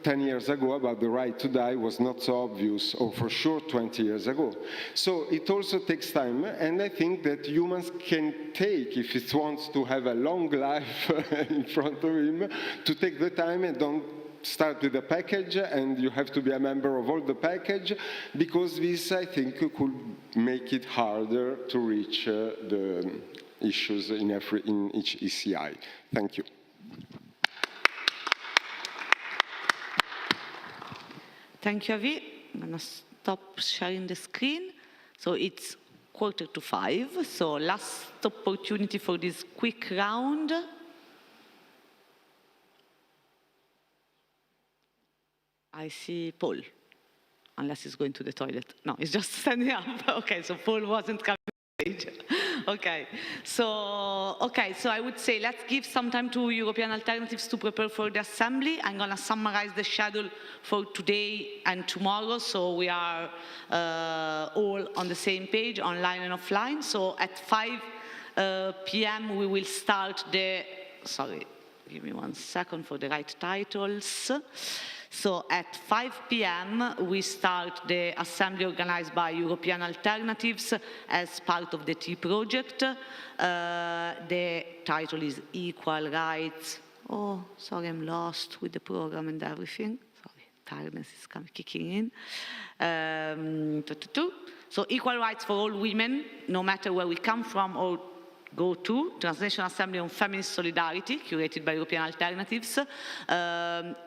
10 years ago. About the right to die was not so obvious, or for sure 20 years ago. So it also takes time, and I think that Eumans can take, if it wants to have a long life in front of him, to take the time and don't start with the package, and you have to be a member of all the package, because this, I think, could make it harder to reach the issues in each ECI. Thank you. Thank you, Avi. I'm going to stop sharing the screen. So it's 4:45, so last opportunity for this quick round. I see Paul, unless he's going to the toilet. No, he's just standing up. Okay, so Paul wasn't coming. Okay, so I would say let's give some time to European alternatives to prepare for the assembly. I'm going to summarize the schedule for today and tomorrow, so we are all on the same page, online and offline. So at 5 p.m. we will start the, sorry, give me 1 second for the right titles. So at 5 p.m. we start the assembly organized by European Alternatives as part of the T project. The title is Equal Rights. Oh, sorry, I'm lost with the program and everything. Sorry, tiredness is kicking in. So equal rights for all women, no matter where we come from or go to, Transnational Assembly on Feminist Solidarity, curated by European Alternatives,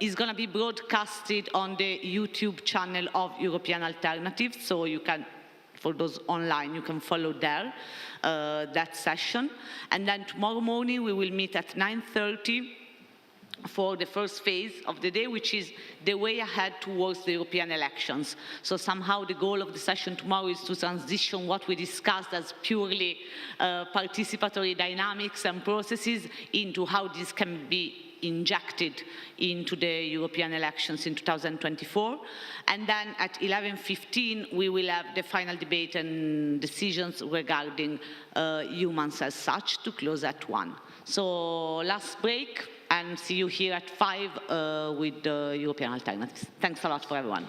is going to be broadcasted on the YouTube channel of European Alternatives, so you can, for those online, you can follow there that session. And then tomorrow morning we will meet at 9:30 for the first phase of the day, which is the way ahead towards the European elections. So somehow the goal of the session tomorrow is to transition what we discussed as purely participatory dynamics and processes into how this can be injected into the European elections in 2024. And then at 11:15 we will have the final debate and decisions regarding Eumans as such, to close at 1. So last break, and see you here at 5 with the European Alternatives. Thanks a lot for everyone.